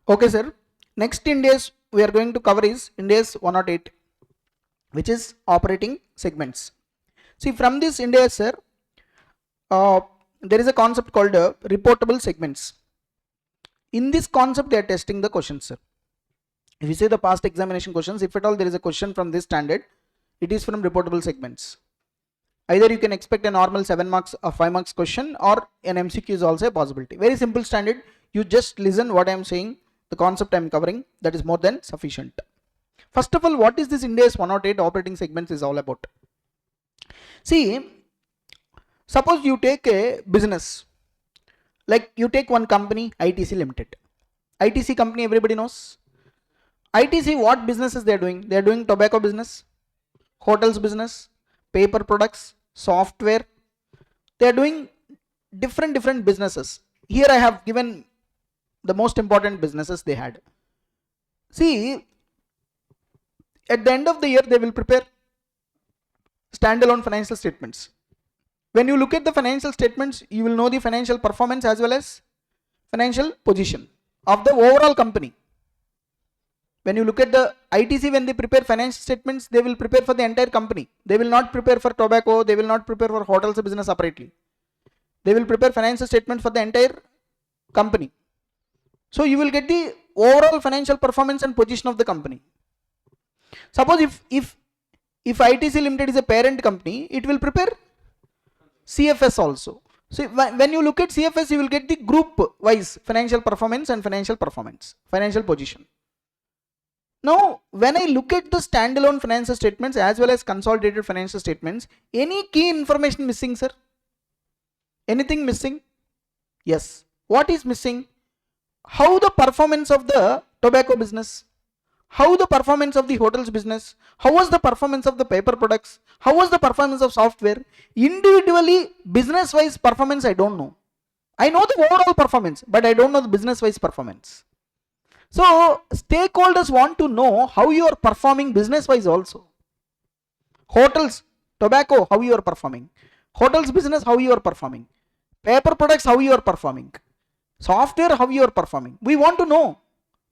Okay, sir. Next Ind AS we are going to cover is Ind AS 108, which is operating segments. See, from this Ind AS, sir, there is a concept called reportable segments. In this concept, they are testing the questions, sir. If you see the past examination questions, if at all there is a question from this standard, it is from reportable segments. Either you can expect a normal 7 marks or 5 marks question, or an MCQ is also a possibility. Very simple standard. You just listen what I am saying, the concept I am covering, that is more than sufficient. First of all, what is this Ind AS 108 operating segments is all about? See, suppose you take a business, like you take one company, ITC Limited. ITC company, everybody knows. ITC, what businesses they are doing? They are doing tobacco business, hotels business, paper products, software. They are doing different businesses. Here I have given the most important businesses they had. See, at the end of the year, they will prepare standalone financial statements. When you look at the financial statements, you will know the financial performance as well as financial position of the overall company. When you look at the ITC, when they prepare financial statements, they will prepare for the entire company. They will not prepare for tobacco, they will not prepare for hotels business separately. They will prepare financial statements for the entire company. So you will get the overall financial performance and position of the company. Suppose if ITC Limited is a parent company, it will prepare CFS also. So when you look at CFS, you will get the group wise financial performance and financial position. Now, when I look at the standalone financial statements as well as consolidated financial statements, any key information missing, sir? Anything missing? Yes. What is missing? How the performance of the tobacco business? How the performance of the hotels business? How was the performance of the paper products? How was the performance of software? Individually, business-wise performance, I don't know. I know the overall performance, but I don't know the business-wise performance. So, stakeholders want to know how you are performing business-wise also. Hotels, tobacco, how you are performing. Hotels business, how you are performing. Paper products, how you are performing. Software, how you are performing. We want to know.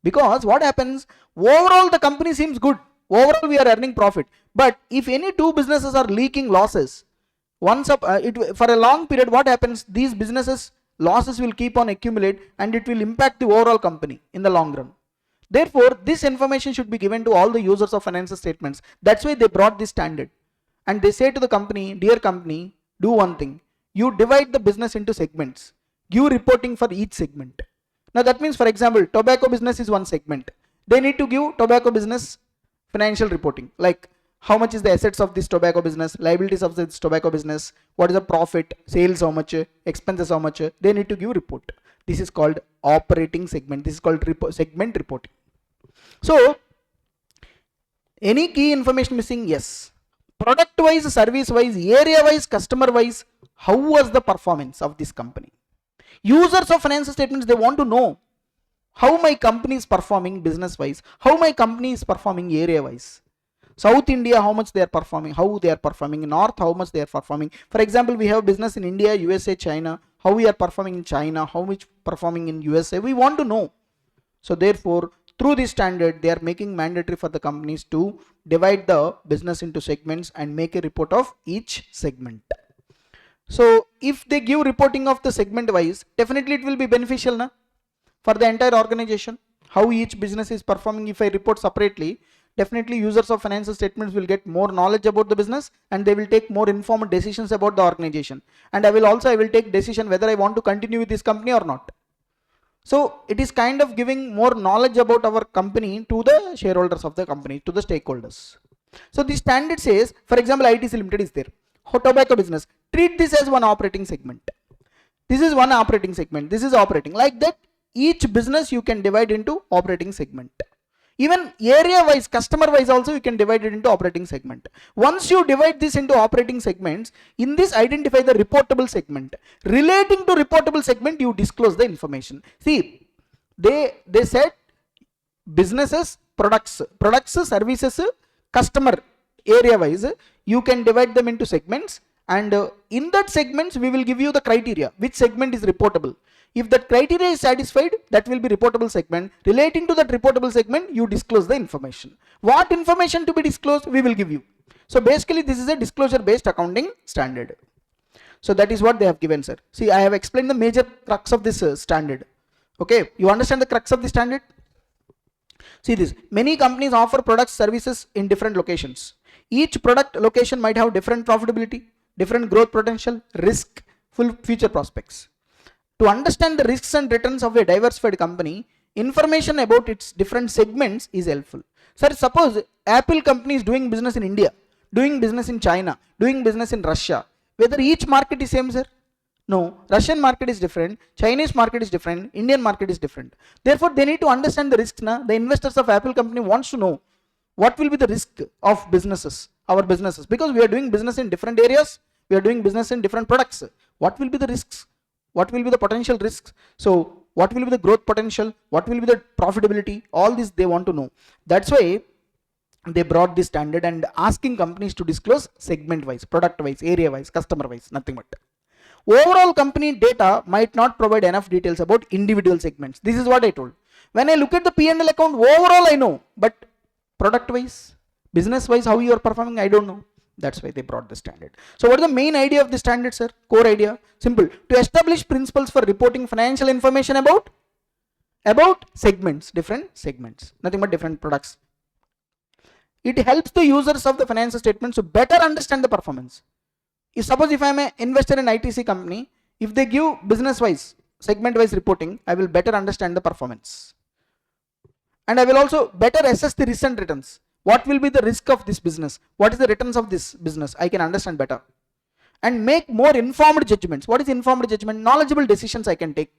Because what happens, overall the company seems good. Overall we are earning profit. But if any two businesses are leaking losses, for a long period, what happens, these businesses losses will keep on accumulate and it will impact the overall company in the long run. Therefore, this information should be given to all the users of financial statements. That's why they brought this standard. And they say to the company, dear company, do one thing. You divide the business into segments. Give reporting for each segment. Now that means, for example, tobacco business is one segment. They need to give tobacco business financial reporting, like how much is the assets of this tobacco business, liabilities of this tobacco business, what is the profit, sales how much, expenses how much, they need to give report. This is called operating segment. This is called segment reporting. So, any key information missing? Yes. Product wise, service wise, area wise, customer wise, how was the performance of this company? Users of financial statements, they want to know how my company is performing business wise, how my company is performing area wise. South India, how much they are performing, how they are performing. In North, how much they are performing. For example, we have business in India, USA, China, how we are performing in China, how much performing in USA. We want to know. So therefore, through this standard, they are making mandatory for the companies to divide the business into segments and make a report of each segment. So if they give reporting of the segment wise, definitely it will be beneficial na? For the entire organization. How each business is performing. If I report separately, definitely users of financial statements will get more knowledge about the business and they will take more informed decisions about the organization. And I will take decision whether I want to continue with this company or not. So it is kind of giving more knowledge about our company to the shareholders of the company, to the stakeholders. So the standard says, for example, ITC Limited is there. Tobacco business, treat this as one operating segment. This is one operating segment. This is operating. Like that, each business you can divide into operating segment. Even area wise, customer wise also you can divide it into operating segment. Once you divide this into operating segments, in this identify the reportable segment. Relating to reportable segment, you disclose the information. See, they said businesses, products, services, customer area wise, you can divide them into segments, and in that segments we will give you the criteria which segment is reportable. If that criteria is satisfied, that will be reportable segment. Relating to that reportable segment, you disclose the information. What information to be disclosed, we will give you. So basically this is a disclosure based accounting standard. So that is what they have given, sir. See, I have explained the major crux of this standard. Okay, you understand the crux of the standard? See this, many companies offer products, services in different locations. Each product location might have different profitability, different growth potential, risk, full future prospects. To understand the risks and returns of a diversified company, information about its different segments is helpful. Sir, suppose Apple company is doing business in India, doing business in China, doing business in Russia. Whether each market is same, sir? No, Russian market is different, Chinese market is different, Indian market is different. Therefore, they need to understand the risks. The investors of Apple company wants to know what will be the risk of businesses, our businesses, because we are doing business in different areas, we are doing business in different products. What will be the risks? What will be the potential risks? So what will be the growth potential? What will be the profitability? All this they want to know. That's why they brought this standard and asking companies to disclose segment wise, product wise, area wise, customer wise, nothing but. Overall company data might not provide enough details about individual segments. This is what I told. When I look at the P&L account, overall I know, but product wise, business wise, how you are performing, I don't know. That's why they brought the standard. So what is the main idea of the standard, sir? Core idea, simple. To establish principles for reporting financial information about segments, different segments, nothing but different products. It helps the users of the financial statements to better understand the performance. Suppose if I am an investor in ITC company, if they give business wise, segment wise reporting, I will better understand the performance. And I will also better assess the risk and returns. What will be the risk of this business? What is the returns of this business? I can understand better. And make more informed judgments. What is informed judgment? Knowledgeable decisions I can take.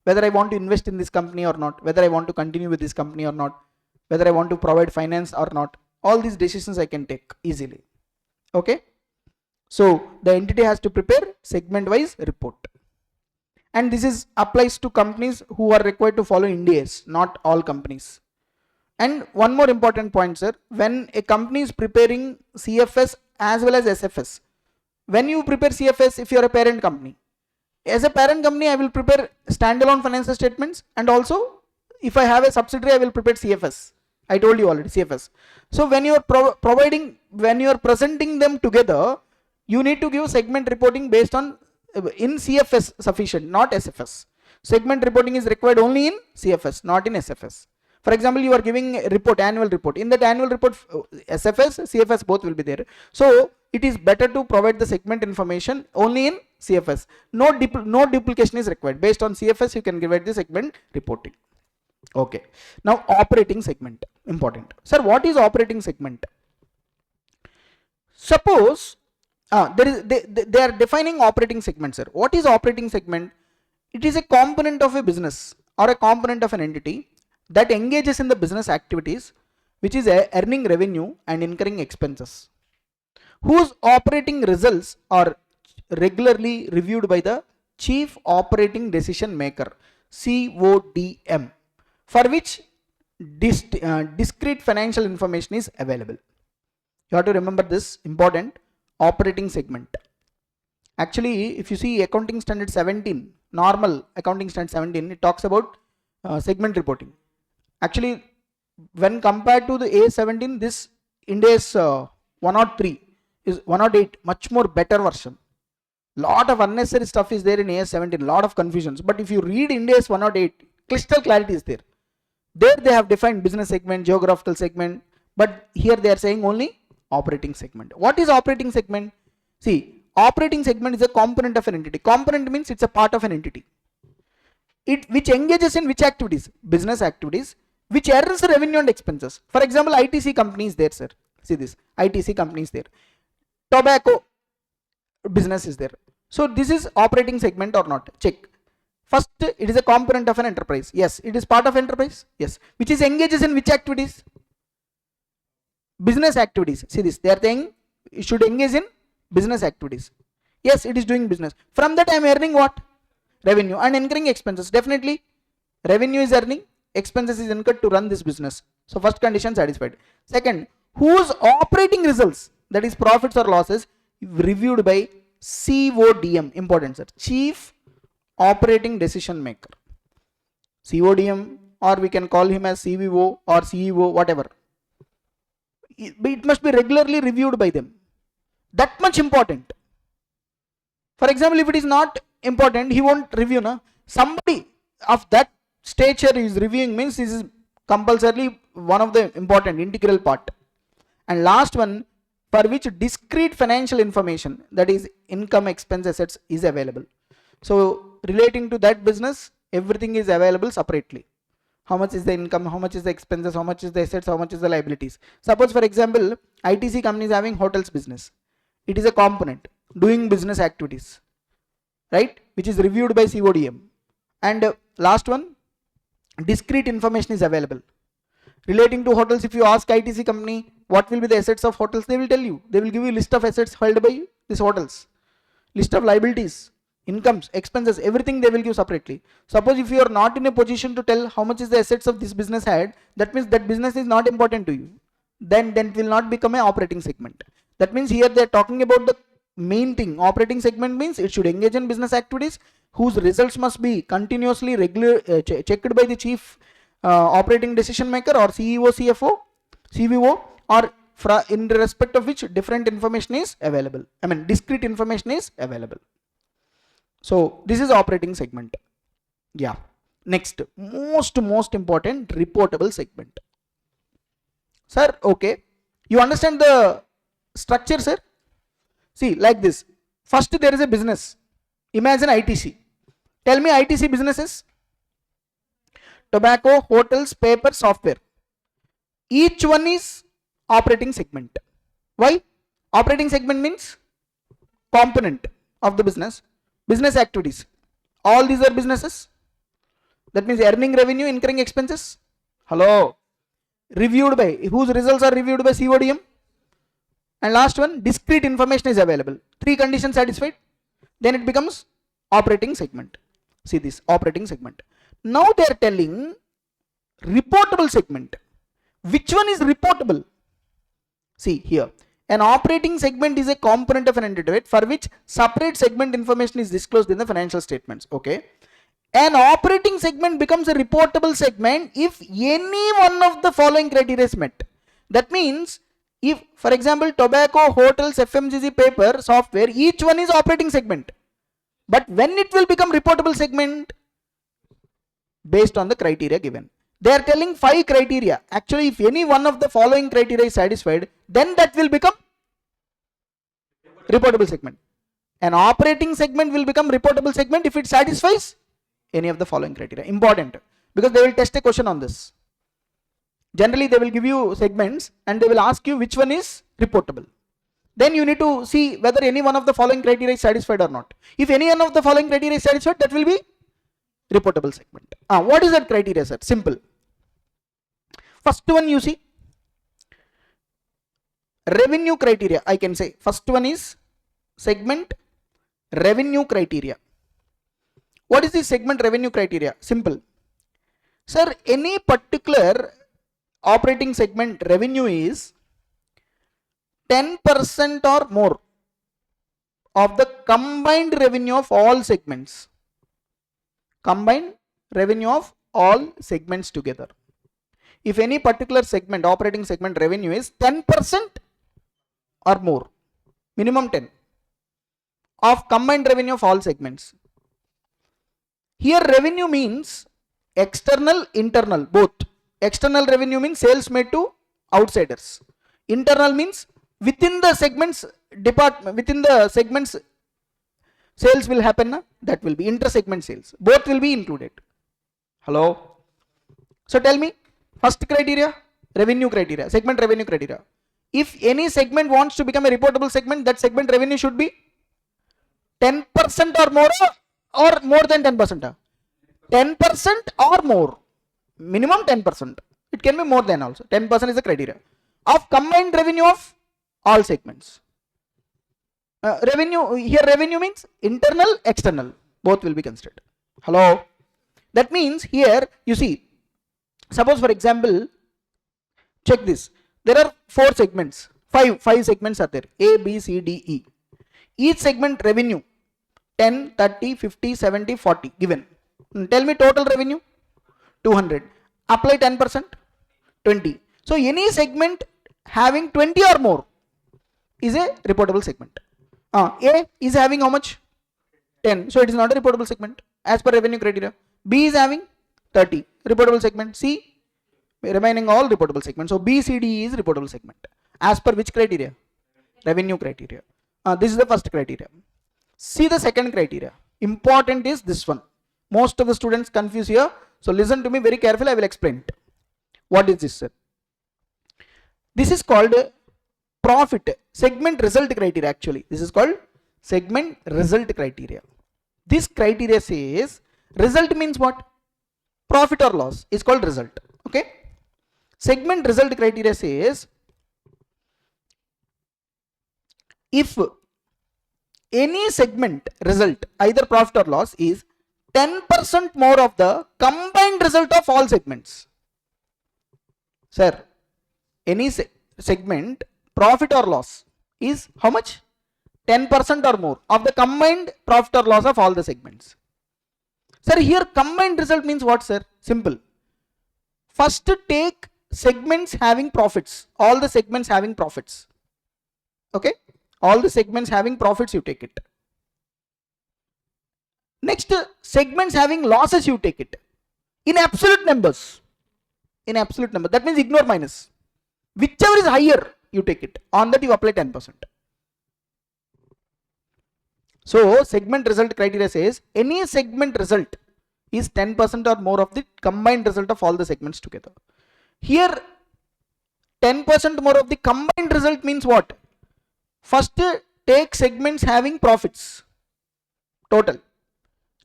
Whether I want to invest in this company or not. Whether I want to continue with this company or not. Whether I want to provide finance or not. All these decisions I can take easily. Okay. So the entity has to prepare segment wise report. And this is applies to companies who are required to follow Ind AS, not all companies. And one more important point, sir, when a company is preparing CFS as well as SFS, when you prepare CFS, if you are a parent company, as a parent company, I will prepare standalone financial statements, and also if I have a subsidiary, I will prepare CFS. I told you already, CFS. So when you are presenting them together, you need to give segment reporting based on in CFS sufficient, not SFS. Segment reporting is required only in CFS, not in SFS. For example, you are giving a report, annual report. In that annual report, SFS, CFS both will be there. So it is better to provide the segment information only in CFS. No duplication is required. Based on CFS, you can give it the segment reporting. Okay. Now operating segment, important. Sir, what is operating segment? Suppose they are defining operating segment, sir. What is operating segment? It is a component of a business or a component of an entity that engages in the business activities which is earning revenue and incurring expenses, whose operating results are regularly reviewed by the Chief Operating Decision Maker, CODM, for which discrete financial information is available. You have to remember this, important. Operating segment. Actually, if you see accounting standard 17, normal accounting standard 17, it talks about segment reporting. Actually, when compared to the A17, this Ind AS 103 is 108, much more better version. Lot of unnecessary stuff is there in AS17, lot of confusions. But if you read Ind AS 108, crystal clarity is there. There they have defined business segment, geographical segment, but here they are saying only operating segment. What is operating segment? See, operating segment is a component of an entity. Component means it's a part of an entity. Which engages in which activities? Business activities, which earns revenue and expenses. For example, ITC company is there, sir. See this, ITC company is there. Tobacco business is there. So this is operating segment or not? Check. First, it is a component of an enterprise. Yes, it is part of enterprise. Yes, which is engages in which activities? Business activities. See this, they are saying it should engage in business activities. Yes, it is doing business. From that I am earning what? Revenue and incurring expenses. Definitely revenue is earning, expenses is incurred to run this business. So first condition satisfied. Second, whose operating results, that is profits or losses, reviewed by CODM, important sir, Chief operating decision maker. CODM, or we can call him as CVO or CEO, whatever. It must be regularly reviewed by them. That much important. For example, if it is not important, he won't review. No? Somebody of that stature is reviewing means this is compulsorily one of the important integral part. And last one, for which discrete financial information, that is income, expense, assets, is available. So relating to that business, everything is available separately. How much is the income, how much is the expenses, how much is the assets, how much is the liabilities. Suppose for example, ITC company is having hotels business. It is a component, doing business activities, right, which is reviewed by CODM. And last one, discrete information is available. Relating to hotels, if you ask ITC company what will be the assets of hotels, they will tell you. They will give you list of assets held by these hotels, list of liabilities, incomes, expenses, everything they will give separately. Suppose if you are not in a position to tell how much is the assets of this business had, that means that business is not important to you. Then it will not become an operating segment. That means here they are talking about the main thing. Operating segment means it should engage in business activities whose results must be continuously checked by the chief operating decision maker or CEO, CFO, CVO, or in respect of which different information is available. I mean discrete information is available. So this is operating segment. Yeah. Next, most important, reportable segment. Sir, okay. You understand the structure, sir? See, like this. First there is a business. Imagine ITC. Tell me ITC businesses. Tobacco, hotels, paper, software. Each one is operating segment. Why? Operating segment means component of the business. Business activities. All these are businesses. That means earning revenue, incurring expenses. Hello. Reviewed by, whose results are reviewed by CODM. And last one, discrete information is available. 3 conditions satisfied. Then it becomes operating segment. See this, operating segment. Now they are telling reportable segment. Which one is reportable? See here, an operating segment is a component of an entity for which separate segment information is disclosed in the financial statements. Okay. An operating segment becomes a reportable segment if any one of the following criteria is met. That means if, for example, tobacco, hotels, FMCG, paper, software, each one is operating segment. But when it will become reportable segment? Based on the criteria given. They are telling 5 criteria. Actually, if any one of the following criteria is satisfied, then that will become reportable segment. An operating segment will become reportable segment if it satisfies any of the following criteria. Important, because they will test a question on this. Generally, they will give you segments and they will ask you which one is reportable. Then you need to see whether any one of the following criteria is satisfied or not. If any one of the following criteria is satisfied, that will be reportable segment. What is that criteria, sir? Simple. First one you see, revenue criteria. I can say first one is segment revenue criteria. What is the segment revenue criteria? Simple. Sir, any particular operating segment revenue is 10% or more of the combined revenue of all segments. Combined revenue of all segments together. If any particular segment, operating segment revenue is 10% or more, minimum 10 of combined revenue of all segments. Here revenue means external, internal, both. External revenue means sales made to outsiders. Internal means within the segments department, within the segments sales will happen, that will be inter-segment sales. Both will be included. Hello. So tell me, first criteria, revenue criteria, segment revenue criteria. If any segment wants to become a reportable segment, that segment revenue should be 10% or more, or more than 10%. 10% or more, minimum 10%. It can be more than also. 10% is the criteria of combined revenue of all segments. Revenue, here revenue means internal, external, both will be considered. Hello. That means here you see, suppose for example, check this. There are 4 segments, five segments are there, A, B, C, D, E. Each segment revenue 10, 30, 50, 70, 40 given. Tell me total revenue 200. Apply 10%, 20. So any segment having 20 or more is a reportable segment. A is having how much? 10. So it is not a reportable segment as per revenue criteria. B is having 30. Reportable segment. C remaining all reportable segments. So B, C, D is reportable segment. As per which criteria? Revenue criteria. This is the first criteria. See the second criteria. Important is this one. Most of the students confuse here. So listen to me very carefully. I will explain it. What is this, sir? This is called profit segment result criteria. Actually, this is called segment result criteria. This criteria says result means what? Profit or loss is called result. Okay. Segment result criteria says if any segment result either profit or loss is 10% more of the combined result of all segments. Sir, any segment profit or loss is how much? 10% or more of the combined profit or loss of all the segments. Sir, here combined result means what, sir? Simple. First take segments having profits, all the segments having profits. Okay, all the segments having profits, you take it. Next, segments having losses, you take it in absolute numbers. In absolute number, that means ignore minus. Whichever is higher, you take it. On that you apply 10%. So segment result criteria says any segment result is 10% or more of the combined result of all the segments together. Here 10% more of the combined result means what? First take segments having profits total.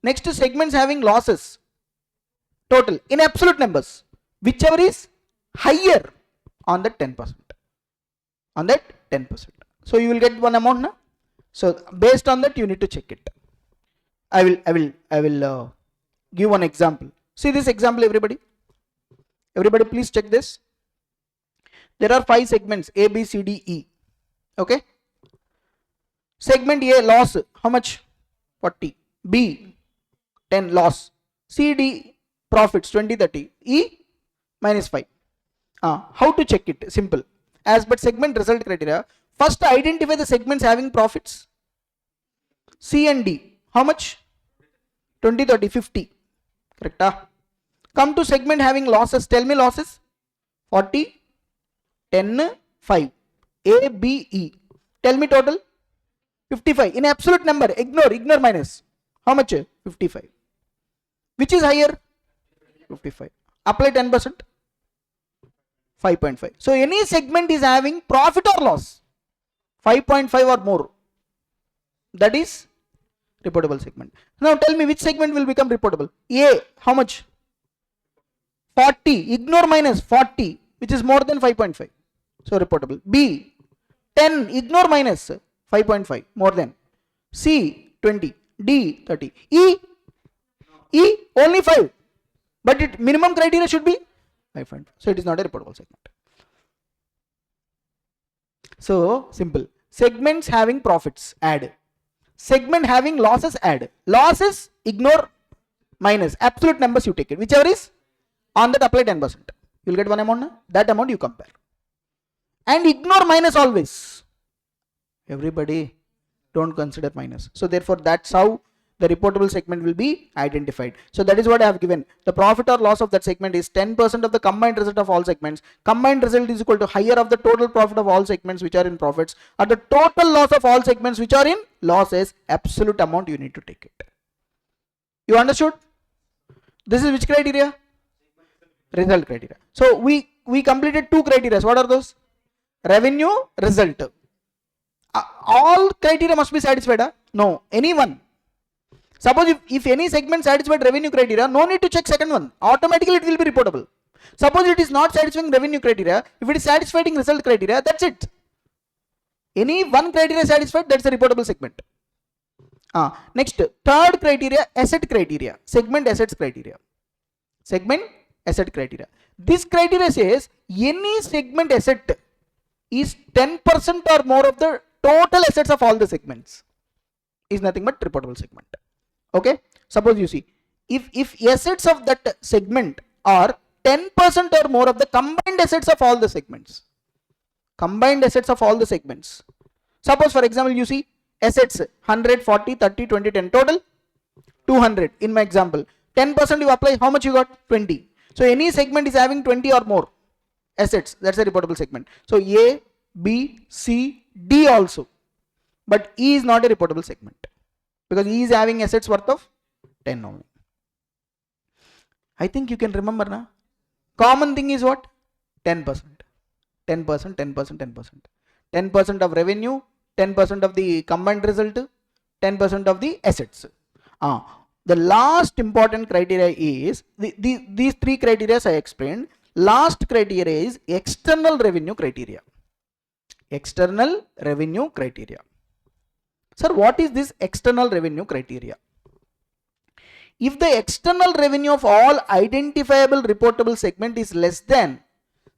Next segments having losses total in absolute numbers. Whichever is higher on that 10%. On that 10%. So you will get one amount now. So based on that you need to check it. I will give one example. See this example, everybody. Everybody please check this. There are 5 segments A, B, C, D, E. Okay. Segment A loss, how much? 40. B 10 loss. C, D profits 20, 30. E minus 5. How to check it? Simple. As per segment result criteria, first identify the segments having profits. C and D. How much? 20, 30, 50. Correct? Come to segment having losses. Tell me losses. 40, 10, 5. A, B, E. Tell me total. 55. In absolute number. Ignore minus. How much? 55. Which is higher? 55. Apply 10%. 5.5. So any segment is having profit or loss 5.5 or more, that is reportable segment. Now tell me which segment will become reportable. A, how much? 40. Ignore minus 40, which is more than 5.5. So reportable. B, 10. Ignore minus 5.5, more than. C, 20. D, 30. E only 5. But it minimum criteria should be 5.5. So it is not a reportable segment. So simple. Segments having profits, add. Segment having losses, add. Losses, ignore minus. Absolute numbers you take it. Whichever is on that apply 10%. You will get one amount now. That amount you compare. And ignore minus always. Everybody don't consider minus. So therefore that's how the reportable segment will be identified. So that is what I have given. The profit or loss of that segment is 10% of the combined result of all segments. Combined result is equal to higher of the total profit of all segments which are in profits, or the total loss of all segments which are in losses. Absolute amount you need to take it. You understood? This is which criteria? Result criteria. So we completed 2 criteria. What are those? Revenue, result. All criteria must be satisfied. No, any one. Suppose if any segment satisfied revenue criteria, no need to check second one. Automatically it will be reportable. Suppose it is not satisfying revenue criteria, if it is satisfying result criteria, that's it. Any one criteria satisfied, that's a reportable segment. Next, third criteria, asset criteria. Segment assets criteria. Segment asset criteria. This criteria says any segment asset is 10% or more of the total assets of all the segments. is nothing but reportable segment. Okay, suppose you see, if assets of that segment are 10% or more of the combined assets of all the segments, suppose for example you see assets 100, 40, 30, 20, 10, total 200 in my example, 10% you apply, how much you got? 20. So any segment is having 20 or more assets, that's a reportable segment. So A, B, C, D also, but E is not a reportable segment because E is having assets worth of 10 only. I think you can remember now. Common thing is what? 10%. 10%, 10%, 10%. 10% of revenue, 10% of the combined result, 10% of the assets. The last important criteria is, these three criteria I explained. Last criteria is external revenue criteria. External revenue criteria. Sir, what is this external revenue criteria? If the external revenue of all identifiable reportable segment is less than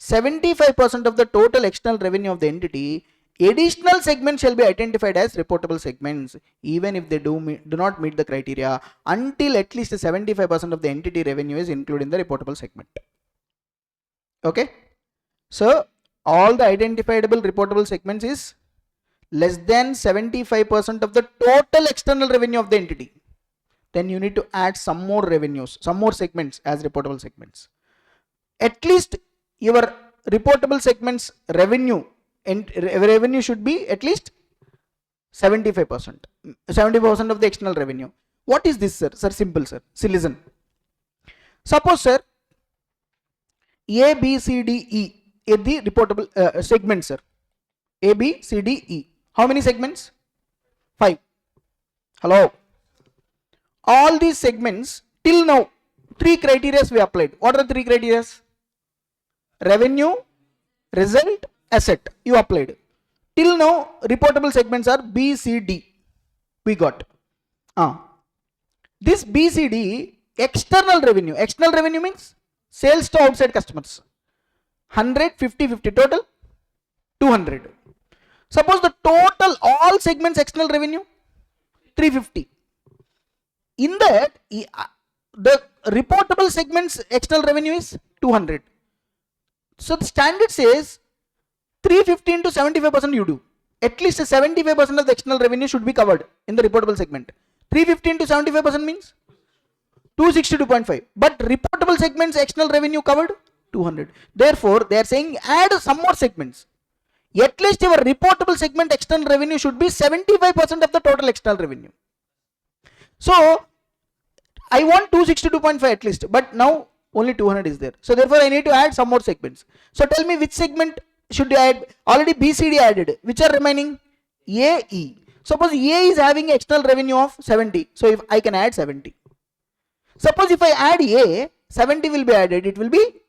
75% of the total external revenue of the entity, additional segments shall be identified as reportable segments even if they do not meet the criteria until at least 75% of the entity revenue is included in the reportable segment. Okay, so all the identifiable reportable segments is less than 75% of the total external revenue of the entity. Then you need to add some more revenues, some more segments as reportable segments. At least your reportable segments revenue should be at least 75%. 70% of the external revenue. What is this, sir? Sir, simple, sir. See, listen. Suppose, sir, A, B, C, D, E is the reportable segment, sir. A, B, C, D, E. How many segments? 5. Hello. All these segments till now, 3 criteria we applied. What are the 3 criteria? Revenue, result, asset. You applied. Till now, reportable segments are B, C, D. We got. This B, C, D, external revenue. External revenue means sales to outside customers. 100, 50, 50. Total 200. Suppose the total all segments external revenue 350. In that, the reportable segments external revenue is 200. So the standard says 350 into 75% you do. At least 75% of the external revenue should be covered in the reportable segment. 350 into 75% means 262.5. But reportable segments external revenue covered 200. Therefore, they are saying add some more segments. At least your reportable segment external revenue should be 75% of the total external revenue. So I want 262.5 at least, but now only 200 is there. So therefore I need to add some more segments. So tell me which segment should you add? Already BCD added. Which are remaining? A, E. Suppose A is having external revenue of 70. So if I can add 70. Suppose if I add A, 70 will be added. It will be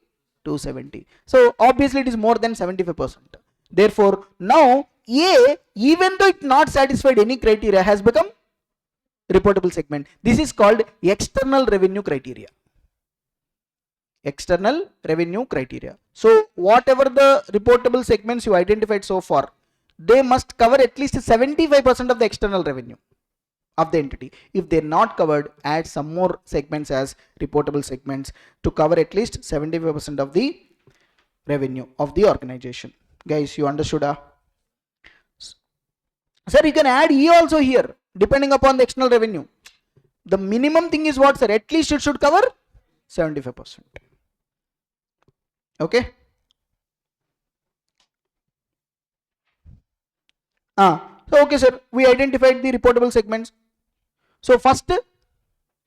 270. So obviously it is more than 75%. Therefore now A, even though it not satisfied any criteria, has become reportable segment. This is called external revenue criteria. External revenue criteria. So whatever the reportable segments you identified so far, they must cover at least 75% of the external revenue of the entity. If they're not covered, add some more segments as reportable segments to cover at least 75% of the revenue of the organization. Guys, you understood? Sir, you can add E also here, depending upon the external revenue. The minimum thing is what, sir? At least it should cover 75%. Okay. So okay, sir, we identified the reportable segments. So first,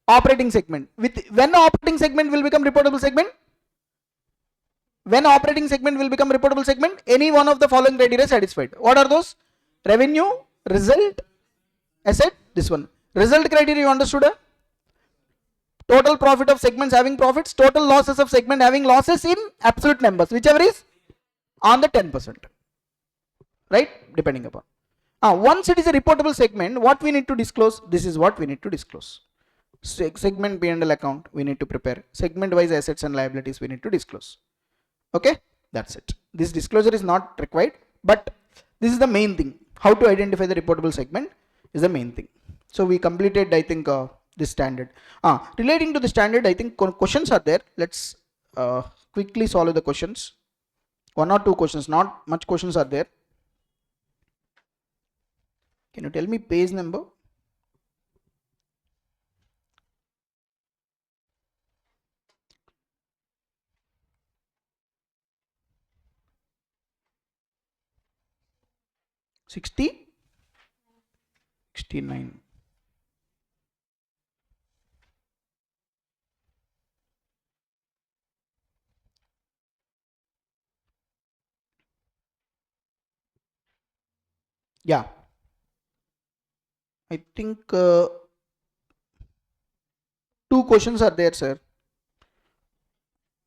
operating segment. When operating segment will become reportable segment? When operating segment will become reportable segment? Any one of the following criteria satisfied. What are those? Revenue, result, asset. This one. Result criteria you understood? Total profit of segments having profits, total losses of segment having losses in absolute numbers, whichever is on the 10%. Right? Depending upon. Once it is a reportable segment, what we need to disclose? This is what we need to disclose. Segment P&L account we need to prepare. Segment wise assets and liabilities we need to disclose. Okay? That's it. This disclosure is not required, but this is the main thing. How to identify the reportable segment is the main thing. So we completed, I think, this standard. Relating to the standard, I think questions are there. Let's quickly solve the questions. 1 or 2 questions, not much questions are there. Can you tell me page number? $69. Yeah, I think 2 questions are there, sir.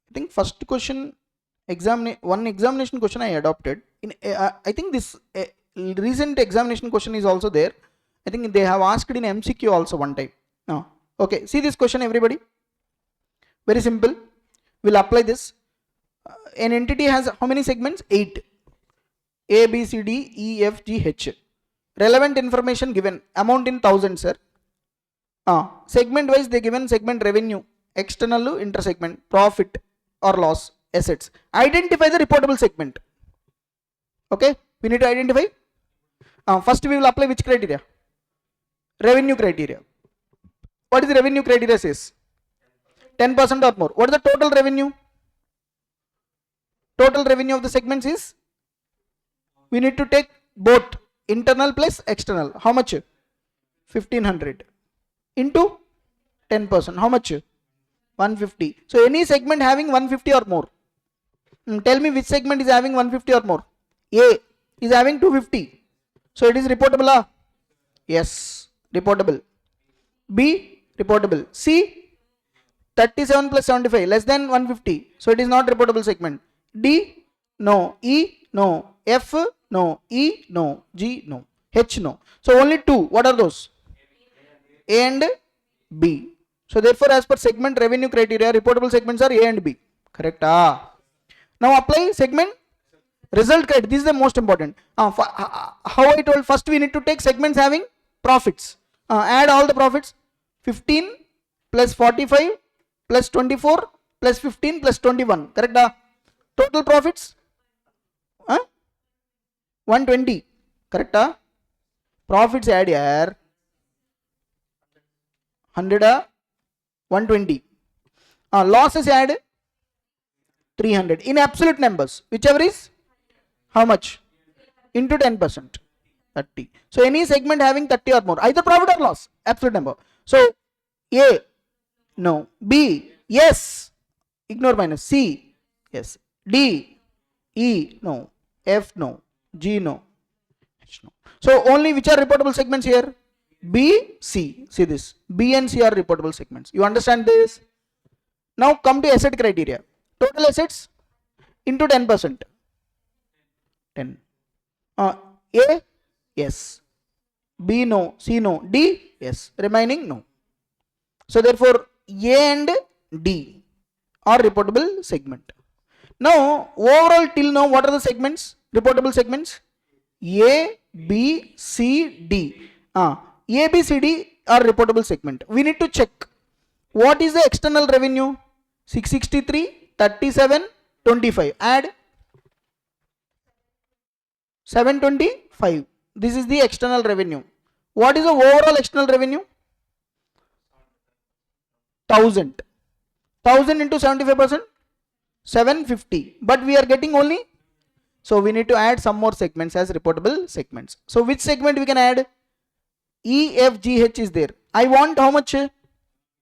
I think first question, one examination question I adopted. I think this recent examination question is also there. I think they have asked in MCQ also one time. No. Okay, see this question, everybody. Very simple. We'll apply this. An entity has how many segments? 8. A, B, C, D, E, F, G, H. Relevant information given. Amount in thousands, sir. Segment wise they given segment revenue, external, inter-segment, profit or loss, assets. Identify the reportable segment. Okay, we need to identify. First we will apply which criteria? Revenue criteria. What is the revenue criteria says? 10% or more. What is the total revenue? Total revenue of the segments is, we need to take both internal plus external. How much? 1500 into 10%. How much? 150. So any segment having 150 or more. Tell me which segment is having 150 or more. A is having 250. So it is reportable. Yes, reportable. B, reportable. C, 37 plus 75 less than 150. So it is not reportable segment. D, no. E, no. F, no. E, no. G, no. H, no. So only 2. What are those? A and B. So therefore, as per segment revenue criteria, reportable segments are A and B. Correct? Now apply segment result criteria. This is the most important. How I told, first we need to take segments having profits. Add all the profits. 15 plus 45 plus 24 plus 15 plus 21. Correct? Total profits 120. Correct? Profits add here 100, 120. Losses add 300 in absolute numbers, whichever is how much into 10%, 30. So any segment having 30 or more, either profit or loss, absolute number. So A, no. B, yes, ignore minus. C, yes. D, E, no. F, no. G, no. H, no. So only which are reportable segments here? B, C. See this. B and C are reportable segments. You understand this? Now come to asset criteria. Total assets into 10%. 10. A, yes. B, no. C, no. D, yes. Remaining, no. So therefore, A and D are reportable segment. Now, overall till now, what are the segments? Reportable segments? A, B, C, D. A, B, C, D are reportable segment. We need to check what is the external revenue. 663, 37, 25. Add 725. This is the external revenue. What is the overall external revenue? 1000. 1000 into 75%? 750. But we are getting only. So we need to add some more segments as reportable segments. So which segment we can add? E, F, G, H is there. I want how much?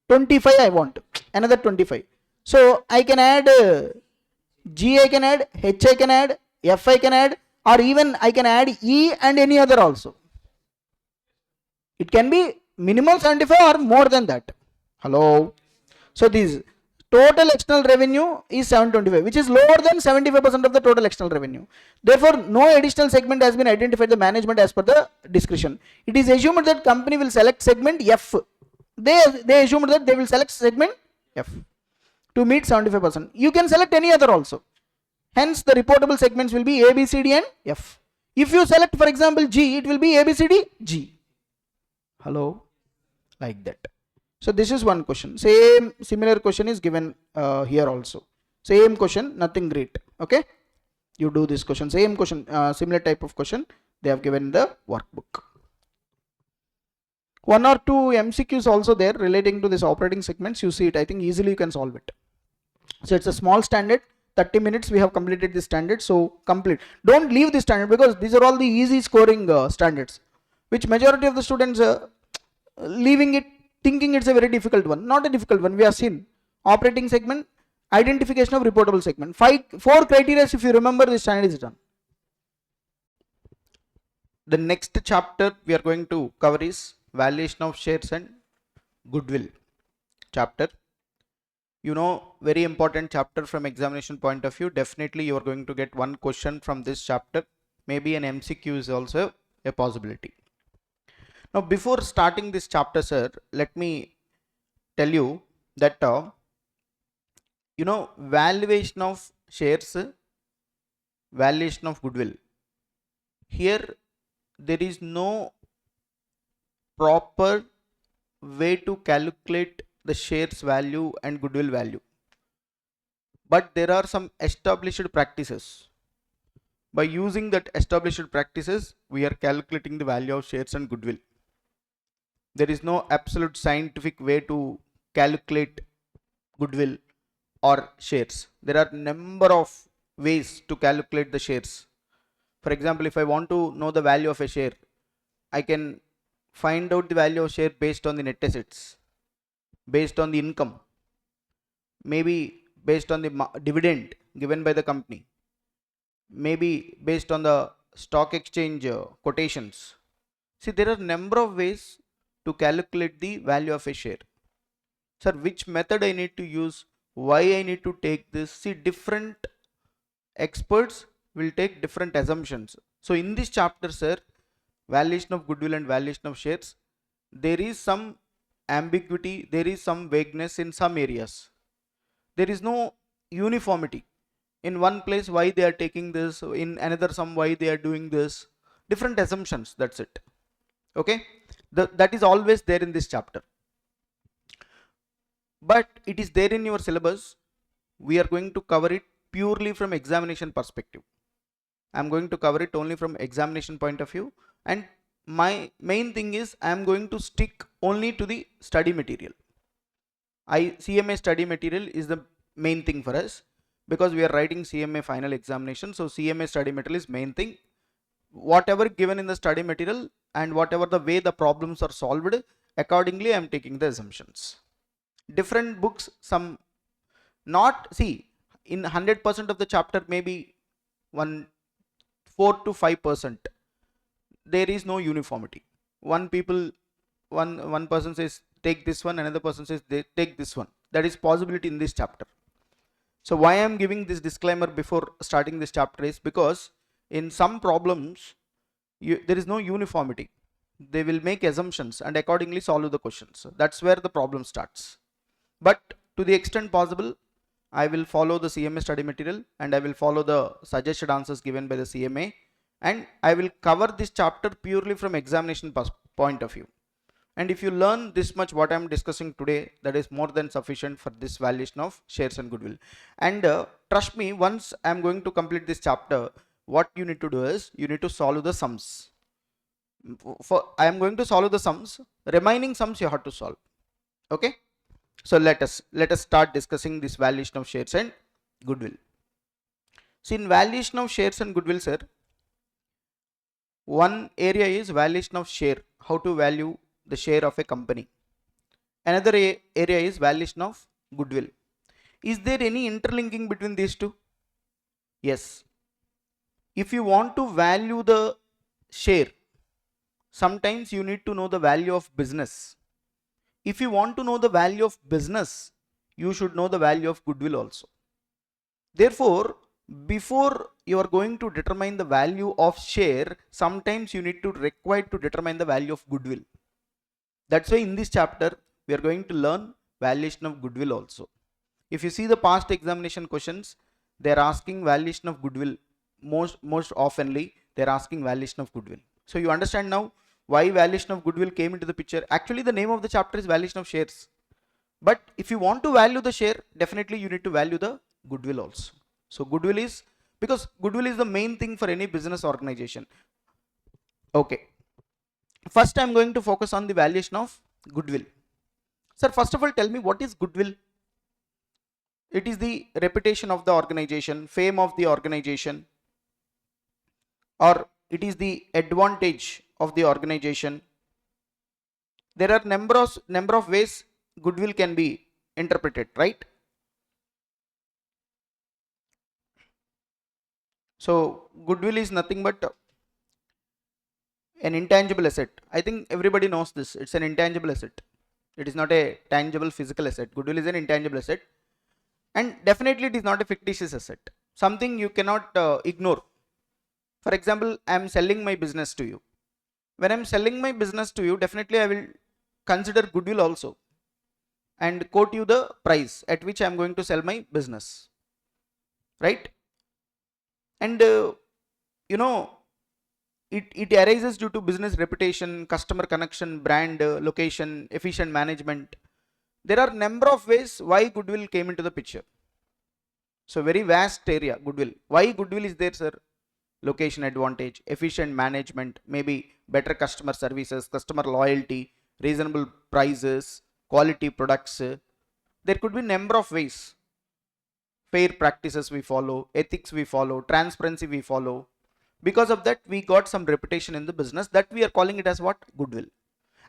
25 I want. Another 25. So I can add G I can add, H I can add, F I can add, or even I can add E and any other also. It can be minimum 75 or more than that. Hello. So this total external revenue is 725, which is lower than 75% of the total external revenue. Therefore, no additional segment has been identified by the management as per the discretion. It is assumed that company will select segment F. They assumed that they will select segment F to meet 75%. You can select any other also. Hence, the reportable segments will be A, B, C, D and F. If you select, for example, G, it will be A, B, C, D, G. Hello. like that. So this is one question. Same similar question is given here also. Same question, nothing great. Okay, you do this question, same question, similar type of question they have given in the workbook. One or two MCQs also there relating to this operating segments. You see it, I think easily you can solve it. So it's a small standard, 30 minutes we have completed this standard. So complete, don't leave this standard, because these are all the easy scoring standards, which majority of the students leaving it thinking it's a very difficult one. Not a difficult one. We have seen operating segment, identification of reportable segment, 4 criteria. If you remember, this standard is done. The next chapter we are going to cover is valuation of shares and goodwill chapter. You know, very important chapter from examination point of view. Definitely you are going to get one question from this chapter. Maybe an MCQ is also a possibility. Now before starting this chapter, sir, let me tell you that you know, valuation of shares, valuation of goodwill, here there is no proper way to calculate the shares value and goodwill value, but there are some established practices. By using that established practices, we are calculating the value of shares and goodwill. There is no absolute scientific way to calculate goodwill or shares. There are number of ways to calculate the shares. For example, if I want to know the value of a share, I can find out the value of share based on the net assets, based on the income, maybe based on the dividend given by the company, maybe based on the stock exchange quotations. See, there are number of ways to calculate the value of a share. Sir, which method I need to use? Why I need to take this? See, different experts will take different assumptions. So in this chapter, sir, valuation of goodwill and valuation of shares, there is some ambiguity, there is some vagueness in some areas. There is no uniformity. In one place why they are taking this, in another some why they are doing this. Different assumptions, that's it. Okay, that is always there in this chapter, but it is there in your syllabus. We are going to cover it purely from examination perspective. I am going to cover it only from examination point of view, and my main thing is I am going to stick only to the study material. CMA study material is the main thing for us, because we are writing CMA final examination. So CMA study material is main thing. Whatever given in the study material and whatever the way the problems are solved, accordingly I am taking the assumptions. Different books, some not, see, in 100% of the chapter, maybe 4 to 5% there is no uniformity. One person says take this one, another person says they take this one. That is possibility in this chapter. So why I am giving this disclaimer before starting this chapter is because in some problems there is no uniformity. They will make assumptions and accordingly solve the questions. That's where the problem starts. But to the extent possible, I will follow the CMA study material and I will follow the suggested answers given by the CMA, and I will cover this chapter purely from examination point of view. And if you learn this much what I am discussing today, that is more than sufficient for this valuation of shares and goodwill. And trust me, once I am going to complete this chapter, what you need to do is you need to solve the sums. I am going to solve the sums, remaining sums you have to solve. Okay, so let us start discussing this valuation of shares and goodwill. See, in valuation of shares and goodwill, sir, one area is valuation of share, how to value the share of a company. Another area is valuation of goodwill. Is there any interlinking between these two? Yes. If you want to value the share, sometimes you need to know the value of business. If you want to know the value of business, you should know the value of goodwill also. Therefore, before you are going to determine the value of share, sometimes you need to require to determine the value of goodwill. That's why in this chapter we are going to learn valuation of goodwill also. If you see the past examination questions, they are asking valuation of goodwill most oftenly. They are asking valuation of goodwill. So you understand now why valuation of goodwill came into the picture. Actually, the name of the chapter is valuation of shares. But if you want to value the share, definitely you need to value the goodwill also. So goodwill is, because goodwill is the main thing for any business organization. Okay. First, I'm going to focus on the valuation of goodwill. Sir, first of all, tell me what is goodwill? It is the reputation of the organization, fame of the organization, or it is the advantage of the organization. There are number of ways goodwill can be interpreted, right? So goodwill is nothing but an intangible asset. I think everybody knows this. It's an intangible asset. It is not a tangible physical asset. Goodwill is an intangible asset, and definitely it is not a fictitious asset. Something you cannot ignore. For example, I am selling my business to you. When I am selling my business to you, definitely I will consider goodwill also and quote you the price at which I am going to sell my business, right? And you know, it arises due to business reputation, customer connection, brand, location, efficient management. There are number of ways why goodwill came into the picture. So very vast area, goodwill. Why goodwill is there, sir? Location advantage, efficient management, maybe better customer services, customer loyalty, reasonable prices, quality products. There could be number of ways. Fair practices we follow, ethics we follow, transparency we follow. Because of that, we got some reputation in the business, that we are calling it as what? Goodwill.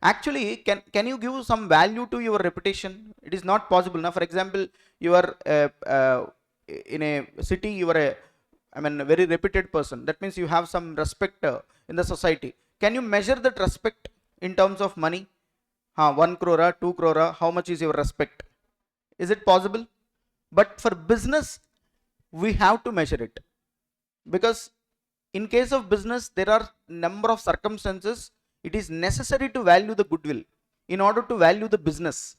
Actually, can you give some value to your reputation? It is not possible. Now, for example, you are in a city, you are a very reputed person. That means you have some respect in the society. Can you measure that respect in terms of money? 1 crore, 2 crore, how much is your respect? Is it possible? But for business, we have to measure it, because in case of business, there are number of circumstances. It is necessary to value the goodwill in order to value the business.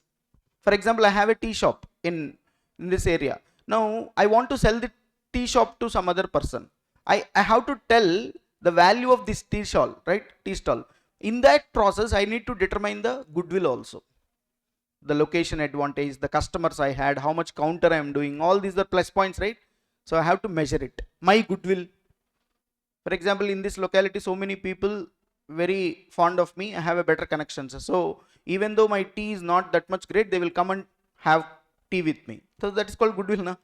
For example, I have a tea shop in this area. Now, I want to sell the tea shop to some other person. I have to tell the value of this tea stall, right? Tea stall. In that process, I need to determine the goodwill also. The location advantage, the customers I had, how much counter I am doing, all these are plus points, right? So I have to measure it. My goodwill. For example, in this locality, so many people very fond of me, I have a better connections. So even though my tea is not that much great, they will come and have tea with me. So that is called goodwill, na?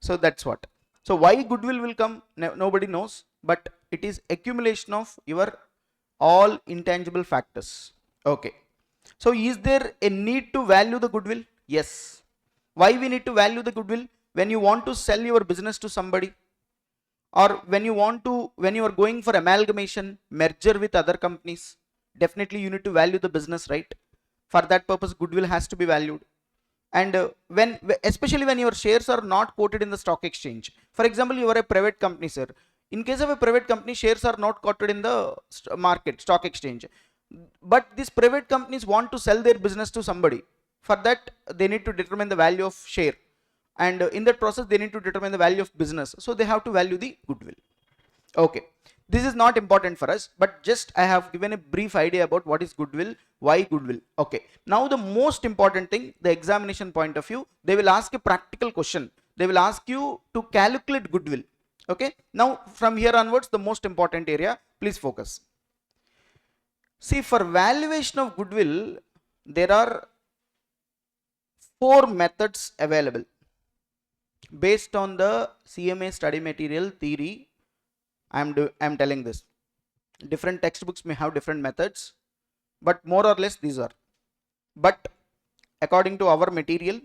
So that's what. So why goodwill will come, nobody knows, but it is accumulation of your all intangible factors. Okay. So is there a need to value the goodwill? Yes. Why we need to value the goodwill? When you want to sell your business to somebody, or when you are going for amalgamation, merger with other companies, definitely you need to value the business, right? For that purpose, goodwill has to be valued. And especially when your shares are not quoted in the stock exchange. For example, you are a private company, sir. In case of a private company, shares are not quoted in the market, stock exchange. But these private companies want to sell their business to somebody. For that, they need to determine the value of share. And in that process, they need to determine the value of business. So they have to value the goodwill. Okay. This is not important for us, but just I have given a brief idea about what is goodwill, why goodwill. Okay. Now the most important thing, the examination point of view, they will ask a practical question. They will ask you to calculate goodwill. Okay. Now from here onwards, the most important area, please focus. See, for valuation of goodwill, there are 4 methods available based on the CMA study material theory. I'm telling this. Different textbooks may have different methods, but more or less these are. But according to our material,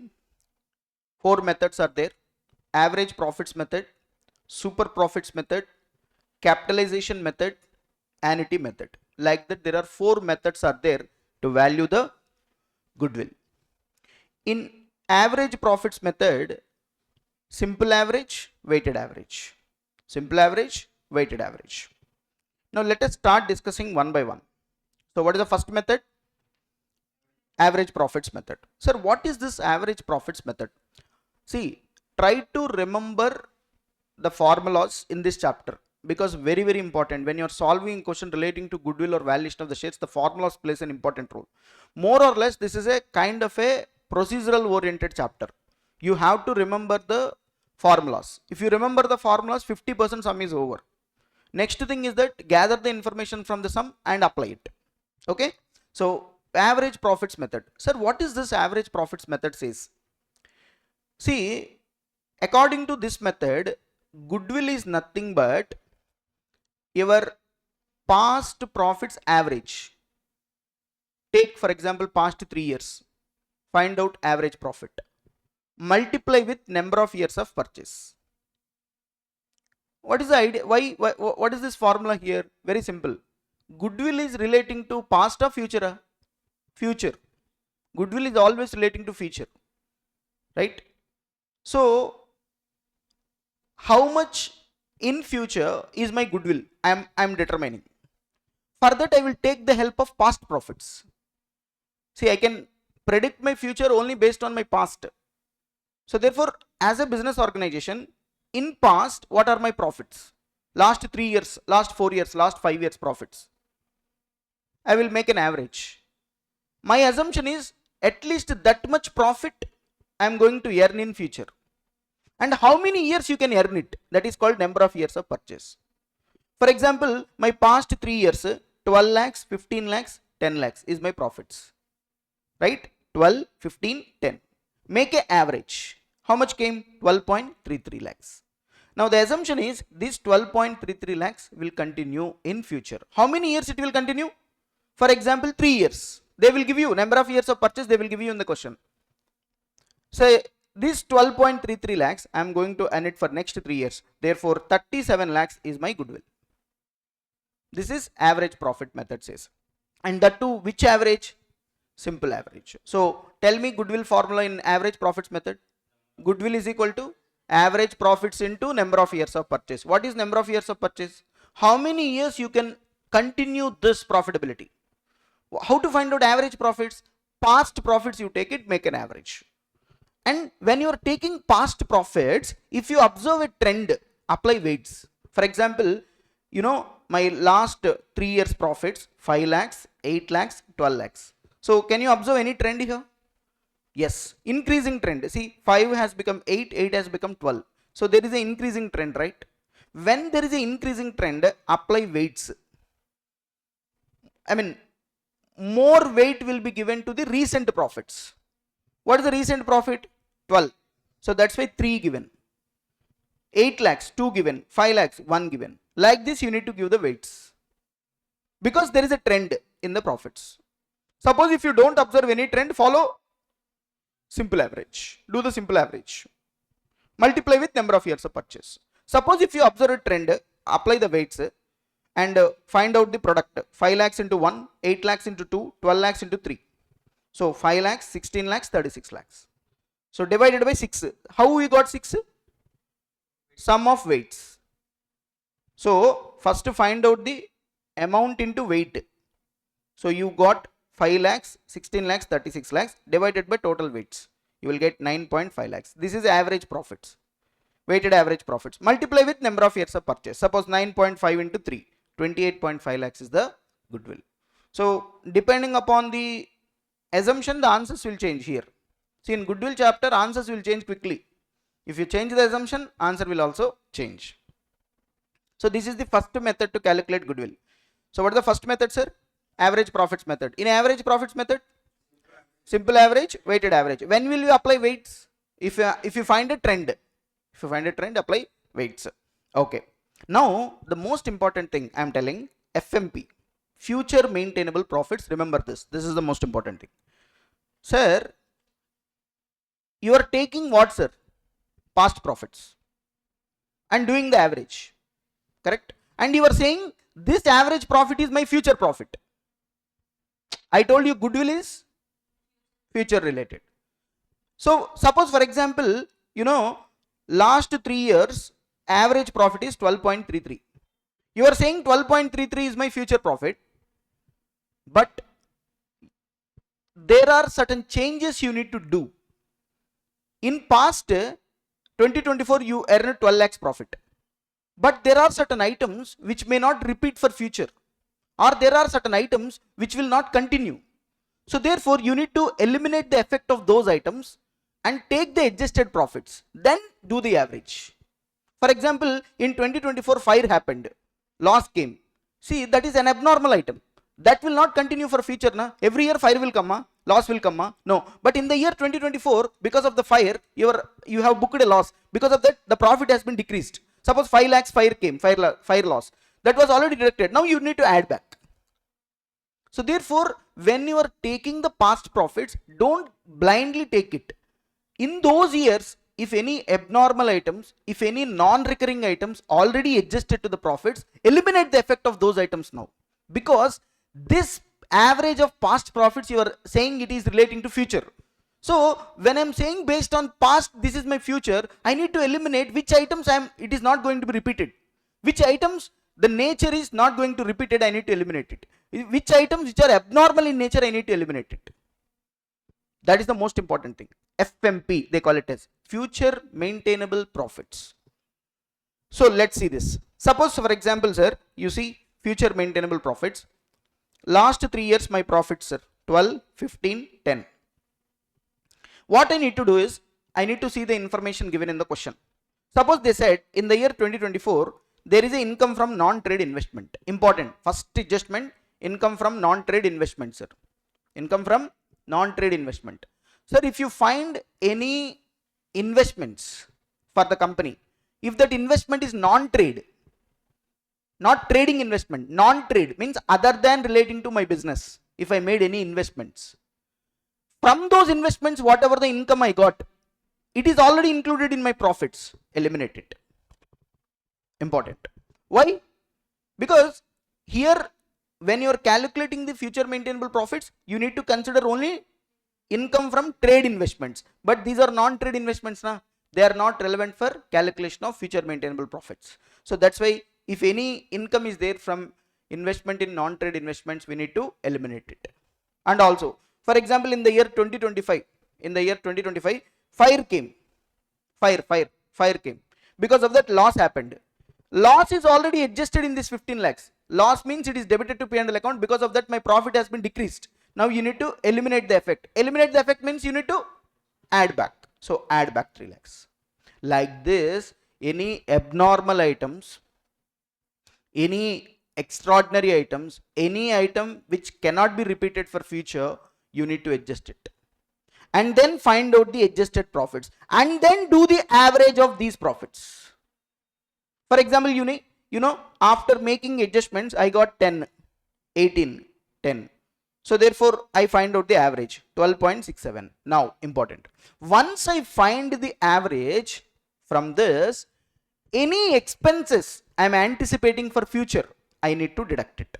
4 methods are there: average profits method, super profits method, capitalization method, annuity method. Like that, there are 4 methods are there to value the goodwill. In average profits method, simple average, weighted average. Simple average, weighted average. Now let us start discussing one by one. So what is the first method? Average profits method. Sir, what is this average profits method? See, try to remember the formulas in this chapter. because very, very important. When you're solving a question relating to goodwill or valuation of the shares, the formulas plays an important role. More or less, this is a kind of a procedural oriented chapter. You have to remember the formulas. If you remember the formulas, 50% sum is over. Next thing is that gather the information from the sum and apply it. Okay. So average profits method. Sir, what is this average profits method says? See, according to this method, goodwill is nothing but your past profits average. Take for example past 3 years. Find out average profit. Multiply with number of years of purchase. What is the idea? What is this formula here? Very simple. Goodwill is relating to past or future? Future. Goodwill is always relating to future. Right? So, how much in future is my goodwill? I'm determining. For that, I will take the help of past profits. See, I can predict my future only based on my past. So therefore, as a business organization, in past, what are my profits? Last 3 years, last 4 years, last 5 years profits. I will make an average. My assumption is at least that much profit I am going to earn in future. And how many years you can earn it? That is called number of years of purchase. For example, my past 3 years, 12 lakhs, 15 lakhs, 10 lakhs is my profits. Right? 12, 15, 10. Make an average. How much came? 12.33 lakhs. Now the assumption is this 12.33 lakhs will continue in future. How many years it will continue? For example, 3 years. They will give you number of years of purchase, they will give you in the question. Say this 12.33 lakhs, I am going to earn it for next 3 years. Therefore, 37 lakhs is my goodwill. This is average profit method says. And that too, which average? Simple average. So tell me goodwill formula in average profits method. Goodwill is equal to average profits into number of years of purchase. What is number of years of purchase? How many years you can continue this profitability? How to find out average profits? Past profits you take it, make an average. And when you are taking past profits, if you observe a trend, apply weights. For example, you know, my last 3 years profits, 5 lakhs, 8 lakhs, 12 lakhs. So can you observe any trend here? Yes, increasing trend. See, 5 has become 8, 8 has become 12. So there is an increasing trend, right? When there is an increasing trend, apply weights. I mean, more weight will be given to the recent profits. What is the recent profit? 12. So that's why 3 given. 8 lakhs, 2 given. 5 lakhs, 1 given. Like this, you need to give the weights. Because there is a trend in the profits. Suppose if you don't observe any trend, follow simple average. Do the simple average. Multiply with number of years of purchase. Suppose if you observe a trend, apply the weights and find out the product. 5 lakhs into 1, 8 lakhs into 2, 12 lakhs into 3. So 5 lakhs, 16 lakhs, 36 lakhs. So divided by 6. How we got 6? Sum of weights. So first find out the amount into weight. So you got 5 lakhs, 16 lakhs, 36 lakhs divided by total weights. You will get 9.5 lakhs. This is average profits. Weighted average profits. Multiply with number of years of purchase. Suppose 9.5 into 3. 28.5 lakhs is the goodwill. So depending upon the assumption, the answers will change here. See, in goodwill chapter, answers will change quickly. If you change the assumption, answer will also change. So this is the first method to calculate goodwill. So what is the first method, sir? Average profits method. In average profits method, simple average, weighted average. When will you apply weights? If you find a trend, apply weights. Okay. Now the most important thing I am telling, FMP, future maintainable profits. Remember this. This is the most important thing. Sir, you are taking what, sir? Past profits and doing the average. Correct? And you are saying this average profit is my future profit. I told you goodwill is future related. So suppose for example, you know, last 3 years average profit is 12.33. You are saying 12.33 is my future profit, but there are certain changes you need to do. In past 2024 you earned 12 lakhs profit, but there are certain items which may not repeat for future, or there are certain items which will not continue. So therefore you need to eliminate the effect of those items and take the adjusted profits, then do the average. For example, in 2024 fire happened, loss came. See, that is an abnormal item. That will not continue for future. Na? Every year fire will come, loss will come. No. But in the year 2024, because of the fire, you have booked a loss. Because of that, the profit has been decreased. Suppose 5 lakhs fire came, fire loss. That was already deducted. Now you need to add back. So therefore, when you are taking the past profits, don't blindly take it. In those years, if any abnormal items, if any non-recurring items already adjusted to the profits, eliminate the effect of those items now. Because this average of past profits, you are saying it is relating to future. So when I'm saying based on past, this is my future, I need to eliminate which items it is not going to be repeated. Which items the nature is not going to repeat it, I need to eliminate it. Which items which are abnormal in nature, I need to eliminate it. That is the most important thing. FMP, they call it as future maintainable profits. So let's see this. Suppose for example, sir, you see future maintainable profits. Last 3 years my profits, sir, 12, 15, 10. What I need to do is, I need to see the information given in the question. Suppose they said in the year 2024, there is an income from non-trade investment. Important. First adjustment, income from non-trade investment, sir. Income from non-trade investment. Sir, if you find any investments for the company, if that investment is non-trade, not trading investment, non-trade means other than relating to my business, if I made any investments, from those investments, whatever the income I got, it is already included in my profits, eliminate it. Important. Why? Because here, when you are calculating the future maintainable profits, you need to consider only income from trade investments. But these are non-trade investments. Na? They are not relevant for calculation of future maintainable profits. So that's why if any income is there from investment in non-trade investments, we need to eliminate it. And also, for example, in the year 2025, fire came. Fire came. Because of that, loss happened. Loss is already adjusted in this 15 lakhs. Loss means it is debited to P&L account. Because of that, my profit has been decreased. Now you need to eliminate the effect. Eliminate the effect means you need to add back. So add back 3 lakhs. Like this, any abnormal items, any extraordinary items, any item which cannot be repeated for future, you need to adjust it. And then find out the adjusted profits. And then do the average of these profits. For example, you know, after making adjustments, I got 10, 18, 10. So therefore, I find out the average, 12.67. Now, important. Once I find the average from this, any expenses I am anticipating for future, I need to deduct it.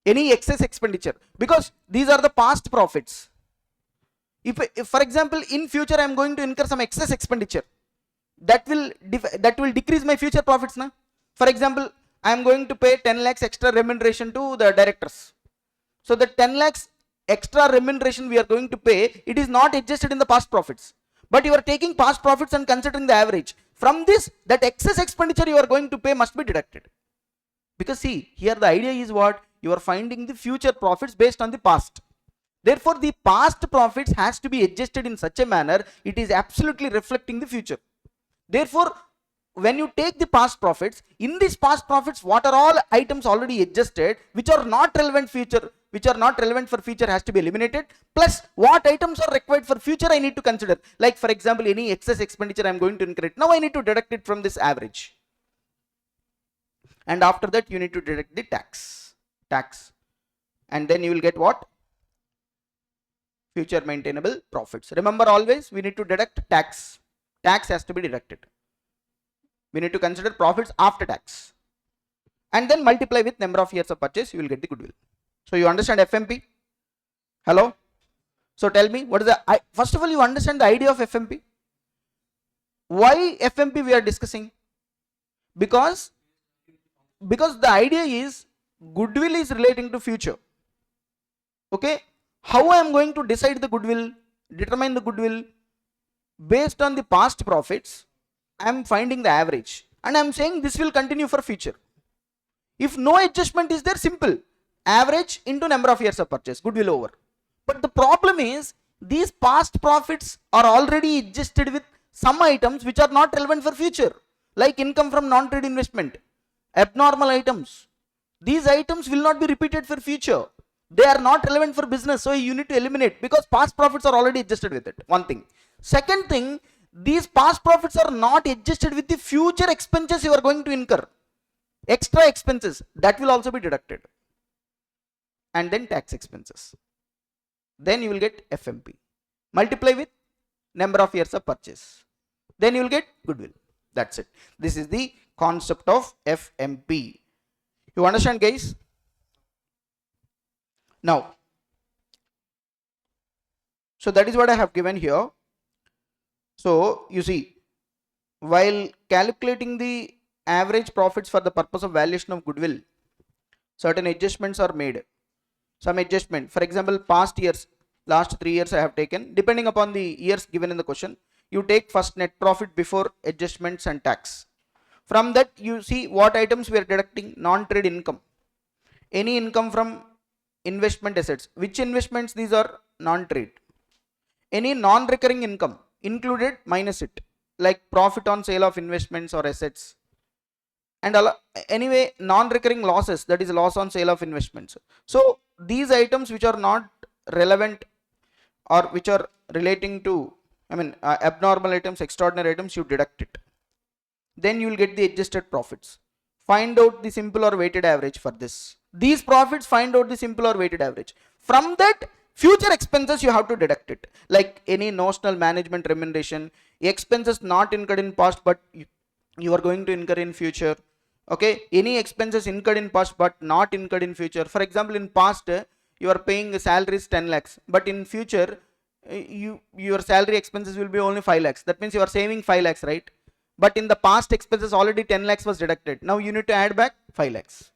Any excess expenditure, because these are the past profits. If for example, in future I am going to incur some excess expenditure, that will decrease my future profits. Na? For example, I am going to pay 10 lakhs extra remuneration to the directors. So the 10 lakhs extra remuneration we are going to pay, it is not adjusted in the past profits. But you are taking past profits and considering the average. From this, that excess expenditure you are going to pay must be deducted. Because see, here the idea is what? You are finding the future profits based on the past. Therefore, the past profits has to be adjusted in such a manner, it is absolutely reflecting the future. Therefore, when you take the past profits, in these past profits, what are all items already adjusted, which are not relevant for future has to be eliminated, plus what items are required for future I need to consider. Like for example, any excess expenditure I am going to incur it. Now I need to deduct it from this average. And after that, you need to deduct the tax. And then you will get what? Future maintainable profits. Remember always, we need to deduct tax. Tax has to be deducted. We need to consider profits after tax. And then multiply with number of years of purchase, you will get the goodwill. So you understand FMP? Hello? So tell me, what is the, first of all, you understand the idea of FMP? Why FMP we are discussing? Because the idea is goodwill is relating to future. Okay? How I am going to decide the goodwill, determine the goodwill? Based on the past profits, I am finding the average. and I'm saying this will continue for future. If no adjustment is there, simple, average into number of years of purchase, goodwill over. But the problem is these past profits are already adjusted with some items which are not relevant for future, like income from non-trade investment, abnormal items. These items will not be repeated for future. They are not relevant for business, so you need to eliminate because past profits are already adjusted with it. One thing. Second thing, these past profits are not adjusted with the future expenses you are going to incur. Extra expenses that will also be deducted, and then tax expenses. Then you will get FMP. Multiply with number of years of purchase. Then you will get goodwill. That's it. This is the concept of FMP. You understand, guys? Now, so that is what I have given here. So you see, while calculating the average profits for the purpose of valuation of goodwill, certain adjustments are made. Some adjustment, for example, past years, last 3 years I have taken, depending upon the years given in the question, you take first net profit before adjustments and tax. From that you see what items we are deducting. Non-trade income, any income from investment assets. Which investments these are? Non-trade. Any non-recurring income included, minus it, like profit on sale of investments or assets. And anyway, non-recurring losses, that is loss on sale of investments. So these items which are not relevant or which are relating to, abnormal items, extraordinary items, you deduct it. Then you will get the adjusted profits. Find out the simple or weighted average for this. These profits, find out the simple or weighted average. From that, future expenses you have to deduct it, like any notional management remuneration, expenses not incurred in past but you are going to incur in future. Okay, any expenses incurred in past but not incurred in future. For example, in past you are paying salaries 10 lakhs, but in future your salary expenses will be only 5 lakhs. That means you are saving 5 lakhs, right? But in the past expenses already 10 lakhs was deducted. Now you need to add back 5 lakhs.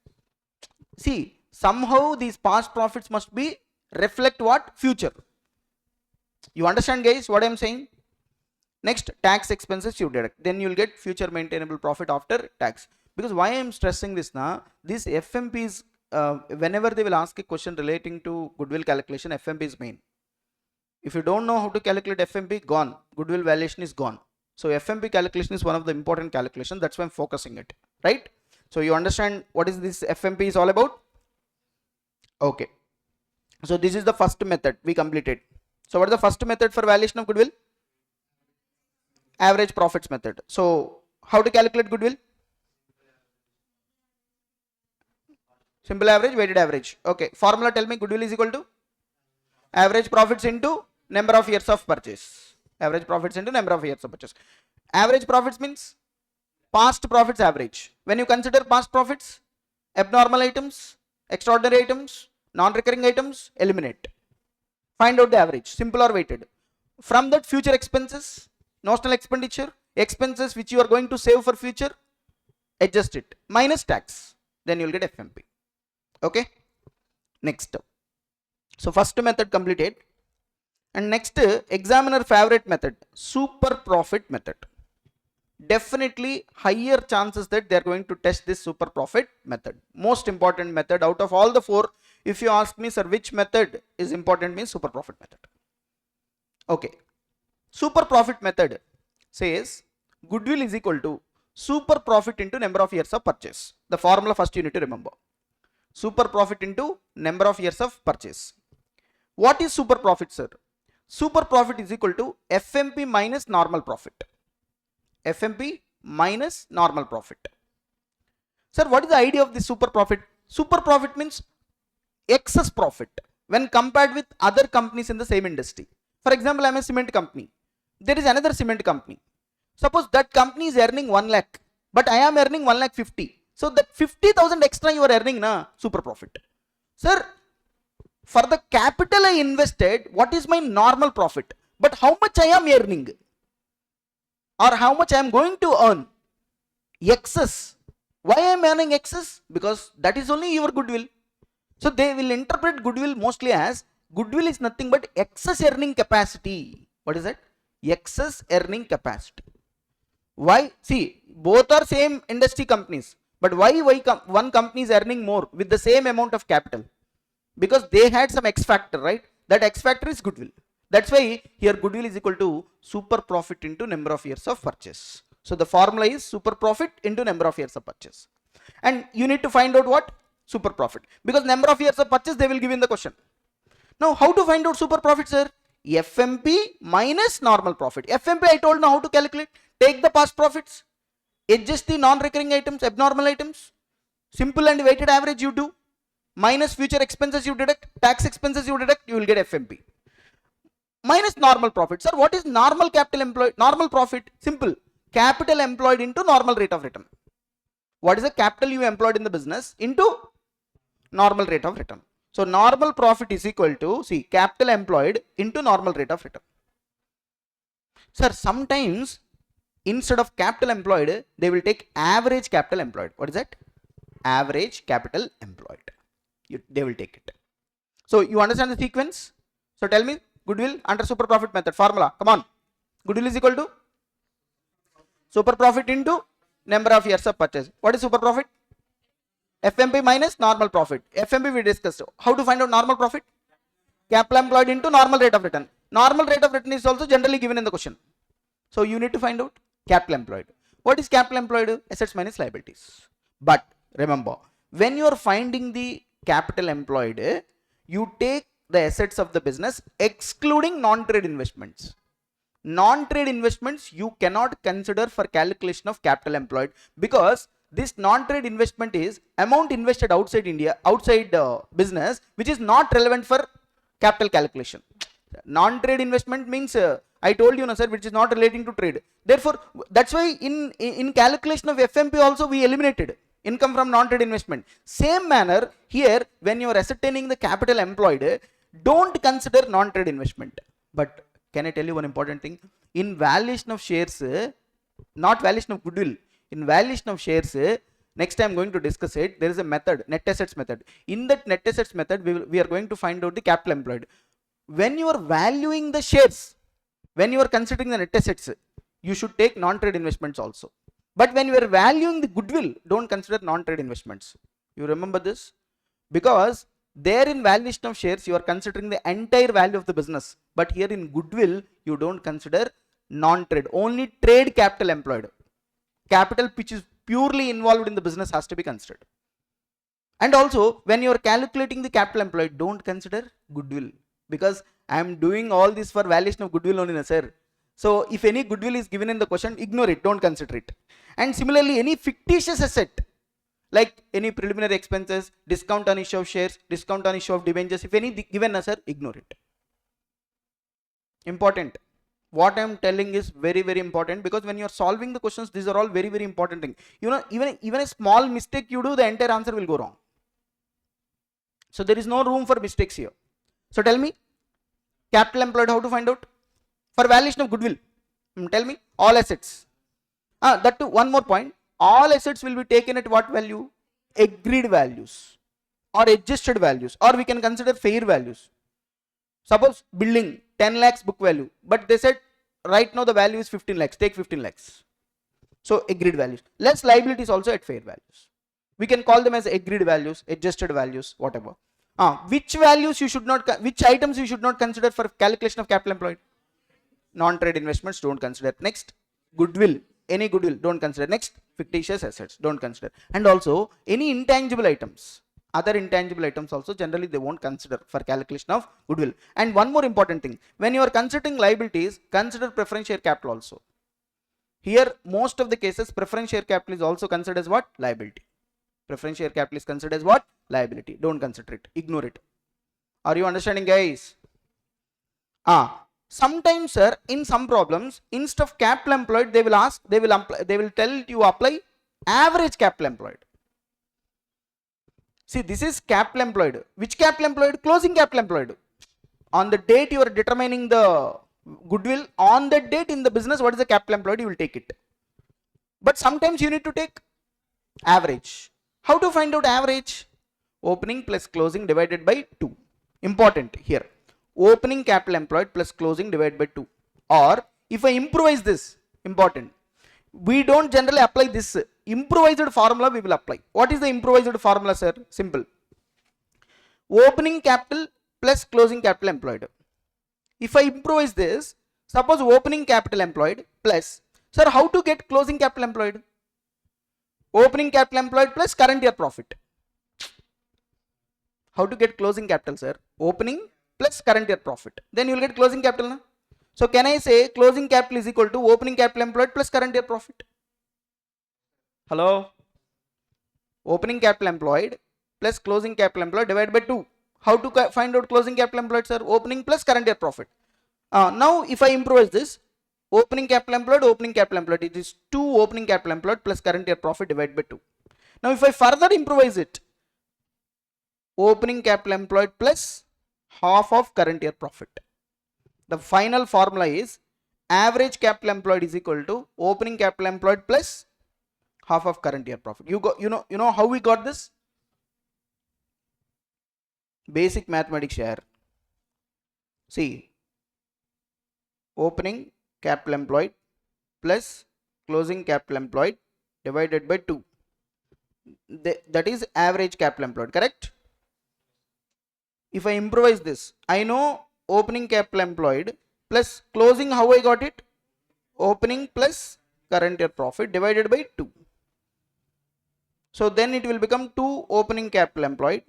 See, somehow these past profits must be reflect what? Future. You understand, guys, what I am saying? Next, tax expenses you deduct. Then you will get future maintainable profit after tax. Because why I am stressing this now? This FMP is, whenever they will ask a question relating to goodwill calculation, FMP is main. If you don't know how to calculate FMP, gone. Goodwill valuation is gone. So FMP calculation is one of the important calculations. That's why I'm focusing it. Right? So you understand what is this FMP is all about? Okay. So this is the first method we completed. So what is the first method for valuation of goodwill? Average profits method. So how to calculate goodwill? Simple average, weighted average. Okay. Formula, tell me. Goodwill is equal to average profits into number of years of purchase. Average profits into number of years of purchase. Average profits means past profits average. When you consider past profits, abnormal items, extraordinary items, non-recurring items, eliminate. Find out the average, simple or weighted. From that, future expenses, notional expenditure, expenses which you are going to save for future, adjust it, minus tax. Then you will get FMP. Okay. Next. So first method completed. And next, examiner favorite method, super profit method. Definitely higher chances that they are going to test this super profit method. Most important method out of all the 4. If you ask me, sir, which method is important, means super profit method. Okay. Super profit method says goodwill is equal to super profit into number of years of purchase. The formula first you need to remember. Super profit into number of years of purchase. What is super profit, sir? Super profit is equal to FMP minus normal profit. FMP minus normal profit. Sir, what is the idea of this super profit? Super profit means excess profit when compared with other companies in the same industry. For example, I am a cement company. There is another cement company. Suppose that company is earning 1 lakh, but I am earning 1 lakh 50. So that 50,000 extra you are earning, na, super profit. Sir, for the capital I invested, what is my normal profit? But how much I am earning? Or how much I am going to earn? Excess. Why I am earning excess? Because that is only your goodwill. So they will interpret goodwill mostly as goodwill is nothing but excess earning capacity. What is that? Excess earning capacity. Why? See, both are same industry companies, but why one company is earning more with the same amount of capital? Because they had some X factor, right? That X factor is goodwill. That's why here goodwill is equal to super profit into number of years of purchase. So the formula is super profit into number of years of purchase. And you need to find out what? Super profit. Because number of years of purchase they will give in the question. Now how to find out super profit, sir? FMP minus normal profit. FMP I told now how to calculate. Take the past profits, adjust the non-recurring items, abnormal items, simple and weighted average you do, minus future expenses you deduct, tax expenses you deduct, you will get FMP. Minus normal profit. Sir, what is normal capital employed? Normal profit, simple. Capital employed into normal rate of return. What is the capital you employed in the business into normal rate of return? So normal profit is equal to, see, capital employed into normal rate of return. Sir, sometimes instead of capital employed, they will take average capital employed. What is that? Average capital employed. They will take it. So you understand the sequence? So tell me, goodwill under super profit method formula. Come on. Goodwill is equal to super profit into number of years of purchase. What is super profit? FMP minus normal profit. FMP we discussed. How to find out normal profit? Capital employed into normal rate of return. Normal rate of return is also generally given in the question. So you need to find out capital employed. What is capital employed? Assets minus liabilities. But remember, when you are finding the capital employed, you take the assets of the business excluding non-trade investments. Non-trade investments you cannot consider for calculation of capital employed, because this non-trade investment is amount invested outside India, outside business, which is not relevant for capital calculation. Non-trade investment means I told you, no, sir, which is not relating to trade. Therefore, that's why in calculation of FMP also we eliminated income from non-trade investment. Same manner here, when you are ascertaining the capital employed, don't consider non-trade investment. But can I tell you one important thing? In valuation of shares, not valuation of goodwill, in valuation of shares, next time I'm going to discuss it, there is a method, net assets method. In that net assets method, we are going to find out the capital employed. When you are valuing the shares, when you are considering the net assets, you should take non-trade investments also. But when you are valuing the goodwill, don't consider non-trade investments. You remember this? Because there in valuation of shares, you are considering the entire value of the business. But here in goodwill, you don't consider non-trade, only trade capital employed. Capital which is purely involved in the business has to be considered. And also, when you are calculating the capital employed, don't consider goodwill. Because I am doing all this for valuation of goodwill only, sir. So if any goodwill is given in the question, ignore it, don't consider it. And similarly, any fictitious asset, like any preliminary expenses, discount on issue of shares, discount on issue of debentures, if any given, sir, ignore it. Important. What I am telling is very, very important, because when you are solving the questions, these are all very, very important things. You know, even a small mistake you do, the entire answer will go wrong. So there is no room for mistakes here. So tell me, capital employed, how to find out? For valuation of goodwill, tell me, all assets. That too, one more point. All assets will be taken at what value? Agreed values or adjusted values, or we can consider fair values. Suppose building 10 lakhs book value, but they said right now the value is 15 lakhs, take 15 lakhs. So agreed values. Less liabilities also at fair values. We can call them as agreed values, adjusted values, whatever. Which values you should not, which items you should not consider for calculation of capital employed? Non-trade investments, don't consider. Next, goodwill, any goodwill, don't consider. Next, fictitious assets, don't consider. And also any intangible items, other intangible items also generally they won't consider for calculation of goodwill. And one more important thing, when you are considering liabilities, consider preference share capital also. Here most of the cases preference share capital is also considered as what? Liability. Preference share capital is considered as what? Liability. Don't consider it, ignore it. Are you understanding, guys? Sometimes, sir, in some problems, instead of capital employed, they will tell you apply average capital employed. See, this is capital employed. Which capital employed? Closing capital employed. On the date you are determining the goodwill, on that date in the business, what is the capital employed, you will take it. But sometimes you need to take average. How to find out average? Opening plus closing divided by 2. Important here. Opening capital employed plus closing divided by 2. Or if I improvise this, important. We don't generally apply this. Improvised formula we will apply. What is the improvised formula, sir? Simple. Opening capital plus closing capital employed. If I improvise this, suppose opening capital employed plus, sir, how to get closing capital employed? Opening capital employed plus current year profit. How to get closing capital, sir? Opening plus current year profit. Then you will get closing capital. Na? So can I say closing capital is equal to opening capital employed plus current year profit? Hello? Opening capital employed plus closing capital employed divided by 2. How to find out closing capital employed, sir? Opening plus current year profit. Now if I improvise this, opening capital employed, it is 2 opening capital employed plus current year profit divided by 2. Now if I further improvise it, opening capital employed plus half of current year profit. The final formula is average capital employed is equal to opening capital employed plus half of current year profit. You know how we got this? Basic mathematics share. See, opening capital employed plus closing capital employed divided by 2. That is average capital employed, correct? If I improvise this, I know opening capital employed plus closing, how I got it? Opening plus current year profit divided by 2. So then it will become 2 opening capital employed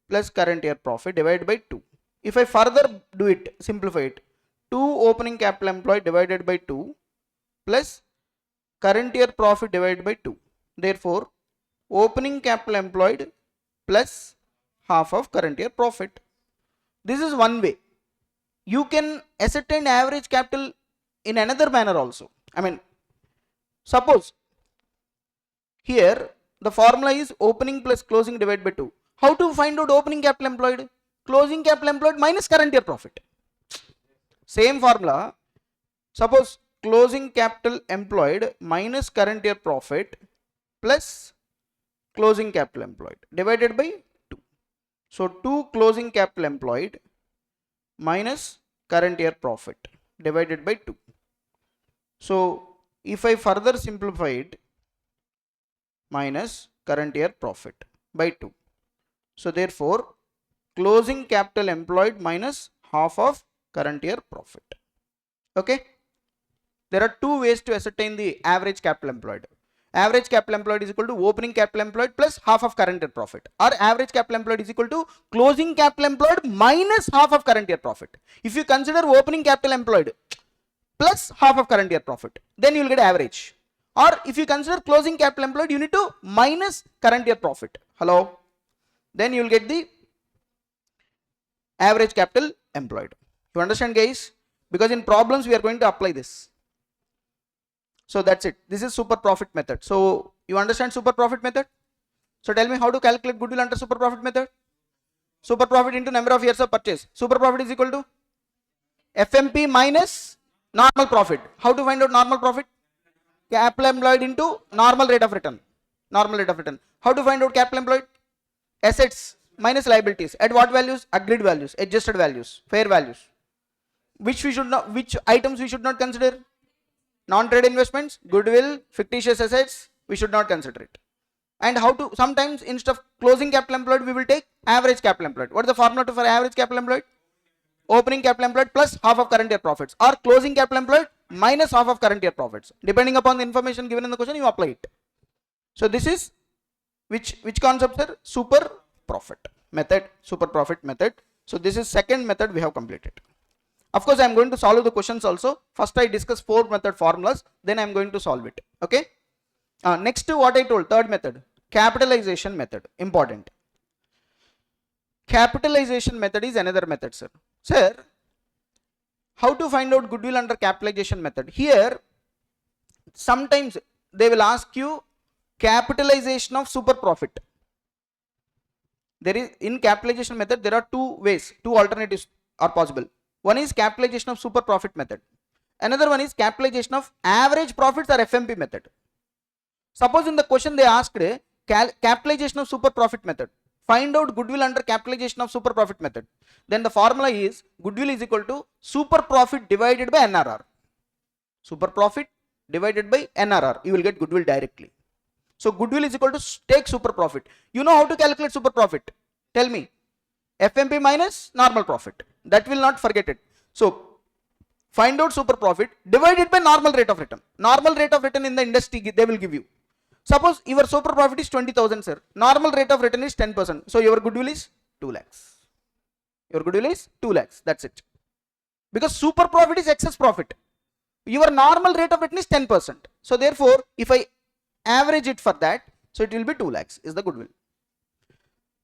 plus current year profit divided by 2. If I further do it, simplify it, 2 opening capital employed divided by 2 plus current year profit divided by 2. Therefore, opening capital employed plus half of current year profit. This is one way. You can ascertain average capital in another manner also. I mean, suppose here the formula is opening plus closing divided by 2. How to find out opening capital employed? Closing capital employed minus current year profit. Same formula. Suppose closing capital employed minus current year profit plus closing capital employed divided by 2. So 2 closing capital employed minus current year profit divided by 2. So if I further simplify it, minus current year profit by 2. So therefore, closing capital employed minus half of current year profit. Okay. There are 2 ways to ascertain the average capital employed. Average capital employed is equal to opening capital employed plus half of current year profit, or average capital employed is equal to closing capital employed minus half of current year profit. If you consider opening capital employed plus half of current year profit, then you will get average. Or if you consider closing capital employed, you need to minus current year profit. Hello? Then you will get the average capital employed. You understand, guys? Because in problems we are going to apply this. So that's it. This is super profit method. So you understand super profit method? So tell me how to calculate goodwill under super profit method. Super profit into number of years of purchase. Super profit is equal to FMP minus normal profit. How to find out normal profit? Capital employed into normal rate of return. Normal rate of return. How to find out capital employed? Assets minus liabilities. At what values? Agreed values, adjusted values, fair values. Which items we should not consider? Non-trade investments, goodwill, fictitious assets, we should not consider it. And how to, sometimes instead of closing capital employed, we will take average capital employed. What is the formula for average capital employed? Opening capital employed plus half of current year profits, or closing capital employed minus half of current year profits. Depending upon the information given in the question, you apply it. So this is which concept, sir? Super profit method, super profit method. So this is second method we have completed. Of course, I am going to solve the questions also. First I discuss 4 method formulas, then I am going to solve it. Okay. Next to what I told, third method, capitalization method, important. Capitalization method is another method, sir. Sir, how to find out goodwill under capitalization method? Here, sometimes they will ask you capitalization of super profit. There is, in capitalization method, there are 2 ways, 2 alternatives are possible. One is capitalization of super profit method. Another one is capitalization of average profits or FMP method. Suppose in the question they asked capitalization of super profit method. Find out goodwill under capitalization of super profit method. Then the formula is goodwill is equal to super profit divided by NRR. Super profit divided by NRR. You will get goodwill directly. So goodwill is equal to take super profit. You know how to calculate super profit? Tell me. FMP minus normal profit. That will not forget it. So find out super profit divided by normal rate of return. Normal rate of return in the industry they will give you. Suppose your super profit is 20,000, sir. Normal rate of return is 10%. So your goodwill is 2 lakhs. Your goodwill is 2 lakhs. That's it. Because super profit is excess profit. Your normal rate of return is 10%. So therefore, if I average it for that, so it will be 2 lakhs is the goodwill.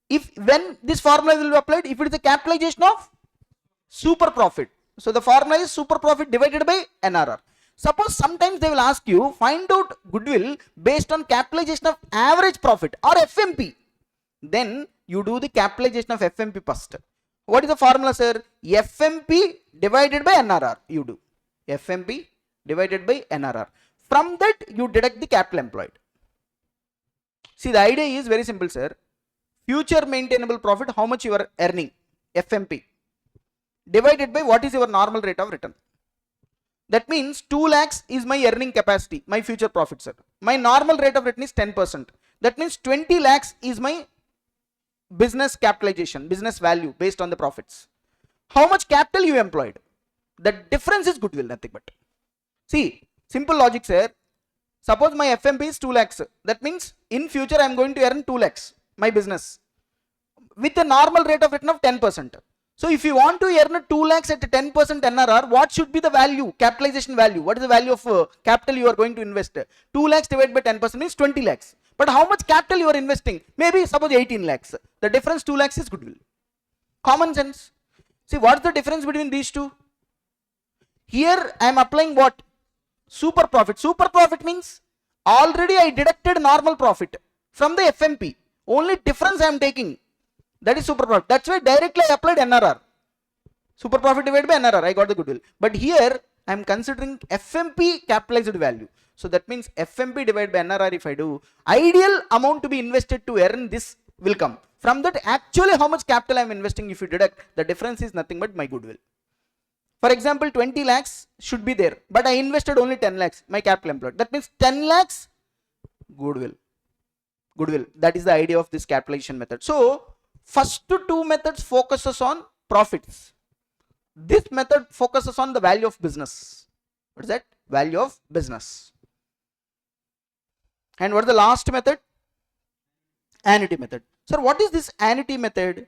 If when this formula will be applied, if it is a capitalization of super profit, so the formula is super profit divided by NRR. Suppose sometimes they will ask you find out goodwill based on capitalization of average profit or FMP. Then you do the capitalization of FMP first. What is the formula, sir? FMP divided by NRR. You do FMP divided by NRR. From that you deduct the capital employed. See, the idea is very simple, sir. Future maintainable profit, how much you are earning, FMP, divided by what is your normal rate of return. That means 2 lakhs is my earning capacity, my future profit, sir. My normal rate of return is 10%. That means 20 lakhs is my business capitalization, business value based on the profits. How much capital you employed? The difference is goodwill, nothing but. See, simple logic, sir. Suppose my FMP is 2 lakhs. That means in future I am going to earn 2 lakhs, my business, with a normal rate of return of 10%. So if you want to earn 2 lakhs at 10% NRR, what should be the value, capitalization value? What is the value of capital you are going to invest? 2 lakhs divided by 10% means 20 lakhs. But how much capital you are investing? Maybe suppose 18 lakhs. The difference 2 lakhs is goodwill. Common sense. See, what's the difference between these two? Here I am applying what? Super profit. Super profit means already I deducted normal profit from the FMP. Only difference I am taking. That is super profit. That's why directly I applied NRR. Super profit divided by NRR. I got the goodwill. But here I am considering FMP capitalized value. So that means FMP divided by NRR if I do, ideal amount to be invested to earn this will come. From that actually how much capital I am investing, if you deduct, the difference is nothing but my goodwill. For example, 20 lakhs should be there, but I invested only 10 lakhs, my capital employed. That means 10 lakhs goodwill. Goodwill. That is the idea of this capitalization method. So first two methods focuses on profits. This method focuses on the value of business. What is that? Value of business. And what is the last method? Annuity method. Sir, what is this annuity method?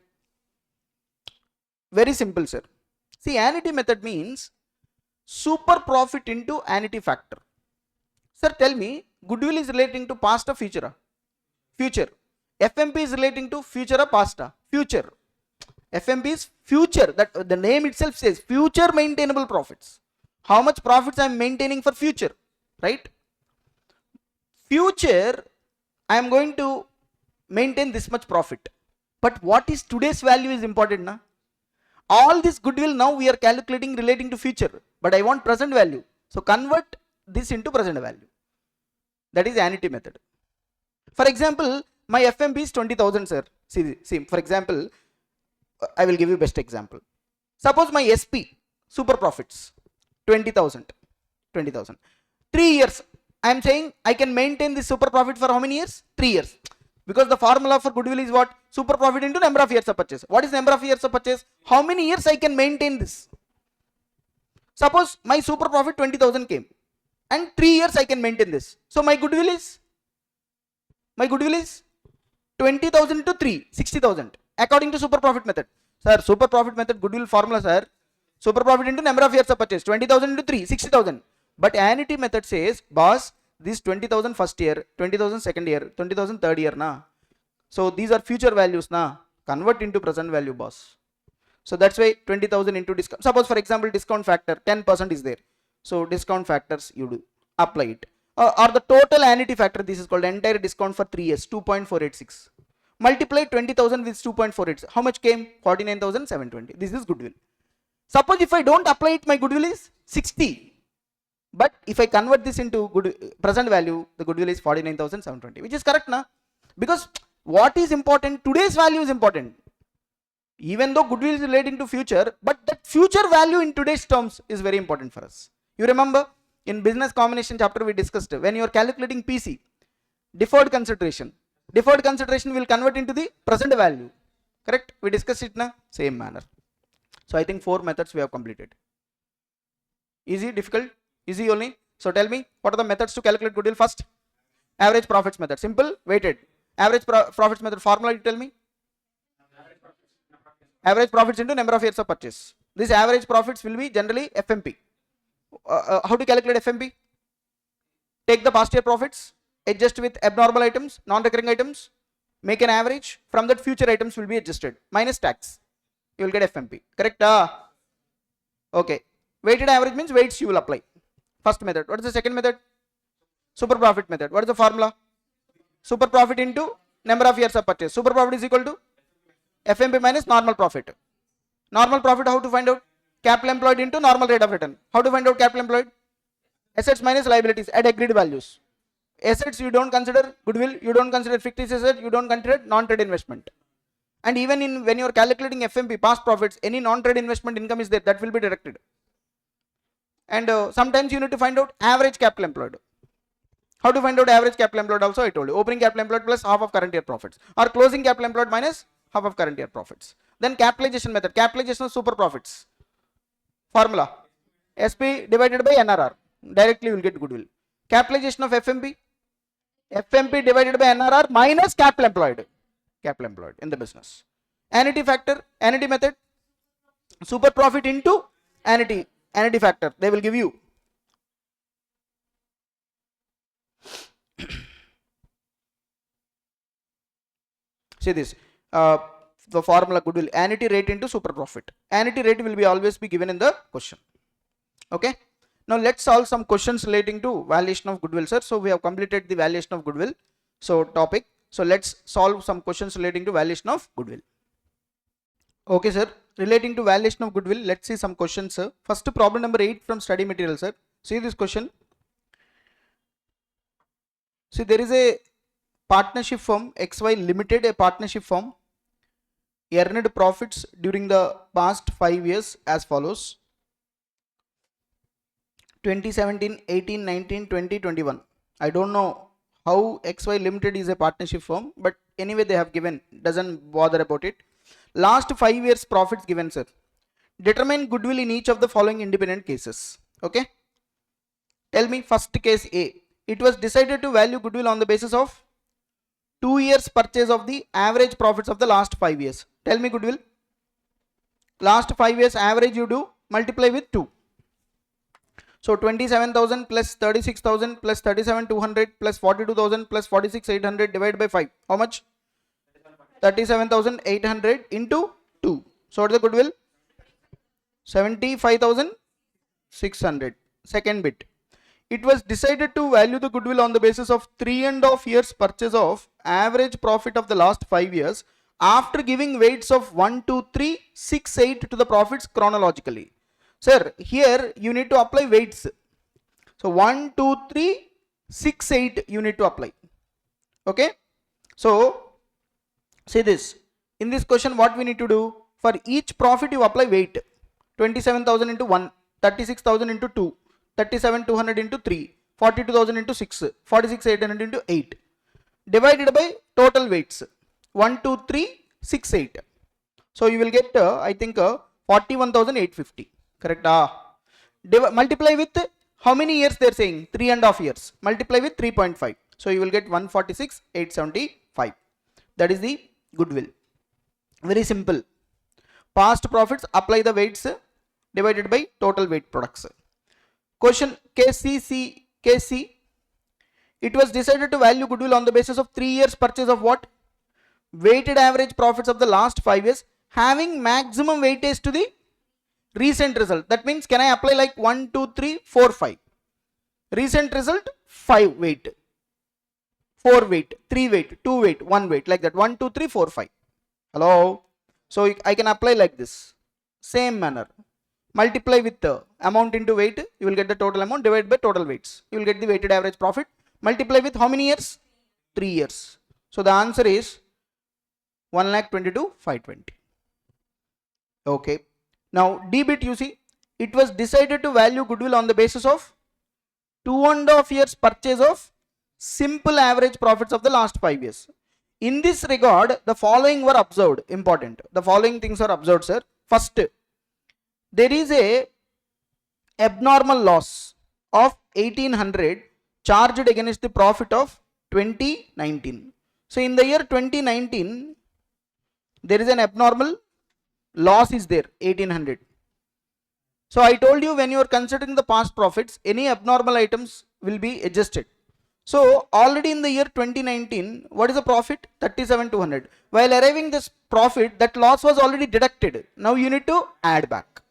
Very simple, sir. See, annuity method means super profit into annuity factor. Sir, tell me, goodwill is relating to past or future? Future. FMP is relating to future or past? Future. FMP is future. That the name itself says future maintainable profits. How much profits I am maintaining for future, right? Future, I am going to maintain this much profit. But what is today's value is important, na? All this goodwill now we are calculating relating to future, but I want present value. So convert this into present value. That is annuity method. For example, my FMP is 20,000, sir. See, for example, I will give you best example. Suppose my SP, super profits, 20,000. 3 years. I am saying I can maintain this super profit for how many years? 3 years. Because the formula for goodwill is what? Super profit into number of years of purchase. What is number of years of purchase? How many years I can maintain this? Suppose my super profit 20,000 came and 3 years I can maintain this. So my goodwill is 20,000 to 3, 60,000 according to super profit method. Sir, super profit method goodwill formula, sir. Super profit into number of years of purchase, 20,000 into 3, 60,000. But annuity method says, boss, this 20,000 first year, 20,000 second year, 20,000 third year, na. So these are future values, na. Convert into present value, boss. So that's why 20,000 into discount. Suppose for example, discount factor 10% is there. So discount factors you do apply it. Or the total annuity factor, this is called entire discount for 3 years, 2.486. Multiply 20,000 with 2.48. How much came? 49,720. This is goodwill. Suppose if I don't apply it, my goodwill is 60. But if I convert this into present value, the goodwill is 49,720, which is correct, na? Because what is important? Today's value is important. Even though goodwill is relating to future, but that future value in today's terms is very important for us. You remember, In business combination chapter we discussed, when you are calculating PC, deferred consideration will convert into the present value. Correct? We discussed it in a same manner. So I think 4 methods we have completed. Easy, difficult? Easy only. So tell me, what are the methods to calculate goodwill? First, average profits method. Simple, weighted. Average profits method formula, you tell me. Average profits into number of years of purchase. This average profits will be generally FMP. How to calculate FMP? Take the past year profits, adjust with abnormal items, non-recurring items, make an average. From that, future items will be adjusted. Minus tax. You will get FMP. Correct? Okay. Weighted average means weights you will apply. First method. What is the second method? Super profit method. What is the formula? Super profit into number of years of purchase. Super profit is equal to FMP minus normal profit. Normal profit, how to find out? Capital employed into normal rate of return. How to find out capital employed? Assets minus liabilities at agreed values. Assets you don't consider goodwill, you don't consider fictitious asset, you don't consider non-trade investment. And even when you are calculating FMP, past profits, any non-trade investment income is there, that will be deducted. And sometimes you need to find out average capital employed. How to find out average capital employed also I told you. Opening capital employed plus half of current year profits, or closing capital employed minus half of current year profits. Then capitalization method. Capitalization of super profits. Formula. SP divided by NRR. Directly you will get goodwill. Capitalization of FMP. FMP divided by NRR minus capital employed. Capital employed in the business. Annuity factor. Annuity method. Super profit into annuity. Annuity factor. They will give you. See this. The formula goodwill. Annuity rate into super profit. Annuity rate will be always be given in the question. Okay. Now let's solve some questions relating to valuation of goodwill, sir. So we have completed the valuation of goodwill. So topic. So let's solve some questions relating to valuation of goodwill. Okay, sir. Relating to valuation of goodwill, let's see some questions, sir. First, problem number 8 from study material, sir. See this question. See, there is a partnership firm XY Limited, a partnership firm, earned profits during the past 5 years as follows: 2017, 18, 19, 20, 21. I don't know how XY Limited is a partnership firm, but anyway they have given, doesn't bother about it. Last 5 years profits given, sir. Determine goodwill in each of the following independent cases. Okay. Tell me first case A. It was decided to value goodwill on the basis of 2 years purchase of the average profits of the last 5 years. Tell me goodwill. Last 5 years average you do, multiply with 2. So 27,000 plus 36,000 plus 37,200 plus 42,000 plus 46,800 divided by 5. How much? 37,800 into 2. So what is the goodwill? 75,600. Second bit. It was decided to value the goodwill on the basis of 3.5 years purchase of average profit of the last 5 years after giving weights of 1, 2, 3, 6, 8 to the profits chronologically. Sir, here you need to apply weights. So 1, 2, 3, 6, 8 you need to apply. Okay. So see this. In this question what we need to do? For each profit you apply weight. 27,000 into 1, 36,000 into 2, 37,200 into 3, 42,000 into 6, 46,800 into 8. Divided by total weights. 1, 2, 3, 6, 8. So you will get I think 41,850. Correct? Multiply with how many years they are saying? 3.5 years. Multiply with 3.5. So you will get 146,875. That is the goodwill. Very simple. Past profits, apply the weights divided by total weight products. Question case C. It was decided to value goodwill on the basis of 3 years purchase of what? Weighted average profits of the last 5 years having maximum weightage to the recent result. That means can I apply like 1, 2, 3, 4, 5. Recent result 5 weight, 4 weight, 3 weight, 2 weight, 1 weight, like that. 1, 2, 3, 4, 5. Hello. So I can apply like this. Same manner. Multiply with the amount into weight, you will get the total amount, divided by total weights. You will get the weighted average profit. Multiply with how many years? 3 years. So the answer is 1,22,520. Okay. Now D bit, you see, it was decided to value goodwill on the basis of 2.5 years purchase of simple average profits of the last 5 years. In this regard, the following were observed. Important. The following things are observed, sir. First, there is a abnormal loss of 1800 charged against the profit of 2019. So in the year 2019, there is an abnormal loss is there, 1800. So I told you, when you are considering the past profits, any abnormal items will be adjusted. So already in the year 2019, what is the profit? 37,200. While arriving this profit, that loss was already deducted. Now you need to add back.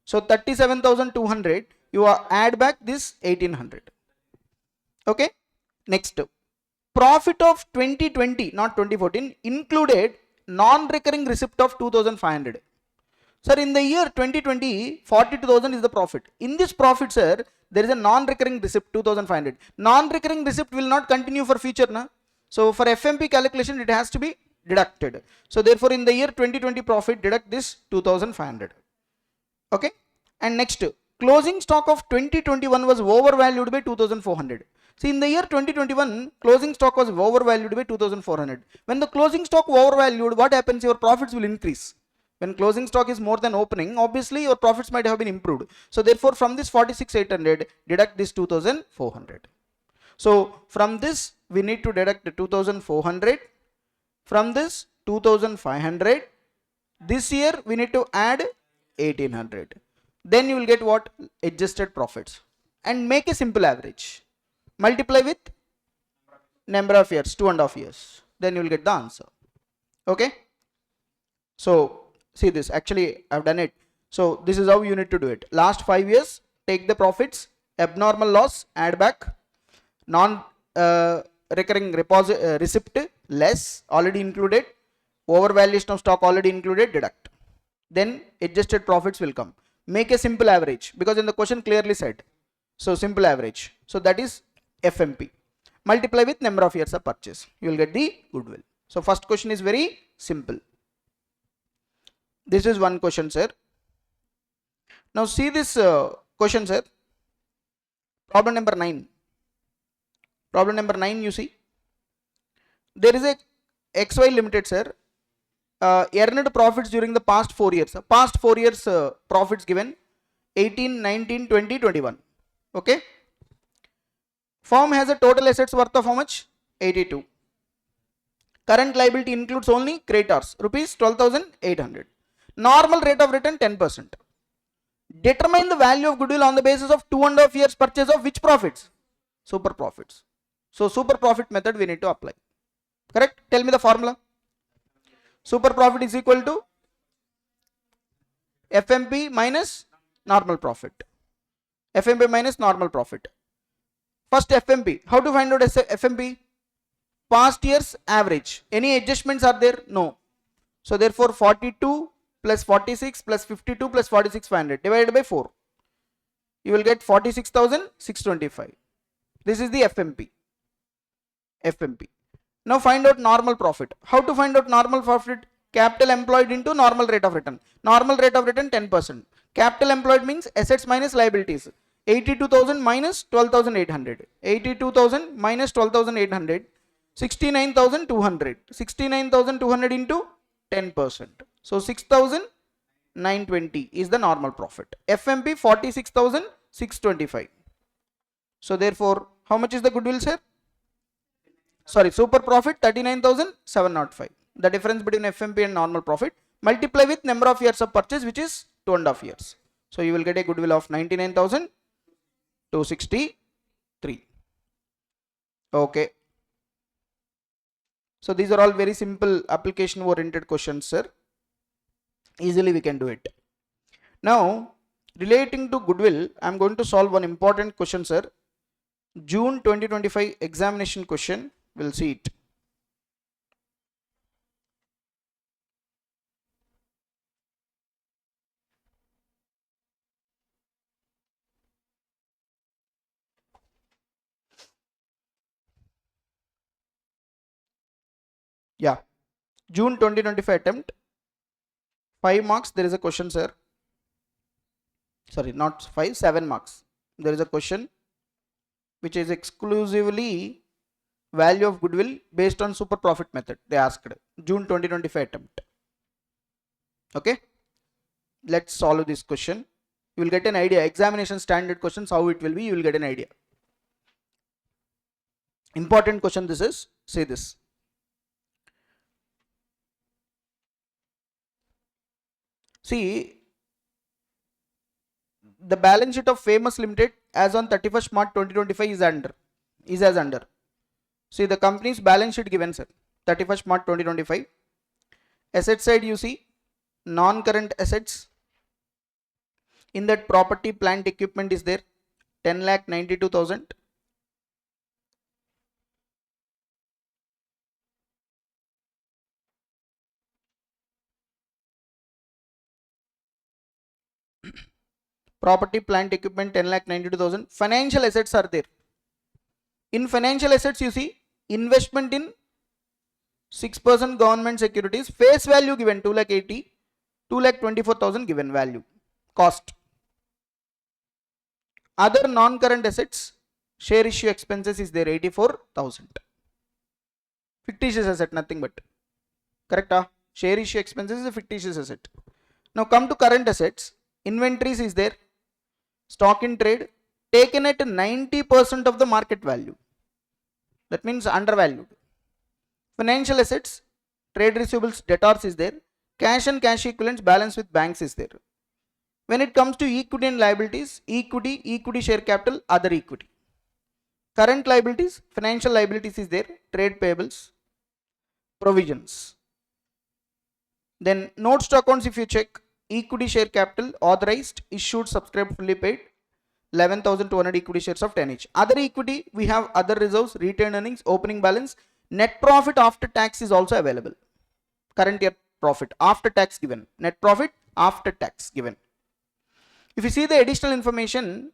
So 37,200, you are add back this 1800. Okay. Next, profit of 2020, not 2014, included non-recurring receipt of 2,500. Sir, in the year 2020, 42,000 is the profit. In this profit, sir, there is a non-recurring receipt 2,500. Non-recurring receipt will not continue for future, na? So for FMP calculation, it has to be deducted. So therefore, in the year 2020 profit, deduct this 2,500. Okay. And next, closing stock of 2021 was overvalued by 2,400. See, in the year 2021, closing stock was overvalued by 2,400. When the closing stock overvalued, what happens? Your profits will increase. When closing stock is more than opening, obviously your profits might have been improved. So therefore, from this 46,800, deduct this 2,400. So from this, we need to deduct 2,400. From this, 2,500. This year, we need to add 1,800. Then you will get what? Adjusted profits. And make a simple average. Multiply with number of years, 2.5 years. Then you will get the answer. Okay. So see this, actually I've done it. So this is how you need to do it. Last 5 years, take the profits, abnormal loss, add back, non-recurring receipt less, already included, overvaluation of stock already included, deduct. Then adjusted profits will come. Make a simple average, because in the question clearly said. So simple average. So that is FMP. Multiply with number of years of purchase. You will get the goodwill. So first question is very simple. This is one question, sir. Now see this question, sir. Problem number 9. Problem number 9, you see. There is a XY Limited, sir. Earned profits during the past 4 years. Past 4 years profits given 18, 19, 20, 21. Okay. Firm has a total assets worth of how much? 82. Current liability includes only creditors, rupees 12,800. Normal rate of return 10%. Determine the value of goodwill on the basis of 2.5 years purchase of which profits? Super profits. So super profit method we need to apply. Correct? Tell me the formula. Super profit is equal to FMP minus normal profit. FMP minus normal profit. First FMP. How to find out FMP? Past year's average. Any adjustments are there? No. So therefore 42 plus 46 plus 52 plus 46,500 divided by 4. You will get 46,625. This is the FMP. FMP. Now find out normal profit. How to find out normal profit? Capital employed into normal rate of return. Normal rate of return 10%. Capital employed means assets minus liabilities. 82,000 minus 12,800. 82,000 minus 12,800. 69,200. 69,200 into 10%. So 6,920 is the normal profit. FMP 46,625. So therefore, how much is the goodwill, sir? Sorry, super profit 39,705. The difference between FMP and normal profit. Multiply with number of years of purchase, which is 2.5 years. So you will get a goodwill of 99,263. Okay. So these are all very simple application oriented questions, sir. Easily we can do it. Now, relating to goodwill, I am going to solve one important question, sir. June 2025 examination question. We'll see it. Yeah, June 2025 attempt. 5 marks. There is a question, sir. Sorry, not 5, 7 marks. There is a question. which is exclusively value of goodwill based on super profit method. They asked June 2025 attempt. Okay, let's solve this question. You will get an idea. Examination standard questions, how it will be, you will get an idea. Important question this is. Say this. See, the balance sheet of Famous Limited as on 31st March 2025 is as under. See, the company's balance sheet given, sir, 31st March 2025. Asset side you see non-current assets. In that, property, plant, equipment is there, 10,92,000. Property, plant, equipment, 10,92,000. Financial assets are there. In financial assets, you see investment in 6% government securities. Face value given 2,80,000, 2,24,000 given value. Cost. Other non-current assets, share issue expenses is there, 84,000. Fictitious asset, nothing but. Correct? Share issue expenses is a fictitious asset. Now come to current assets. Inventories is there. Stock in trade taken at 90% of the market value. That means undervalued. Financial assets, trade receivables, debtors is there. Cash and cash equivalents, balance with banks is there. When it comes to equity and liabilities, equity share capital, other equity. Current liabilities, financial liabilities is there. Trade payables, provisions. Then notes to accounts, if you check, equity share capital, authorized, issued, subscribed, fully paid, 11,200 equity shares of 10 each. Other equity, we have other reserves, retained earnings, opening balance. Net profit after tax is also available. Current year profit after tax given. Net profit after tax given. If you see the additional information,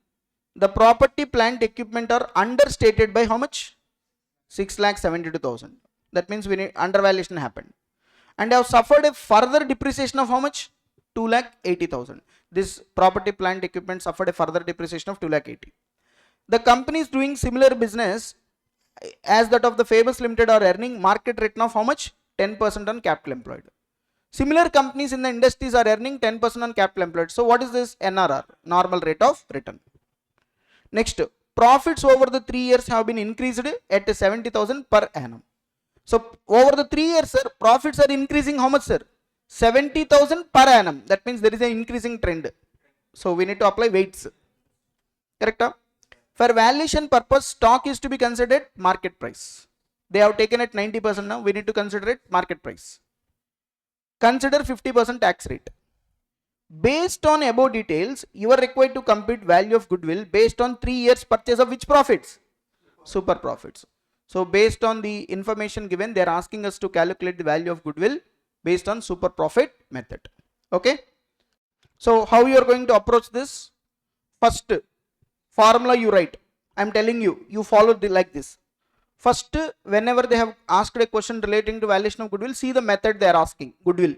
the property, plant, equipment are understated by how much? 6,72,000. That means we need undervaluation happened. And have suffered a further depreciation of how much? 2,80,000. This property, plant, equipment suffered a further depreciation of 2,80,000. The company is doing similar business as that of the Famous Limited are earning market return of how much? 10% on capital employed. Similar companies in the industries are earning 10% on capital employed. So what is this? NRR, normal rate of return. Next, profits over the 3 years have been increased at 70,000 per annum. So over the 3 years, sir, profits are increasing how much, sir? 70,000 per annum. That means there is an increasing trend. So we need to apply weights. Correct? For valuation purpose, stock is to be considered market price. They have taken it 90% now. We need to consider it market price. Consider 50% tax rate. Based on above details, you are required to compute value of goodwill based on 3 years purchase of which profits? Super profits. So based on the information given, they are asking us to calculate the value of goodwill based on super profit method. Okay. So how you are going to approach this? First formula you write. I am telling you, you follow like this. First, whenever they have asked a question relating to valuation of goodwill, see the method they are asking. Goodwill.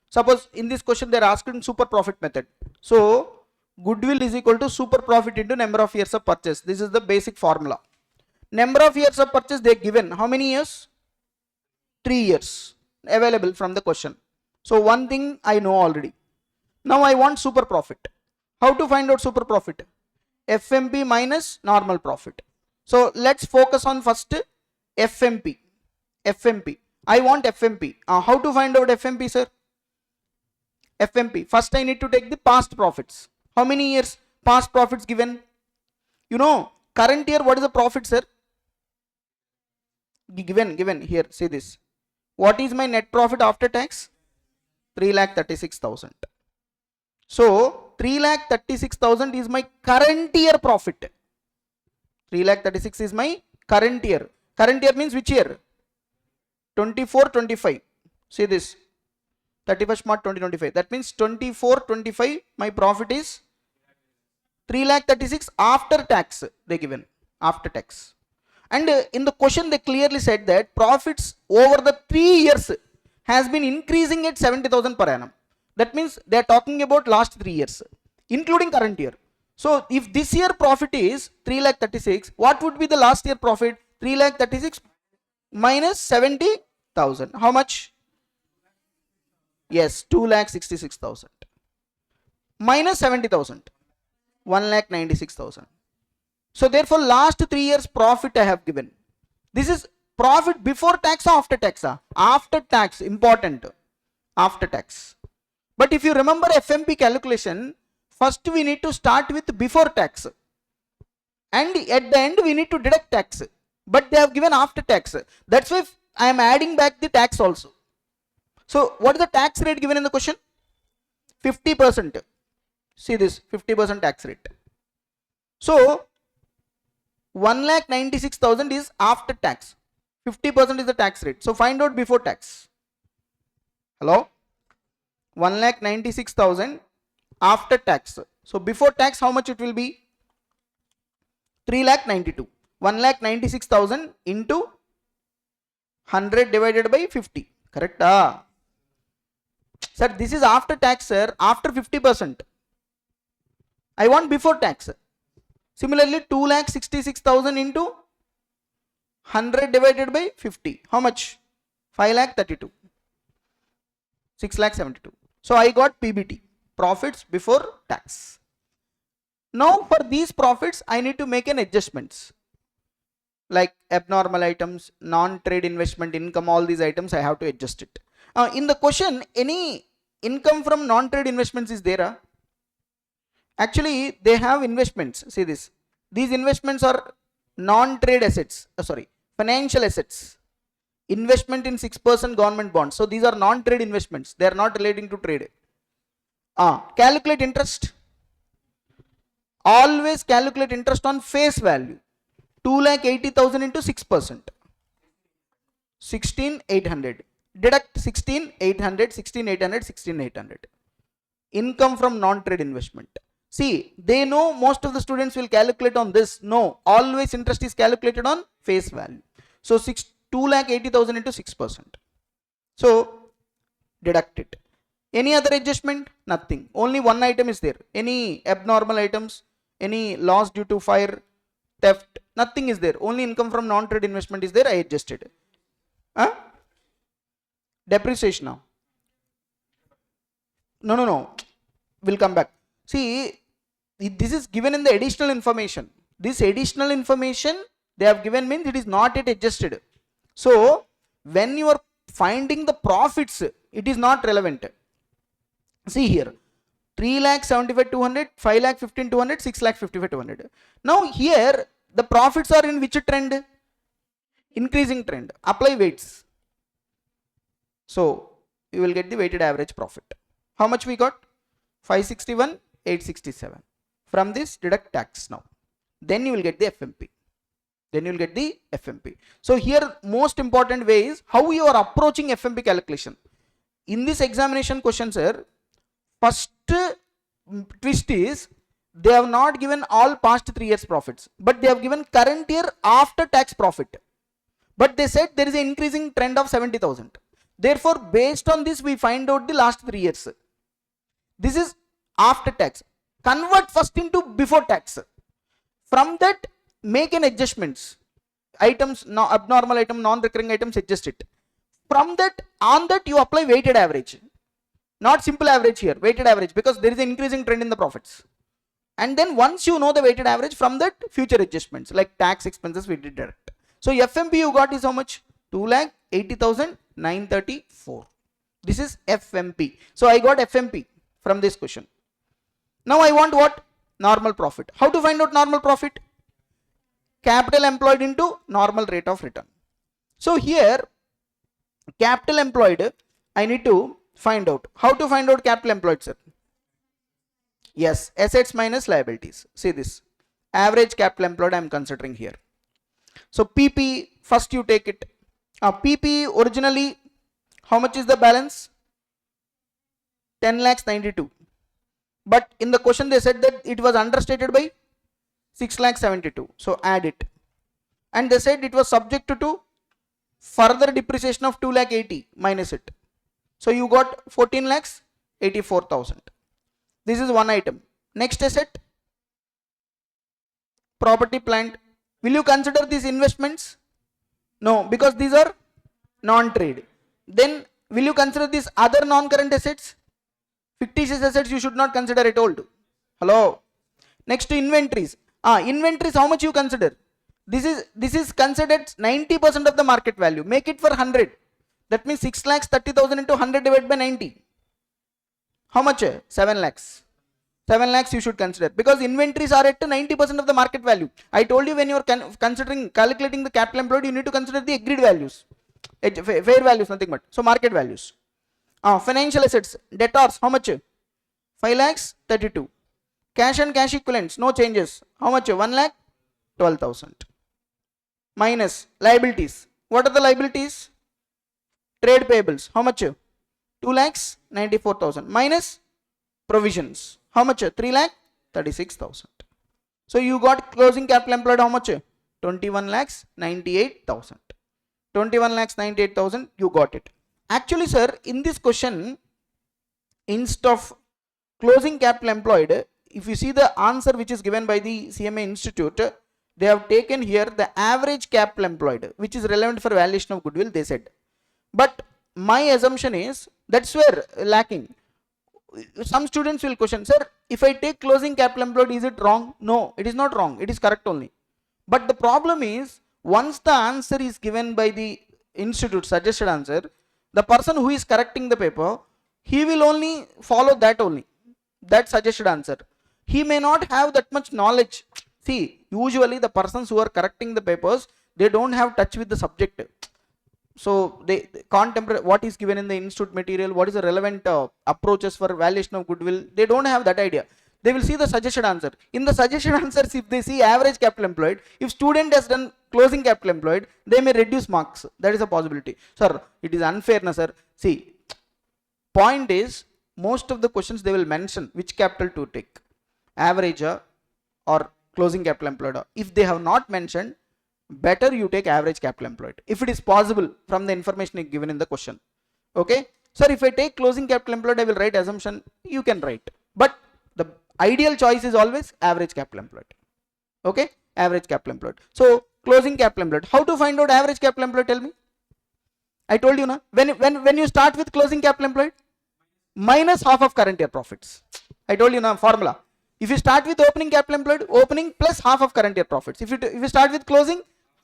Suppose in this question they are asking super profit method. So goodwill is equal to super profit into number of years of purchase. This is the basic formula. Number of years of purchase they given. How many years? 3 years. Available from the question. So one thing I know already. Now I want super profit. How to find out super profit? FMP minus normal profit. So let's focus on first FMP. FMP. I want FMP. How to find out FMP, sir? FMP. First I need to take the past profits. How many years past profits given? You know, current year what is the profit, sir? Given here. See this. What is my net profit after tax? 3,36,000. So 3,36,000 is my current year profit. 3,36,000 is my current year. Current year means which year? 24-25. See this. 31st March 2025. That means 24-25 my profit is 3,36,000 after tax they given. After tax. And in the question they clearly said that profits over the 3 years has been increasing at 70,000 per annum. That means they are talking about last 3 years, including current year. So if this year profit is 3,36,000, what would be the last year profit? 3,36,000 minus 70,000. How much? Yes, 2,66,000 minus 70,000. 1,96,000. So therefore last 3 years profit I have given. This is profit before tax or after tax? After tax, important. After tax. But if you remember FMP calculation, first we need to start with before tax. And at the end we need to deduct tax. But they have given after tax. That's why I am adding back the tax also. So what is the tax rate given in the question? 50%. See this, 50% tax rate. So 1,96,000 is after tax. 50% is the tax rate. So find out before tax. Hello? 1,96,000 after tax. So before tax, how much it will be? 3,92,000. 1,96,000 into 100 divided by 50. Correct? Sir, this is after tax, sir. After 50%. I want before tax. Similarly, 2,66,000 into 100 divided by 50. How much? 5,32,000. 6,72,000. So I got PBT, profits before tax. Now for these profits, I need to make an adjustments. Like abnormal items, non-trade investment income, all these items I have to adjust it. In the question, any income from non-trade investments is there? Actually, they have investments. See this. These investments are non-trade assets. Financial assets. Investment in 6% government bonds. So these are non-trade investments. They are not relating to trade. Calculate interest. Always calculate interest on face value. 2,80,000 into 6%. 16,800. Deduct 16,800, 16,800, 16,800. Income from non-trade investment. See, they know most of the students will calculate on this. No, always interest is calculated on face value. So 2,80,000 into 6%. So deduct it. Any other adjustment? Nothing. Only one item is there. Any abnormal items? Any loss due to fire, theft? Nothing is there. Only income from non-trade investment is there. I adjusted. Depreciation now. No. We'll come back. See, this is given in the additional information. This additional information they have given means it is not yet adjusted. So when you are finding the profits, it is not relevant. See here, 3,75,200, 5,15,200, 6,55,200. Now here the profits are in which trend? Increasing trend. Apply weights. So you will get the weighted average profit. How much we got? 561, 867. From this deduct tax now. Then you will get the FMP. So here most important way is how you are approaching FMP calculation. In this examination question, sir, first twist is they have not given all past 3 years profits, but they have given current year after tax profit. But they said there is an increasing trend of 70,000. Therefore, based on this, we find out the last 3 years. This is after tax. Convert first into before tax. From that, make an adjustments. Items, no, abnormal item, non-recurring items, adjust it. From that, on that you apply weighted average. Not simple average here, weighted average, because there is an increasing trend in the profits. And then once you know the weighted average, from that future adjustments like tax expenses we did direct. So FMP you got is how much? 2,80,934. This is FMP. So I got FMP from this question. Now I want what? Normal profit. How to find out normal profit? Capital employed into normal rate of return. So here capital employed I need to find out. How to find out capital employed, sir? Yes, assets minus liabilities. See this. Average capital employed I am considering here. So PP, first you take it. PP originally, how much is the balance? 10,92,000. But in the question they said that it was understated by 6,72,000. So add it. And they said it was subject to further depreciation of 2,80,000 minus it. So you got 14,84,000. This is one item. Next asset, property plant. Will you consider these investments? No, because these are non-trade. Then will you consider these other non-current assets? Fictitious assets you should not consider, I told. Hello. Next to inventories. Inventories, how much you consider? This is considered 90% of the market value. Make it for 100. That means 6,30,000 into 100 divided by 90. How much? 7 lakhs. 7 lakhs you should consider, because inventories are at 90% of the market value. I told you when you are calculating the capital employed, you need to consider the agreed values. Fair values, nothing but. So market values. Financial assets, debtors, how much? 5 lakhs 32. Cash and cash equivalents, no changes. How much? 1 lakh 12,000. Minus liabilities. What are the liabilities? Trade payables, how much? 2 lakhs 94,000. Minus provisions, how much? 3 lakh 36,000. So you got closing capital employed, how much? 21 lakhs 98,000. 21 lakhs 98,000, you got it. Actually, sir, in this question, instead of closing capital employed, if you see the answer which is given by the CMA Institute, they have taken here the average capital employed, which is relevant for valuation of goodwill, they said. But my assumption is that's where lacking. Some students will question, sir, if I take closing capital employed, is it wrong? No, it is not wrong. It is correct only. But the problem is, once the answer is given by the institute, suggested answer, the person who is correcting the paper, he will only follow that only, that suggested answer. He may not have that much knowledge. See, usually the persons who are correcting the papers, they don't have touch with the subject. So they contemplate what is given in the institute material, what is the relevant approaches for valuation of goodwill. They don't have that idea. They will see the suggested answer. In the suggested answers, if they see average capital employed, if student has done closing capital employed, they may reduce marks. That is a possibility. Sir, it is unfairness, sir. See, point is, most of the questions they will mention which capital to take, average or closing capital employed. If they have not mentioned, better you take average capital employed, if it is possible from the information given in the question. Okay, sir, if I take closing capital employed, I will write assumption. You can write, but the ideal choice is always average capital employed. Okay, average capital employed. So closing capital employed, how to find out average capital employed? Tell me. I told you, na, when you start with closing capital employed, minus half of current year profits. I told you, na, formula. If you start with opening capital employed, opening plus half of current year profits. If you start with closing,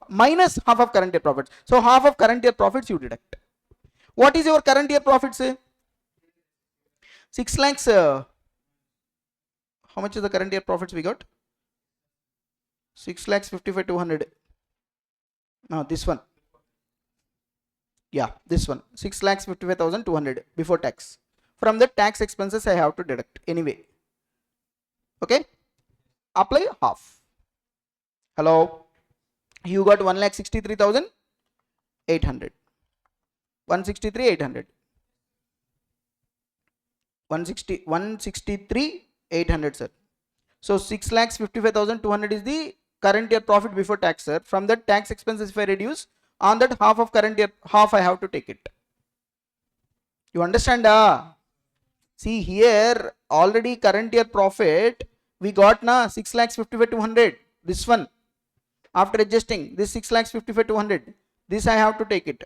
minus half of current year profits. So half of current year profits you deduct. What is your current year profits? 6 lakhs. How much is the current year profits we got? 6 lakhs 55,200. No, this one. Yeah, this one. 6 lakhs 55,200 before tax. From the tax expenses I have to deduct anyway. Okay, apply half. Hello, you got 1,63,800. 163,800. 163,800, sir. So 6,55,200 is the current year profit before tax, sir. From that tax expenses, if I reduce, on that half of current year, half I have to take it. You understand? See here, already current year profit we got na 6,55,200. This one, after adjusting this 6,55,200, this I have to take it.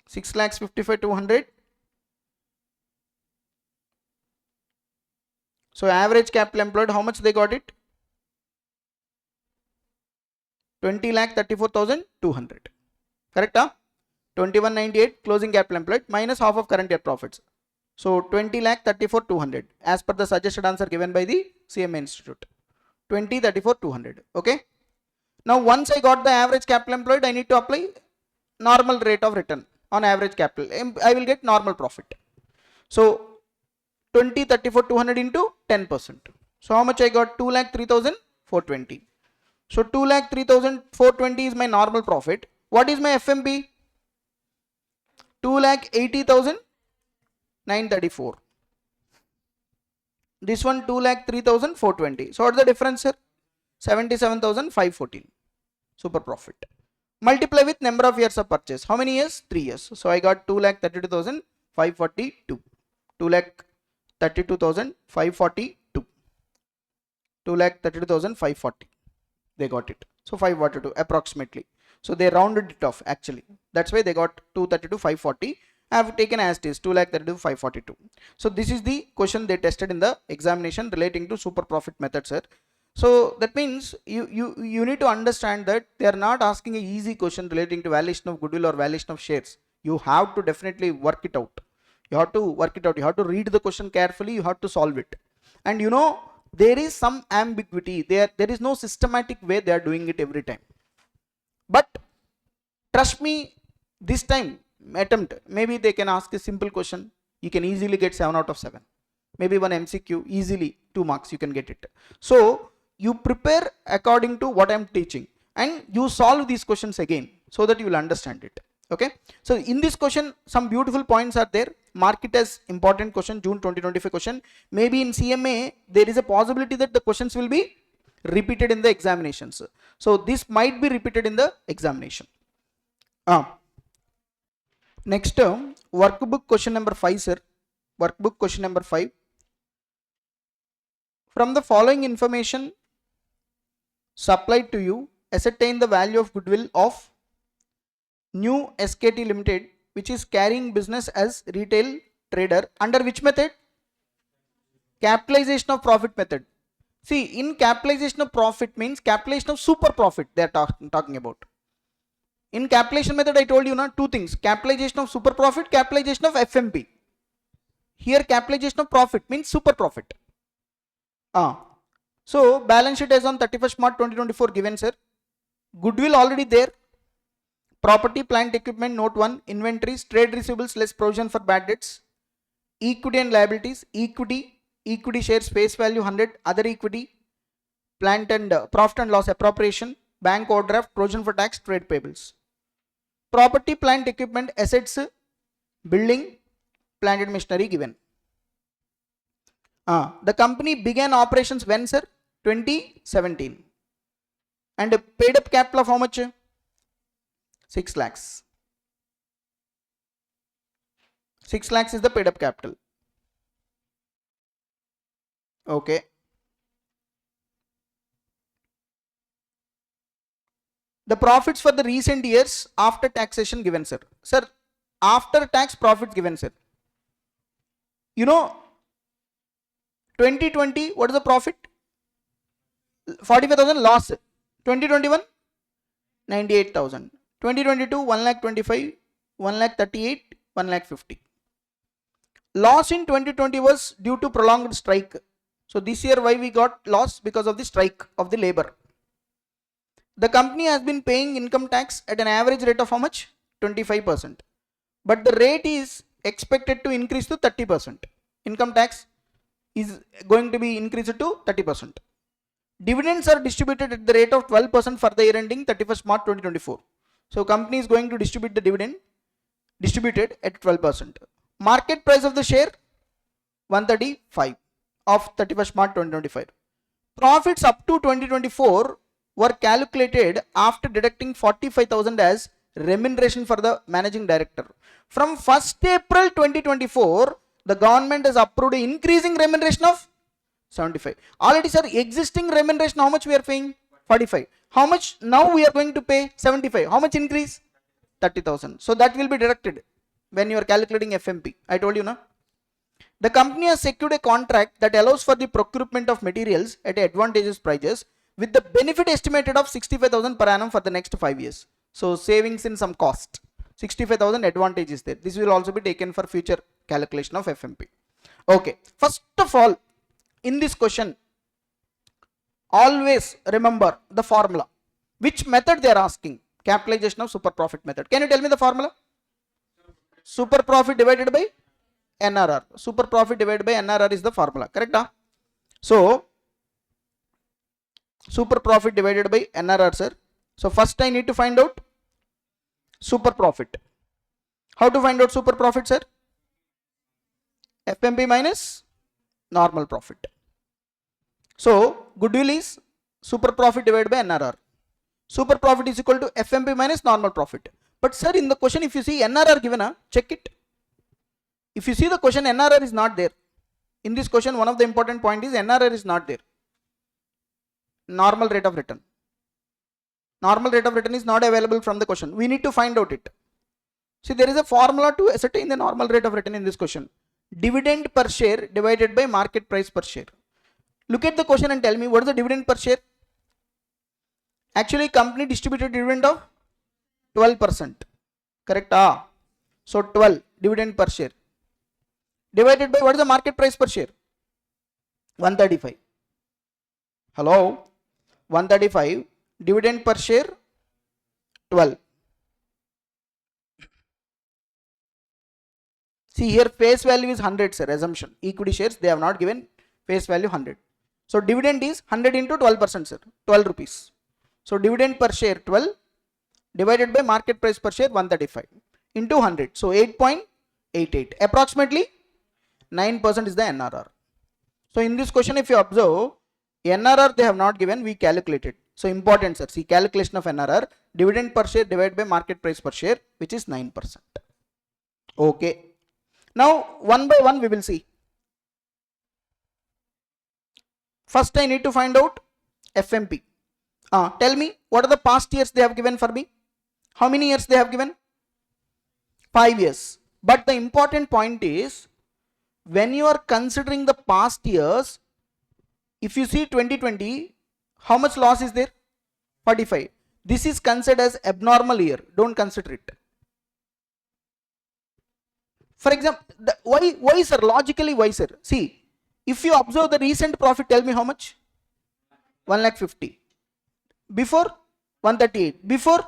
6,55,200. So average capital employed, how much they got it? 20,34,200. Correct? 2198 closing capital employed minus half of current year profits. So 20,34,200 as per the suggested answer given by the CMA Institute. 20,34,200. Okay. Now once I got the average capital employed, I need to apply normal rate of return on average capital. I will get normal profit. So 20,34,200 into 10%. So how much I got? 2,03,420. So 2,03,420 is my normal profit. What is my FMB? 2,80,934. This one 2,03,420. So what's the difference, sir? 77,514. Super profit. Multiply with number of years of purchase. How many years? 3 years. So I got 2,32,542. 2,32,542. 2,32,540. They got it. So 542 approximately. So they rounded it off actually. That's why they got 232,540. I have taken as it is 2,32,542. So this is the question they tested in the examination relating to super profit method, sir. So that means you need to understand that they are not asking an easy question relating to valuation of goodwill or valuation of shares. You have to definitely work it out. You have to work it out. You have to read the question carefully. You have to solve it. And you know, there is some ambiguity. There is no systematic way they are doing it every time. But trust me, this time attempt, maybe they can ask a simple question. You can easily get 7 out of 7. Maybe one MCQ, easily 2 marks you can get it. So you prepare according to what I am teaching and you solve these questions again so that you will understand it. Okay. So in this question, some beautiful points are there. Mark it as important question, June 2025 question. Maybe in CMA, there is a possibility that the questions will be repeated in the examinations. So this might be repeated in the examination. Next term, workbook question number 5, sir. Workbook question number 5. From the following information supplied to you, ascertain the value of goodwill of new SKT Limited, which is carrying business as retail trader under which method? Capitalization of profit method. See, in capitalization of profit means capitalization of super profit they are talking about. In capitalization method, I told you now 2 things: capitalization of super profit, capitalization of FMP. Here capitalization of profit means super profit. So balance sheet as on 31st March 2024 given, sir. Goodwill already there. Property, plant, equipment, note 1. Inventories, trade receivables less provision for bad debts. Equity and liabilities. Equity shares face value 100. Other equity, plant and profit and loss appropriation. Bank overdraft, provision for tax, trade payables. Property, plant, equipment, assets, building, plant and machinery given. The company began operations when, sir? 2017. And paid up capital of how much? 6 lakhs. 6 lakhs is the paid up capital. Okay. The profits for the recent years after taxation given, sir. Sir, after tax profits given, sir. You know, 2020, what is the profit? 45,000 loss. 2021, 98,000. 2022, 1,25,000, 1,38,000, 1,50,000. Loss in 2020 was due to prolonged strike. So this year why we got loss? Because of the strike of the labor. The company has been paying income tax at an average rate of how much? 25%. But the rate is expected to increase to 30%. Income tax is going to be increased to 30%. Dividends are distributed at the rate of 12% for the year ending 31st March 2024. So company is going to distribute the dividend distributed at 12%. Market price of the share 135 of 31st March 2025. Profits up to 2024 were calculated after deducting 45,000 as remuneration for the managing director. From 1st April 2024, the government has approved increasing remuneration of 75. Already, sir, existing remuneration, how much we are paying? 45. How much now we are going to pay? 75. How much increase? 30,000. So that will be deducted when you are calculating FMP. I told you, na? The company has secured a contract that allows for the procurement of materials at advantageous prices with the benefit estimated of 65,000 per annum for the next 5 years. So savings in some cost. 65,000 advantage is there. This will also be taken for future calculation of FMP. Okay. First of all, in this question, always remember the formula. Which method they are asking? Capitalization of super profit method. Can you tell me the formula? Super profit divided by NRR. Super profit divided by NRR is the formula. Correct? So, super profit divided by NRR, sir. So, first I need to find out super profit. How to find out super profit, sir? FMP minus normal profit. So, goodwill is super profit divided by NRR. Super profit is equal to FMP minus normal profit. But sir, in the question, if you see NRR given, check it. If you see the question, NRR is not there. In this question, one of the important point is NRR is not there. Normal rate of return. Normal rate of return is not available from the question. We need to find out it. See, there is a formula to ascertain the normal rate of return in this question. Dividend per share divided by market price per share. Look at the question and tell me what is the dividend per share. Actually, company distributed dividend of 12%. Correct? So 12 dividend per share divided by what is the market price per share? 135. Hello? 135 dividend per share 12. See here, face value is 100, sir. Assumption. Equity shares, they have not given face value 100. So dividend is 100 into 12%, sir. 12 rupees. So dividend per share 12 divided by market price per share 135 into 100. So 8.88. Approximately 9% is the NRR. So in this question, if you observe, NRR they have not given, we calculated. So important, sir. See, calculation of NRR, dividend per share divided by market price per share, which is 9%. Okay. Now, one by one we will see. First, I need to find out FMP. Tell me, what are the past years they have given for me? How many years they have given? 5 years. But the important point is, when you are considering the past years, if you see 2020, how much loss is there? 45. This is considered as abnormal year. Don't consider it. For example, why sir? Logically, why sir? See, if you observe the recent profit, tell me how much? 1,50,000. Before 138. Before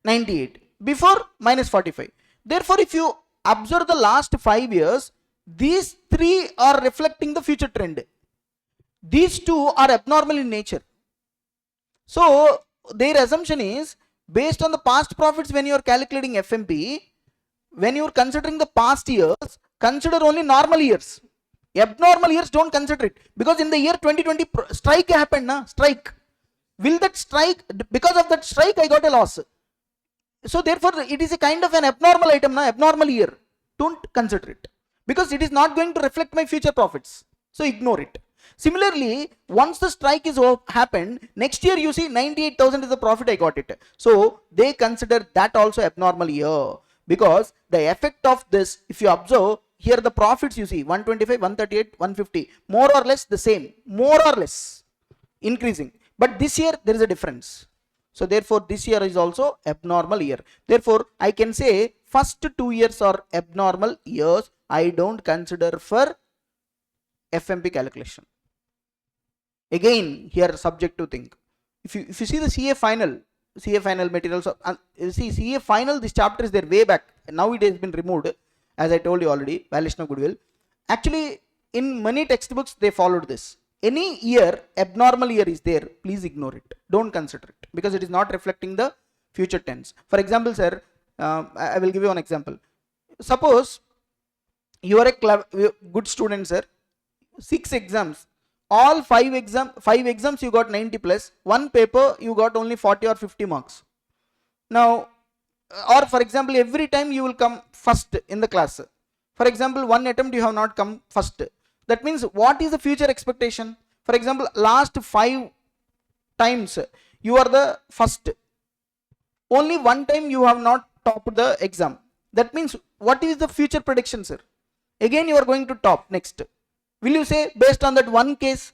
98. Before minus 45. Therefore, if you observe the last 5 years, these three are reflecting the future trend. These two are abnormal in nature. So their assumption is based on the past profits. When you are calculating FMP, when you are considering the past years, consider only normal years. Abnormal years don't consider it, because in the year 2020 strike happened, strike. Will that strike, because of that strike I got a loss. So therefore it is a kind of an abnormal item, abnormal year. Don't consider it, because it is not going to reflect my future profits. So ignore it. Similarly, once the strike is happened, next year you see 98,000 is the profit I got it. So they consider that also abnormal year, because the effect of this, if you observe here, the profits you see 125, 138, 150, more or less the same, more or less increasing. But this year there is a difference. So therefore this year is also abnormal year. Therefore I can say first 2 years are abnormal years. I don't consider for FMP calculation. Again, here subjective thing. If you see the CA final materials, see CA final, this chapter is there way back. Now it has been removed, as I told you already. Valuation of Goodwill. Actually, in many textbooks they followed this. Any year, abnormal year is there, please ignore it. Don't consider it, because it is not reflecting the future tense. For example, sir, I will give you an example. Suppose you are a good student, sir. 6 exams. All 5 exams you got 90 plus, one paper you got only 40 or 50 marks. Now, or for example, every time you will come first in the class. For example, one attempt you have not come first. That means what is the future expectation? For example, last 5 times you are the first. Only one time you have not topped the exam. That means what is the future prediction, sir? Again you are going to top next. Will you say based on that one case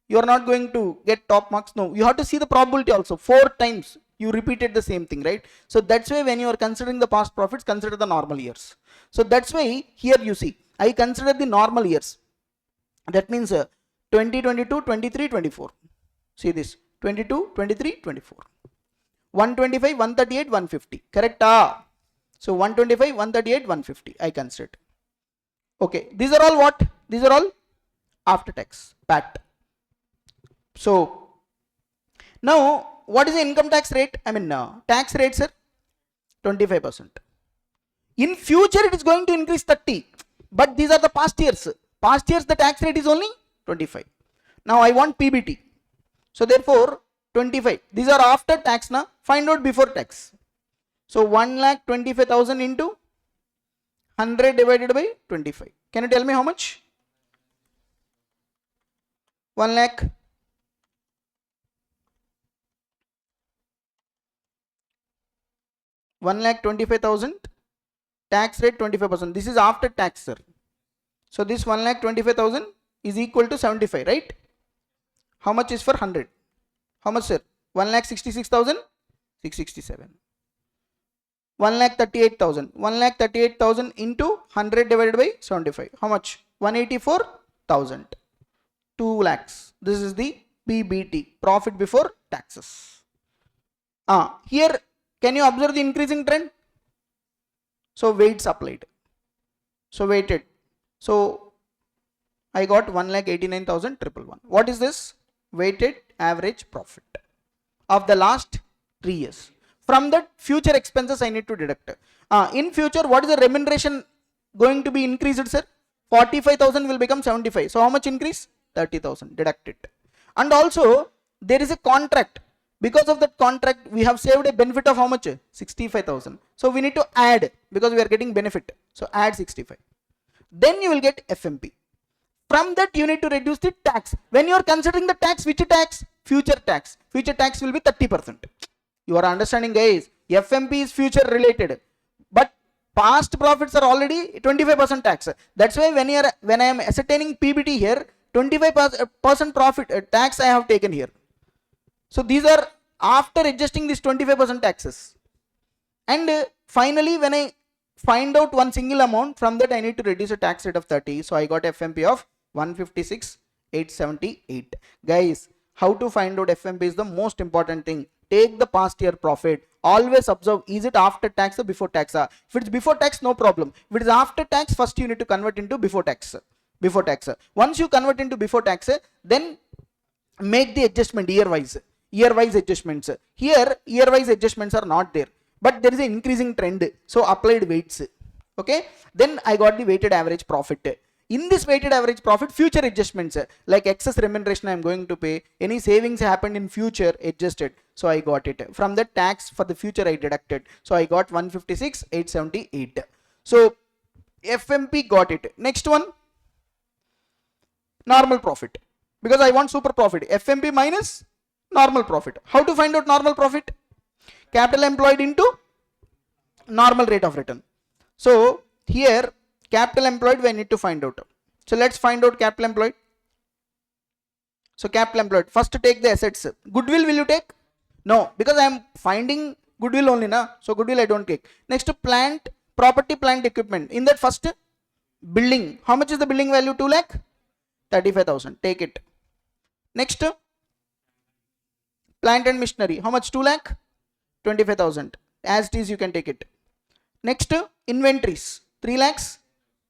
you are not going to get top marks? No, you have to see the probability also. 4 times you repeated the same thing, right? So that's why when you are considering the past profits, consider the normal years. So that's why here you see, I consider the normal years. That means 2022, 23, 24. See this, 22, 23, 24. 125, 138, 150. Correct? So 125, 138, 150. I consider. Okay, these are all what? These are all after tax, PAT. So now what is the income tax rate? I mean tax rate, sir? 25%. In future it is going to increase 30, but these are the past years. Past years the tax rate is only 25. Now I want PBT. So therefore 25. These are after tax now. Find out before tax. So 1,25,000 into 100 divided by 25. Can you tell me how much? 1 lakh 1,25,000, tax rate 25%. This is after tax, sir. So this 1,25,000 is equal to 75, right? How much is for 100? How much, sir? 1,66,667. 1,38,000. 1,38,000 into 100 divided by 75. How much? 184,000. 2 lakhs. This is the PBT, profit before taxes. Here, can you observe the increasing trend? So weights applied. So weighted. So I got 1,89,111. What is this? Weighted average profit of the last 3 years. From that, future expenses I need to deduct. In future, what is the remuneration going to be increased, sir? 45,000 will become 75. So how much increase? 30,000. Deduct it. And also, there is a contract. Because of that contract, we have saved a benefit of how much? 65,000. So we need to add, because we are getting benefit. So add 65. Then you will get FMP. From that, you need to reduce the tax. When you are considering the tax, which tax? Future tax. Future tax will be 30%. You are understanding, guys? FMP is future related, but past profits are already 25% tax. That's why when I am ascertaining PBT here, 25% profit tax I have taken here. So these are after adjusting this 25% taxes. And finally, when I find out one single amount, from that I need to reduce a tax rate of 30. So I got FMP of 156,878. Guys, how to find out FMP is the most important thing. Take the past year profit. Always observe, is it after tax or before tax? If it's before tax, no problem. If it is after tax, first you need to convert into before tax. Before tax. Once you convert into before tax, then make the adjustment year-wise. Year-wise adjustments. Here, year-wise adjustments are not there, but there is an increasing trend. So applied weights. Okay. Then I got the weighted average profit. In this weighted average profit, future adjustments like excess remuneration I am going to pay, any savings happened in future, adjusted. So I got it. From the tax for the future I deducted. So I got 156,878. So FMP got it. Next one, normal profit. Because I want super profit. FMP minus normal profit. How to find out normal profit? Capital employed into normal rate of return. So here, capital employed we need to find out. So let's find out capital employed. So capital employed. First take the assets. Goodwill will you take? No, because I am finding goodwill only na. So goodwill I don't take. Next plant, property, plant, equipment. In that first building. How much is the building value? 2 lakh? 35,000. Take it. Next plant and machinery. How much? 2 lakh? 25,000. As it is you can take it. Next inventories. 3 lakhs?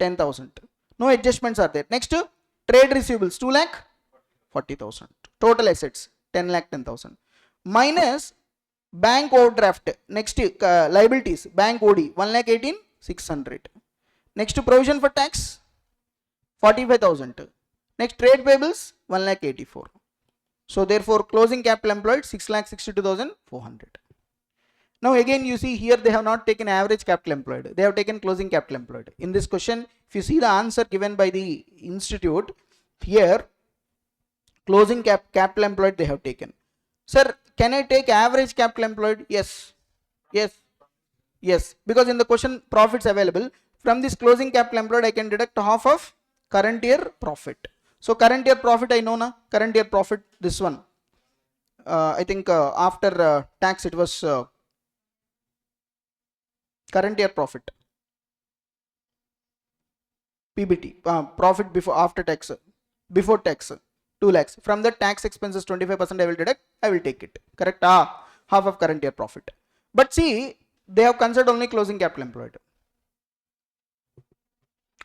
10,000. No adjustments are there. Next, trade receivables 2 lakh 40,000. Total assets 10 lakh 10,000. Minus bank overdraft. Next, liabilities bank OD 1 lakh 18,600. Next, provision for tax 45,000. Next, trade payables 1 lakh 84. So therefore, closing capital employed 6 lakh 62,400. Now again you see here they have not taken average capital employed. They have taken closing capital employed. In this question, if you see the answer given by the institute, here closing capital employed they have taken. Sir, can I take average capital employed? Yes. Yes. Yes. Because in the question profits available, from this closing capital employed I can deduct half of current year profit. So current year profit I know na. Current year profit, this one. I think after tax it was current year profit, PBT, profit before after tax, before tax 2 lakhs. From the tax expenses 25% I will deduct, I will take it. Correct? Half of current year profit. But see, they have considered only closing capital employed.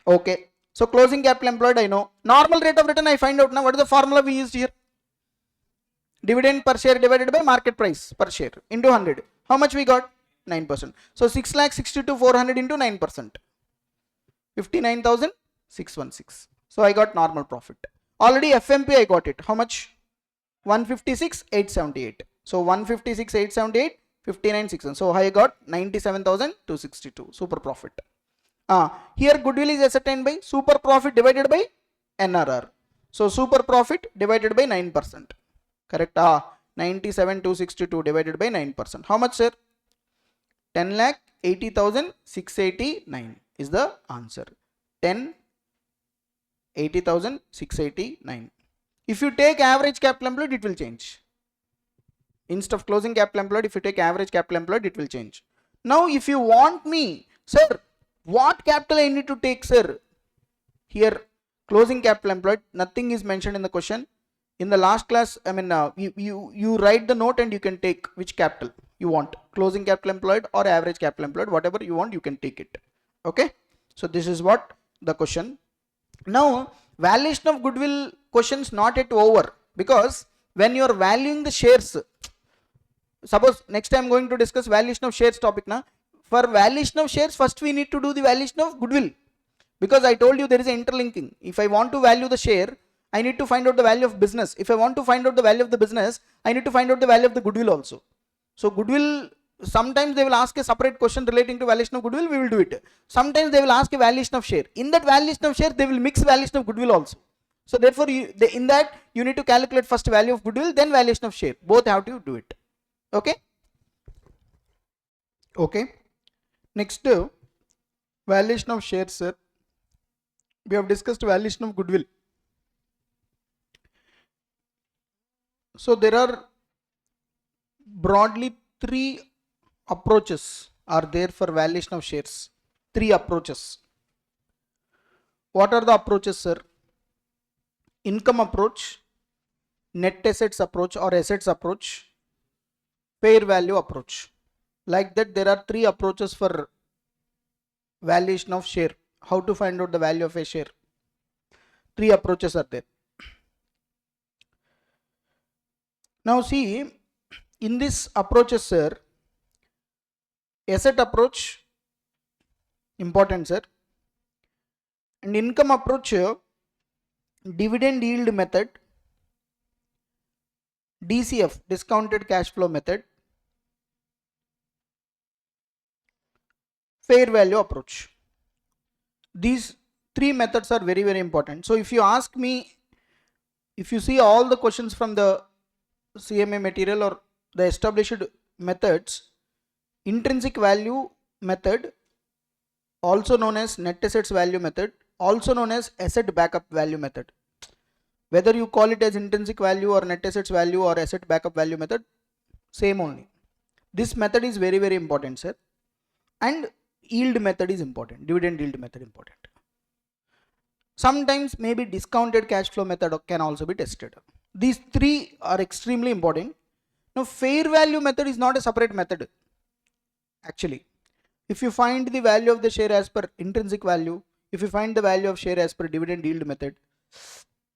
Okay. So closing capital employed I know. Normal rate of return I find out now. What is the formula we used here? Dividend per share divided by market price per share into 100. How much we got? 9%. So 6,62,400 into 9%. 59,616. So I got normal profit. Already FMP I got it. How much? 156,878. So 156,878, 59,600. So I got 97,262. Super profit. Here goodwill is ascertained by super profit divided by NRR. So super profit divided by 9%. Correct? 97,262 divided by 9%. How much, sir? 10,80,689 is the answer. 10,80,689. If you take average capital employed, it will change. Instead of closing capital employed, if you take average capital employed, it will change. Now, if you want me, sir, what capital I need to take, sir? Here, closing capital employed, nothing is mentioned in the question. In the last class, I mean, you write the note and you can take which capital you want. Closing capital employed or average capital employed, whatever you want, you can take it. Okay. So this is what the question. Now, valuation of goodwill questions not yet over, because when you are valuing the shares, suppose next time I'm going to discuss valuation of shares topic now. For valuation of shares, first we need to do the valuation of goodwill, because I told you there is an interlinking. If I want to value the share, I need to find out the value of business. If I want to find out the value of the business, I need to find out the value of the goodwill also. So goodwill, sometimes they will ask a separate question relating to valuation of goodwill, we will do it. Sometimes they will ask a valuation of share. In that valuation of share, they will mix valuation of goodwill also. So therefore, in that you need to calculate first value of goodwill, then valuation of share. Both have to do it. Okay. Okay. Next, valuation of shares, sir. We have discussed valuation of goodwill. So there are broadly 3 approaches are there for valuation of shares. 3 approaches. What are the approaches, sir? Income approach, net assets approach or assets approach, fair value approach. Like that, there are 3 approaches for valuation of share. How to find out the value of a share? 3 approaches are there. Now see, in this approaches, sir, asset approach important, sir, and income approach, dividend yield method, DCF, discounted cash flow method, fair value approach. These 3 methods are very, very important. So if you ask me, if you see all the questions from the CMA material or the established methods, intrinsic value method, also known as net assets value method, also known as asset backup value method. Whether you call it as intrinsic value or net assets value or asset backup value method, same only. This method is very, very important, sir. And yield method is important, dividend yield method important. Sometimes maybe discounted cash flow method can also be tested. These 3 are extremely important. Now, fair value method is not a separate method. Actually, if you find the value of the share as per intrinsic value, if you find the value of share as per dividend yield method,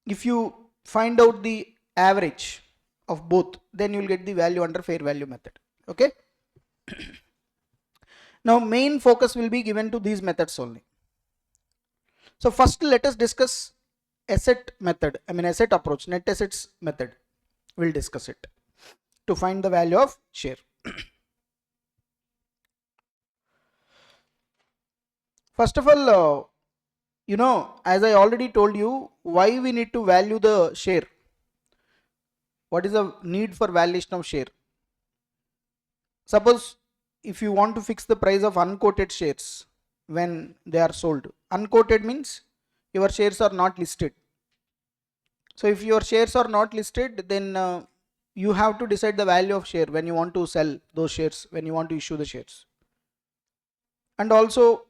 if you find out the average of both, then you will get the value under fair value method. Okay. Now, main focus will be given to these methods only. So first let us discuss asset method, asset approach, net assets method. We'll discuss it to find the value of share. First of all, as I already told you, why we need to value the share. What is the need for valuation of share? Suppose if you want to fix the price of unquoted shares when they are sold. Unquoted means your shares are not listed. So if your shares are not listed, then you have to decide the value of share when you want to sell those shares, when you want to issue the shares. And also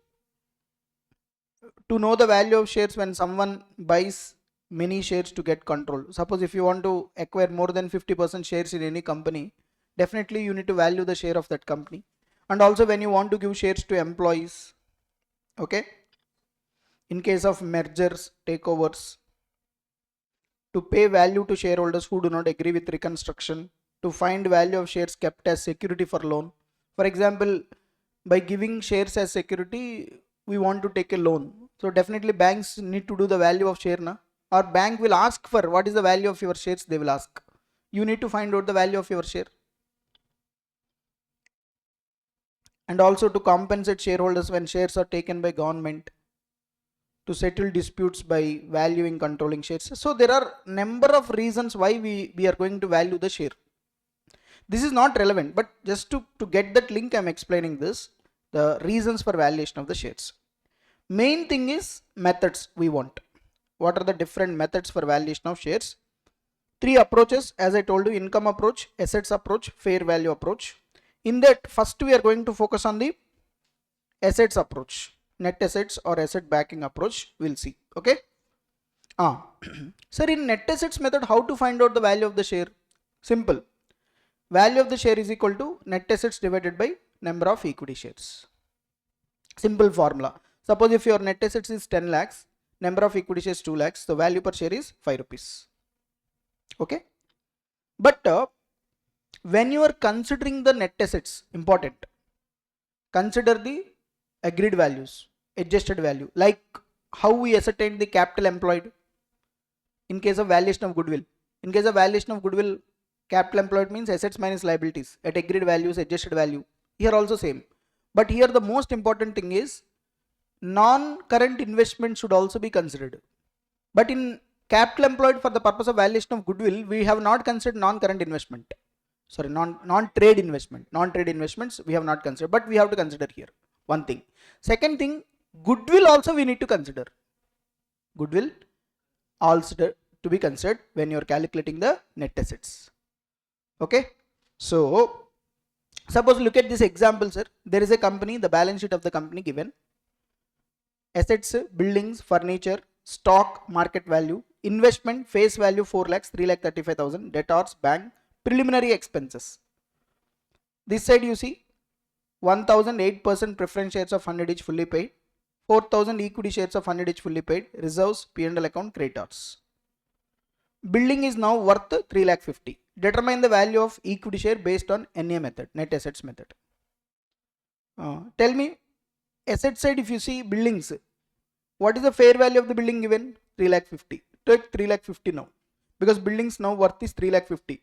to know the value of shares when someone buys many shares to get control. Suppose if you want to acquire more than 50% shares in any company, definitely you need to value the share of that company. And also when you want to give shares to employees, okay, in case of mergers, takeovers, to pay value to shareholders who do not agree with reconstruction, to find value of shares kept as security for loan. For example, by giving shares as security, we want to take a loan. So definitely banks need to do the value of share, na? Or bank will ask for what is the value of your shares, they will ask. You need to find out the value of your share. And also to compensate shareholders when shares are taken by government. to settle disputes by valuing controlling shares. So there are number of reasons why we are going to value the share. This is not relevant, but just to get that link, I'm explaining this, the reasons for valuation of the shares. Main thing is methods we want. What are the different methods for valuation of shares? Three approaches, as I told you: income approach, assets approach, fair value approach. In that, first we are going to focus on the assets approach, net assets or asset backing approach. We'll see. Okay. Sir, in net assets method, how to find out the value of the share? Simple. Value of the share is equal to net assets divided by number of equity shares. Simple formula. Suppose if your net assets is 10 lakhs, number of equity shares 2 lakhs, the value per share is 5 rupees. Okay. But when you are considering the net assets, important, consider the agreed values, adjusted value, like how we ascertain the capital employed in case of valuation of goodwill. In case of valuation of goodwill, capital employed means assets minus liabilities at agreed values, adjusted value. Here also same. But here the most important thing is non-current investment should also be considered. But in capital employed, for the purpose of valuation of goodwill, we have not considered non-current investment. Sorry, non-trade investment. Non-trade investments we have not considered, but we have to consider here. One thing. Second thing, goodwill also we need to consider. Goodwill also to be considered when you are calculating the net assets. Okay. So, suppose look at this example, sir. There is a company, the balance sheet of the company given. Assets, buildings, furniture, stock, market value, investment, face value 4 lakhs, 3 lakh 35,000, debtors, bank, preliminary expenses. This side you see 1,008% preference shares of 100 each fully paid, 4,000 equity shares of 100 each fully paid, reserves, P&L account, creditors. Building is now worth 3 lakh 50. Determine the value of equity share based on NA method, net assets method. Tell me, asset side if you see buildings, what is the fair value of the building given? 3 lakh 50. Take 3 lakh 50 now, because buildings now worth is 3 lakh 50.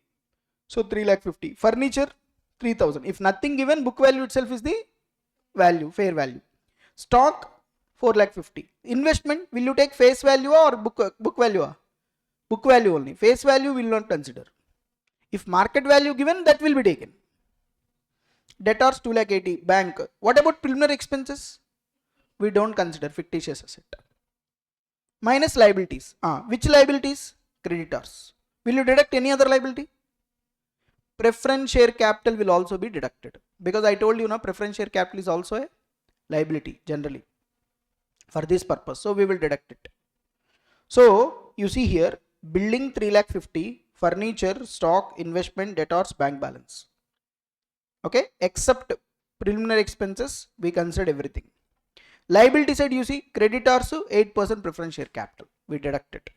So 3 lakh 50. Furniture 3,000. If nothing given, book value itself is the value, fair value. Stock 4 lakh 50. Investment, will you take face value or book value? Book value only. Face value will not consider. If market value given, that will be taken. Debtors 2 lakh 80. Bank. What about preliminary expenses? We don't consider, fictitious asset. Minus liabilities. Which liabilities? Creditors. Will you deduct any other liability? Preference share capital will also be deducted, because I told you now preference share capital is also a liability generally for this purpose. So we will deduct it. So you see here, building 3 lakh 50, furniture, stock, investment, debtors, bank balance. Okay, except preliminary expenses, we consider everything. Liability side you see, creditors 8% preference share capital, we deduct it.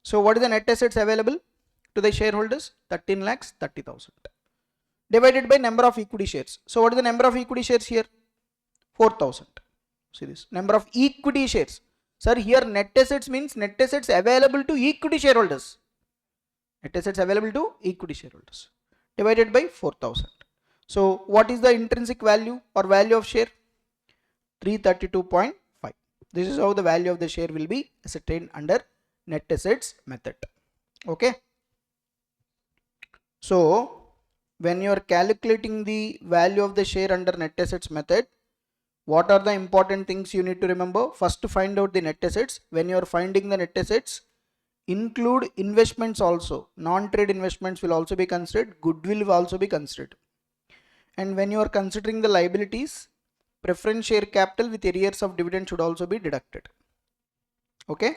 So what is the net assets available to the shareholders? 13 lakhs 30,000 divided by number of equity shares. So what is the number of equity shares here? 4,000. See this number of equity shares. Sir, here net assets means net assets available to equity shareholders. Net assets available to equity shareholders divided by 4,000. So what is the intrinsic value or value of share? 332.5. This is how the value of the share will be ascertained under net assets method. Okay. So when you are calculating the value of the share under net assets method, what are the important things you need to remember? First, to find out the net assets. When you are finding the net assets, include investments also. Non-trade investments will also be considered. Goodwill will also be considered. And when you are considering the liabilities, preference share capital with arrears of dividend should also be deducted. Okay.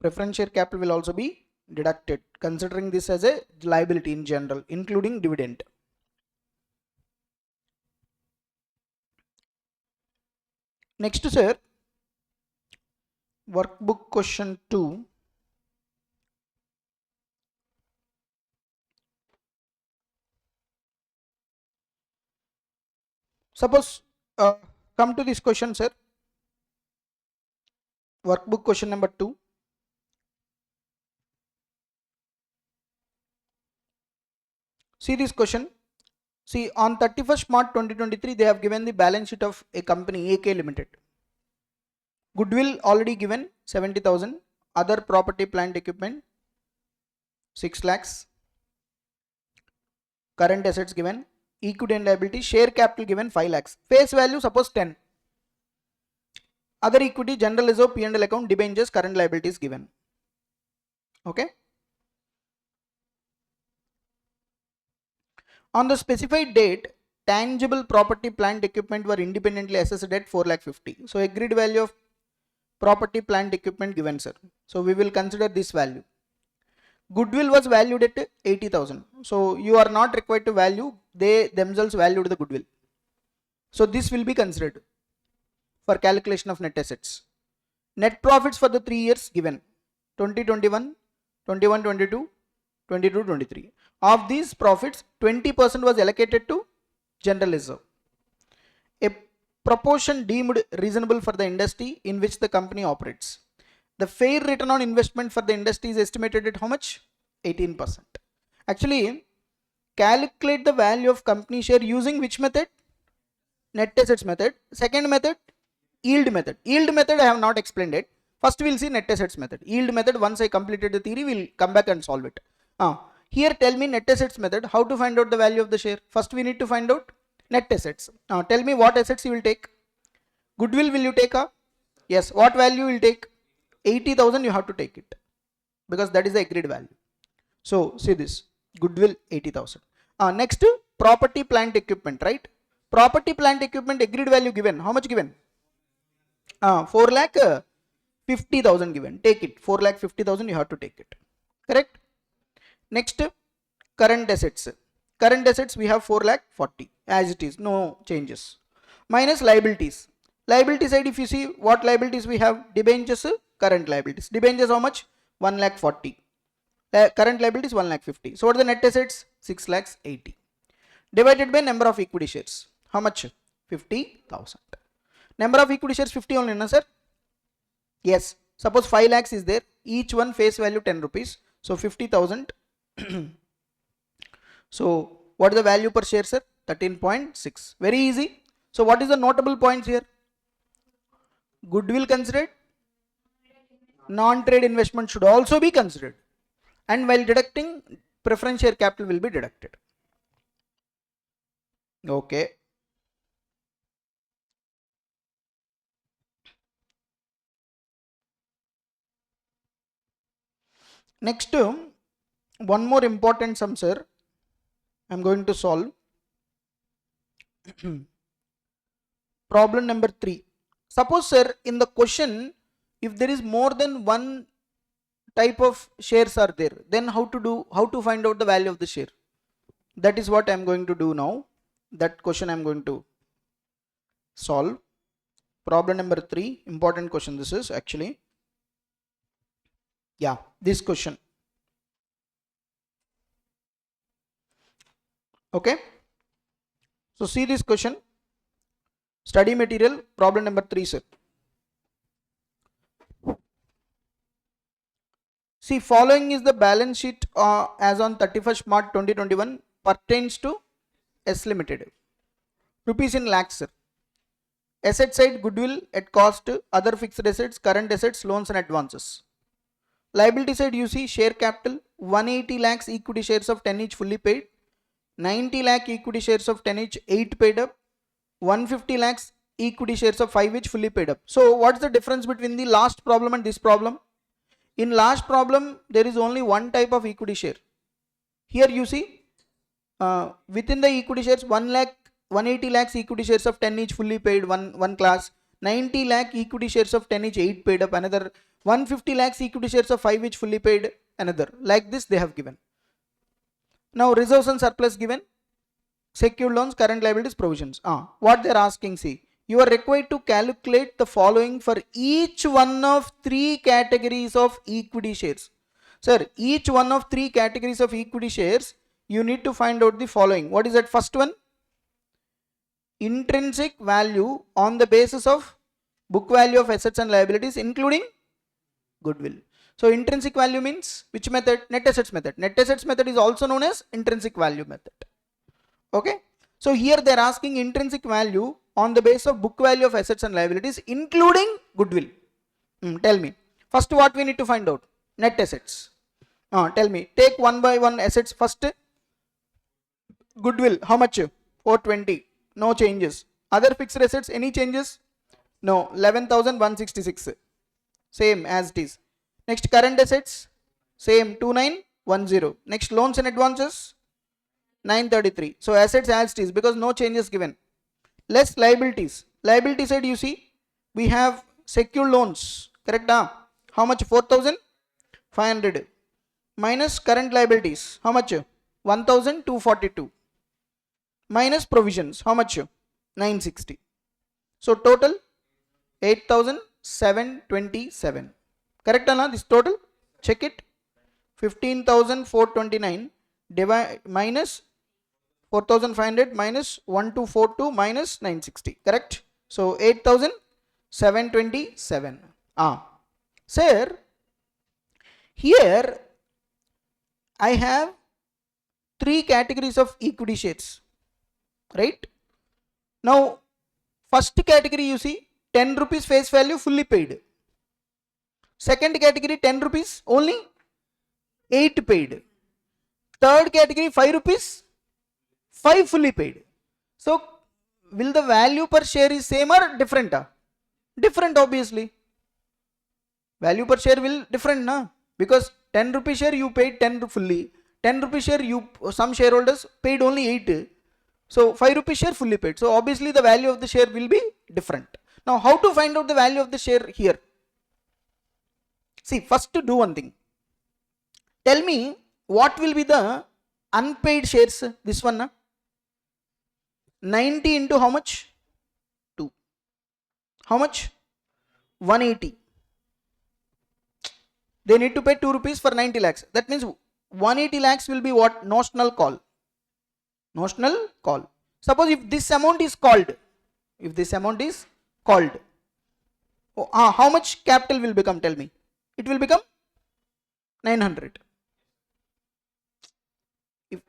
Preference share capital will also be deducted, considering this as a liability in general, including dividend. Next, sir, workbook question 2. Suppose come to this question, sir. Workbook question number 2. See this question. See, on 31st March 2023, they have given the balance sheet of a company AK Limited. Goodwill already given 70,000. Other property, plant, equipment 6 lakhs. Current assets given. Equity and liability, share capital given 5 lakhs. Face value suppose 10. Other equity, general reserve, P&L account, debentures, current liabilities given. Okay. On the specified date, tangible property, plant, equipment were independently assessed at 4,50,000. So agreed value of property, plant, equipment given, sir. So we will consider this value. Goodwill was valued at 80,000. So you are not required to value, they themselves valued the goodwill. So this will be considered for calculation of net assets. Net profits for the 3 years given 2021, 21, 22, 22, 23. Of these profits, 20% was allocated to general reserve. A proportion deemed reasonable for the industry in which the company operates. The fair return on investment for the industry is estimated at how much? 18%. Actually, calculate the value of company share using which method? Net assets method. Second method, yield method. Yield method I have not explained it. First we will see net assets method. Yield method, once I completed the theory, we will come back and solve it. Here tell me net assets method, how to find out the value of the share. First we need to find out net assets. Tell me what assets you will take. Goodwill will you take? Yes. What value you will take? 80,000 you have to take it, because that is the agreed value. So see this, goodwill 80,000. Next, property, plant, equipment, right? Property, plant, equipment agreed value given. How much given? 4,50,000 given. Take it. 4,50,000 you have to take it. Correct? Next, current assets. Current assets we have 4,40,000 as it is, no changes. Minus liabilities. Liability side, if you see what liabilities we have, debentures, current liabilities. Debentures how much? 1,40,000. Current liabilities 1,50,000. So what are the net assets? 6,80,000. Divided by number of equity shares. How much? 50,000. Number of equity shares 50 only, no sir? Yes. Suppose 5 lakhs is there. Each one face value 10 rupees. So 50,000. So what is the value per share, sir? 13.6. Very easy. So what is the notable points here? Goodwill considered. Non-trade investment should also be considered. And while deducting, preference share capital will be deducted. Okay. Next, one more important sum, sir. I am going to solve. Problem number 3. Suppose, sir, in the question, if there is more than one type of shares are there, then how to find out the value of the share? That is what I am going to do now. That question I am going to solve. Problem number 3, important question this is actually. Yeah, this question. Okay. So see this question. Study material, problem number 3, sir. See, following is the balance sheet as on 31st March 2021 pertains to S Limited. Rupees in lakhs, sir. Asset side, goodwill at cost, other fixed assets, current assets, loans and advances. Liability side, you see share capital, 180 lakhs equity shares of 10 each fully paid, 90 lakh equity shares of 10 each 8 paid up, 150 lakhs equity shares of 5 each fully paid up. So what's the difference between the last problem and this problem? In last problem, there is only one type of equity share. Here you see, within the equity shares, 180 lakhs equity shares of 10 each fully paid, one class, 90 lakh equity shares of 10 each 8 paid up, another, 150 lakhs equity shares of 5 each fully paid, another. Like this they have given. Now reserves and surplus given, secured loans, current liabilities, provisions. What they are asking, see, you are required to calculate the following for each one of 3 categories of equity shares. Sir, each one of 3 categories of equity shares, you need to find out the following. What is that first one? Intrinsic value on the basis of book value of assets and liabilities, including goodwill. So intrinsic value means which method? Net assets method. Net assets method is also known as intrinsic value method. Okay. So here they are asking intrinsic value on the basis of book value of assets and liabilities, including goodwill. Tell me. First, what we need to find out? Net assets. Tell me. Take one by one assets. First, goodwill. How much? 420. No changes. Other fixed assets. Any changes? No. 11,166. Same as it is. Next, current assets. Same. 2910. Next, loans and advances. 933. So assets as it is because no changes given. Less liabilities. Liability side you see we have secure loans. Correct? How much? 4,500 minus current liabilities. How much? 1,242 minus provisions. How much? 960. So total 8,727. Correct? This total. Check it. 15,429 minus 4,500 minus 1,242 minus 960. Correct? So 8,727. Sir, here I have 3 categories of equity shares. Right? Now, first category you see 10 rupees face value fully paid. Second category 10 rupees only 8 paid. Third category 5 rupees 5 fully paid. So will the value per share is same or different? Different obviously. Value per share will different because 10 rupee share you paid 10 fully. 10 rupee share you some shareholders paid only 8. So 5 rupee share fully paid. So obviously the value of the share will be different. Now how to find out the value of the share here? See, first to do one thing. Tell me what will be the unpaid shares. This one 90 into how much? 2. How much? 180. They need to pay 2 rupees for 90 lakhs. That means 180 lakhs will be what? Notional call. Notional call. Suppose if this amount is called. If this amount is called. How much capital will become? Tell me. It will become 900.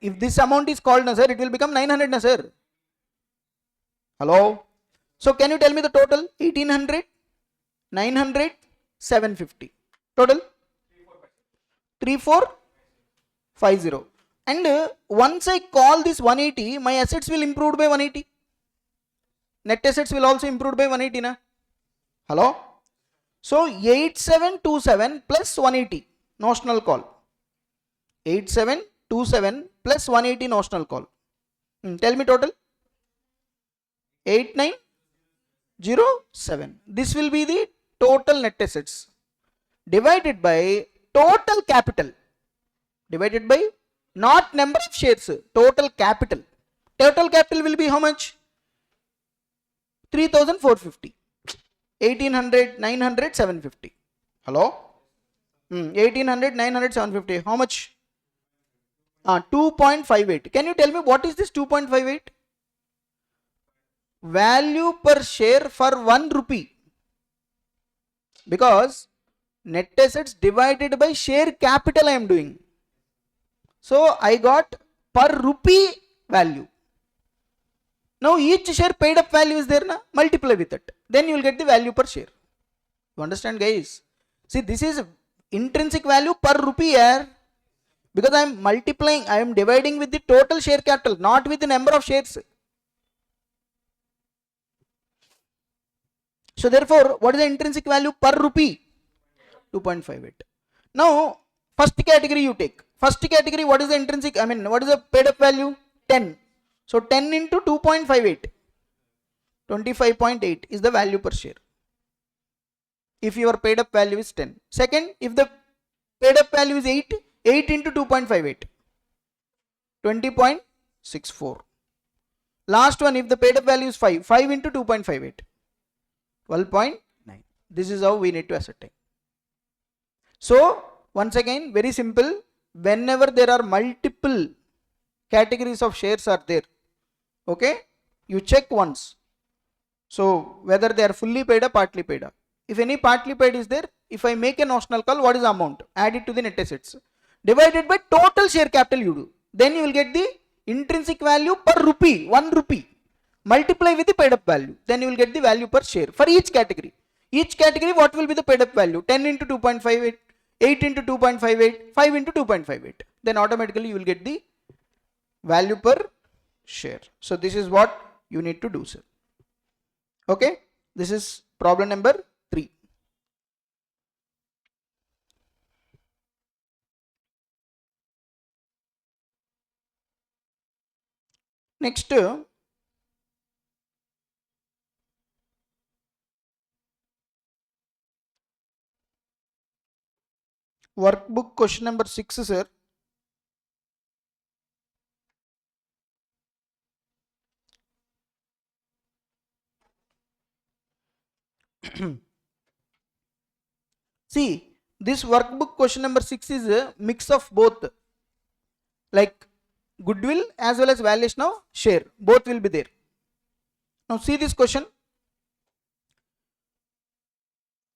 If this amount is called, sir, it will become 900, sir. Hello? So can you tell me the total? 1800, 900, 750. Total? 3450. And once I call this 180, my assets will improve by 180. Net assets will also improve by 180. Hello? So 8727 plus 180 notional call. 8727 plus 180 notional call. Tell me total. 8907. This will be the total net assets divided by total capital. Divided by not number of shares, total capital. Total capital will be how much? 3,450. 1800, 900, 750. Hello? 1800, 900, 750. How much? 2.58. Can you tell me what is this 2.58? Value per share for 1 rupee. Because net assets divided by share capital I am doing. So I got per rupee value. Now each share paid up value is there, multiply with it. Then you will get the value per share. You understand, guys? See, this is intrinsic value per rupee here. Because I am multiplying, I am dividing with the total share capital, not with the number of shares. So therefore, what is the intrinsic value per rupee? 2.58. Now, first category you take. First category, what is the intrinsic, what is the paid up value? 10. So 10 into 2.58. 25.8 is the value per share. If your paid up value is 10. Second, if the paid up value is 8, 8 into 2.58. 20.64. Last one, if the paid up value is 5, 5 into 2.58. 12.9. This is how we need to ascertain. So, once again, very simple. Whenever there are multiple categories of shares are there, okay, you check once. So, whether they are fully paid or partly paid up. If any partly paid is there, if I make a notional call, what is the amount? Add it to the net assets. Divided by total share capital you do. Then you will get the intrinsic value per rupee, 1 rupee. Multiply with the paid up value. Then you will get the value per share for each category. Each category, what will be the paid up value? 10 into 2.58, 8 into 2.58, 5 into 2.58. Then automatically you will get the value per share. So this is what you need to do, sir. Okay, this is problem number 3. Next, workbook question number 6, sir. See, this workbook question number 6 is a mix of both, like goodwill as well as valuation of share. Both will be there. Now see this question.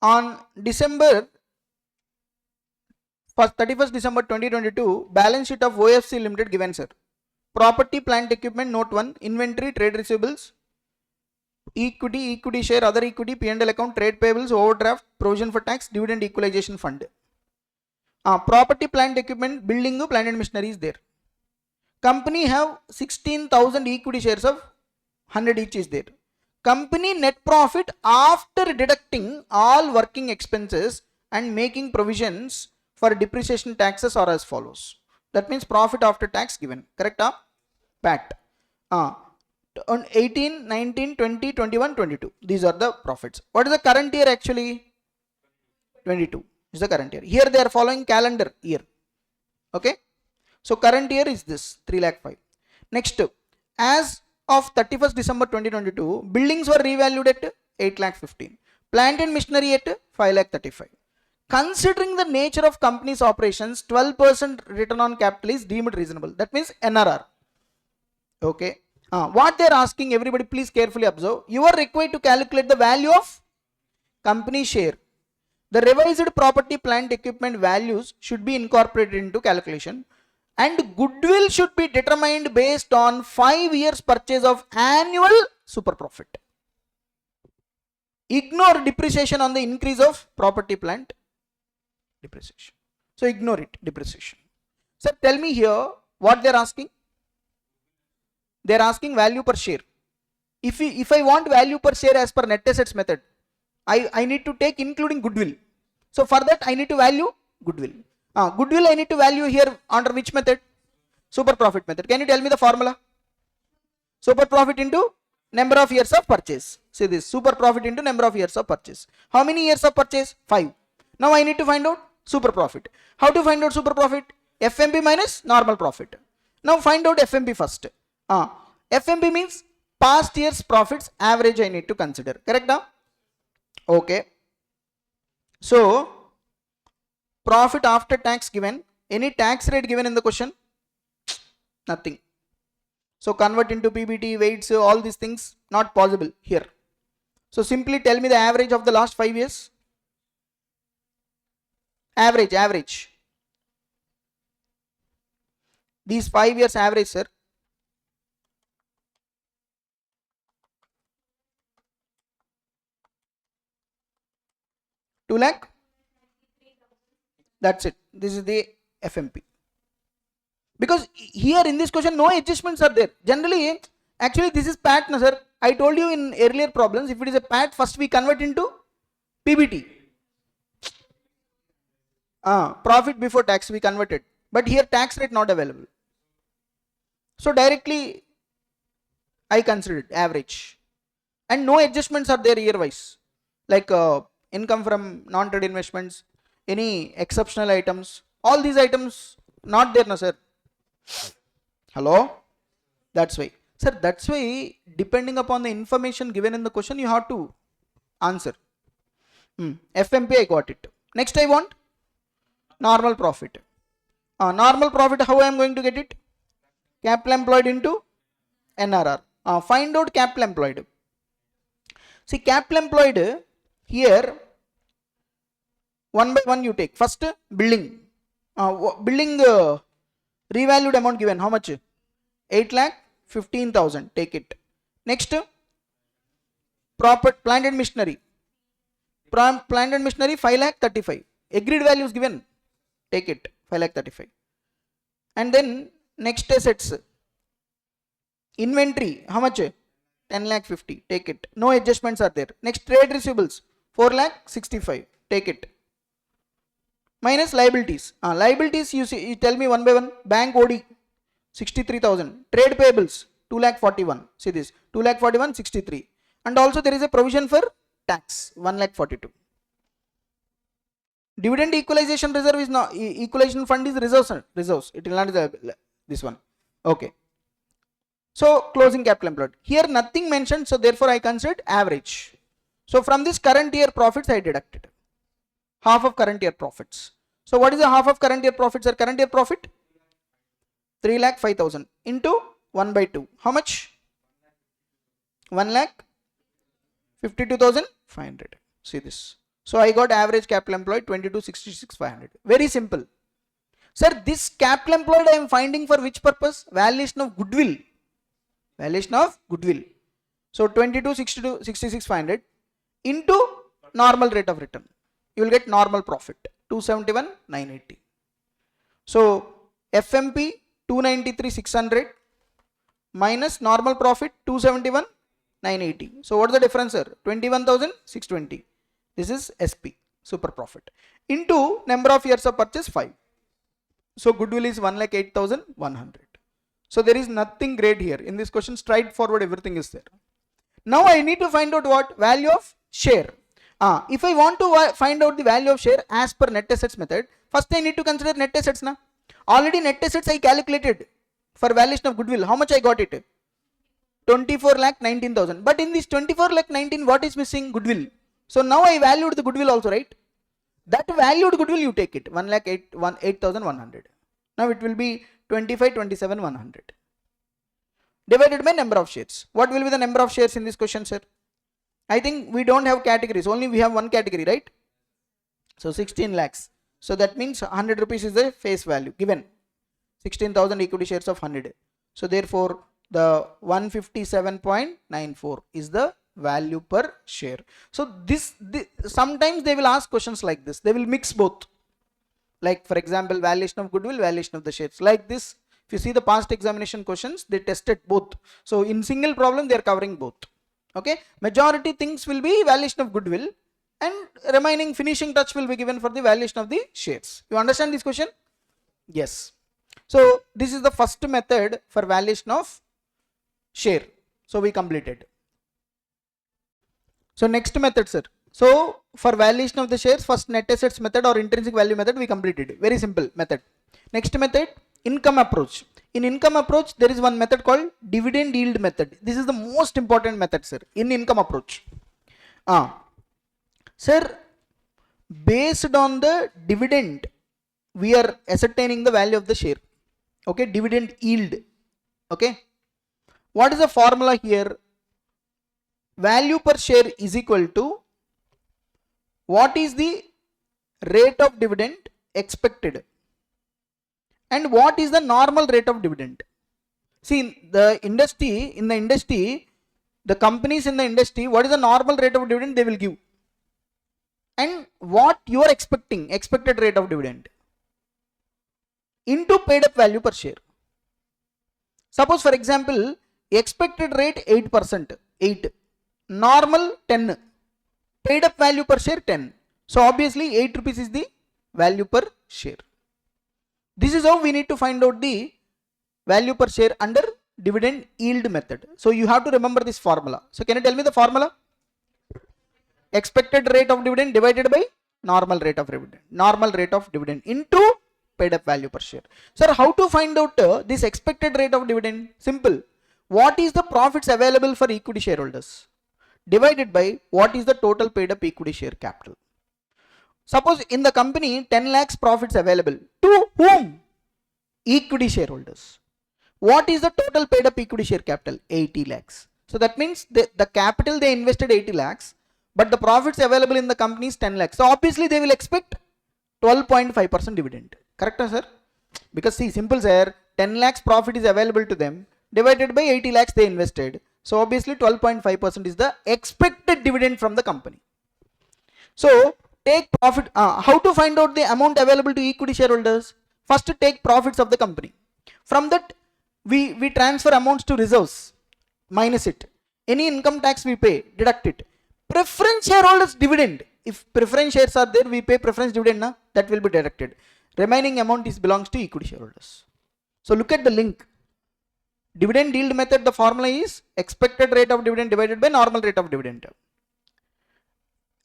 On December 31st December 2022, balance sheet of OFC Limited given, sir. Property, plant, equipment, note 1, inventory, trade receivables, equity share, other equity, P&L account, trade payables, overdraft, provision for tax, dividend equalization fund. Property, plant, equipment, building, plant and machinery is there. Company have 16,000 equity shares of 100 each is there. Company net profit after deducting all working expenses and making provisions for depreciation taxes are as follows. That means profit after tax given. Correct? PAT. On 18, 19, 20, 21, 22. These are the profits. What is the current year actually? 22 is the current year. Here they are following calendar year. Okay. So current year is this 3,05,000. Next, as of 31st December 2022, buildings were revalued at 8,15,000. Plant and machinery at 5,35,000. Considering the nature of company's operations, 12% return on capital is deemed reasonable. That means NRR. Okay. What they are asking, everybody please carefully observe. You are required to calculate the value of company share. The revised property, plant, equipment values should be incorporated into calculation, and goodwill should be determined based on 5 years purchase of annual super profit. Ignore depreciation on the increase of property, plant, depreciation. So ignore it, depreciation. So tell me here what they are asking. They are asking value per share. If I want value per share as per net assets method, I need to take including goodwill. So for that I need to value goodwill. Goodwill I need to value here under which method? Super profit method. Can you tell me the formula? Super profit into number of years of purchase. See this, super profit into number of years of purchase. How many years of purchase? 5. Now I need to find out super profit. How to find out super profit? FMP minus normal profit. Now find out FMP first. FMP means past year's profits average I need to consider. Correct now? Okay. So profit after tax given. Any tax rate given in the question? Nothing. So convert into PBT, weights, all these things not possible here. So simply tell me the average of the last 5 years. Average. These 5 years average, sir. $2 lakh. That's it. This is the FMP. Because here in this question no adjustments are there. Generally, actually this is PAT, sir. I told you in earlier problems, if it is a PAT, first we convert into PBT. Profit before tax we converted. But here tax rate not available. So directly I considered average. And no adjustments are there year wise. Like income from non-trade investments, any exceptional items, all these items not there, no sir. Hello? That's why. Sir, that's why depending upon the information given in the question, you have to answer. FMP I got it. Next I want normal profit. Normal profit, how I am going to get it? Capital employed into NRR. Find out capital employed. See, capital employed here, one by one you take. First, building. Building revalued amount given. How much? 8,15,000. Take it. Next, property, plant and machinery. Plant and machinery 5 lakh 35. Agreed value is given. Take it 5 lakh 35. And then next assets. Inventory how much? 10 lakh 50. Take it. No adjustments are there. Next trade receivables 4 lakh 65. Take it. Minus liabilities. Liabilities you see, you tell me one by one. Bank OD 63,000. Trade payables 2 lakh 41. See this 2 lakh 41 63. And also there is a provision for tax 1 lakh 42. Dividend equalization reserve is not equalization fund is reserves. It will not be this one. Okay. So closing capital employed. Here nothing mentioned, so therefore I considered average. So from this current year profits I deducted half of current year profits. So what is the half of current year profits? Or current year profit 3 lakh 5,000 into 1 by 2. How much? 1 lakh 52,500. See this. So I got average capital employed 22,66,500. Very simple. Sir, this capital employed I am finding for which purpose? Valuation of goodwill. Valuation of goodwill. So 22,66,500 into normal rate of return. You will get normal profit 271,980. So FMP 293,600 minus normal profit 271,980. So what is the difference, sir? 21,620. This is SP, super profit, into number of years of purchase 5. So goodwill is 1,08,100. So there is nothing great here. In this question, straightforward, everything is there. Now I need to find out what? Value of share. If I want to find out the value of share as per net assets method, first I need to consider net assets. Already net assets I calculated for valuation of goodwill. How much I got it? 24,19,000. But in this 24,19,000, what is missing? Goodwill. So now I valued the goodwill also, right? That valued goodwill you take it 1,08,100. Now it will be 25,27,100 divided by number of shares. What will be the number of shares in this question, sir? I think we don't have categories, only we have one category, right? So 16 lakhs. So that means 100 rupees is the face value given. 16,000 equity shares of 100. So therefore the 157.94 is the value per share. So this sometimes they will ask questions like this. They will mix both. Like for example, valuation of goodwill, valuation of the shares. Like this, if you see the past examination questions, they tested both. So in single problem, they are covering both. Okay. Majority things will be valuation of goodwill and remaining finishing touch will be given for the valuation of the shares. You understand this question? Yes. So this is the first method for valuation of share. So we completed. So next method, sir. So for valuation of the shares, first net assets method or intrinsic value method we completed. Very simple method. Next method, income approach. In income approach, there is one method called dividend yield method. This is the most important method, sir, in income approach. Sir, based on the dividend, we are ascertaining the value of the share. Okay, dividend yield. Okay. What is the formula here? Value per share is equal to what is the rate of dividend expected and what is the normal rate of dividend. See, in the industry, the companies in the industry, what is the normal rate of dividend they will give and what you are expected rate of dividend into paid up value per share. Suppose for example, expected rate 8%, 8, normal 10, paid up value per share 10. So obviously 8 rupees is the value per share. This is how we need to find out the value per share under dividend yield method. So you have to remember this formula. So can you tell me the formula? Expected rate of dividend divided by normal rate of dividend into paid up value per share. Sir, how to find out this expected rate of dividend? Simple. What is the profits available for equity shareholders divided by what is the total paid up equity share capital. Suppose in the company 10 lakhs profits available to whom? Equity shareholders. What is the total paid up equity share capital? 80 lakhs. So that means the capital they invested 80 lakhs, but the profits available in the company is 10 lakhs. So obviously they will expect 12.5% dividend. Correct, sir? Because see, simple sir, 10 lakhs profit is available to them divided by 80 lakhs they invested. So obviously 12.5% is the expected dividend from the company. So take profit. How to find out the amount available to equity shareholders? First, take profits of the company. From that, we transfer amounts to reserves, minus it. Any income tax we pay, deduct it. Preference shareholders dividend. If preference shares are there, we pay preference dividend, na? That will be deducted. Remaining amount belongs to equity shareholders. So look at the link. Dividend yield method, the formula is expected rate of dividend divided by normal rate of dividend.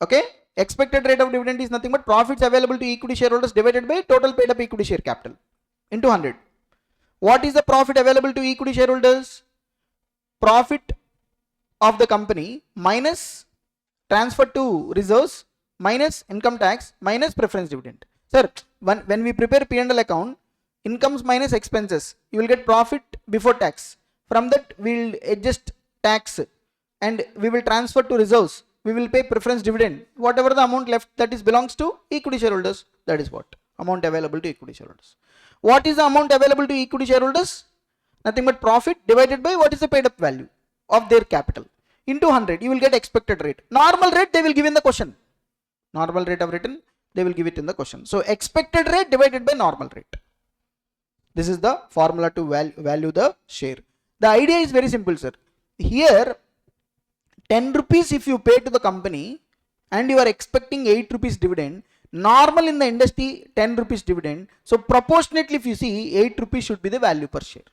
Okay, expected rate of dividend is nothing but profits available to equity shareholders divided by total paid up equity share capital into 100. What is the profit available to equity shareholders? Profit of the company minus transfer to reserves minus income tax minus preference dividend. Sir, when we prepare P&L account, incomes minus expenses, you will get profit before tax. From that we will adjust tax and we will transfer to reserves. We will pay preference dividend. Whatever the amount left, that is belongs to equity shareholders. That is what amount available to equity shareholders. What is the amount available to equity shareholders? Nothing but profit divided by what is the paid up value of their capital into 100. You will get expected rate. Normal rate they will give in the question. Normal rate of return they will give it in the question. So expected rate divided by normal rate. This is the formula to value the share. The idea is very simple, sir. Here 10 rupees if you pay to the company and you are expecting 8 rupees dividend, normal in the industry 10 rupees dividend. So proportionately if you see 8 rupees should be the value per share.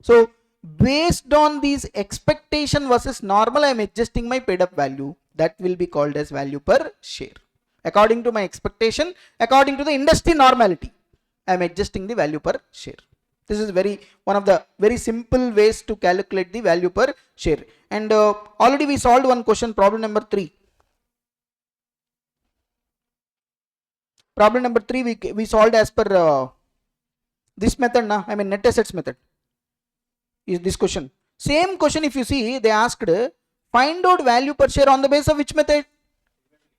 So based on these expectation versus normal, I am adjusting my paid up value. That will be called as value per share. According to my expectation, according to the industry normality, I am adjusting the value per share. This is one of the very simple ways to calculate the value per share. And already we solved one question, problem number 3. Problem number 3 we solved as per this method, na? I mean net assets method is this question. Same question if you see, they asked find out value per share on the basis of which method?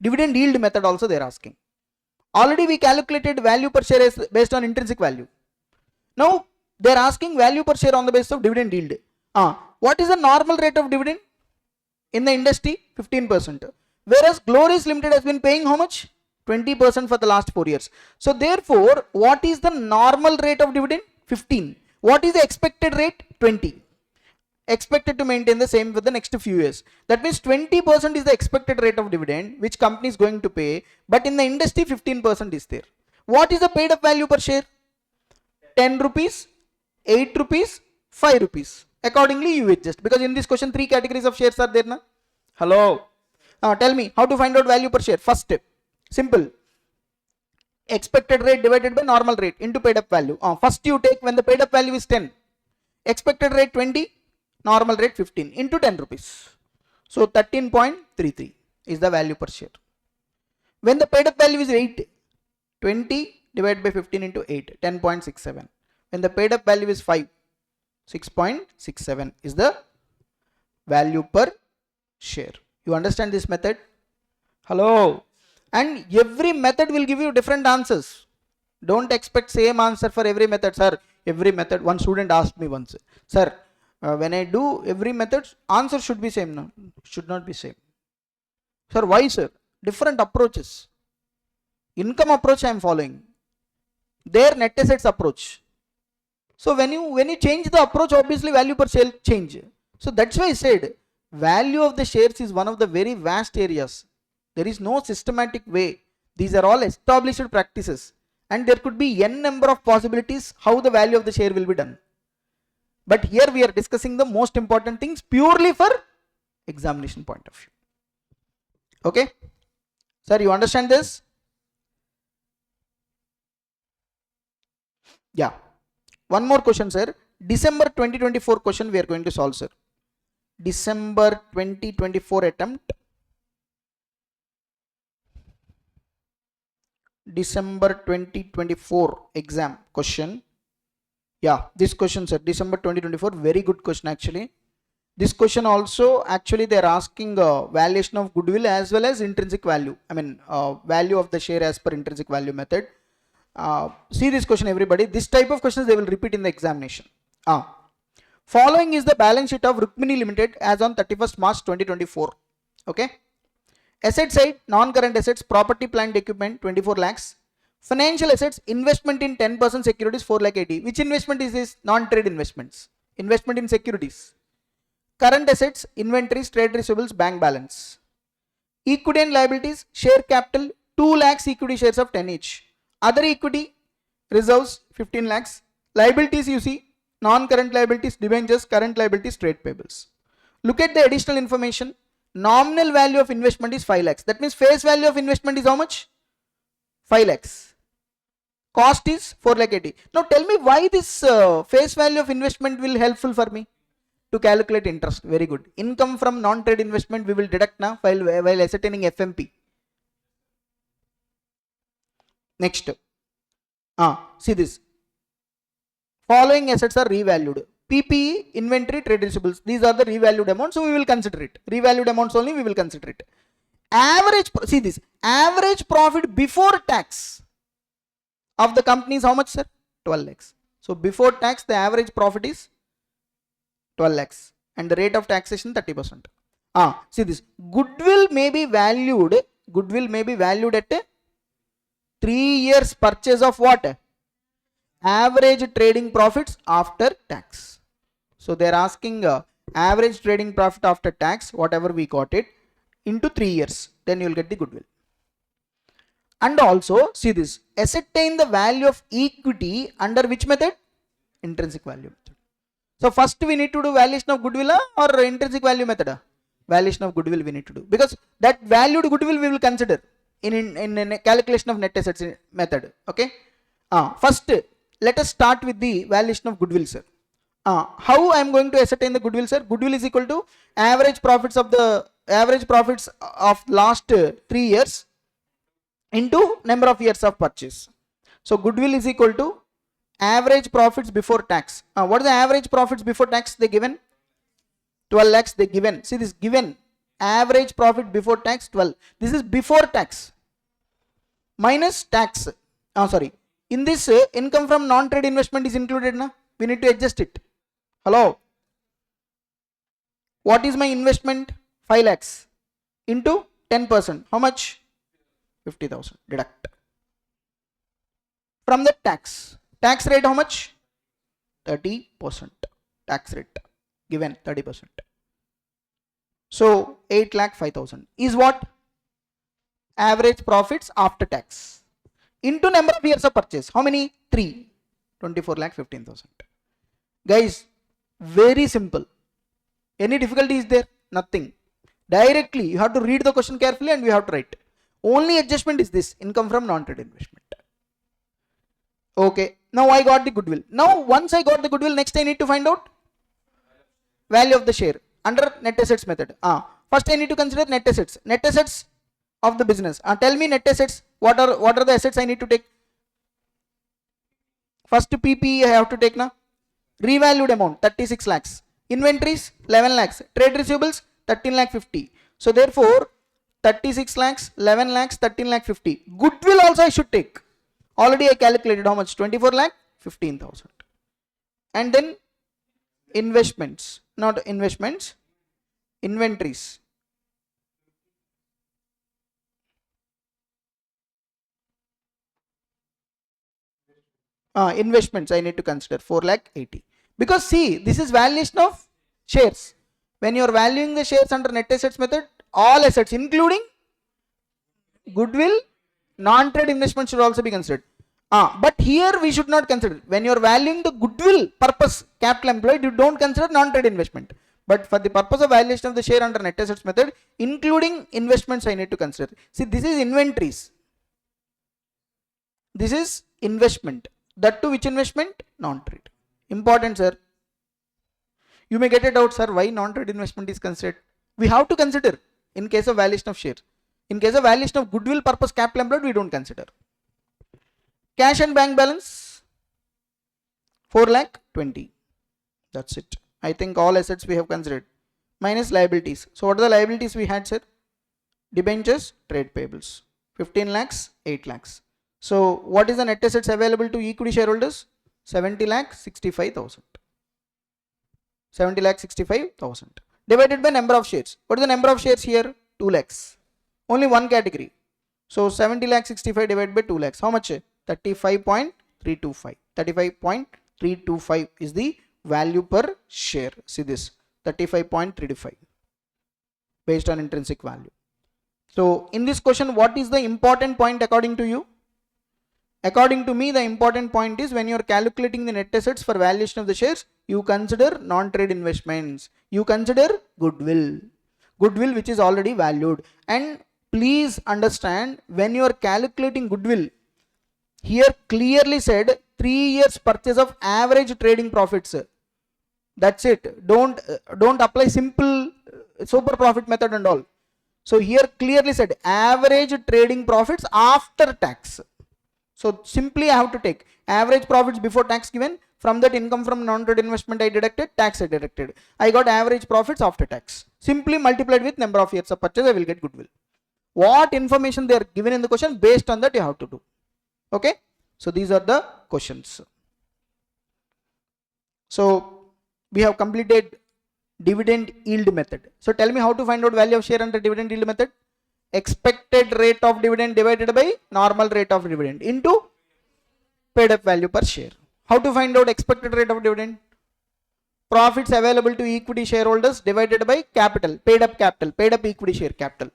Dividend yield method also they are asking. Already we calculated value per share as based on intrinsic value. Now they are asking value per share on the basis of dividend yield. What is the normal rate of dividend in the industry? 15%. Whereas Glories Limited has been paying how much? 20% for the last 4 years. So therefore, what is the normal rate of dividend? 15. What is the expected rate? 20. Expected to maintain the same for the next few years. That means 20% is the expected rate of dividend which company is going to pay, but in the industry 15% is there. What is the paid up value per share? 10 rupees, 8 rupees, 5 rupees. Accordingly you adjust, because in this question 3 categories of shares are there, na? Hello. Tell me how to find out value per share. First step, simple. Expected rate divided by normal rate into paid up value. First you take when the paid up value is 10, expected rate 20, normal rate 15 into 10 rupees. So 13.33 is the value per share. When the paid up value is 8, 20 divided by 15 into 8, 10.67. When the paid up value is 5, 6.67 is the value per share. You understand this method? Hello. And every method will give you different answers. Don't expect same answer for every method, sir. Every method, one student asked me once, sir, when I do every method, answer should be same. No, should not be same. Sir, why, sir? Different approaches. Income approach I am following. Their net assets approach. So when you change the approach, obviously value per share change. So that's why I said value of the shares is one of the very vast areas. There is no systematic way. These are all established practices, and there could be n number of possibilities how the value of the share will be done. But here we are discussing the most important things purely for examination point of view. Okay, sir, you understand this? Yeah. One more question, sir. December 2024 question we are going to solve, sir. December 2024 attempt. December 2024 exam question. Yeah, this question, sir. December 2024, very good question actually. This question also actually they are asking valuation of goodwill as well as intrinsic value. I mean value of the share as per intrinsic value method. See this question, everybody. This type of questions they will repeat in the examination. Following is the balance sheet of Rukmini Limited as on 31st March 2024. Okay. Asset side, non-current assets, property, plant, equipment, 24 lakhs. Financial assets, investment in 10% securities, 4 lakh 80. Which investment is this? Non-trade investments. Investment in securities. Current assets, inventories, trade receivables, bank balance. Equity and liabilities, share capital, 2 lakhs equity shares of 10 each. Other equity, reserves, 15 lakhs. Liabilities you see, non-current liabilities, debentures, current liabilities, trade payables. Look at the additional information. Nominal value of investment is 5 lakhs. That means face value of investment is how much? 5 lakhs. Cost is 4 lakh 80. Now tell me why this face value of investment will helpful for me to calculate interest. Very good. Income from non-trade investment we will deduct now while ascertaining FMP. Next. See this. Following assets are revalued. PPE, inventory, trade receivables. These are the revalued amounts, so we will consider it. Revalued amounts only we will consider it. Average, see this, average profit before tax of the company is how much, sir? 12 lakhs. So before tax, the average profit is 12 lakhs and the rate of taxation 30%. See this, goodwill may be valued at 3 years purchase of what? Average trading profits after tax. So they are asking average trading profit after tax, whatever we got it, into 3 years. Then you will get the goodwill. And also, see this, ascertain the value of equity under which method? Intrinsic value method. So first we need to do valuation of goodwill or intrinsic value method? Valuation of goodwill we need to do, because that valued goodwill we will consider in calculation of net assets method. Okay. First, let us start with the valuation of goodwill, sir. How I am going to ascertain the goodwill, sir? Goodwill is equal to average profits of last 3 years into number of years of purchase. So goodwill is equal to average profits before tax. What is the average profits before tax they given? 12 lakhs they given. See this, given average profit before tax 12. This is before tax minus tax. In this income from non-trade investment is included na? We need to adjust it. Hello. What is my investment? 5 lakhs into 10%. How much? 50,000. Deduct. From the tax. Tax rate how much? 30%. Tax rate given 30%. So 8 lakh 5,000 is what? Average profits after tax. Into number of years of purchase. How many? 3. 24 lakh 15,000. Guys, very simple. Any difficulty is there? Nothing. Directly you have to read the question carefully and we have to write. Only adjustment is this, income from non-trade investment. Okay, now I got the goodwill. Now once I got the goodwill, next I need to find out value of the share under net assets method. First I need to consider net assets. Net assets of the business. Tell me net assets. What are the assets I need to take? First PPE I have to take now. Revalued amount 36 lakhs. Inventories 11 lakhs. Trade receivables 13 lakh 50. So therefore 36 lakhs, 11 lakhs, 13 lakh 50. Goodwill also I should take. Already I calculated how much? 24 lakh 15,000. And then investments, not investments, inventories. Investments I need to consider 4 lakh 80. Because see, this is valuation of shares. When you are valuing the shares under net assets method, all assets including goodwill, non-trade investment should also be considered. But here we should not consider. When you are valuing the goodwill purpose capital employed, you don't consider non-trade investment. But for the purpose of valuation of the share under net assets method, including investments I need to consider. See, this is inventories. This is investment. That to which investment? Non-trade. Important, sir. You may get it out, sir, why non-trade investment is considered. We have to consider in case of valuation of share. In case of valuation of goodwill purpose capital employed, we don't consider. Cash and bank balance 4 lakh 20. That's it. I think all assets we have considered. Minus liabilities. So what are the liabilities we had, sir? Debentures, trade payables. 15 lakhs, 8 lakhs. So what is the net assets available to equity shareholders? 70 lakh 65,000. 70 lakh 65,000 divided by number of shares. What is the number of shares here? 2 lakhs. Only one category. So 70 lakh 65 divided by 2 lakhs. How much? 35.325. 35.325 is the value per share. See this, 35.325 based on intrinsic value. So in this question, what is the important point according to you? According to me, the important point is when you are calculating the net assets for valuation of the shares, you consider non-trade investments. You consider goodwill. Goodwill which is already valued. And please understand, when you are calculating goodwill, here clearly said 3 years purchase of average trading profits. That's it. Don't apply simple super profit method and all. So here clearly said average trading profits after tax. So simply I have to take average profits before tax given. From that income from non-trade investment I deducted, tax I deducted. I got average profits after tax. Simply multiplied with number of years of purchase, I will get goodwill. What information they are given in the question, based on that you have to do. Okay. So these are the questions. So we have completed dividend yield method. So tell me how to find out value of share under dividend yield method. Expected rate of dividend divided by normal rate of dividend into paid up value per share. How to find out expected rate of dividend? Profits available to equity shareholders divided by capital, paid up equity share capital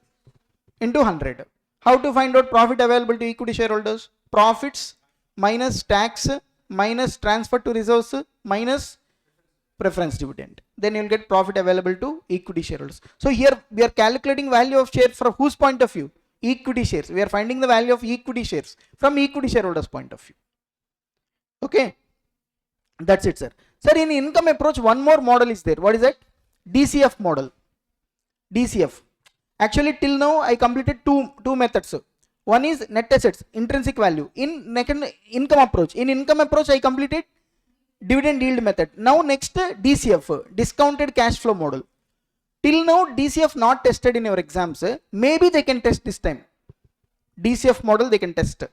into 100. How to find out profit available to equity shareholders? Profits minus tax minus transfer to reserves minus preference dividend. Then you will get profit available to equity shareholders. So here we are calculating value of shares from whose point of view? Equity shares. We are finding the value of equity shares from equity shareholders point of view. Okay. That's it, sir. Sir, in income approach, one more model is there. What is that? DCF model. DCF. Actually, till now I completed two methods. One is net assets, intrinsic value. In income approach. In income approach, I completed dividend yield method. Now next DCF, discounted cash flow model. Till now DCF not tested in your exams. Maybe they can test this time. DCF model they can test.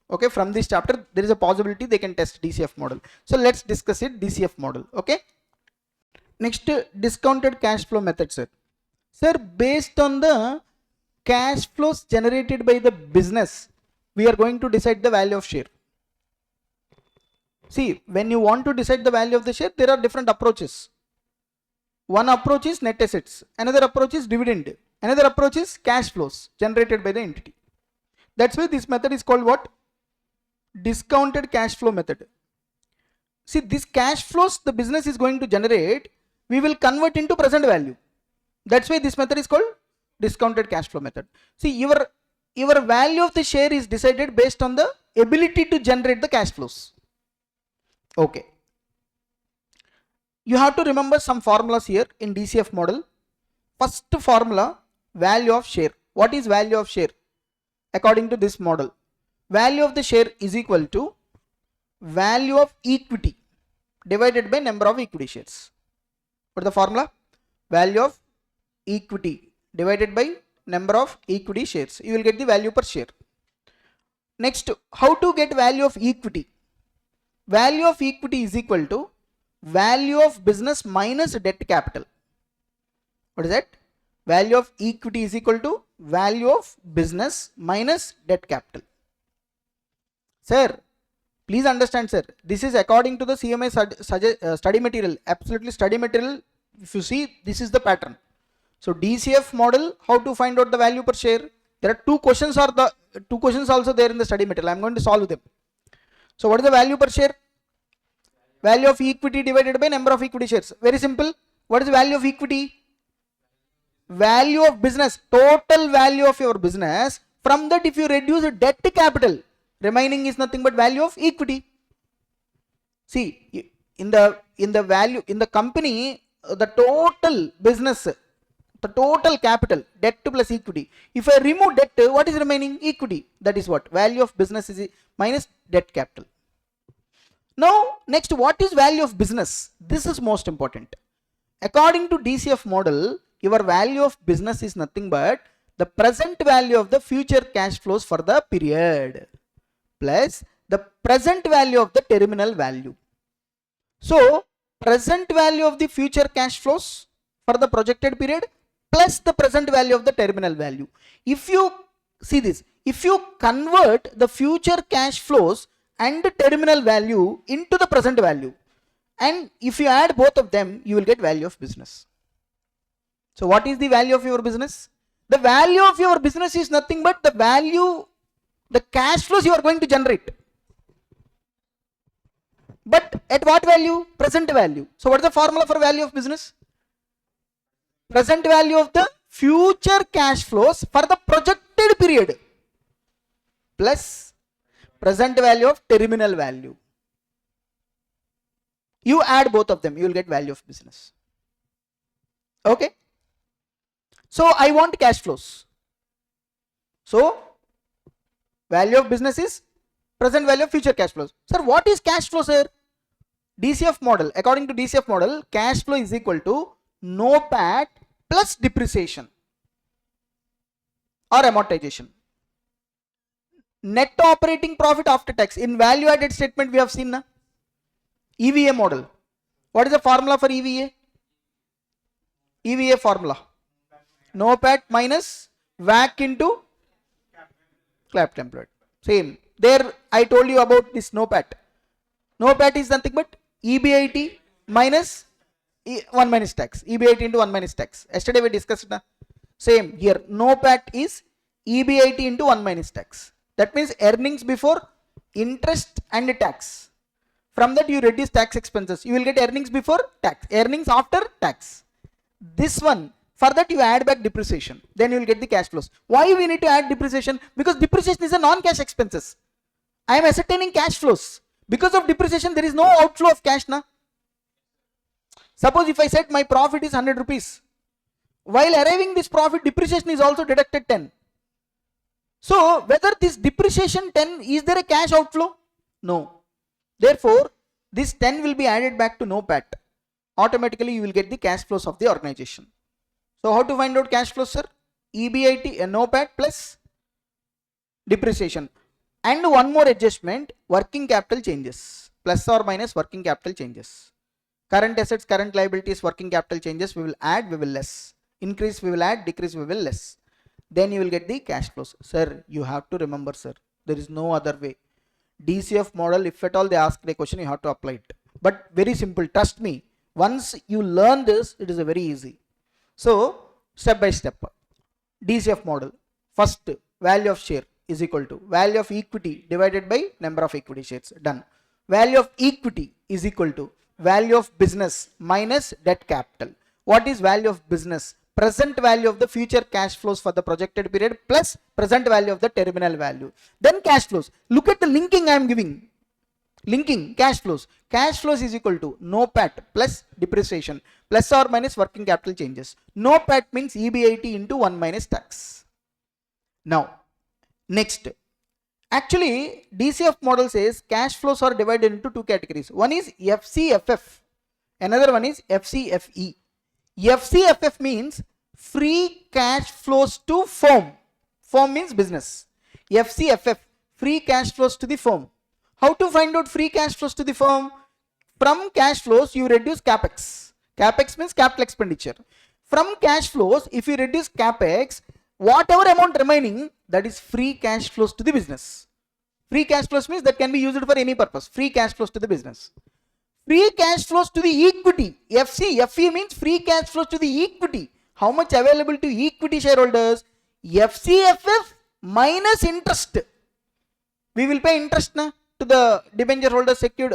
Okay, from this chapter there is a possibility they can test DCF model. So let's discuss it, DCF model. Okay. Next, discounted cash flow method, sir. Sir, based on the cash flows generated by the business, we are going to decide the value of share. See, when you want to decide the value of the share, there are different approaches. One approach is net assets, another approach is dividend, another approach is cash flows generated by the entity. That's why this method is called what? Discounted cash flow method. See, this cash flows the business is going to generate, we will convert into present value. That's why this method is called discounted cash flow method. See, your value of the share is decided based on the ability to generate the cash flows. Okay. You have to remember some formulas here in DCF model. First formula, value of share. What is value of share? According to this model, value of the share is equal to value of equity divided by number of equity shares. What is the formula? Value of equity divided by number of equity shares. You will get the value per share. Next, how to get value of equity? Value of equity is equal to value of business minus debt capital. What is that? Value of equity is equal to value of business minus debt capital. Sir, please understand, sir, this is according to the CMA study material, absolutely study material. If you see, this is the pattern. So DCF model, how to find out the value per share? There are two questions also there in the study material. I am going to solve them. So what is the value per share? Value of equity divided by number of equity shares. Very simple. What is the value of equity? Value of business, total value of your business. From that, if you reduce debt capital, remaining is nothing but value of equity. See, in the value in the company, the total business, the total capital, debt plus equity. If I remove debt, what is remaining? Equity. That is what? Value of business is minus debt capital. Now, next, what is value of business? This is most important. According to DCF model, your value of business is nothing but the present value of the future cash flows for the period plus the present value of the terminal value. So, present value of the future cash flows for the projected period plus the present value of the terminal value. If you see this, if you convert the future cash flows and the terminal value into the present value, and if you add both of them, you will get value of business. So what is the value of your business? The value of your business is nothing but the value, the cash flows you are going to generate. But at what value? Present value. So what is the formula for value of business? Present value of the future cash flows for the projected period plus present value of terminal value. You add both of them, you will get value of business. Okay. So I want cash flows. So value of business is present value of future cash flows. Sir, what is cash flow, sir? DCF model. According to DCF model, cash flow is equal to NOPAT plus depreciation or amortization. Net operating profit after tax. In value added statement we have seen na? EVA model. What is the formula for EVA? EVA formula. NOPAT minus WACC into capital employed. Same. There I told you about this NOPAT. NOPAT is nothing but EBIT minus 1 minus tax. EBIT into 1 minus tax. Yesterday we discussed na? Same here. NOPAT is EBIT into 1 minus tax. That means earnings before interest and tax. From that you reduce tax expenses. You will get earnings before tax. Earnings after tax. This one, for that you add back depreciation. Then you will get the cash flows. Why we need to add depreciation? Because depreciation is a non-cash expenses. I am ascertaining cash flows. Because of depreciation there is no outflow of cash na. Suppose if I said my profit is 100 rupees. While arriving this profit, depreciation is also deducted 10. So whether this depreciation 10, is there a cash outflow? No. Therefore, this 10 will be added back to NOPAT. Automatically you will get the cash flows of the organization. So how to find out cash flows, sir? EBIT and NOPAT plus depreciation. And one more adjustment, working capital changes. Plus or minus working capital changes. Current assets, current liabilities, working capital changes, we will add, we will less. Increase we will add, decrease we will less. Then you will get the cash flows. Sir, you have to remember, sir, there is no other way. DCF model, if at all they ask a question, you have to apply it. But very simple, trust me. Once you learn this, it is a very easy. So, step by step. DCF model. First, value of share is equal to value of equity divided by number of equity shares. Done. Value of equity is equal to value of business minus debt capital. What is value of business? Present value of the future cash flows for the projected period plus present value of the terminal value. Then cash flows. Look at the linking I am giving. Linking cash flows. Cash flows is equal to NOPAT plus depreciation plus or minus working capital changes. NOPAT means EBIT into 1 minus tax. Now, next. Actually, DCF model says cash flows are divided into two categories. One is FCFF. Another one is FCFE. FCFF means free cash flows to firm. Firm means business. FCFF, free cash flows to the firm. How to find out free cash flows to the firm? From cash flows, you reduce capex. Capex means capital expenditure. From cash flows, if you reduce capex, whatever amount remaining, that is free cash flows to the business. Free cash flows means that can be used for any purpose. Free cash flows to the business. Free cash flows to the equity. FE means free cash flows to the equity. How much available to equity shareholders? FCFF minus interest. We will pay interest na, to the debenture holders, secured,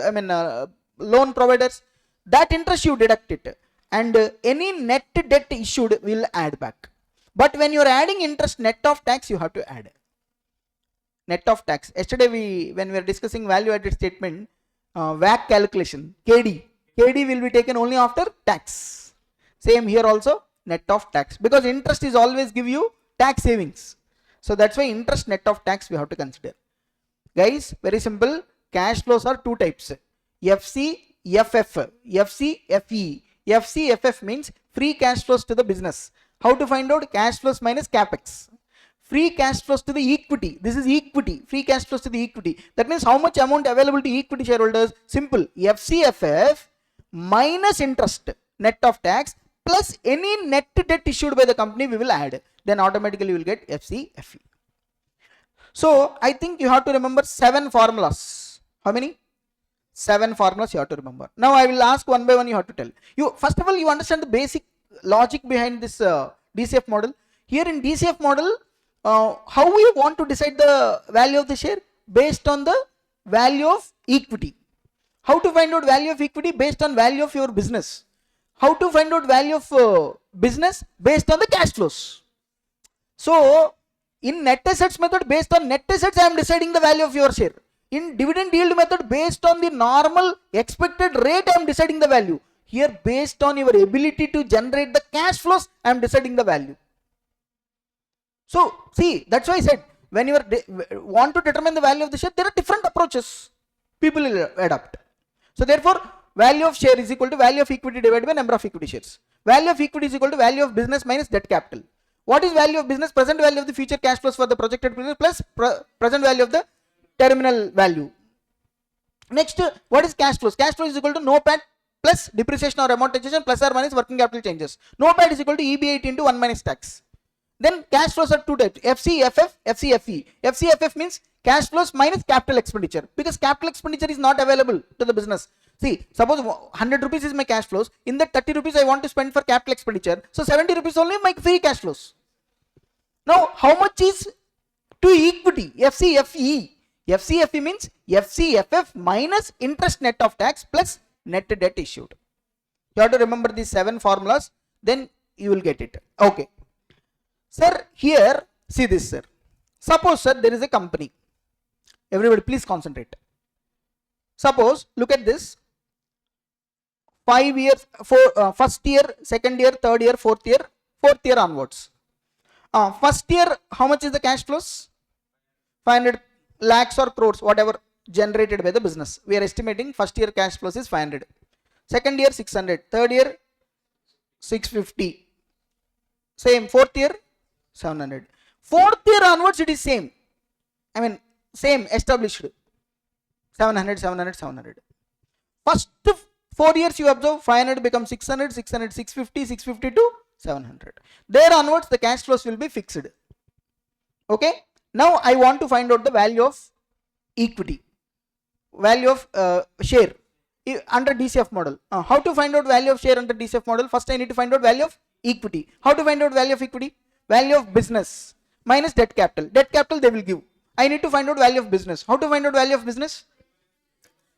loan providers. That interest you deduct it. And any net debt issued will add back. But when you are adding interest net of tax, you have to add. Net of tax. Yesterday when we were discussing value added statement, WACC calculation, KD will be taken only after tax. Same here also, net of tax, because interest is always give you tax savings. So that's why interest net of tax we have to consider. Guys, very simple. Cash flows are two types. FCFF, FCFE. FCFF means free cash flows to the business. How to find out? Cash flows minus capex. Free cash flows to the equity. This is equity. Free cash flows to the equity. That means how much amount available to equity shareholders? Simple. FCFF minus interest net of tax plus any net debt issued by the company we will add. Then automatically you will get FCFE. So I think you have to remember 7 formulas. How many? 7 formulas you have to remember. Now I will ask one by one, you have to tell. You first of all, you understand the basic logic behind this DCF model. Here in DCF model, how we want to decide the value of the share? Based on the value of equity. How to find out value of equity? Based on value of your business. How to find out value of business? Based on the cash flows. So in net assets method, based on net assets, I am deciding the value of your share. In dividend yield method, based on the normal expected rate, I am deciding the value. Here, based on your ability to generate the cash flows, I am deciding the value. So see, that's why I said, when you want to determine the value of the share, there are different approaches people will adopt. So therefore, value of share is equal to value of equity divided by number of equity shares. Value of equity is equal to value of business minus debt capital. What is value of business? Present value of the future cash flows for the projected period plus present value of the terminal value. Next, what is cash flows? Cash flow is equal to NOPAT plus depreciation or amortization plus or minus working capital changes. NOPAT is equal to EB8 into 1 minus tax. Then cash flows are two types: FCFF, FCFE. FCFF means cash flows minus capital expenditure, because capital expenditure is not available to the business. See, suppose 100 rupees is my cash flows. In that 30 rupees I want to spend for capital expenditure. So 70 rupees only my free cash flows. Now, how much is to equity? FCFE. FCFE means FCFF minus interest net of tax plus net debt issued. You have to remember these 7 formulas, then you will get it. Okay. Sir, here, see this, sir. Suppose, sir, there is a company. Everybody, please concentrate. Suppose, look at this. 5 years, first year, second year, third year, fourth year onwards. First year, how much is the cash flows? 500 lakhs or crores, whatever generated by the business. We are estimating first year cash flows is 500. Second year, 600. Third year, 650. Same. Fourth year, 700. Fourth year onwards, it is same. I mean, same, established. 700, 700, 700. First 4 years you observe, 500 becomes 600, 600, 650, 650 to 700. There onwards, the cash flows will be fixed. Okay. Now I want to find out the value of equity, value of share under DCF model. How to find out value of share under DCF model? First I need to find out value of equity. How to find out value of equity? Value of business minus debt capital. Debt capital they will give. I need to find out value of business. How to find out value of business?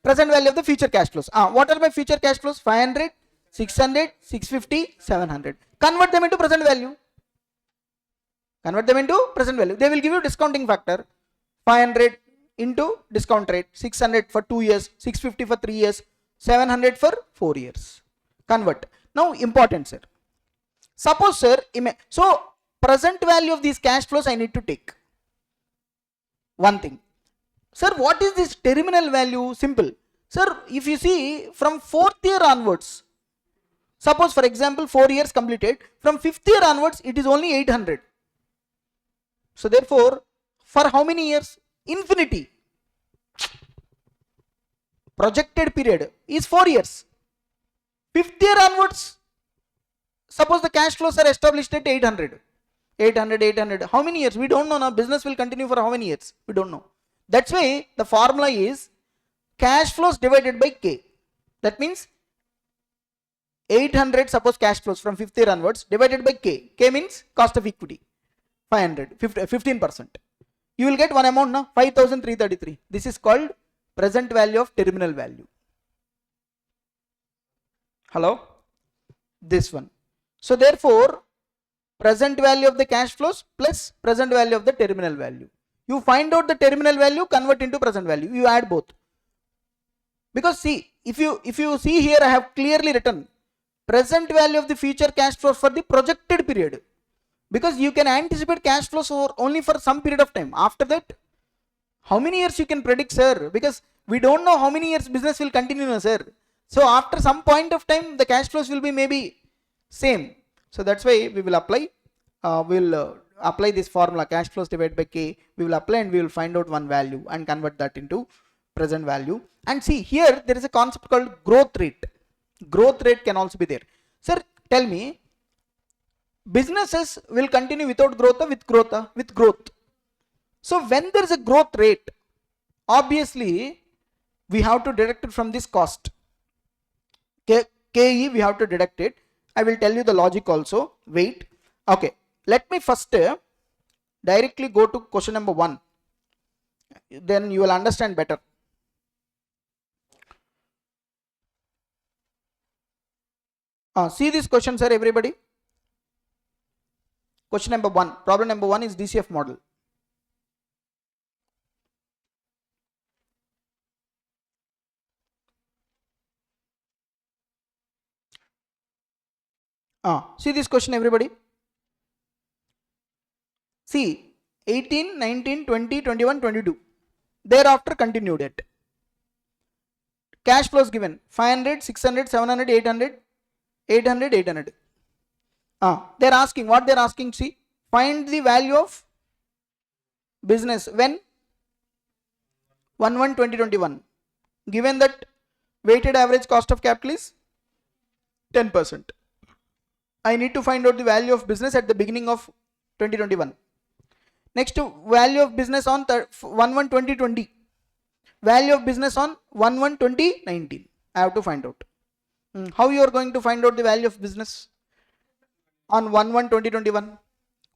Present value of the future cash flows. What are my future cash flows? 500, 600, 650, 700. Convert them into present value. Convert them into present value. They will give you discounting factor. 500 into discount rate. 600 for 2 years. 650 for 3 years. 700 for 4 years. Convert. Now important, sir. Suppose, sir, so present value of these cash flows I need to take. One thing. Sir, what is this terminal value? Simple. Sir, if you see from 4th year onwards, suppose for example 4 years completed, from 5th year onwards it is only 800. So therefore, for how many years? Infinity. Projected period is 4 years. 5th year onwards, suppose the cash flows are established at 800. 800, 800. How many years? We don't know now. Business will continue for how many years? We don't know. That's why the formula is cash flows divided by K. That means 800, suppose cash flows from 5th year onwards, divided by K. K means cost of equity. 500, 15%. You will get one amount now, 5,333. This is called present value of terminal value. Hello? This one. So therefore, present value of the cash flows plus present value of the terminal value. You find out the terminal value, convert into present value. You add both. Because see, if you see here, I have clearly written present value of the future cash flows for the projected period. Because you can anticipate cash flows only for some period of time. After that, how many years you can predict, sir? Because we don't know how many years business will continue, sir. So after some point of time, the cash flows will be maybe same. So that's why we will apply. Apply this formula, cash flows divided by K. We will apply and we will find out one value and convert that into present value. And see here, there is a concept called growth rate. Growth rate can also be there. Sir, tell me, businesses will continue without growth or with growth? With growth. So when there is a growth rate, obviously we have to deduct it from this cost. KE we have to deduct it. I will tell you the logic also. Wait. Okay. Let me first directly go to question number 1. Then you will understand better. See this question, sir, everybody. Question number 1. Problem number 1 is DCF model. See this question, everybody. See, 18, 19, 20, 21, 22. Thereafter continued it. Cash flows given 500, 600, 700, 800, 800, 800. They're asking, what they're asking, see, find the value of business when 1/1/2021. Given that weighted average cost of capital is 10%. I need to find out the value of business at the beginning of 2021. Next, value of business on 1/1/2020. Value of business on 1/1/2019. I have to find out. How you are going to find out the value of business on 1/1/2021,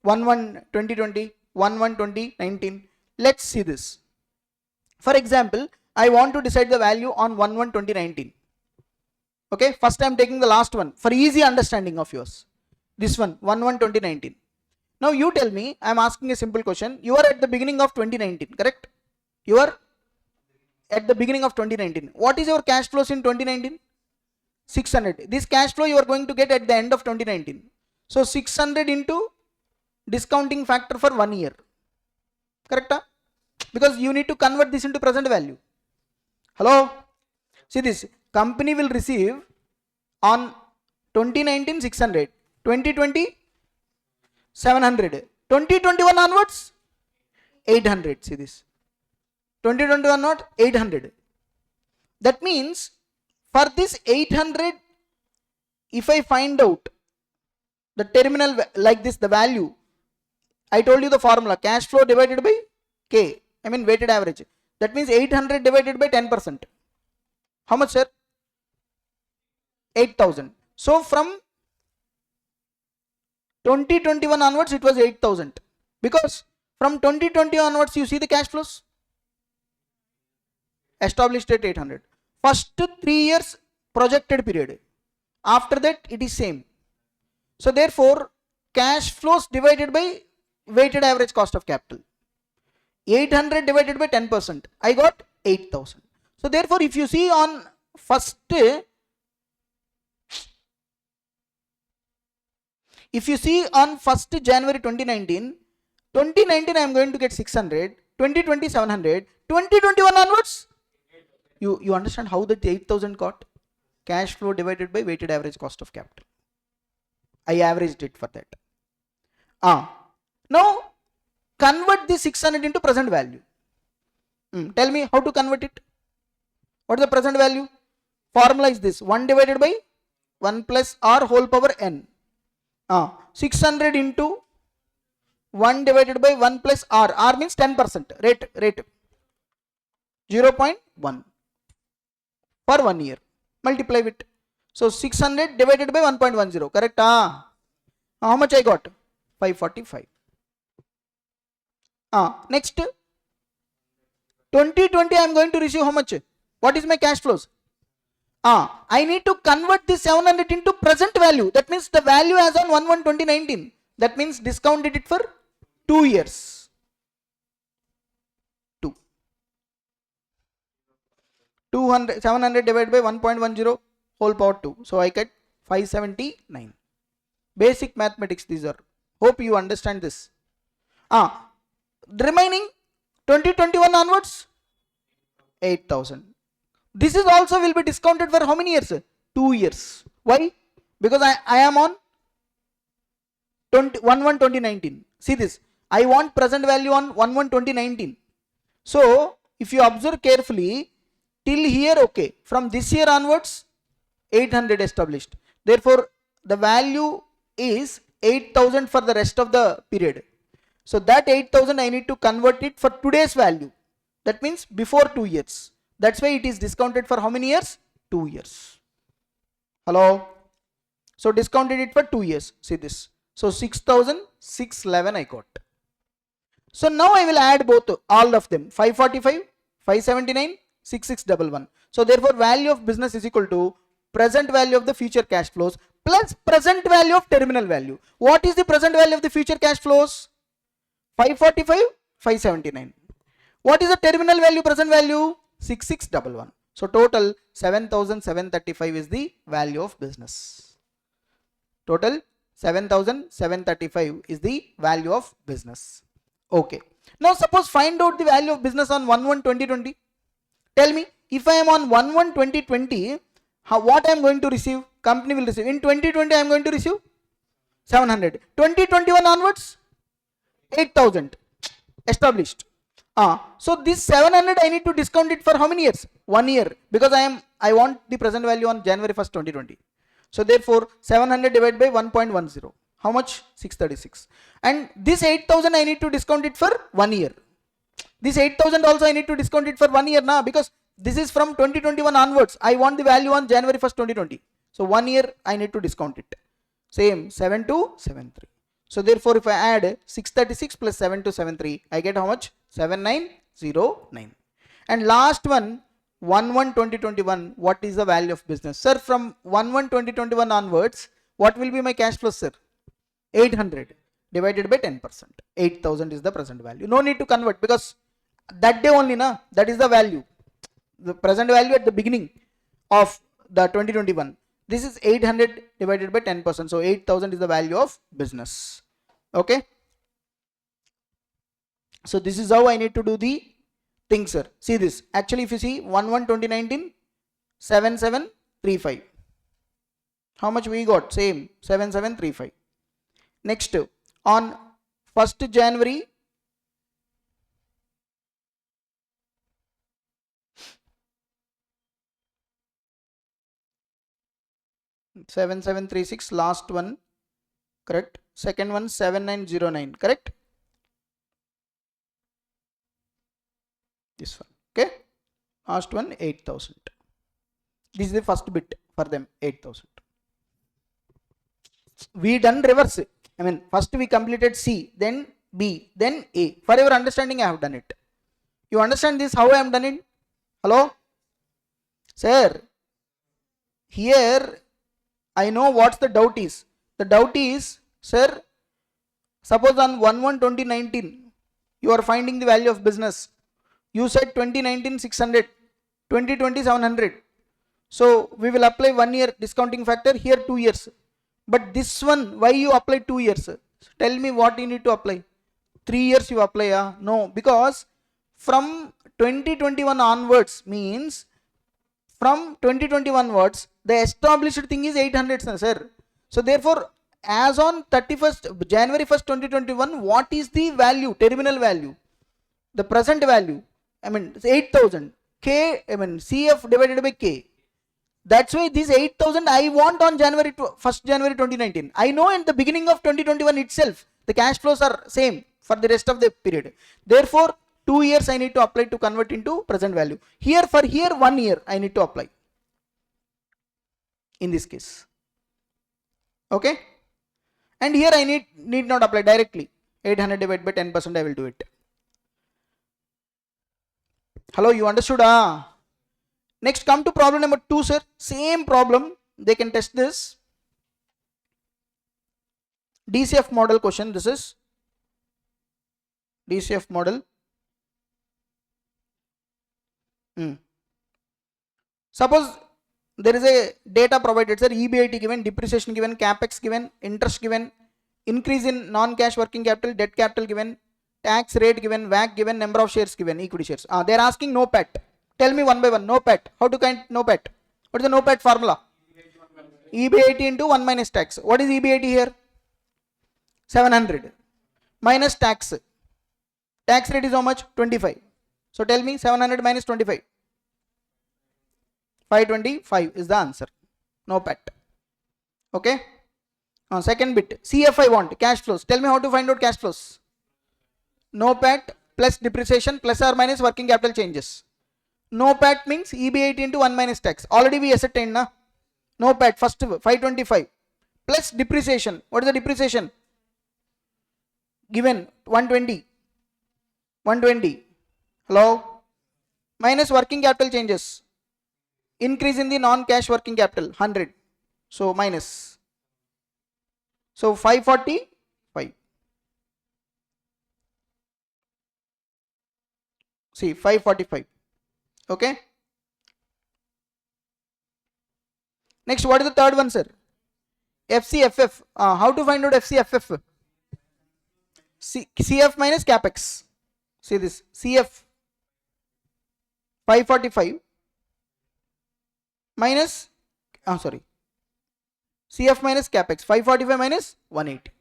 1/1/2020, 1/1/2019? Let's see this. For example, I want to decide the value on 1/1/2019. Okay, first I am taking the last one for easy understanding of yours. This one, 1/1/2019. Now you tell me, I am asking a simple question. You are at the beginning of 2019, correct? You are at the beginning of 2019. What is your cash flows in 2019? 600. This cash flow you are going to get at the end of 2019. So 600 into discounting factor for 1 year. Correct? Because you need to convert this into present value. Hello? See this. Company will receive on 2019 600, 2020 700, 2021 onwards 800. See this. 2021 not 800. That means for this 800, if I find out the terminal like this, the value, I told you the formula, cash flow divided by K, I mean weighted average. That means 800 divided by 10%. How much, sir? 8,000. So from 2021 onwards it was 8,000, because from 2020 onwards you see the cash flows established at 800. First 3 years projected period, after that it is same. So therefore cash flows divided by weighted average cost of capital, 800 divided by 10%, I got 8,000. So therefore if you see on first, if you see on 1st January 2019, I am going to get 600, 2020 700, 2021 onwards, you understand how that 8,000 got? Cash flow divided by weighted average cost of capital. I averaged it for that. Now convert this 600 into present value. Tell me how to convert it. What is the present value? Formula is this: 1 divided by 1 plus r whole power n. 600 into 1 divided by 1 plus r. R means 10%. Rate 0.1 for 1 year. Multiply with. So 600 divided by 1.10. Correct? How much I got? 545. Next, 2020 I am going to receive how much? What is my cash flows? I need to convert this 700 into present value. That means the value as on 1/1/2019. That means discounted it for 2 years. 700 divided by 1.10 whole power 2. So I get 579. Basic mathematics these are. Hope you understand this. The remaining 2021 onwards 8,000. This is also will be discounted for how many years? 2 years. Why? Because I am on 1/1/2019. See this. I want present value on 1/1/2019. So if you observe carefully, till here okay. From this year onwards 800 established. Therefore the value is 8,000 for the rest of the period. So that 8,000 I need to convert it for today's value. That means before 2 years. That's why it is discounted for how many years? 2 years. Hello? So discounted it for 2 years. See this. So 6,611 I got. So now I will add both, all of them. 545, 579, 6611. So therefore value of business is equal to present value of the future cash flows plus present value of terminal value. What is the present value of the future cash flows? 545, 579. What is the terminal value, present value? 6611. So total 7,735 is the value of business. Total 7,735 is the value of business. Okay. Now suppose find out the value of business on 1/1/2020. Tell me, if I am on 1/1/2020, what I am going to receive? Company will receive. In 2020 I am going to receive 700. 2021 onwards 8,000 established. So this 700 I need to discount it for how many years? 1 year, because I want the present value on January 1st 2020. So therefore 700 divided by 1.10. How much? 636. And this 8,000 I need to discount it for 1 year. This 8,000 also I need to discount it for 1 year now, because this is from 2021 onwards. I want the value on January 1st 2020. So 1 year I need to discount it. Same 7273. So therefore if I add 636 plus 7273, I get how much? 7909. And last one, 1/1/2021, what is the value of business? Sir, from 1/1/2021 onwards, what will be my cash flow, sir? 800 divided by 10%. 8,000 is the present value. No need to convert, because that day only, that is the value. The present value at the beginning of the 2021. This is 800 divided by 10%. So 8,000 is the value of business. Okay. So this is how I need to do the thing, sir. See this. Actually, if you see 1/1/2019, 7735. How much we got? Same 7735. Next, on 1st January, $7,736, last one, correct? Second one 7,909, correct? This one, okay? Last one 8,000. This is the first bit for them, 8,000. We done reverse. I mean, first we completed C, then B, then A. For your understanding, I have done it. You understand this, how I am done it? Hello? Sir, here I know what's the doubt is. The doubt is, sir, suppose on 1/1/2019, you are finding the value of business. You said 2019 600, 2020 700. So we will apply 1 year discounting factor, here 2 years. But this one, why you apply 2 years? Tell me what you need to apply. 3 years you apply, No, because from 2021 onwards means from 2021 onwards, the established thing is 800, sir. So therefore, as on 31st January 1st 2021, what is the value, terminal value? The present value, I mean 8,000. K, I mean CF divided by K. That's why this 8,000 I want on 1st January 2019. I know in the beginning of 2021 itself, the cash flows are same for the rest of the period. Therefore, 2 years I need to apply to convert into present value. Here 1 year I need to apply. In this case. Okay. And here I need not apply directly. 800 divided by 10% I will do it. Hello, you understood? Next, come to problem number 2, sir. Same problem. They can test this. DCF model question. This is DCF model. Suppose there is a data provided, sir. EBIT given, depreciation given, capex given, interest given, increase in non-cash working capital, debt capital given, tax rate given, WACC given, number of shares given, equity shares. They are asking no PAT. Tell me one by one. No PAT. How to count no PAT? What is the no PAT formula? EBIT into 1 minus tax. What is EBIT here? 700 minus tax. Tax rate is how much? 25. So tell me 700 minus 25. 525 is the answer. No PAT. Okay. Second bit, CF I want, cash flows. Tell me how to find out cash flows. No PAT plus depreciation plus or minus working capital changes. No PAT means EB8 into 1 minus tax. Already we ascertained na. No PAT, first 525 plus depreciation. What is the depreciation? Given 120. 120. Hello? Minus working capital changes. Increase in the non-cash working capital 100. So minus. So 545. See 545. Okay. Next, what is the third one, sir? FCFF. How to find out FCFF? CF minus capex. See this. CF 545 minus, CF minus capex. 545 minus 180.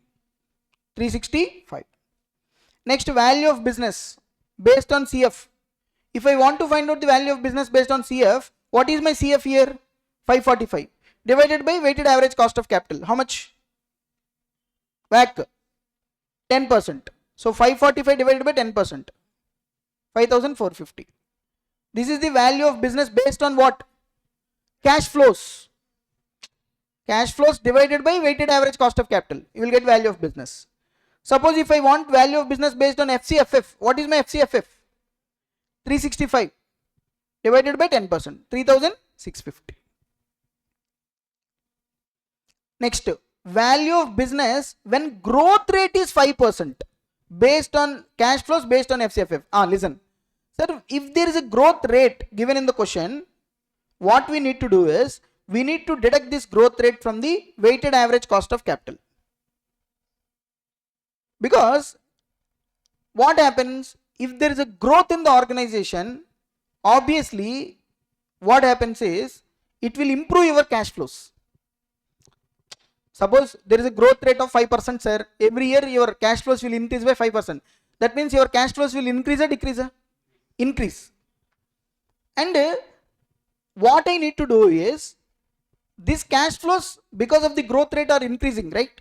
365. Next, value of business based on CF. If I want to find out the value of business based on CF, what is my CF here? 545 divided by weighted average cost of capital. How much? WACC 10%. So 545 divided by 10%. 5450. This is the value of business based on what? Cash flows. Cash flows divided by weighted average cost of capital. You will get value of business. Suppose if I want value of business based on FCFF, what is my FCFF? 365 divided by 10%, 3650. Next, value of business when growth rate is 5% based on cash flows based on FCFF. Listen, sir, if there is a growth rate given in the question, what we need to do is we need to deduct this growth rate from the weighted average cost of capital. Because what happens if there is a growth in the organization, obviously what happens is it will improve your cash flows. Suppose there is a growth rate of 5%, sir. Every year your cash flows will increase by 5%. That means your cash flows will increase or decrease? Increase. And what I need to do is, these cash flows because of the growth rate are increasing, right?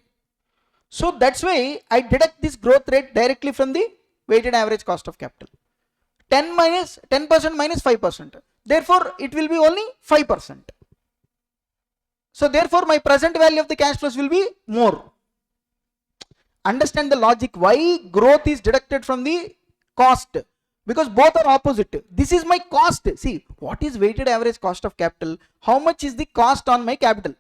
So that's why I deduct this growth rate directly from the weighted average cost of capital. 10% minus 5%. Therefore, it will be only 5%. So therefore, my present value of the cash flows will be more. Understand the logic why growth is deducted from the cost. Because both are opposite. This is my cost. See, what is weighted average cost of capital? How much is the cost on my capital?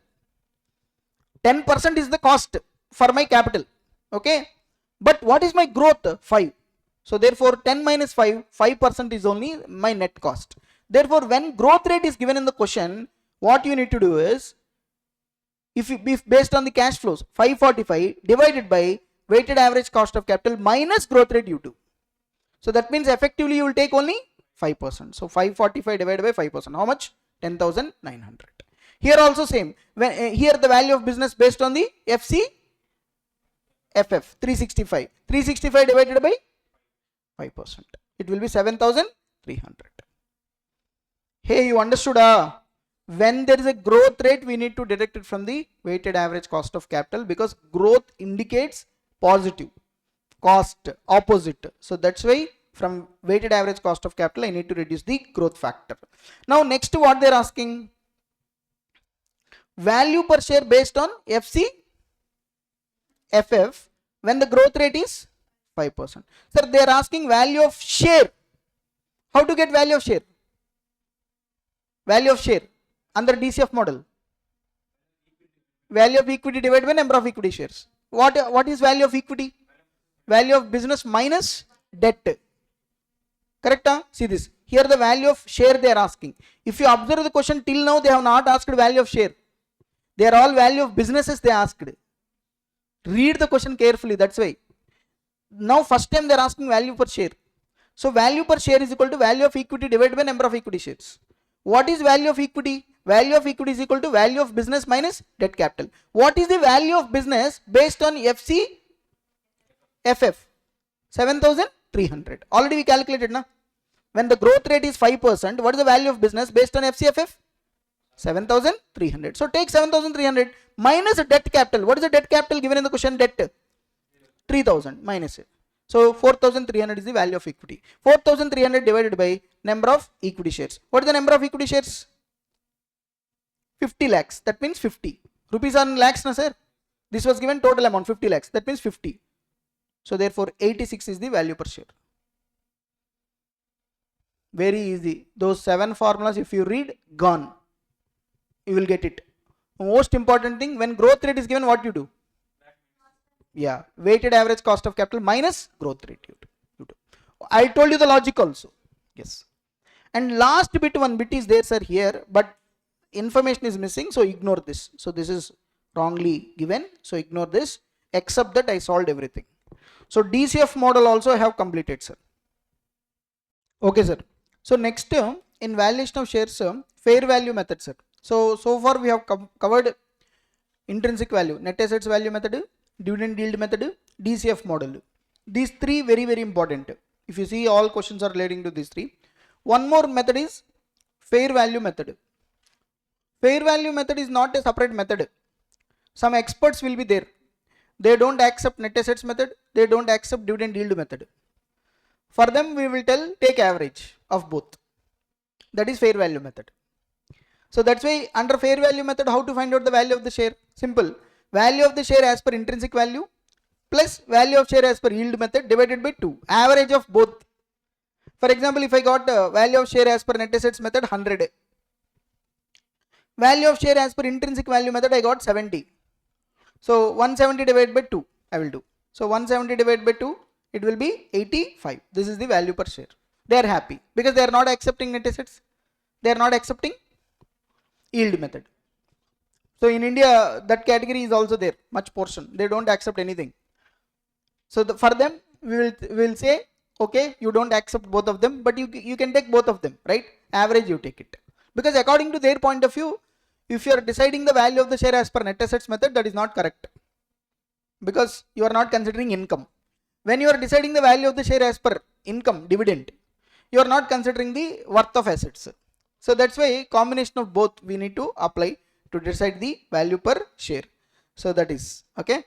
10% is the cost for my capital. Okay. But what is my growth? 5. So therefore 10 minus 5% is only my net cost. Therefore when growth rate is given in the question, what you need to do is, if based on the cash flows, 545 divided by weighted average cost of capital minus growth rate you do. So that means effectively you will take only 5%. So 545 divided by 5%. How much? 10,900. Here also same. When here the value of business based on the FCFF 365. 365 divided by 5%. It will be 7,300. Hey, you understood? When there is a growth rate, we need to deduct it from the weighted average cost of capital, because growth indicates positive, cost opposite. So that's why from weighted average cost of capital I need to reduce the growth factor. Now next, what they are asking, value per share based on FCFF when the growth rate is 5%. Sir, they are asking value of share. How to get value of share? Value of share under DCF model. Value of equity divided by number of equity shares. What is value of equity? Value of business minus debt. Correct? See this. Here the value of share they are asking. If you observe the question till now, they have not asked value of share. They are all value of businesses they asked. Read the question carefully. That's why. Now first time they are asking value per share. So value per share is equal to value of equity divided by number of equity shares. What is value of equity? Value of equity is equal to value of business minus debt capital. What is the value of business based on FCFF? 7,300. Already we calculated, na? When the growth rate is 5%, what is the value of business based on FCFF? 7,300. So take 7,300 minus debt capital. What is the debt capital given in the question? Debt 3,000 minus it. So 4,300 is the value of equity. 4,300 divided by number of equity shares. What is the number of equity shares? 50 lakhs. That means 50. Rupees are in lakhs, na sir? This was given total amount 50 lakhs. That means 50. So therefore 86 is the value per share. Very easy. Those 7 formulas, if you read, gone. You will get it. Most important thing, when growth rate is given, what you do? Yeah, weighted average cost of capital minus growth rate. You do. I told you the logic also. Yes. And last bit, one bit is there, sir, here, but information is missing, so ignore this. So this is wrongly given, so ignore this, except that I solved everything. So DCF model also I have completed, sir. Okay, sir. So next, in valuation of shares, fair value method, sir. So far we have covered intrinsic value, net assets value method, dividend yield method, DCF model. These three very, very important. If you see, all questions are relating to these three. One more method is fair value method. Fair value method is not a separate method. Some experts will be there. They don't accept net assets method. They don't accept dividend yield method. For them, we will tell take average of both. That is fair value method. So that's why under fair value method, how to find out the value of the share? Simple. Value of the share as per intrinsic value plus value of share as per yield method divided by 2. Average of both. For example, if I got value of share as per net assets method 100. Value of share as per intrinsic value method I got 70. So 170 divided by 2 I will do. So 170 divided by 2, it will be 85. This is the value per share. They are happy because they are not accepting net assets. They are not accepting yield method. So in India, that category is also there, much portion. They don't accept anything. So for them, we will say, okay, you don't accept both of them, but you can take both of them, right? Average you take it. Because according to their point of view, if you are deciding the value of the share as per net assets method, that is not correct. Because you are not considering income. When you are deciding the value of the share as per income, dividend, you are not considering the worth of assets. So that's why combination of both we need to apply to decide the value per share. So that is okay.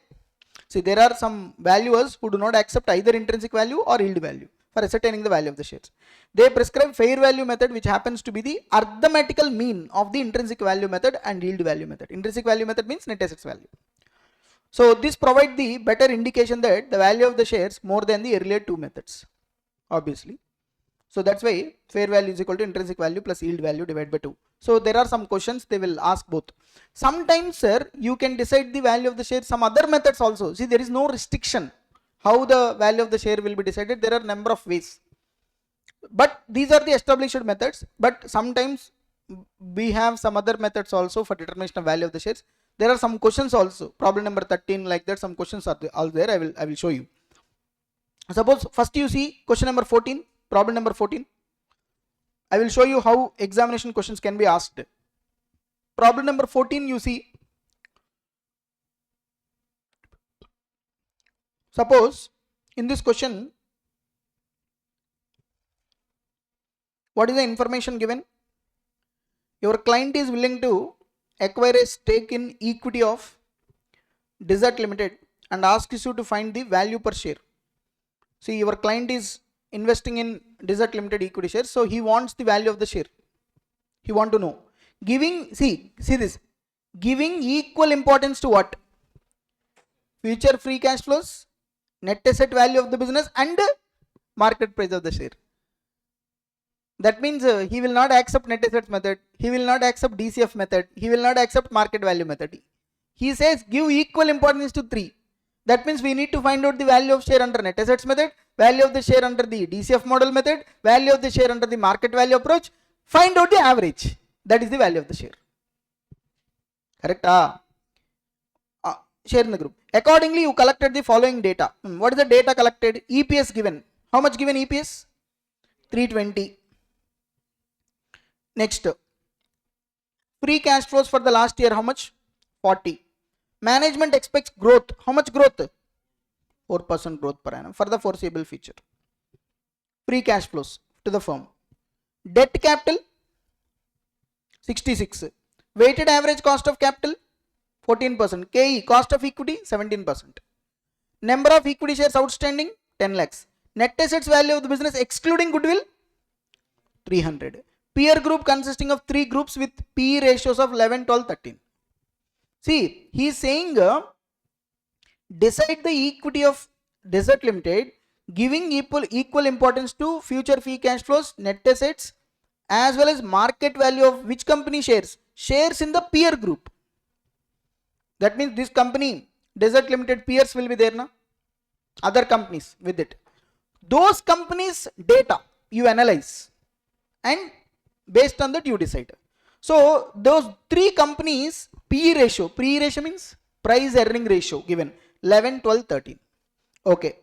See, there are some valuers who do not accept either intrinsic value or yield value for ascertaining the value of the shares. They prescribe fair value method, which happens to be the arithmetical mean of the intrinsic value method and yield value method. Intrinsic value method means net assets value. So this provides the better indication that the value of the shares more than the earlier two methods, obviously. So that's why fair value is equal to intrinsic value plus yield value divided by 2. So there are some questions they will ask both. Sometimes, sir, you can decide the value of the share some other methods also. See, there is no restriction how the value of the share will be decided. There are number of ways. But these are the established methods. But sometimes we have some other methods also for determination of value of the shares. There are some questions also. Problem number 13, like that, some questions are all there. I will show you. Suppose first you see question number 14. Problem number 14. I will show you how examination questions can be asked. Problem number 14 you see. Suppose in this question, what is the information given? Your client is willing to acquire a stake in equity of Desert Limited and asks you to find the value per share. See, your client is investing in Desert Limited equity shares, so he wants the value of the share. He want to know. Giving, see this, giving equal importance to what? Future free cash flows, net asset value of the business and market price of the share. That means he will not accept net assets method, he will not accept DCF method, he will not accept market value method. He says give equal importance to 3. That means we need to find out the value of share under net assets method, value of the share under the DCF model method, value of the share under the market value approach, find out the average. That is the value of the share. Correct? Share in the group. Accordingly, you collected the following data. What is the data collected? EPS given. How much given EPS? 320. Next. Free cash flows for the last year, how much? 40. Management expects growth. How much growth? 4% growth per annum for the foreseeable future. Free cash flows to the firm. Debt capital 66. Weighted average cost of capital 14%. KE, cost of equity 17%. Number of equity shares outstanding 10 lakhs. Net assets value of the business excluding goodwill 300. Peer group consisting of 3 groups with PE ratios of 11, 12, 13. See, he is saying decide the equity of Desert Limited giving equal importance to future free cash flows, net assets, as well as market value of which company shares? Shares in the peer group. That means this company, Desert Limited peers will be there now. Other companies with it. Those companies' data you analyze and based on that you decide. So those 3 companies PE ratio means price earning ratio given 11, 12, 13. Okay.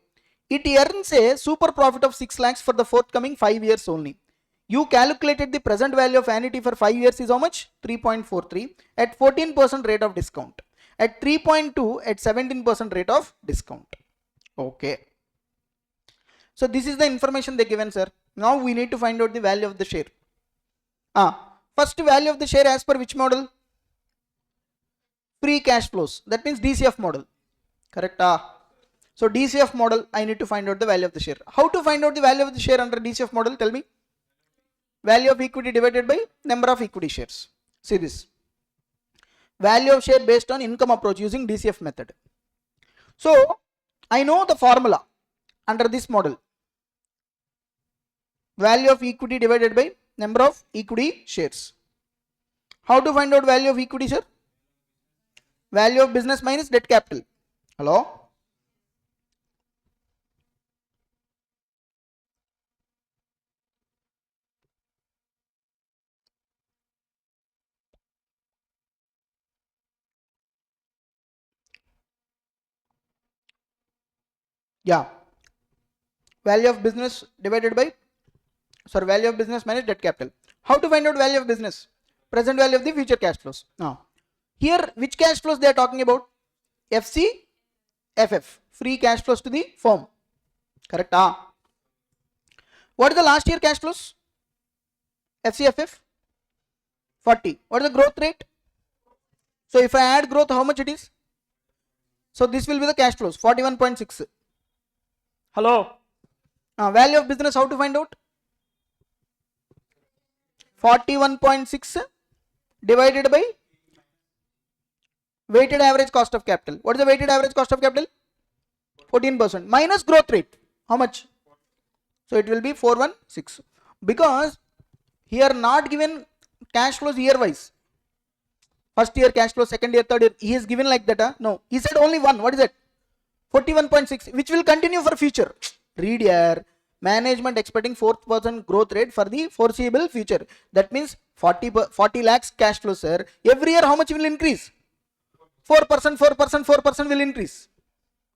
It earns a super profit of 6 lakhs for the forthcoming 5 years only. You calculated the present value of annuity for 5 years is how much? 3.43 at 14% rate of discount. At 3.2 at 17% rate of discount. Okay. So this is the information they given, sir. Now we need to find out the value of the share. First value of the share as per which model? Free cash flows. That means DCF model. Correct? So DCF model, I need to find out the value of the share. How to find out the value of the share under DCF model? Tell me. Value of equity divided by number of equity shares. See this. Value of share based on income approach using DCF method. So I know the formula under this model. Value of equity divided by number of equity shares. How to find out value of equity, sir? Value of business minus debt capital. Hello? Yeah. Value of business divided by, value of business minus debt capital. How to find out value of business? Present value of the future cash flows. Now, here which cash flows they are talking about? FC, FF. Free cash flows to the firm. Correct? What is the last year cash flows? FCFF 40. What is the growth rate? So if I add growth, how much it is? So this will be the cash flows 41.6. Hello? Value of business, how to find out? 41.6 divided by weighted average cost of capital. What is the weighted average cost of capital? 14% minus growth rate. How much? So it will be 416. Because here not given cash flows year wise. First year cash flow, second year, third year. He is given like that. No, he said only one. What is that? 41.6, which will continue for future. Read here. Management expecting 4% growth rate for the foreseeable future. That means 40 lakhs cash flow, sir. Every year how much will increase? 4% will increase.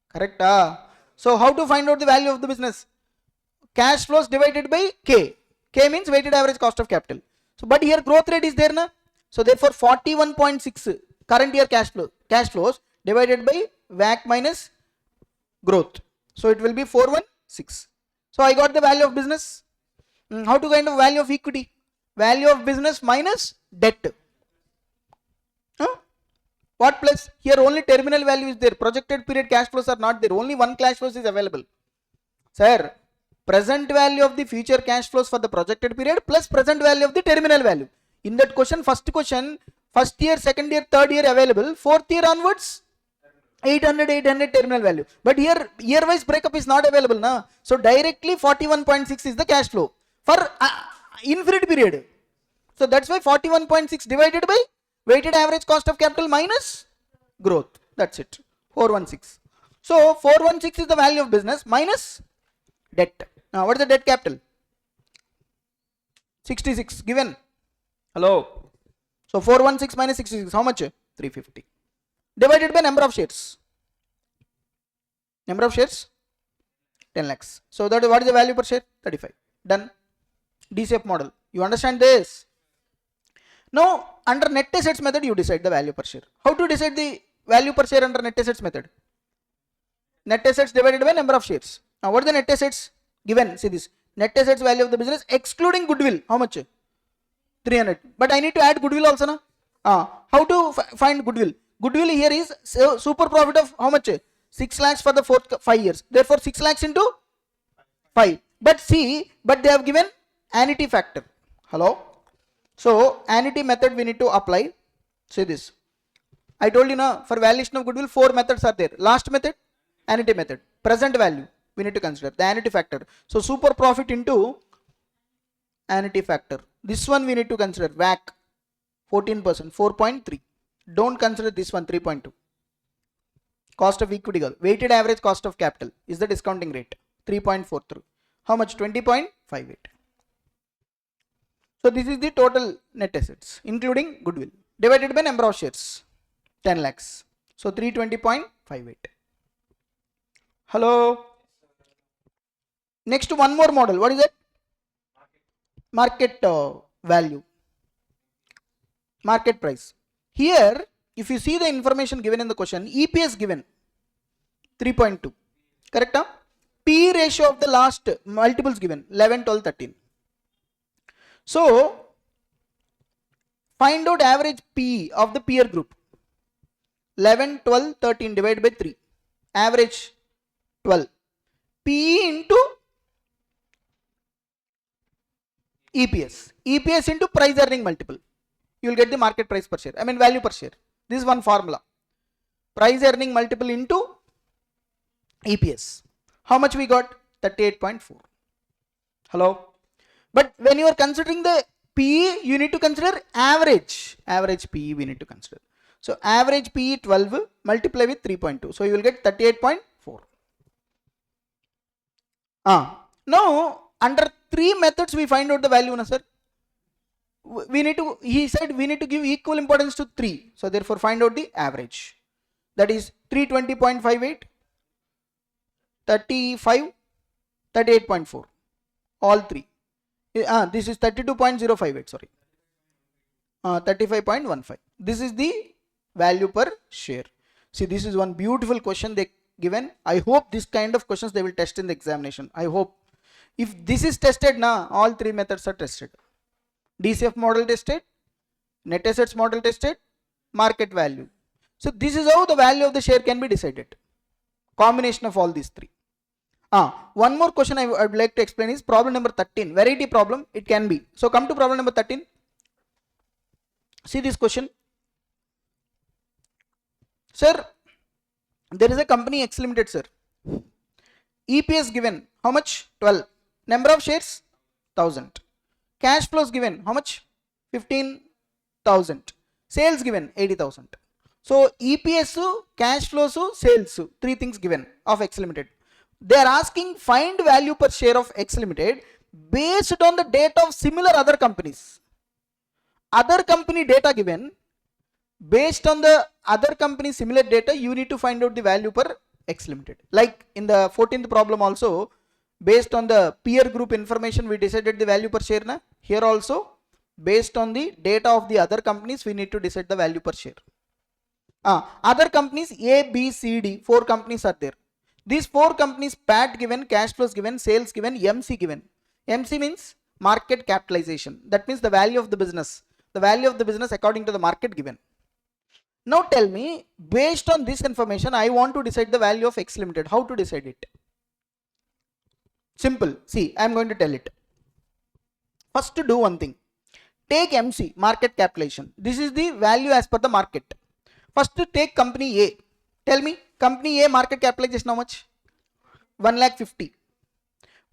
Correct? So how to find out the value of the business? Cash flows divided by K. K means weighted average cost of capital. So but here growth rate is there, na? So therefore 41.6 current year cash flows divided by WACC minus growth. So it will be 416. So I got the value of business. How to find the value of equity? Value of business minus debt. What plus? Here only terminal value is there. Projected period cash flows are not there. Only one cash flows is available. Sir, present value of the future cash flows for the projected period plus present value of the terminal value. In that question, first year, second year, third year available. Fourth year onwards, 800 terminal value. But here year wise breakup is not available. Na? So directly 41.6 is the cash flow for infinite period. So that's why 41.6 divided by weighted average cost of capital minus growth. That's it. 416. So 416 is the value of business minus debt. Now what is the debt capital? 66 given. Hello. So 416 minus 66, how much? 350. Divided by number of shares. Number of shares? 10 lakhs. So that what is the value per share? 35. Done. DCF model. You understand this? Now under net assets method you decide the value per share. How to decide the value per share under net assets method? Net assets divided by number of shares. Now what is the net assets? Given. See this. Net assets value of the business excluding goodwill. How much? 300. But I need to add goodwill also, na? How to find goodwill? Goodwill here is super profit of how much? 6 lakhs for the 5 years. Therefore 6 lakhs into 5. But see, but they have given annuity factor. Hello. So annuity method we need to apply. Say this. I told you now, for valuation of goodwill 4 methods are there. Last method, annuity method. Present value we need to consider the annuity factor. So super profit into annuity factor. This one we need to consider WAC 14%, 4.3. Don't consider this one 3.2. Cost of equity, weighted average cost of capital is the discounting rate 3.43. How much? 20.58. So this is the total net assets including goodwill divided by number of shares 10 lakhs. So 320.58. Hello. Next one more model. What is it? Market value. Market price. Here if you see the information given in the question, EPS given 3.2. Correct? Huh? P ratio of the last multiples given 11, 12, 13. So find out average P of the peer group. 11, 12, 13 divided by 3. Average 12. P into EPS. EPS into price earning multiple. You will get the market price per share. I mean value per share. This is one formula. Price earning multiple into EPS. How much we got? 38.4. Hello. But when you are considering the PE, you need to consider average. Average PE we need to consider. So average PE 12 multiply with 3.2. So you will get 38.4. Now under 3 methods we find out the value, na sir. We need to, he said we need to give equal importance to 3. So therefore find out the average. That is 320.58, 35, 38.4. All 3. This is 32.058, sorry. 35.15. This is the value per share. See, this is one beautiful question they given. I hope this kind of questions they will test in the examination. I hope. If this is tested now, all 3 methods are tested. DCF model tested, net assets model tested, market value. So this is how the value of the share can be decided. Combination of all these 3. One more question I would like to explain is problem number 13. Variety problem, it can be. So come to problem number 13. See this question. Sir, there is a company X Limited, sir. EPS given, how much? 12. Number of shares? 1000. Cash flows given, how much? 15,000. Sales given, 80,000. So EPS, cash flows, sales, 3 things given of X Limited. They are asking find value per share of X Limited based on the data of similar other companies. Other company data given, based on the other company similar data, you need to find out the value per X Limited. Like in the 14th problem also, based on the peer group information we decided the value per share. Na? Here also, based on the data of the other companies, we need to decide the value per share. Other companies A, B, C, D, 4 companies are there. These 4 companies, PAT given, cash flows given, sales given, MC given. MC means market capitalization. That means the value of the business. The value of the business according to the market given. Now tell me, based on this information, I want to decide the value of X Limited. How to decide it? Simple. See, I am going to tell it. First do one thing. Take MC, market capitalization. This is the value as per the market. First take company A. Tell me, company A market capitalization how much? 1,50,000.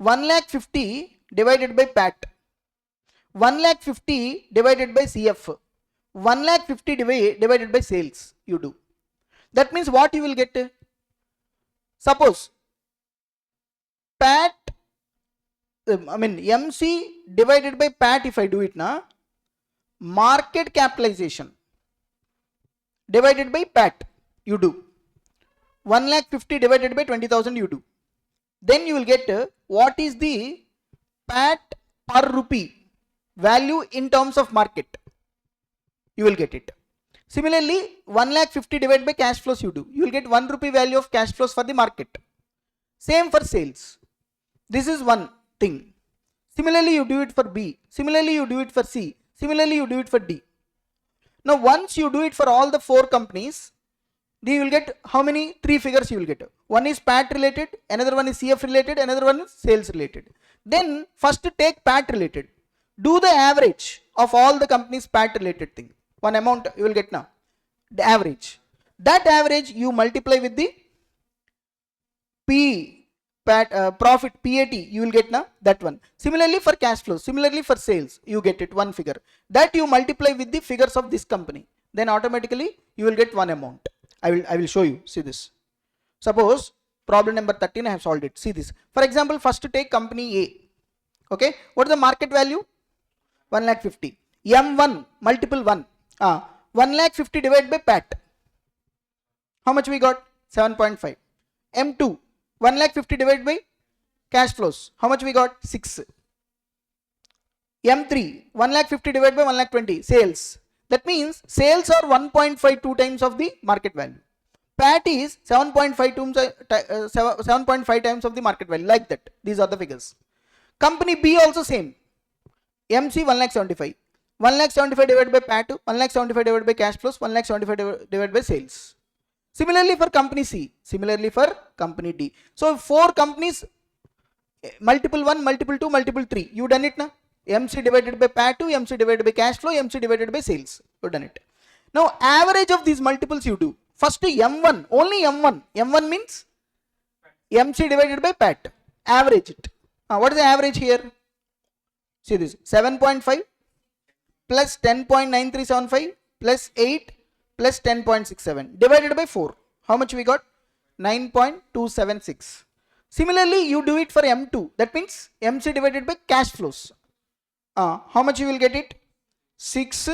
1,50,000 divided by PAT. 1,50,000 divided by CF. 1,50,000 divided by sales. You do. That means what you will get? Suppose PAT, MC divided by PAT, if I do it now, market capitalization divided by PAT, you do. 1,50,000 divided by 20,000, you do. Then you will get what is the PAT per rupee value in terms of market. You will get it. Similarly, 1,50,000 divided by cash flows, you do. You will get 1 rupee value of cash flows for the market. Same for sales. This is one thing. Similarly, you do it for B. Similarly, you do it for C. Similarly, you do it for D. Now once you do it for all the 4 companies, you will get how many? 3 figures you will get. One is PAT related, another one is CF related, another one is sales related. Then first take PAT related. Do the average of all the companies PAT related thing. One amount you will get now. The average. That average you multiply with the profit PAT, you will get now that one. Similarly for cash flow, similarly for sales, you get it one figure. That you multiply with the figures of this company. Then automatically you will get one amount. I will show you. See this. Suppose problem number 13 I have solved it. See this. For example, first take company A. Okay. What is the market value? 1,50,000. M1 multiple 1. 1,50,000 divided by PAT. How much we got? 7.5. M2 1,50,000 divided by cash flows. How much we got? 6. M3 1,50,000 divided by 1,20,000 sales. That means sales are 1.52 times of the market value. PAT is 7.5 times of the market value. Like that. These are the figures. Company B also same. MC 1,75,000. 1,75,000 divided by PAT, 1,75,000 divided by cash flows, 1,75,000 divided by sales. Similarly for company C, similarly for company D. So 4 companies, multiple 1, multiple 2, multiple 3. You done it now? MC divided by PAT, MC divided by cash flow, MC divided by sales. You done it. Now average of these multiples you do. First M1, only M1. M1 means MC divided by PAT. Average it. What is the average here? See this. 7.5 plus 10.9375 plus 8 plus 10.67 divided by 4. How much we got? 9.276. Similarly, you do it for M2. That means MC divided by cash flows. How much you will get it? 6,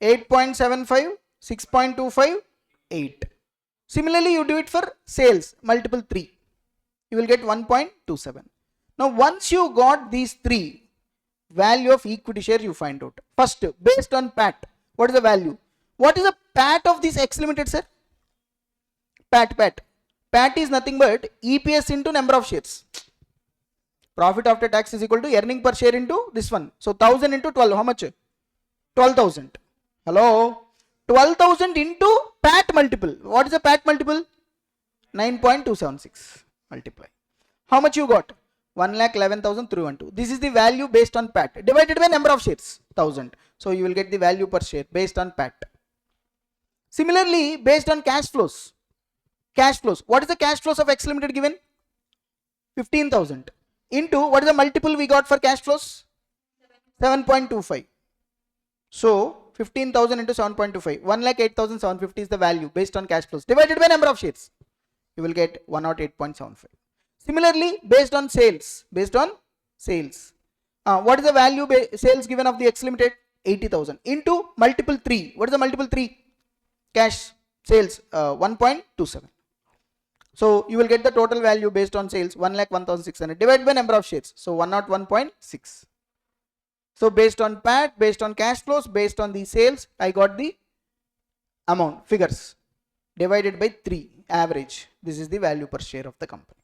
8.75, 6.25, 8. Similarly, you do it for sales, multiple 3. You will get 1.27. Now, once you got these 3, value of equity share you find out. First, based on PAT, what is the value? What is the PAT of this X Limited, sir? PAT. PAT is nothing but EPS into number of shares. Profit after tax is equal to earning per share into this one. So 1000 into 12, how much? 12,000. Hello? 12,000 into PAT multiple. What is the PAT multiple? 9.276 multiply. How much you got? 1,11,312. This is the value based on PAT divided by number of shares, 1000. So you will get the value per share based on PAT. Similarly, based on cash flows. Cash flows. What is the cash flows of X Limited given? 15,000. Into what is the multiple we got for cash flows? 7.25. So 15,000 into 7.25. 1,08,750 is the value based on cash flows divided by number of shares. You will get 108.75. Similarly, based on sales. Based on sales. What is the value sales given of the X Limited? 80,000 into multiple 3. What is the multiple 3? Cash sales 1.27. So you will get the total value based on sales 1,01,600 divided by number of shares. So 101.6. So based on PAT, based on cash flows, based on the sales, I got the amount figures divided by 3 average. This is the value per share of the company.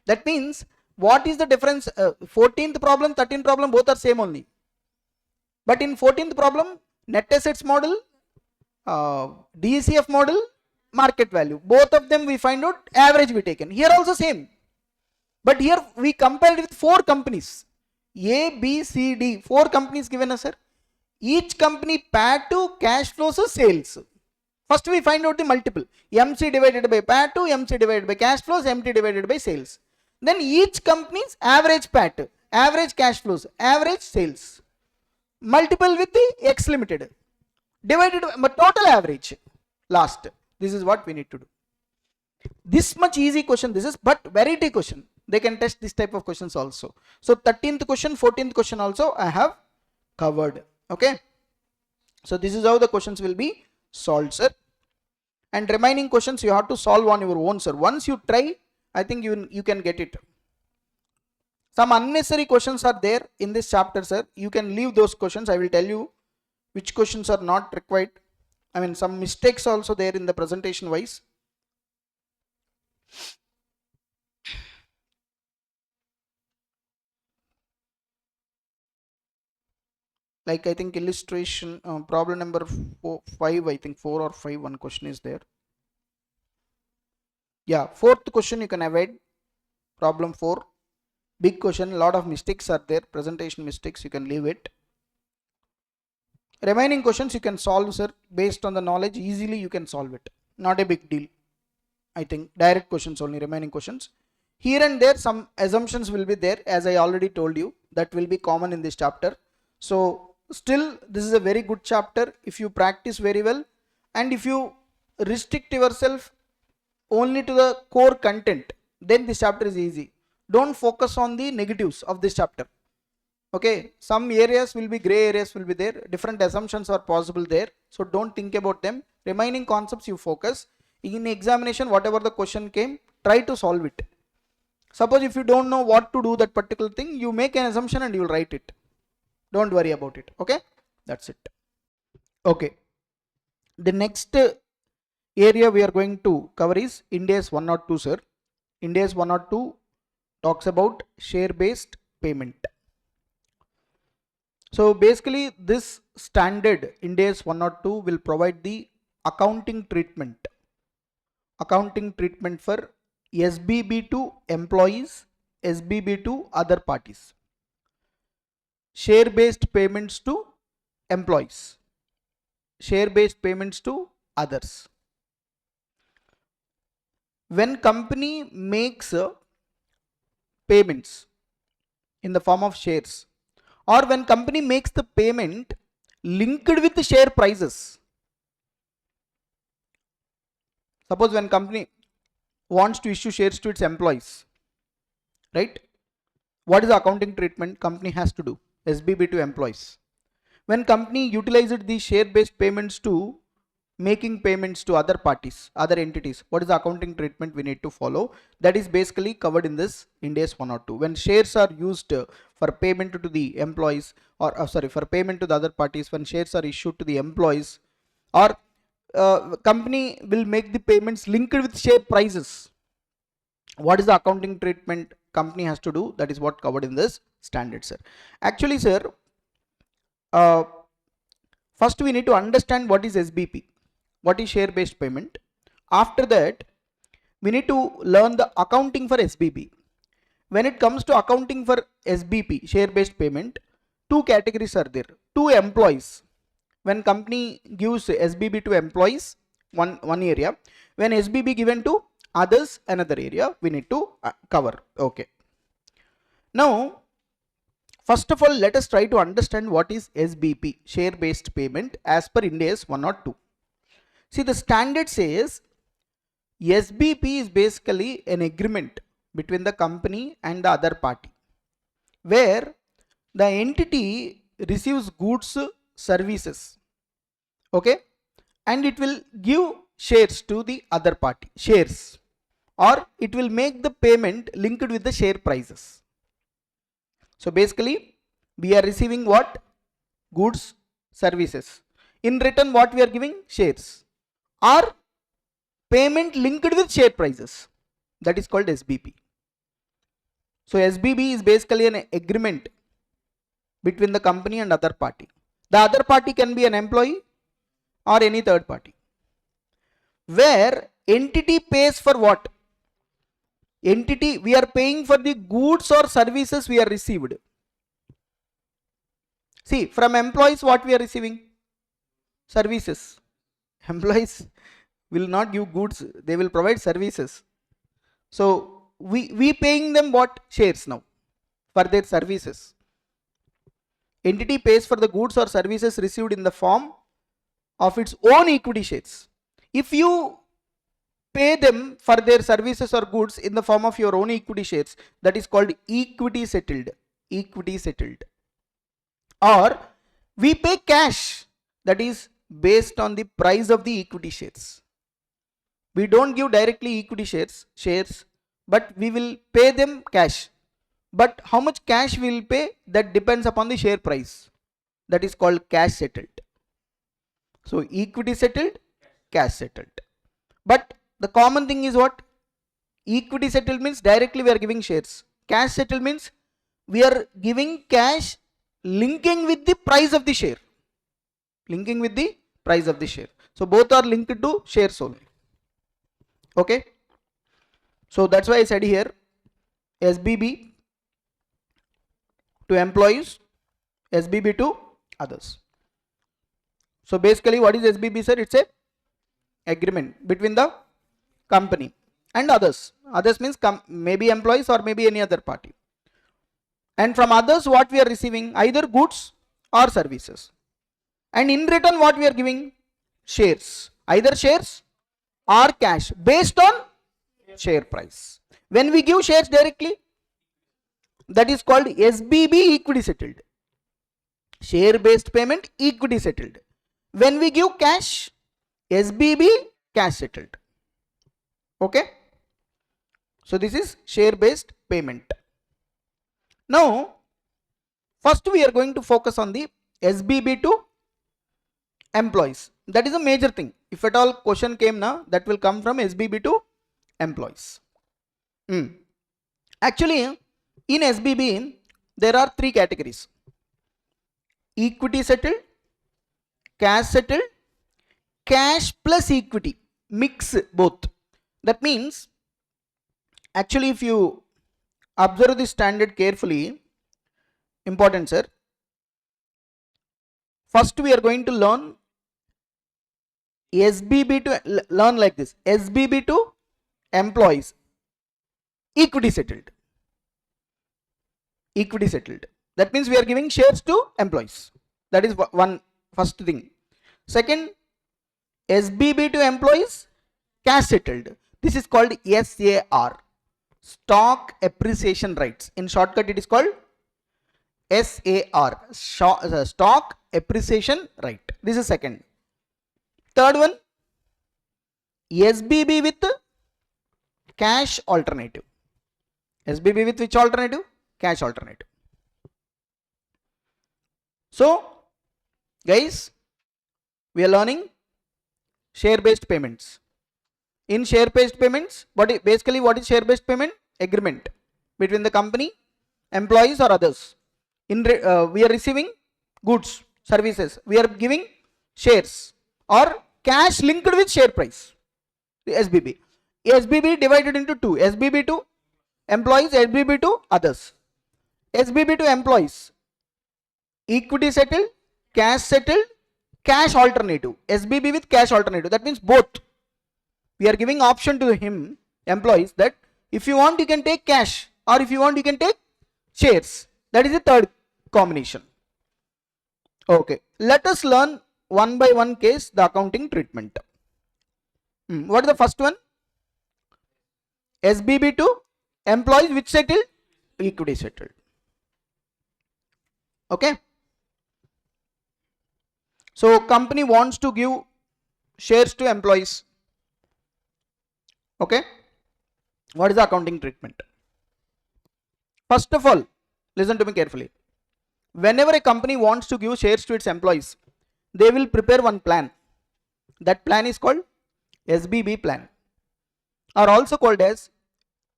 That means what is the difference? 14th problem, 13th problem, both are same only. But in 14th problem, net assets model, DCF model, market value. Both of them we find out average we taken. Here also same. But here we compared with 4 companies. A, B, C, D. 4 companies given us, sir. Each company PAT to cash flows to sales. First we find out the multiple. MC divided by PAT to MC divided by cash flows, MT divided by sales. Then each company's average PAT, average cash flows, average sales. Multiple with the X Limited. Divided by total average. Last. This is what we need to do. This much easy question this is, but variety question. They can test this type of questions also. So 13th question, 14th question also I have covered. Okay. So this is how the questions will be solved, sir. And remaining questions you have to solve on your own, sir. Once you try, I think you can get it. Some unnecessary questions are there in this chapter, sir. You can leave those questions. I will tell you which questions are not required. I mean, some mistakes also there in the presentation wise. like I think illustration problem number 5, I think 4 or 5, one question is there. Yeah, fourth question you can avoid, problem 4, big question, lot of mistakes are there, presentation mistakes, you can leave it. Remaining questions you can solve, sir, based on the knowledge, easily you can solve it, not a big deal. I think direct questions only, remaining questions. Here and there some assumptions will be there, as I already told you, that will be common in this chapter. So still this is a very good chapter if you practice very well, and if you restrict yourself only to the core content, then this chapter is easy. Don't focus on the negatives of this chapter. Okay, some areas will be gray areas will be there, different assumptions are possible there, so don't think about them. Remaining concepts you focus. In examination, whatever the question came, try to solve it. Suppose if you don't know what to do that particular thing, you make an assumption and you will write it. Don't worry about it. Okay, that's it. Okay, the next area we are going to cover is Ind AS 102, sir. Ind AS 102 talks about share based payment. So basically this standard Ind AS 102 will provide the accounting treatment for SBB to employees, SBB to other parties, share based payments to employees, share based payments to others. When company makes payments in the form of shares, or when company makes the payment linked with the share prices. Suppose when company wants to issue shares to its employees, right? What is the accounting treatment company has to do? SBB to employees. When company utilized the share based payments to making payments to other parties, other entities, what is the accounting treatment we need to follow? That is basically covered in this Ind AS 102. When shares are used for payment to the employees, or for payment to the other parties, when shares are issued to the employees, or company will make the payments linked with share prices, what is the accounting treatment company has to do? That is what covered in this standard, sir. Actually, sir, first we need to understand what is SBP, what is share based payment. After that we need to learn the accounting for SBP. When it comes to accounting for SBP, share based payment, two categories are there. Two employees, when company gives SBB to employees, one area. When SBB given to others, another area we need to cover. Okay, now first of all let us try to understand what is SBP, share based payment, as per Ind AS 102. See, the standard says SBP is basically an agreement between the company and the other party, where the entity receives goods, services, okay, and it will give shares to the other party, shares, or it will make the payment linked with the share prices. So basically we are receiving what? Goods, services. In return what we are giving? Shares, or payment linked with share prices. That is called SBP. So SBB is basically an agreement between the company and other party. The other party can be an employee or any third party, where entity pays for what? Entity, we are paying for the goods or services we are received. See, from employees what we are receiving? Services. Employees will not give goods, they will provide services. So we paying them what? Shares now for their services. Entity pays for the goods or services received in the form of its own equity shares. If you pay them for their services or goods in the form of your own equity shares, that is called equity settled. Equity settled. Or we pay cash, that is based on the price of the equity shares. We don't give directly equity shares, but we will pay them cash. But how much cash we will pay, that depends upon the share price. That is called cash settled. So equity settled, cash settled. But the common thing is what? Equity settled means directly we are giving shares. Cash settled means we are giving cash linking with the price of the share. Linking with the price of the share. So both are linked to shares only. Okay. So that's why I said here SBB to employees, SBB to others. So basically what is SBB, sir? It's a agreement between the company and others. Others means maybe employees or maybe any other party. And from others what we are receiving? Either goods or services. And in return what we are giving? Shares. Either shares or cash based on share price. When we give shares directly, that is called SBB, equity settled. Share based payment, equity settled. When we give cash, SBB, cash settled. Okay. So this is share based payment. Now first we are going to focus on the SBB to employees. That is a major thing. If at all question came now, that will come from SBB to employees. Actually in SBB there are three categories: equity settled, cash settled, cash plus equity, mix both. That means actually if you observe this standard carefully, important sir, first we are going to learn SBB to learn like this: SBB to employees, equity settled. Equity settled. That means we are giving shares to employees. That is one first thing. Second, SBB to employees, cash settled. This is called SAR, stock appreciation rights. In shortcut it is called SAR, stock appreciation right. This is second. Third one, SBB with cash alternative. SBB with which alternative? Cash alternative. So guys, we are learning share based payments. In share based payments, basically what is share based payment? Agreement between the company, employees or others. We are receiving goods, services. We are giving shares or cash linked with share price. The SBB. SBB divided into two: SBB to employees, SBB to others. SBB to employees, equity settled, cash settled, cash alternative. SBB with cash alternative. That means both. We are giving option to him, employees, that if you want you can take cash, or if you want you can take shares. That is the third combination. Okay, let us learn one by one case the accounting treatment. What is the first one? SBB to employees, which settled? Equity settled. Okay. So company wants to give shares to employees. Okay. What is the accounting treatment? First of all, listen to me carefully. Whenever a company wants to give shares to its employees, they will prepare one plan. That plan is called SBB plan, or also called as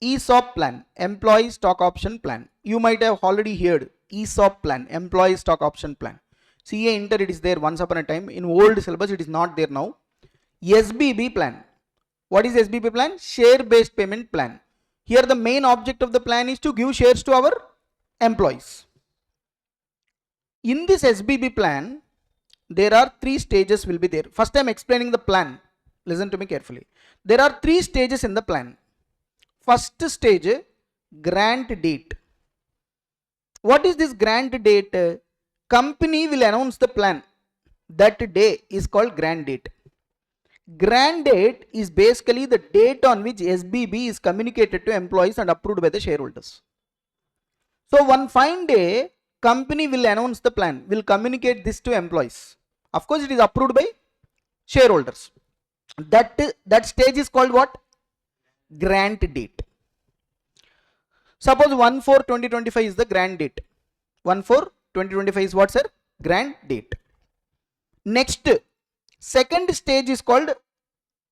ESOP plan, employee stock option plan. You might have already heard ESOP plan, employee stock option plan. CA Inter it is there once upon a time. In old syllabus it is not there now. SBB plan. What is SBB plan? Share based payment plan. Here the main object of the plan is to give shares to our employees. In this SBB plan, there are three stages will be there. First I am explaining the plan. Listen to me carefully. There are three stages in the plan. First stage, grant date. What is this grant date? Company will announce the plan. That day is called grant date. Grant date is basically the date on which SBB is communicated to employees and approved by the shareholders. So one fine day, company will announce the plan, will communicate this to employees. Of course, it is approved by shareholders. That stage is called what? Grant date. Suppose 1/4/2025 is the grant date. 1/4/2025 is what, sir? Grant date. Next, second stage is called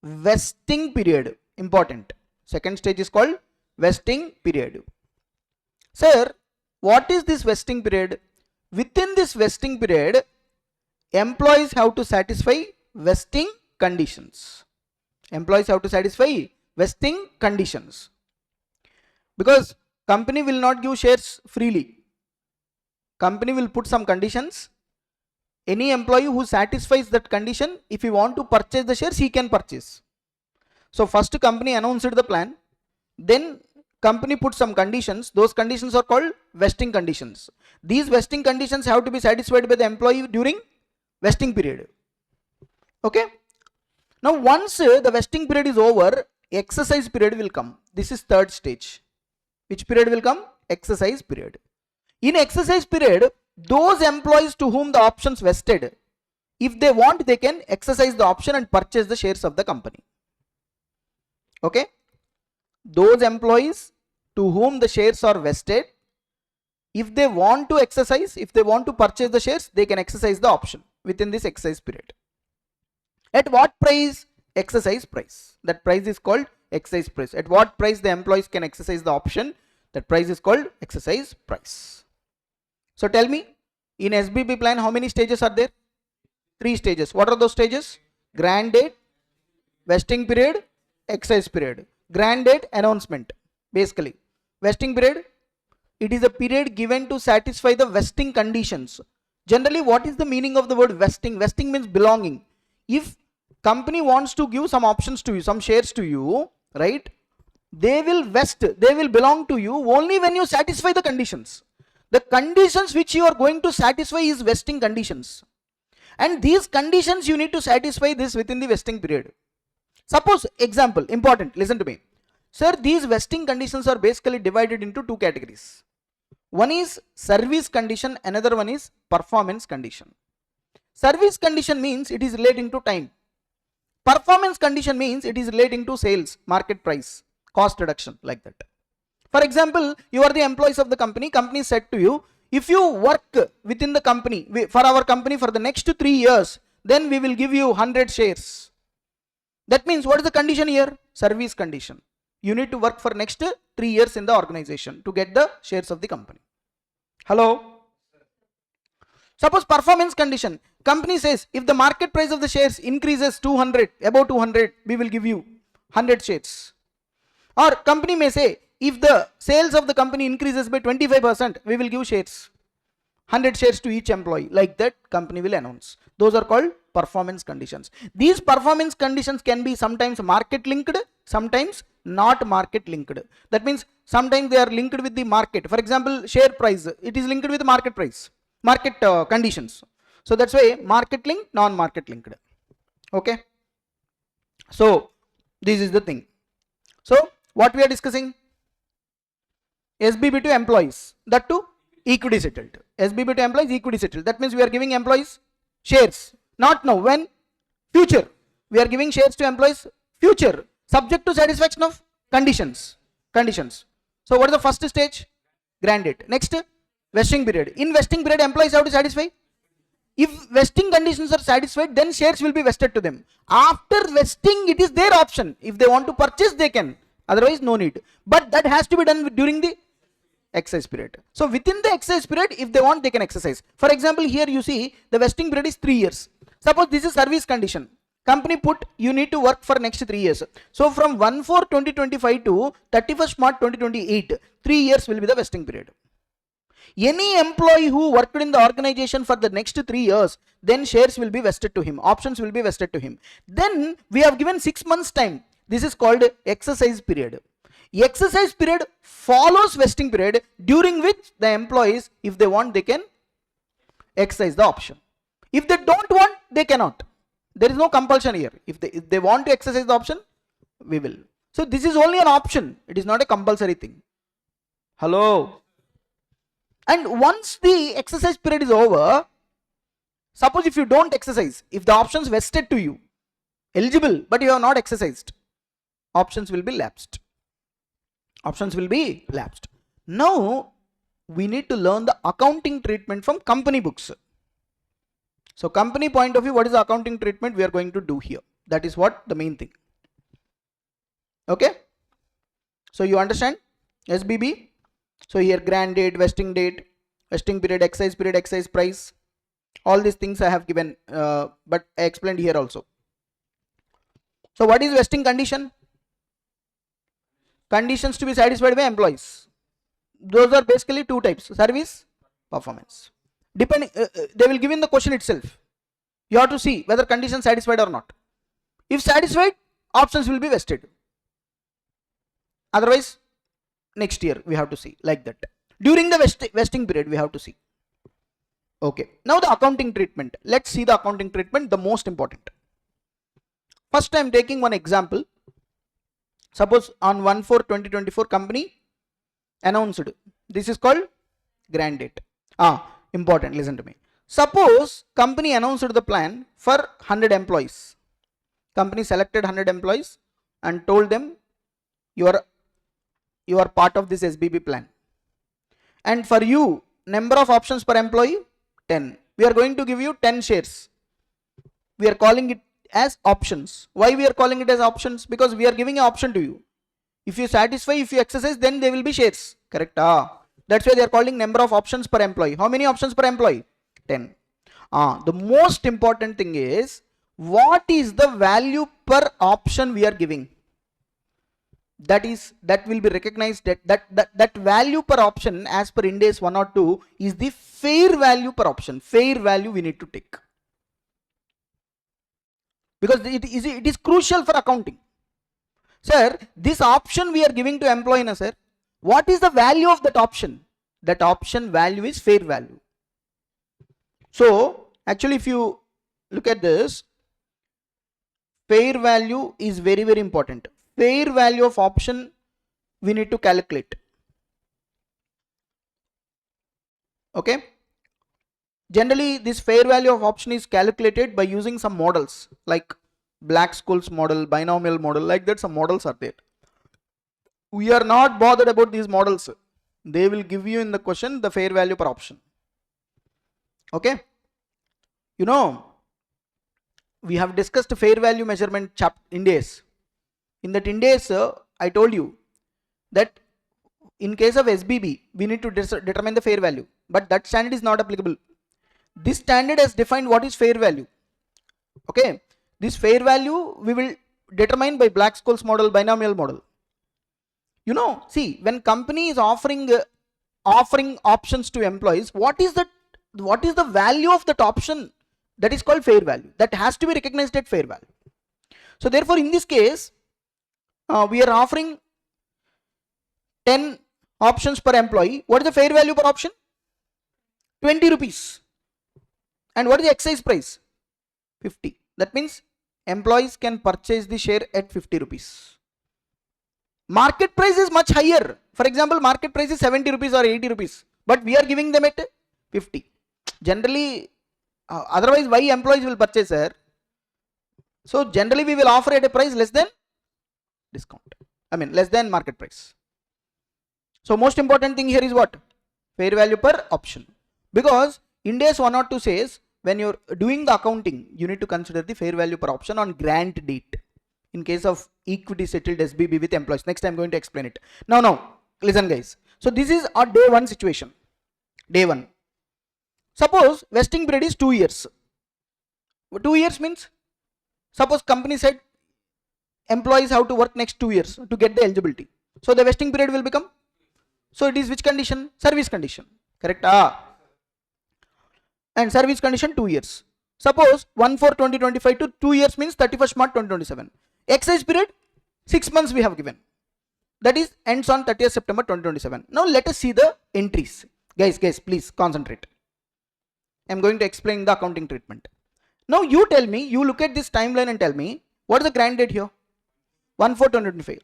vesting period. Important. Second stage is called vesting period. Sir, what is this vesting period? within this vesting period, employees have to satisfy vesting conditions. Employees have to satisfy vesting conditions. Because company will not give shares freely. Company will put some conditions. Any employee who satisfies that condition, if he want to purchase the shares, he can purchase. So first company announced the plan, then company put some conditions. Those conditions are called vesting conditions. These vesting conditions have to be satisfied by the employee during vesting period. Okay. Now once the vesting period is over, exercise period will come. This is third stage. Which period will come? Exercise period. In exercise period, those employees to whom the options vested, if they want, they can exercise the option and purchase the shares of the company. Okay. Those employees to whom the shares are vested, if they want to exercise, if they want to purchase the shares, they can exercise the option within this exercise period. At what price? Exercise price. That price is called exercise price. At what price the employees can exercise the option? That price is called exercise price. So tell me, in SBB plan, how many stages are there? 3 stages. What are those stages? Grant date, vesting period, exercise period. Grant date, announcement. Basically, vesting period, it is a period given to satisfy the vesting conditions. Generally, what is the meaning of the word vesting? Vesting means belonging. If company wants to give some options to you, some shares to you, right? They will vest, they will belong to you only when you satisfy the conditions. The conditions which you are going to satisfy is vesting conditions. And these conditions you need to satisfy this within the vesting period. Suppose, example, important, listen to me. Sir, these vesting conditions are basically divided into 2 categories. One is service condition, another one is performance condition. Service condition means it is relating to time. Performance condition means it is relating to sales, market price, cost reduction, like that. For example, you are the employees of the company. Company said to you, if you work within the company, for our company for the next 3 years, then we will give you 100 shares. That means what is the condition here? Service condition. You need to work for next 3 years in the organization to get the shares of the company. Hello? Suppose performance condition. Company says, if the market price of the shares increases 200, above 200, we will give you 100 shares. Or company may say, if the sales of the company increases by 25%, we will give shares. 100 shares to each employee. Like that, company will announce. Those are called performance conditions. These performance conditions can be sometimes market linked, sometimes not market linked. That means sometimes they are linked with the market. For example, share price, it is linked with the market price, market conditions. So that's why market linked, non-market linked. Okay. So this is the thing. So what we are discussing? SBB to employees, that too equity settled. SBB to employees, equity settled. That means we are giving employees shares. Not now, when? Future. We are giving shares to employees future, subject to satisfaction of conditions. So what is the first stage? Grant date. Next, vesting period. In vesting period, employees have to satisfy. If vesting conditions are satisfied, then shares will be vested to them. After vesting, it is their option. If they want to purchase, they can. Otherwise, no need. But that has to be done during the exercise period. So within the exercise period, if they want, they can exercise. For example, here you see the vesting period is 3 years. Suppose this is service condition. Company put you need to work for next 3 years. So from 1/4/2025 to 31st March 2028, 3 years will be the vesting period. Any employee who worked in the organization for the next 3 years, then shares will be vested to him. Options will be vested to him. Then we have given 6 months time. This is called exercise period. Exercise period follows vesting period, during which the employees, if they want, they can exercise the option. If they don't want, they cannot. There is no compulsion here. If they want to exercise the option, we will. So this is only an option. It is not a compulsory thing. Hello. And once the exercise period is over, suppose if you don't exercise, if the options vested to you, eligible, but you have not exercised, options will be lapsed. Options will be lapsed. Now we need to learn the accounting treatment from company books. So company point of view, what is the accounting treatment we are going to do here? That is what the main thing. Okay. So you understand SBB. So here grant date, vesting date, vesting period, exercise period, exercise price. All these things I have given, but I explained here also. So what is vesting condition? Conditions to be satisfied by employees. Those are basically two types: service, performance. Depending, they will give in the question itself. You have to see whether condition satisfied or not. If satisfied, options will be vested. Otherwise, next year we have to see like that. During the vesting period, we have to see. Okay. Now the accounting treatment. Let's see the accounting treatment, the most important. First, I am taking one example. Suppose on 1/4/2024 company announced. This is called grant date. Important, listen to me. Suppose company announced the plan for 100 employees. Company selected 100 employees and told them you are part of this SBB plan. And for you, number of options per employee 10. We are going to give you 10 shares. We are calling it as options. Why we are calling it as options? Because we are giving an option to you. If you satisfy, if you exercise, then they will be shares. Correct? That's why they are calling number of options per employee. How many options per employee? 10. The most important thing is, what is the value per option we are giving? That will be recognized, that value per option as per Ind AS 1 or 2 is the fair value per option. Fair value we need to take. Because it is crucial for accounting. Sir, this option we are giving to employee, na sir, what is the value of that option? That option value is fair value. So actually, if you look at this, fair value is very, very important. Fair value of option we need to calculate. Okay. Generally, this fair value of option is calculated by using some models like Black-Scholes model, binomial model, like that. Some models are there. We are not bothered about these models. They will give you in the question the fair value per option. Okay. You know, we have discussed fair value measurement Ind AS. In that Ind AS, I told you that in case of SBB, we need to determine the fair value, but that standard is not applicable. This standard has defined what is fair value. Okay. This fair value we will determine by Black-Scholes model, binomial model. You know, see, when company is offering options to employees, what is the value of that option? That is called fair value. That has to be recognized at fair value. So therefore, in this case, we are offering 10 options per employee. What is the fair value per option? 20 rupees. And what is the exercise price? 50. That means employees can purchase the share at 50 rupees. Market price is much higher. For example, market price is 70 rupees or 80 rupees. But we are giving them at 50. Generally, otherwise why employees will purchase, sir? So generally we will offer at a price less than discount. Less than market price. So most important thing here is what? Fair value per option. Because Ind AS 1 or 2 says, when you're doing the accounting, you need to consider the fair value per option on grant date. In case of equity settled SBB with employees. Next I'm going to explain it. Now, listen guys. So this is our day 1 situation. Day 1. Suppose vesting period is 2 years. 2 years means, suppose company said employees have to work next 2 years to get the eligibility. So the vesting period will become, so it is which condition? Service condition. Correct? And service condition 2 years. Suppose 1/4/2025 to 2 years means 31st March 2027. Exercise period 6 months we have given. That is ends on 30th September 2027. Now let us see the entries. Guys, please concentrate. I am going to explain the accounting treatment. Now you tell me, you look at this timeline and tell me, what is the grant date here? 1/4/2025.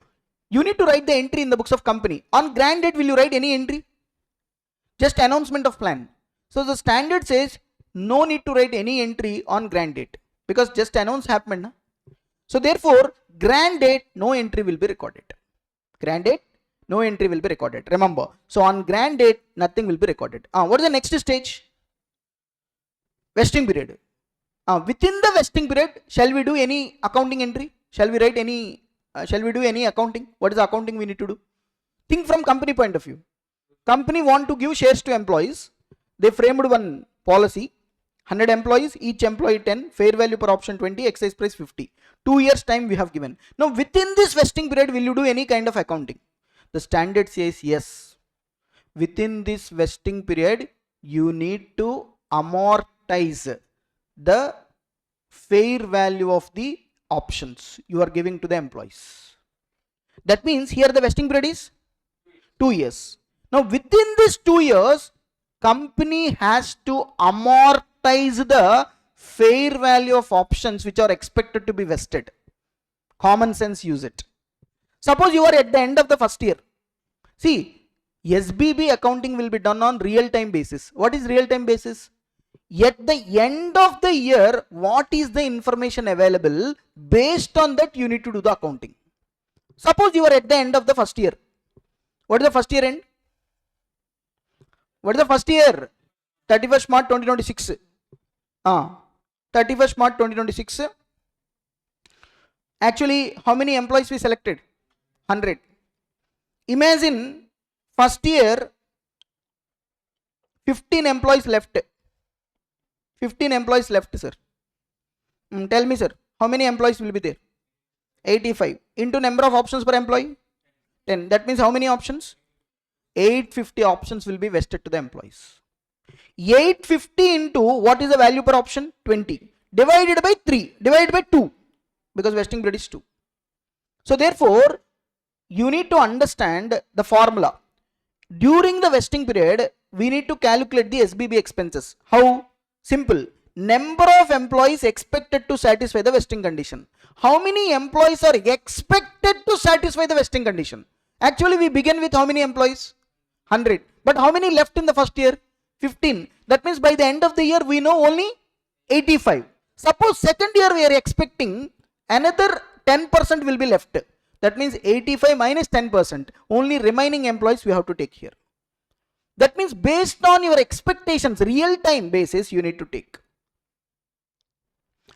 You need to write the entry in the books of company. On grant date, will you write any entry? Just announcement of plan. So the standard says no need to write any entry on grant date because just announce happened. Na? So therefore, grant date, no entry will be recorded. Grant date, no entry will be recorded. Remember, so on grant date, nothing will be recorded. What is the next stage? Vesting period. Within the vesting period, shall we do any accounting entry? Shall we write any? Shall we do any accounting? What is the accounting we need to do? Think from company point of view. Company want to give shares to employees. they framed one policy, 100 employees, each employee 10, fair value per option 20, exercise price 50. 2 years time we have given. Now within this vesting period, will you do any kind of accounting? The standard says yes. Within this vesting period, you need to amortize the fair value of the options you are giving to the employees. That means here the vesting period is 2 years. Now within this 2 years, company has to amortize the fair value of options which are expected to be vested. Common sense, use it. Suppose you are at the end of the first year. See, SBB accounting will be done on real time basis. What is real time basis? At the end of the year, what is the information available? Based on that, you need to do the accounting. Suppose you are at the end of the first year. What is the first year end? What is the first year? 31st March 2026. 31st March 2026. Actually, how many employees we selected? 100. Imagine first year 15 employees left. 15 employees left, sir. Tell me, sir, how many employees will be there? 85 into number of options per employee 10. That means how many options? 850 options will be vested to the employees. 850 into what is the value per option? 20 divided by 3 divided by 2, because vesting period is 2. So therefore you need to understand the formula. During the vesting period, we need to calculate the SBB expenses. How? Simple. Number of employees expected to satisfy the vesting condition. How many employees are expected to satisfy the vesting condition? Actually, we begin with how many employees? 100. But how many left in the first year? 15. That means by the end of the year, we know only 85. Suppose second year we are expecting another 10% will be left. That means 85 minus 10%. Only remaining employees we have to take here. That means based on your expectations, real time basis, you need to take.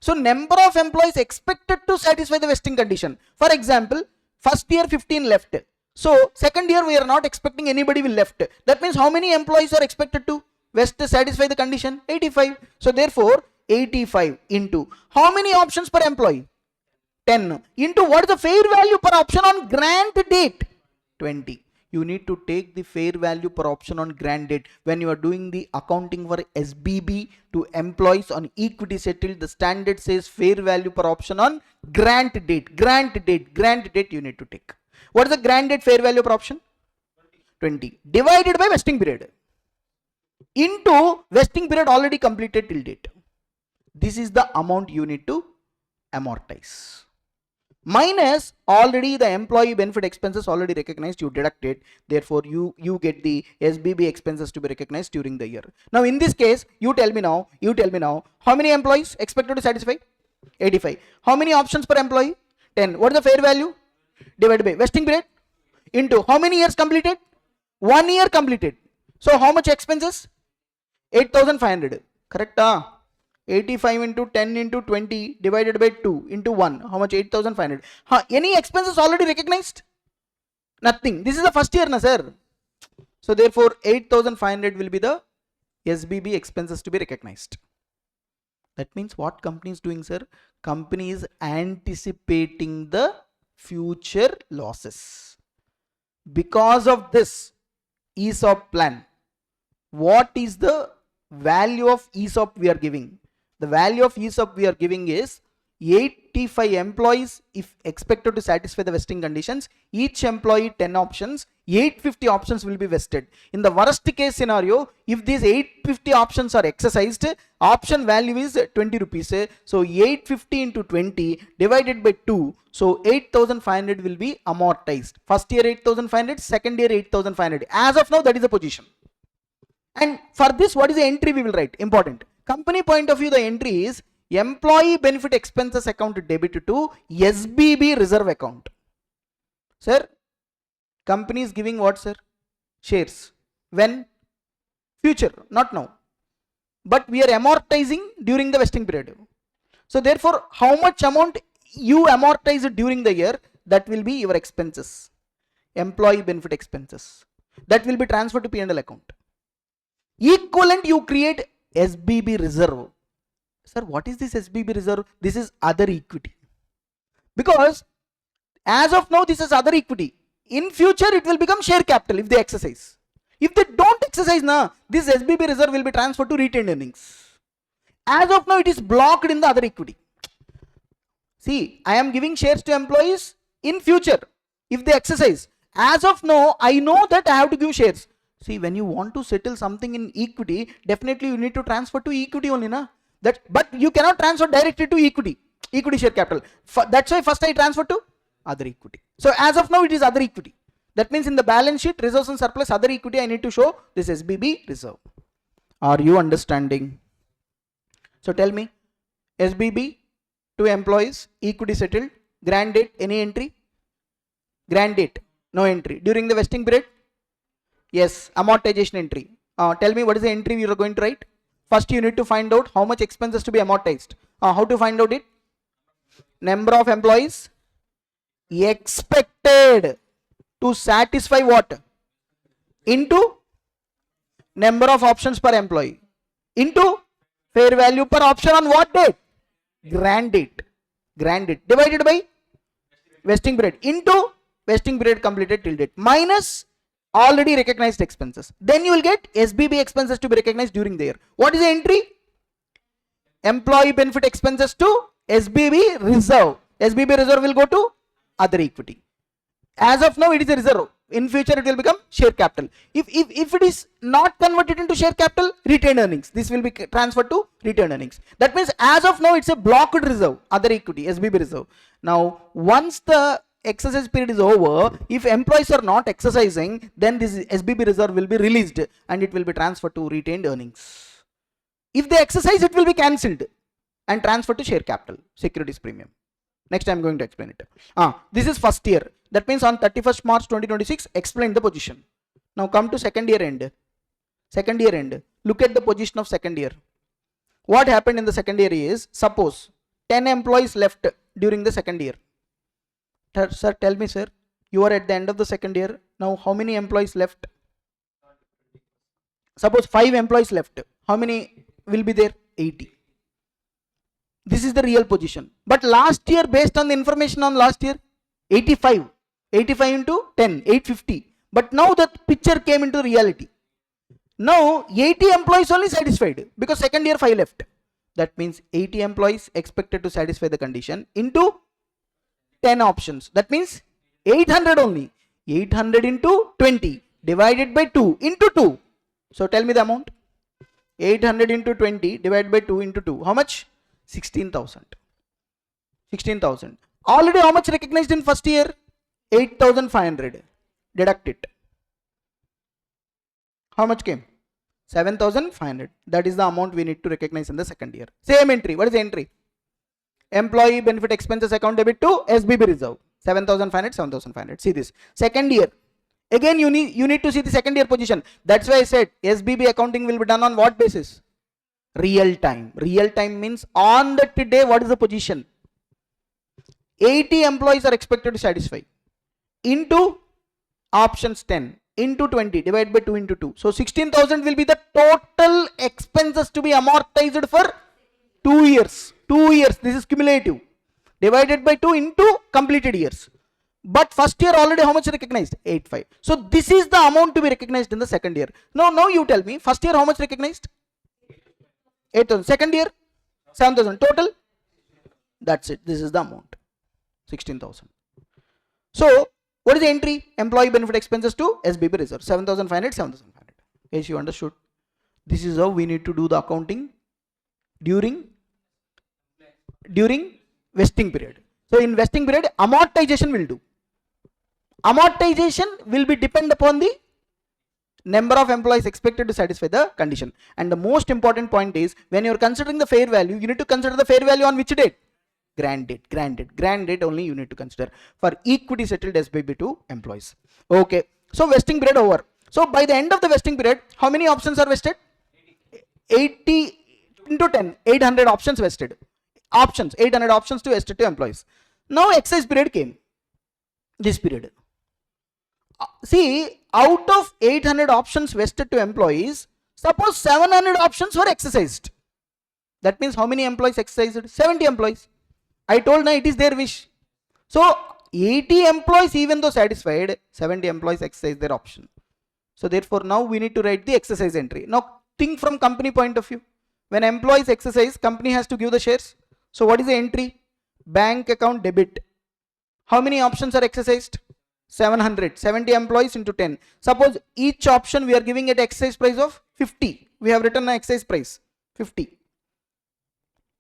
So number of employees expected to satisfy the vesting condition. For example, first year 15 left. So second year we are not expecting anybody will left. That means how many employees are expected to satisfy the condition? 85. So therefore 85 into how many options per employee? 10 into what is the fair value per option on grant date? 20. You need to take the fair value per option on grant date. When you are doing the accounting for SBB to employees on equity settled, the standard says fair value per option on grant date. Grant date you need to take. What is the grant date fair value per option? 20 divided by vesting period into vesting period already completed till date. This is the amount you need to amortize. Minus already the employee benefit expenses already recognized, you deduct it. Therefore you get the SBB expenses to be recognized during the year. Now in this case, you tell me now, how many employees expected to satisfy? 85. How many options per employee? 10. What is the fair value? Divided by vesting period into how many years completed? 1 year completed. So how much expenses? 8,500. Correct? 85 into 10 into 20 divided by 2 into 1. How much? 8,500. Any expenses already recognized? Nothing. This is the first year, na sir. So therefore 8,500 will be the SBB expenses to be recognized. That means what company is doing, sir? Company is anticipating the future losses. Because of this ESOP plan, what is the value of ESOP we are giving? The value of ESOP we are giving is 85 employees if expected to satisfy the vesting conditions. Each employee 10 options, 850 options will be vested. In the worst case scenario, if these 850 options are exercised, option value is 20 rupees. So 850 into 20 divided by 2. So 8,500 will be amortized. First year 8,500, second year 8,500. As of now, that is the position. And for this, what is the entry we will write? Important. Company point of view, the entry is employee benefit expenses account debit to SBB reserve account. Sir, company is giving what, sir? Shares. When? Future, not now. But we are amortizing during the vesting period. So therefore, how much amount you amortize during the year, that will be your expenses. Employee benefit expenses. That will be transferred to P&L account. Equivalent you create SBB reserve. Sir, what is this SBB reserve? This is other equity. Because as of now, this is other equity. In future, it will become share capital if they exercise. If they don't exercise now, this SBB reserve will be transferred to retained earnings. As of now, it is blocked in the other equity. See, I am giving shares to employees in future if they exercise. As of now, I know that I have to give shares. See, when you want to settle something in equity, definitely you need to transfer to equity only, na? But you cannot transfer directly to equity share capital. That's why first I transfer to other equity. So as of now, it is other equity. That means in the balance sheet, reserves and surplus, other equity, I need to show this SBB reserve. Are you understanding? So tell me, SBB to employees, equity settled, grant date, any entry? Grant date, no entry. During the vesting period? Yes, amortization entry. Tell me what is the entry you are going to write? First you need to find out how much expenses to be amortized. How to find out it? Number of employees expected to satisfy what? Into number of options per employee. Into fair value per option on what date? Grant date. Grant date divided by vesting period into vesting period completed till date minus already recognized expenses. Then you will get SBB expenses to be recognized during the year. What is the entry? Employee benefit expenses to SBB reserve. SBB reserve will go to other equity. As of now, it is a reserve. In future, it will become share capital. If it is not converted into share capital, retained earnings. This will be transferred to retained earnings. That means as of now, it's a blocked reserve, other equity, SBB reserve. Now, once the exercise period is over, if employees are not exercising, then this SBB reserve will be released and it will be transferred to retained earnings. If they exercise, it will be cancelled and transferred to share capital, securities premium. Next I am going to explain it. This is first year. That means on 31st March 2026, explain the position. Now come to second year end. Second year end. Look at the position of second year. What happened in the second year is, suppose 10 employees left during the second year. Sir, tell me, sir, you are at the end of the second year. Now how many employees left? Suppose 5 employees left. How many will be there? 80. This is the real position. But last year, based on the information on last year, 85. 85 into 10, 850. But now that picture came into reality. Now 80 employees only satisfied because second year 5 left. That means 80 employees expected to satisfy the condition into 10 options. That means 800 only. 800 into 20 divided by 2 into 2. So tell me the amount. 800 into 20 divided by 2 into 2. How much? 16,000. 16,000. Already how much recognized in first year? 8,500. Deduct it. How much came? 7,500. That is the amount we need to recognize in the second year. Same entry. What is the entry? Employee benefit expenses account debit to SBB reserve. 7,500, 7,500. See this. Second year. Again you need to see the second year position. That's why I said SBB accounting will be done on what basis? Real time. Real time means on that day what is the position? 80 employees are expected to satisfy. Into options 10. Into 20 divided by 2 into 2. So 16,000 will be the total expenses to be amortized for 2 years. 2 years. This is cumulative. Divided by 2 into completed years. But first year already how much recognized? 85. So this is the amount to be recognized in the second year. Now you tell me, first year how much recognized? 8,000. Second year 7,000. Total? That's it. This is the amount. 16,000. So what is the entry? Employee benefit expenses to SBB reserve. 7,500, 7,500. Yes, you understood. This is how we need to do the accounting during vesting period. So in vesting period, amortization will do. Amortization will be depend upon the number of employees expected to satisfy the condition. And the most important point is, when you are considering the fair value, you need to consider the fair value on which date? Grant date. Grant date only you need to consider for equity settled SBB to employees. Okay. So vesting period over. So by the end of the vesting period, how many options are vested? 80 into 10. 800 options vested. Options. 800 options to vested to employees. Now exercise period came. This period. See, out of 800 options vested to employees, Suppose 700 options were exercised. That means how many employees exercised? 70 employees. I told now it is their wish. So 80 employees even though satisfied, 70 employees exercise their option. So therefore now we need to write the exercise entry. Now think from company point of view. When employees exercise, company has to give the shares. So what is the entry? Bank account debit. How many options are exercised? 700. 70 employees into 10. Suppose each option we are giving at exercise price of 50. We have written an exercise price 50.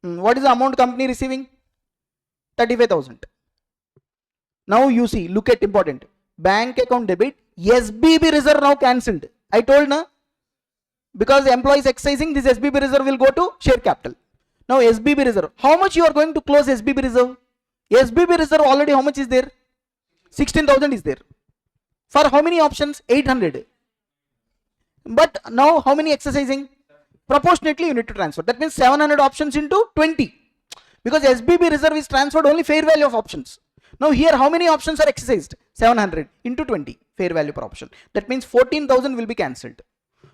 What is the amount company receiving? 35,000. Now you see, look at important. Bank account debit, SBB reserve now cancelled. I told na, because employees exercising, this SBB reserve will go to share capital. Now SBB reserve, how much you are going to close SBB reserve? SBB reserve already how much is there? 16,000 is there. For how many options? 800. But now how many exercising? Proportionately you need to transfer. That means 700 options into 20. Because SBB reserve is transferred only fair value of options. Now here how many options are exercised? 700 into 20 fair value per option. That means 14,000 will be cancelled.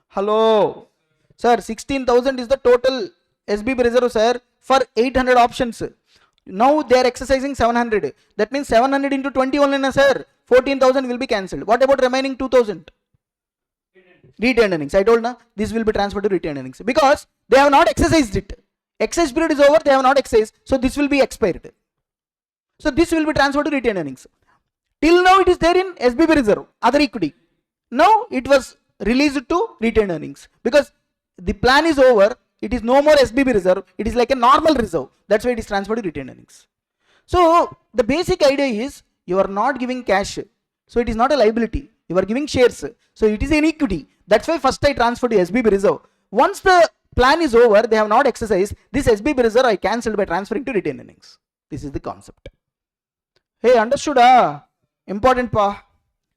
Hello. Sir, 16,000 is the total SBB reserve, sir, for 800 options. Now they are exercising 700. That means 700 into 20 only, sir. 14,000 will be cancelled. What about remaining 2,000? Retained earnings. I told na, this will be transferred to retained earnings because they have not exercised it. Exercise period is over, they have not exercised. So this will be expired. So this will be transferred to retained earnings. Till now it is there in SBB reserve, other equity. Now it was released to retained earnings because the plan is over. It is no more SBB reserve. It is like a normal reserve. That's why it is transferred to retained earnings. So the basic idea is you are not giving cash. So it is not a liability. You are giving shares. So it is an equity. That's why first I transferred to SBB reserve. Once the plan is over, they have not exercised. This SBB reserve I cancelled by transferring to retained earnings. This is the concept. Hey, understood? Important pa.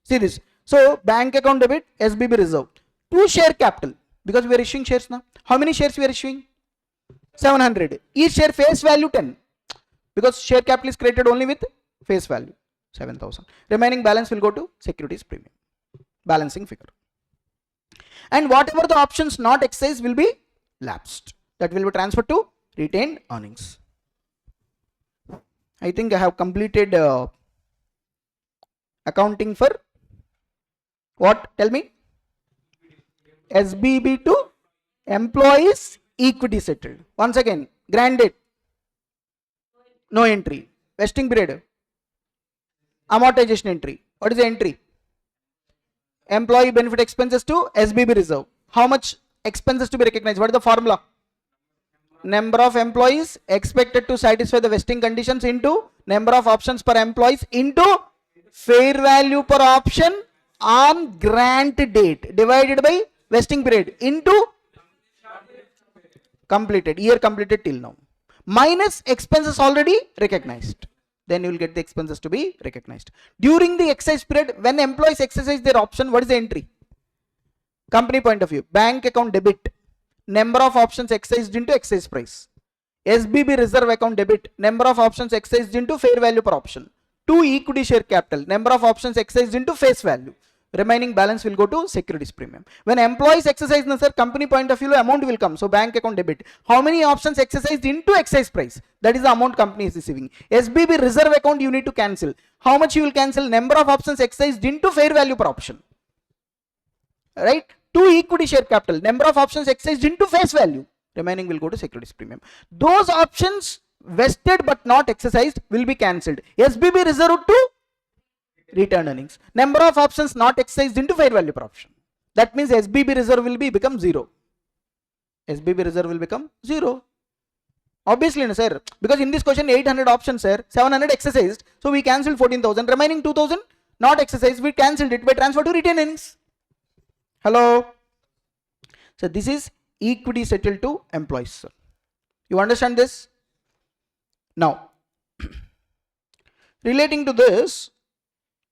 See this. So bank account debit, SBB reserve. To share capital. Because we are issuing shares now. How many shares we are issuing? 700. Each share face value 10. Because share capital is created only with face value 7,000. Remaining balance will go to securities premium. Balancing figure. And whatever the options not exercised will be lapsed. That will be transferred to retained earnings. I think I have completed accounting for what? Tell me. SBB to employees equity settled. Once again, granted, no entry. Vesting period, amortization entry. What is the entry? Employee benefit expenses to SBB reserve. How much expenses to be recognized? What is the formula? Number of employees expected to satisfy the vesting conditions into number of options per employees into fair value per option on grant date divided by vesting period into completed, year completed till now, minus expenses already recognized. Then you will get the expenses to be recognized. During the exercise period, when employees exercise their option, what is the entry? Company point of view, bank account debit, number of options exercised into exercise price. SBB reserve account debit, number of options exercised into fair value per option. To equity share capital, number of options exercised into face value. Remaining balance will go to securities premium. When employees exercise, sir, company point of view, amount will come. So bank account debit. How many options exercised into exercise price? That is the amount company is receiving. SBB reserve account you need to cancel. How much you will cancel? Number of options exercised into fair value per option. Right? To equity share capital, number of options exercised into face value. Remaining will go to securities premium. Those options vested but not exercised will be cancelled. SBB reserve to retained earnings. Number of options not exercised into fair value per option. That means SBB reserve will become 0. SBB reserve will become 0. Obviously, no, sir. Because in this question 800 options, sir, 700 exercised. So we cancelled 14,000. Remaining 2,000 not exercised. We cancelled it by transfer to retained earnings. Hello. So this is equity settled to employees, sir. You understand this? Now, relating to this,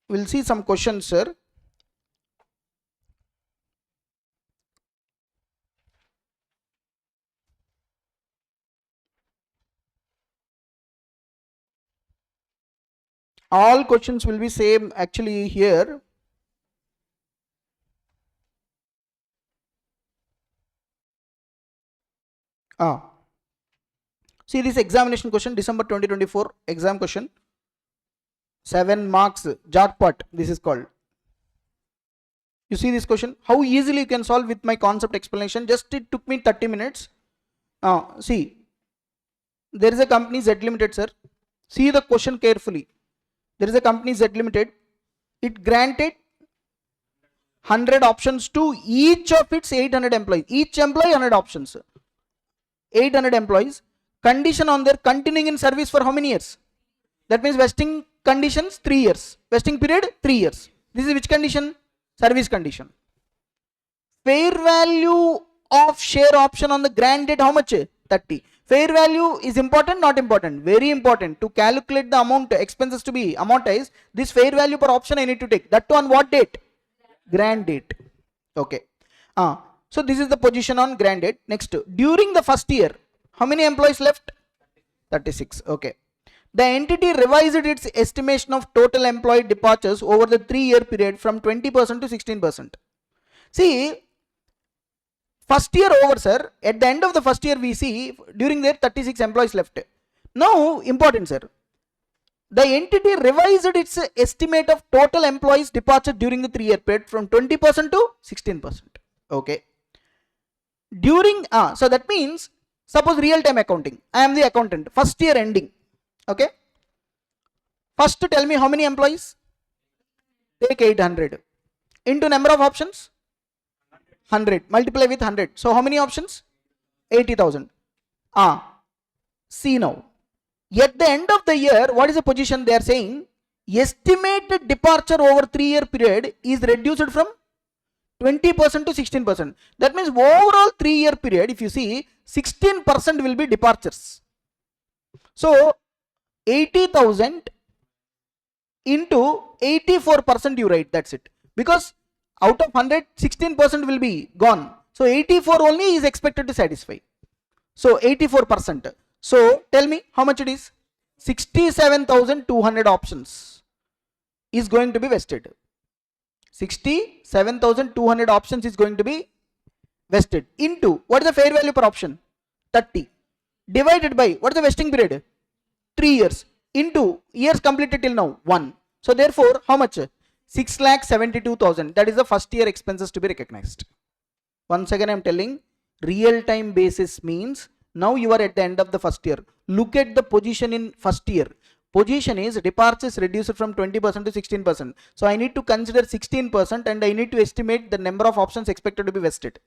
we'll see some questions, sir. All questions will be same actually here. See this examination question, December 2024 exam question. 7 marks, jackpot, this is called. You see this question, how easily you can solve with my concept explanation. Just it took me 30 minutes. See, there is a company Z Limited, sir. See the question carefully. There is a company Z Limited. It granted 100 options to each of its 800 employees. Each employee 100 options. 800 employees. Condition on their continuing in service for how many years? That means vesting conditions 3 years. Vesting period 3 years. This is which condition? Service condition. Fair value of share option on the grant date, how much? 30. Fair value is important, not important? Very important. To calculate the amount, expenses to be amortized, this fair value per option I need to take. That too on what date? Grant date. Okay. So this is the position on grant date. Next, during the first year, how many employees left? 36. Okay. The entity revised its estimation of total employee departures over the 3-year period from 20% to 16%. See, first year over, sir. At the end of the first year, we see during there 36 employees left. Now, important, sir. The entity revised its estimate of total employees departure during the 3-year period from 20% to 16%. Okay. During, so that means, suppose real-time accounting. I am the accountant. First year ending. Okay. First tell me how many employees? Take 800. Into number of options? 100. Multiply with 100. So how many options? 80,000. See now. At the end of the year, what is the position they are saying? Estimated departure over 3-year period is reduced from 20% to 16%. That means overall 3-year period, if you see, 16% will be departures. So 80,000 into 84% you write, that's it. Because out of 100, 16% will be gone. So 84 only is expected to satisfy. So 84%. So tell me how much it is? 67,200 options is going to be vested. 67,200 options is going to be vested into, what is the fair value per option? 30. Divided by, what is the vesting period? 3 years. Into years completed till now, 1. So therefore, how much? 6,72,000. That is the first year expenses to be recognized. Once again I am telling, real time basis means now you are at the end of the first year. Look at the position in first year. Position is departures reduced from 20% to 16%. So I need to consider 16% and I need to estimate the number of options expected to be vested.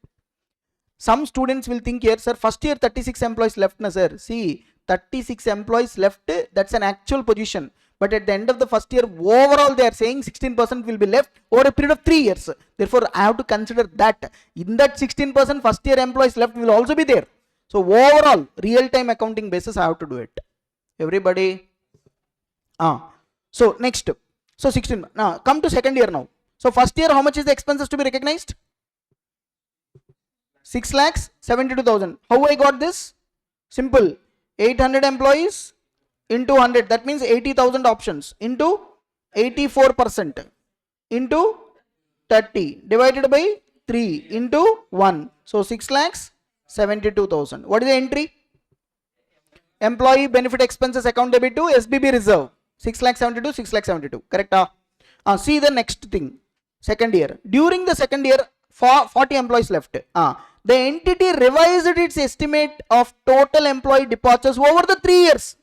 Some students will think here, sir, first year 36 employees left, na sir. See, 36 employees left, that's an actual position. But at the end of the first year, overall they are saying 16% will be left over a period of 3 years. Therefore, I have to consider that. In that 16%, first year employees left will also be there. So overall, real-time accounting basis, I have to do it. Everybody? So next. So 16. Now, come to second year now. So first year, how much is the expenses to be recognized? 6,72,000. How I got this? Simple. 800 employees into 100. That means 80,000 options into 84% into 30 divided by 3 into 1. So 6,72,000. What is the entry? Employee benefit expenses account debit to SBB reserve. 6,72,000, 6,72,000. Correct? See the next thing. Second year. During the second year, 40 employees left. The entity revised its estimate of total employee departures over the 3 years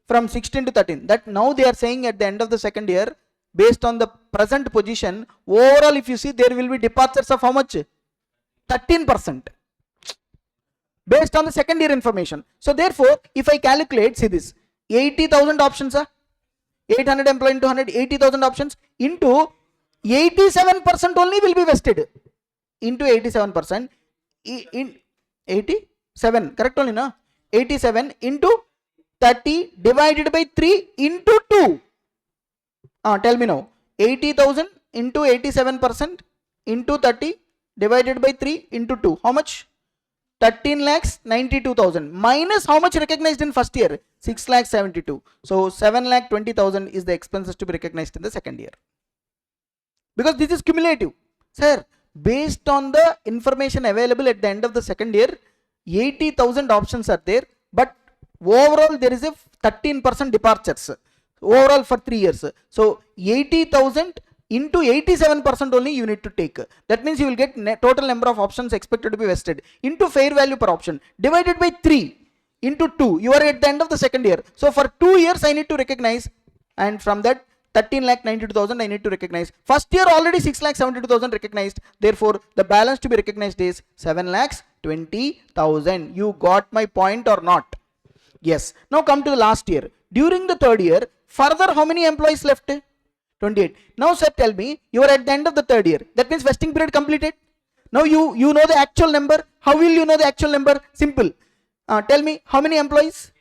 from 16 to 13. That now they are saying at the end of the second year, based on the present position, overall if you see, there will be departures of how much? 13%. Based on the second year information. So therefore, if I calculate, see this, 80,000 options, 800 employee into 100, 80,000 options into 87% only will be vested. Into 87%, in 87, correct only, na? 87 into 30 divided by 3 into 2. Tell me now, 80,000 into 87% into 30 divided by 3 into 2. How much? 13,92,000 minus how much recognized in first year? 6,72,000. So 7,20,000 is the expenses to be recognized in the second year. Because this is cumulative. Sir, based on the information available at the end of the second year, 80,000 options are there, but overall there is a 13% departures overall for 3 years. So 80,000 into 87% only you need to take. That means you will get total number of options expected to be vested into fair value per option divided by 3 into 2. You are at the end of the second year. So for 2 years I need to recognize, and from that 13,92,000 I need to recognize. First year already 6,72,000 recognized. Therefore the balance to be recognized is 7,20,000. You got my point or not? Yes. Now come to the last year. During the third year, further how many employees left? 28. Now sir, tell me, you are at the end of the third year. That means vesting period completed. Now you know the actual number. How will you know the actual number? Simple. Tell me how many employees?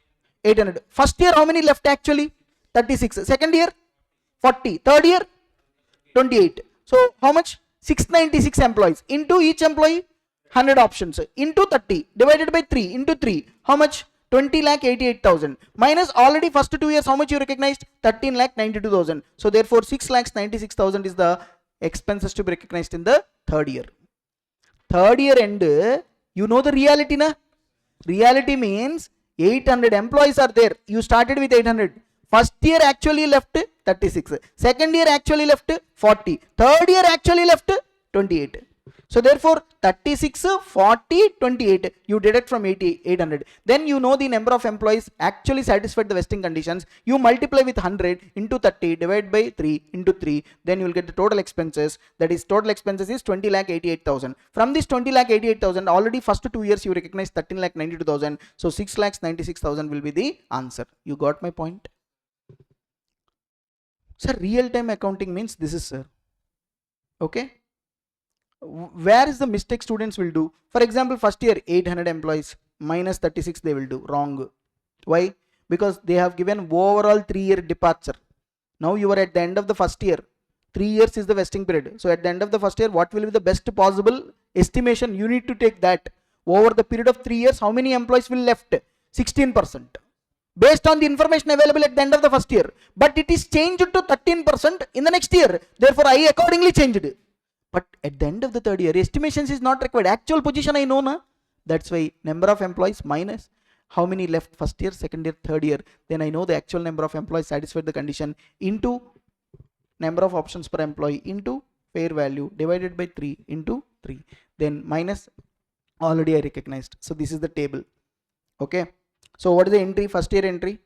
800. First year how many left actually? 36. Second year 40. Third year 28. So how much? 696 employees. Into each employee 100 options into 30 divided by 3 into 3. How much? 20,88,000 minus already first 2 years how much you recognized? 13,92,000. So therefore 6,96,000 is the expenses to be recognized in the third year. Third year end, you know the reality na? Reality means 800 employees are there. You started with 800. First year actually left 36. Second year actually left 40. Third year actually left 28. So therefore 36, 40, 28 you deduct from 800. Then you know the number of employees actually satisfied the vesting conditions. You multiply with 100 into 30 divided by 3 into 3. Then you will get the total expenses. That is total expenses is 20,88,000. From this 20,88,000 already first 2 years you recognize 13,92,000. So 6,96,000 will be the answer. You got my point? Sir, real time accounting means this is, sir. Okay. Where is the mistake students will do? For example, first year 800 employees minus 36 they will do wrong. Why? Because they have given overall 3-year departure. Now you are at the end of the first year. 3 years is the vesting period. So at the end of the first year, what will be the best possible estimation? You need to take that. Over the period of 3 years, how many employees will left? 16%. Based on the information available at the end of the first year. But it is changed to 13% in the next year. Therefore, I accordingly changed it. But at the end of the third year, estimations is not required. Actual position I know na. That's why number of employees minus how many left first year, second year, third year. Then I know the actual number of employees satisfied the condition into number of options per employee into fair value divided by 3 into 3. Then minus already I recognized. So this is the table. Okay. So what is the entry? First year entry.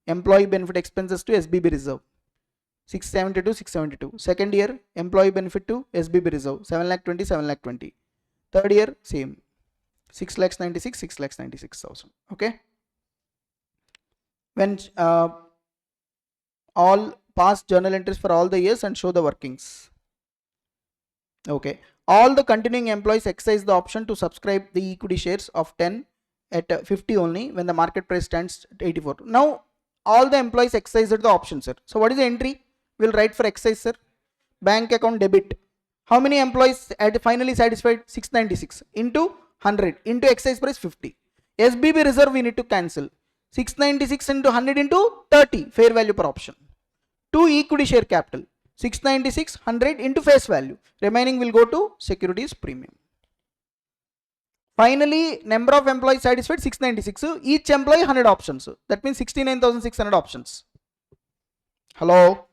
Employee benefit expenses to SBB reserve. 672, 672. Second year, employee benefit to SBB reserve, 7,20,000, 7,20,000. Third year, same, 6,96,000, 6,96,000. Okay. When all past journal entries for all the years and show the workings. Okay. All the continuing employees exercise the option to subscribe the equity shares of 10 at 50 only when the market price stands at 84. Now, all the employees exercised the option, sir. So what is the entry? We'll write for exercise, sir. Bank account debit. How many employees finally satisfied? 696 into 100 into exercise price 50. SBB reserve we need to cancel. 696 into 100 into 30 fair value per option. 2 equity share capital. 696 100 into face value. Remaining will go to securities premium. Finally, number of employees satisfied 696. Each employee 100 options. That means 69,600 options. Hello.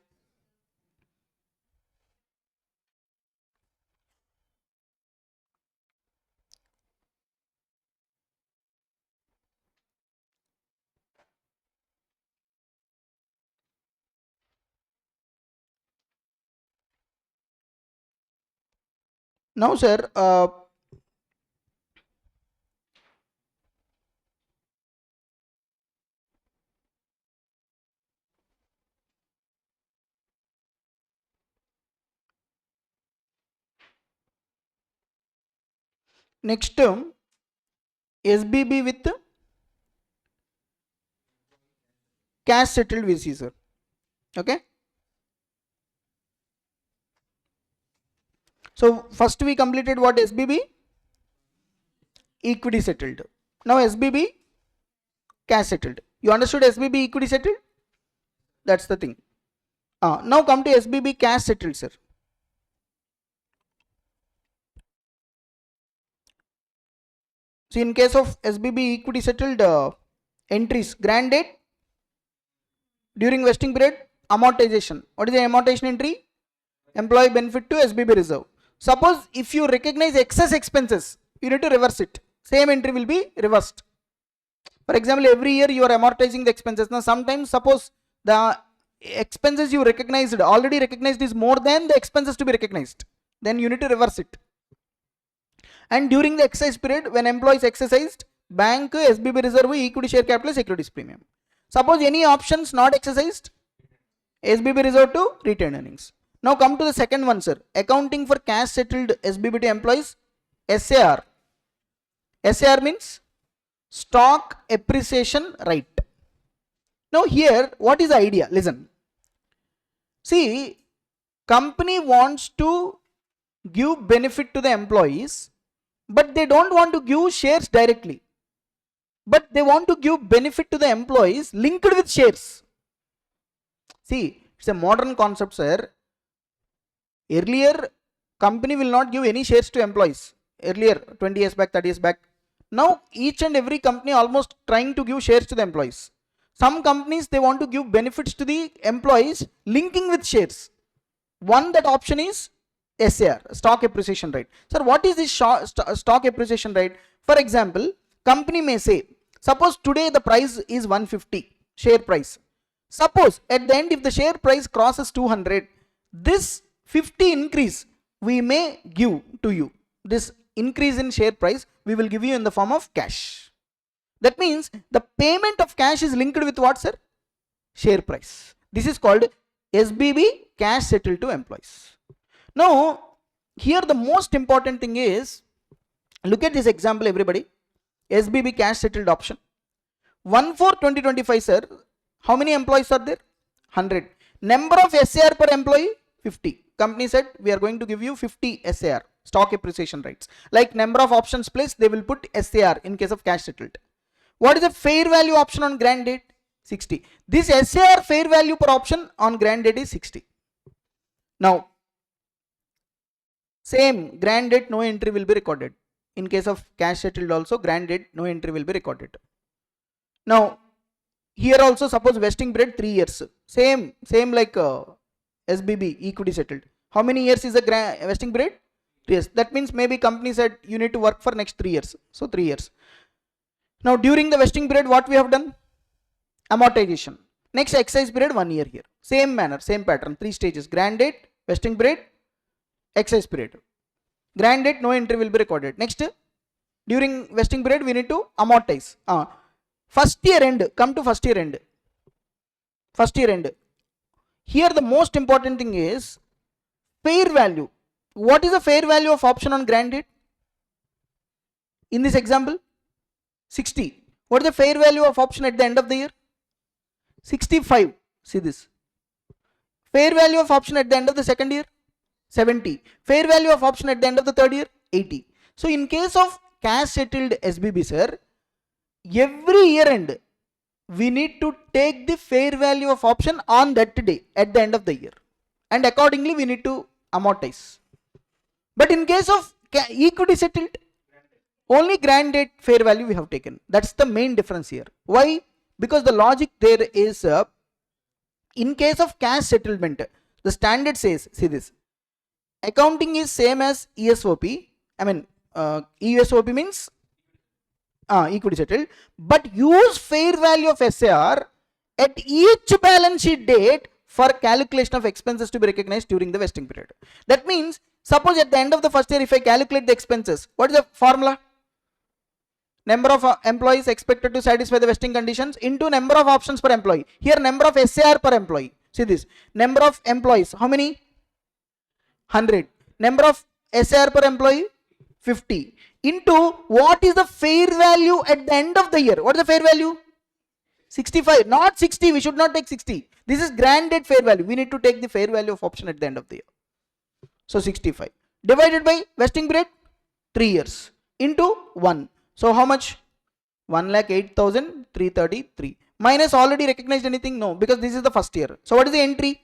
Now, sir, next term, SBB with cash settled VC, sir. Okay. So first we completed what? SBB equity settled. Now SBB cash settled. You understood SBB equity settled? That's the thing. Now come to SBB cash settled, sir. So in case of SBB equity settled entries, grant date, during vesting period, amortization. What is the amortization entry? Employee benefit to SBB reserve. Suppose if you recognize excess expenses, you need to reverse it. Same entry will be reversed. For example, every year you are amortizing the expenses. Now sometimes suppose the expenses you recognized, already recognized, is more than the expenses to be recognized. Then you need to reverse it. And during the exercise period, when employees exercised, bank, SBB reserve, equity share capital, securities premium. Suppose any options not exercised, SBB reserve to retained earnings. Now come to the second one, sir. Accounting for cash settled SBB to employees, SAR. SAR means stock appreciation right. Now here, what is the idea? Listen. See, company wants to give benefit to the employees, but they don't want to give shares directly. But they want to give benefit to the employees linked with shares. See, it's a modern concept, sir. Earlier, company will not give any shares to employees. Earlier, 20 years back, 30 years back. Now, each and every company almost trying to give shares to the employees. Some companies, they want to give benefits to the employees linking with shares. One, that option is SAR, stock appreciation right. Sir, what is this stock appreciation right? For example, company may say, suppose today the price is 150, share price. Suppose at the end, if the share price crosses 200, this 50 increase we may give to you. This increase in share price we will give you in the form of cash. That means the payment of cash is linked with what, sir? Share price. This is called SBB, cash settled to employees. Now, here the most important thing is, look at this example, everybody. SBB cash settled option. 1/4/2025, sir. How many employees are there? 100. Number of SAR per employee? 50. Company said we are going to give you 50 SAR, stock appreciation rights. Like number of options placed, they will put SAR in case of cash settled. What is the fair value option on grant date? 60. This SAR fair value per option on grant date is 60. Now, same grant date, no entry will be recorded. In case of cash settled also, grant date, no entry will be recorded. Now, here also suppose vesting period 3 years. Same like SBB equity settled. How many years is the vesting period? 3 years. That means maybe company said you need to work for next 3 years. So 3 years. Now during the vesting period, what we have done? Amortization. Next exercise period 1 year here. Same manner, same pattern, 3 stages. Grant date, vesting period, exercise period. Grant date, no entry will be recorded. Next, during vesting period, we need to amortize. First year end, come to first year end. First year end. Here the most important thing is fair value. What is the fair value of option on grant date? In this example, 60. What is the fair value of option at the end of the year? 65. See this. Fair value of option at the end of the second year? 70. Fair value of option at the end of the third year? 80. So in case of cash settled SBB, sir, every year end, we need to take the fair value of option on that day at the end of the year. And accordingly, we need to amortize. But in case of equity settled, only grant date fair value we have taken. That's the main difference here. Why? Because the logic there is, in case of cash settlement, the standard says, see this, accounting is same as ESOP. I mean, ESOP means equity settled, but use fair value of SAR at each balance sheet date for calculation of expenses to be recognized during the vesting period. That means, suppose at the end of the first year, if I calculate the expenses, what is the formula? Number of employees expected to satisfy the vesting conditions into number of options per employee. Here, number of SAR per employee. See this. Number of employees, how many? 100. Number of SAR per employee? 50. Into what is the fair value at the end of the year? What is the fair value? 65. Not 60. We should not take 60. This is grant date fair value. We need to take the fair value of option at the end of the year. So 65. Divided by vesting period? 3 years. Into 1. So how much? 1,08,333. Minus already recognized anything? No, because this is the first year. So what is the entry?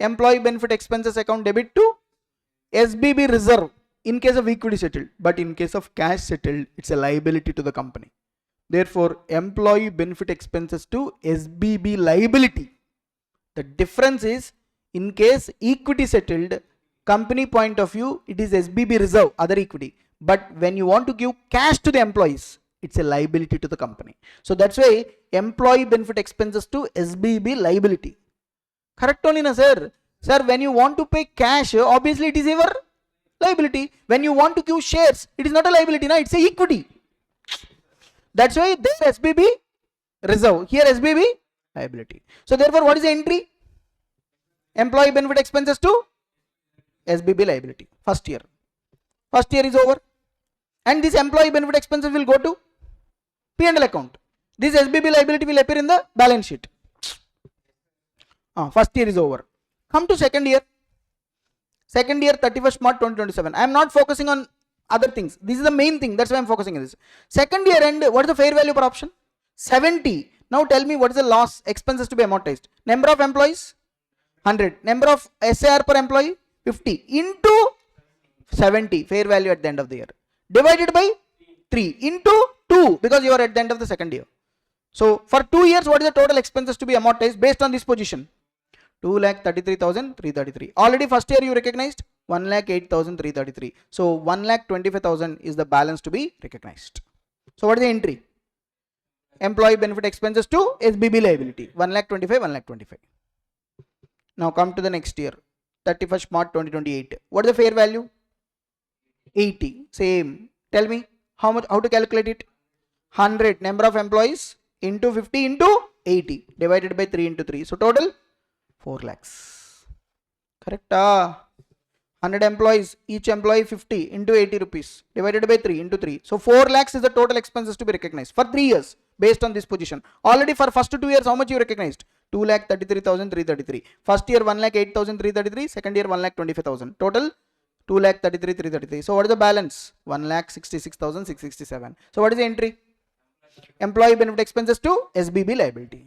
Employee benefit expenses account debit to SBB reserve. in case of equity settled, but in case of cash settled, it's a liability to the company. Therefore, employee benefit expenses to SBB liability. The difference is, in case equity settled, company point of view, it is SBB reserve, other equity. But when you want to give cash to the employees, it's a liability to the company. So that's why employee benefit expenses to SBB liability. Correct only, na sir? Sir, when you want to pay cash, obviously it is your liability. When you want to give shares, it is not a liability, na? It's a equity. That's why there SBB reserve, here SBB liability. So therefore, what is the entry? Employee benefit expenses to SBB liability. First year. First year is over. And this employee benefit expenses will go to P&L account. This SBB liability will appear in the balance sheet. First year is over. Come to second year. Second year, 31st March 2027. I am not focusing on other things. This is the main thing. That's why I am focusing on this. Second year end, what is the fair value per option? 70. Now tell me what is the loss expenses to be amortized. Number of employees? 100. Number of SAR per employee? 50. Into 70. Fair value at the end of the year. Divided by 3. Into 2. Because you are at the end of the second year. So for 2 years, what is the total expenses to be amortized based on this position? 2,33,333. Already first year you recognized 1,08,333. So 1,25,000 is the balance to be recognized. So what is the entry? Employee benefit expenses to SBB liability. 1,25,000, 1,25,000. Now come to the next year. 31st March 2028. What is the fair value? 80. Same. Tell me how to calculate it? 100 number of employees into 50 into 80 divided by 3 into 3. So total 4 lakhs. Correct? 100 employees, each employee 50 into 80 rupees divided by 3 into 3. So 4 lakhs is the total expenses to be recognized for 3 years based on this position. Already for first 2 years, how much you recognized? 2,33,333. First year 1,08,333. Second year 1,25,000. Total 2,33,333. So what is the balance? 1,66,667. So what is the entry? Employee benefit expenses to SBB liability.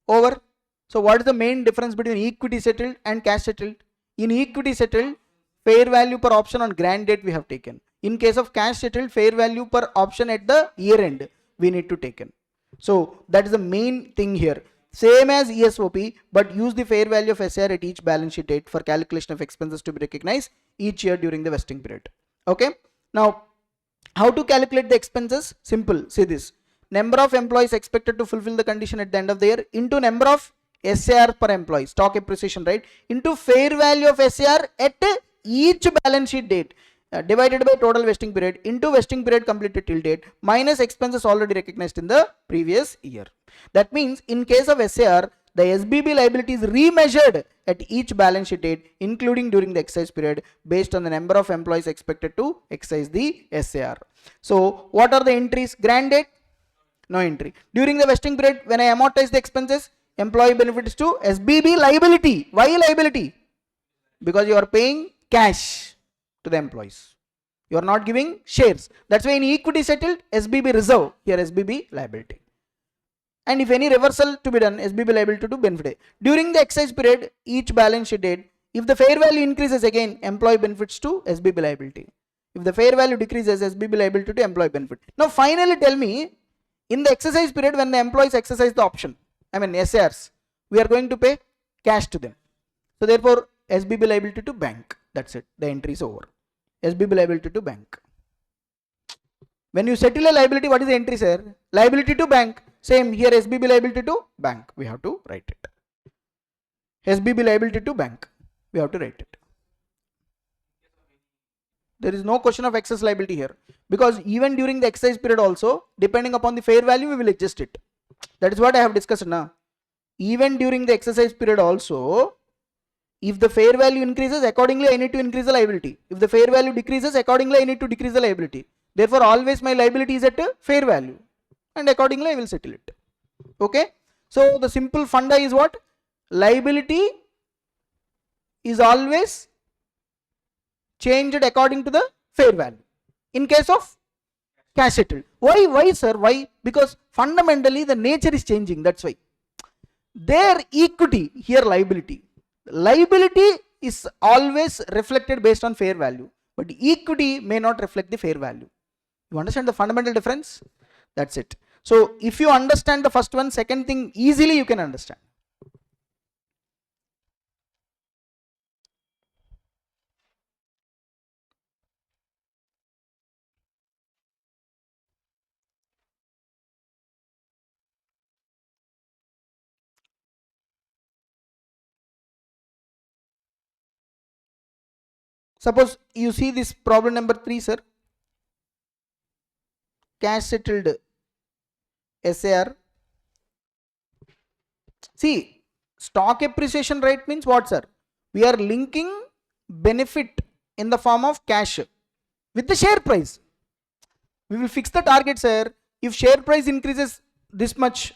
Over. So what is the main difference between equity settled and cash settled? In equity settled, fair value per option on grant date we have taken. In case of cash settled, fair value per option at the year end we need to take in. So that is the main thing here. Same as ESOP, but use the fair value of SR at each balance sheet date for calculation of expenses to be recognized each year during the vesting period. Okay. Now, how to calculate the expenses? Simple. See this. Number of employees expected to fulfill the condition at the end of the year into number of SAR per employee, stock appreciation, right, into fair value of SAR at each balance sheet date divided by total vesting period into vesting period completed till date minus expenses already recognized in the previous year. That means in case of SAR, the SBB liability is remeasured at each balance sheet date including during the exercise period based on the number of employees expected to exercise the SAR. So what are the entries? Grant date? No entry. During the vesting period, when I amortize the expenses, employee benefits to SBB liability. Why liability? Because you are paying cash to the employees. You are not giving shares. That's why in equity settled, SBB reserve, here SBB liability. And if any reversal to be done, SBB liability to benefit. During the exercise period, each balance sheet date, if the fair value increases again, employee benefits to SBB liability. If the fair value decreases, SBB liability to employee benefit. Now finally tell me, in the exercise period when the employees exercise the option, SARs, we are going to pay cash to them. So therefore, SBB liability to bank. That's it. The entry is over. SBB liability to bank. When you settle a liability, what is the entry, sir? Liability to bank. Same here, SBB liability to bank. We have to write it. SBB liability to bank. We have to write it. There is no question of excess liability here. Because even during the exercise period also, depending upon the fair value, we will adjust it. That is what I have discussed now. Even during the exercise period also, if the fair value increases, accordingly I need to increase the liability. If the fair value decreases, accordingly I need to decrease the liability. Therefore, always my liability is at a fair value. And accordingly I will settle it. Okay. So the simple funda is what? Liability is always changed according to the fair value. In case of cash settled. Why sir? Why? Because fundamentally the nature is changing. That's why. Their equity, here liability. Liability is always reflected based on fair value. but equity may not reflect the fair value. You understand the fundamental difference? That's it. So if you understand the first one, second thing easily you can understand. Suppose you see this problem number 3, sir. Cash settled SAR. See, stock appreciation rate means what, sir? We are linking benefit in the form of cash with the share price. We will fix the target, sir. If share price increases this much,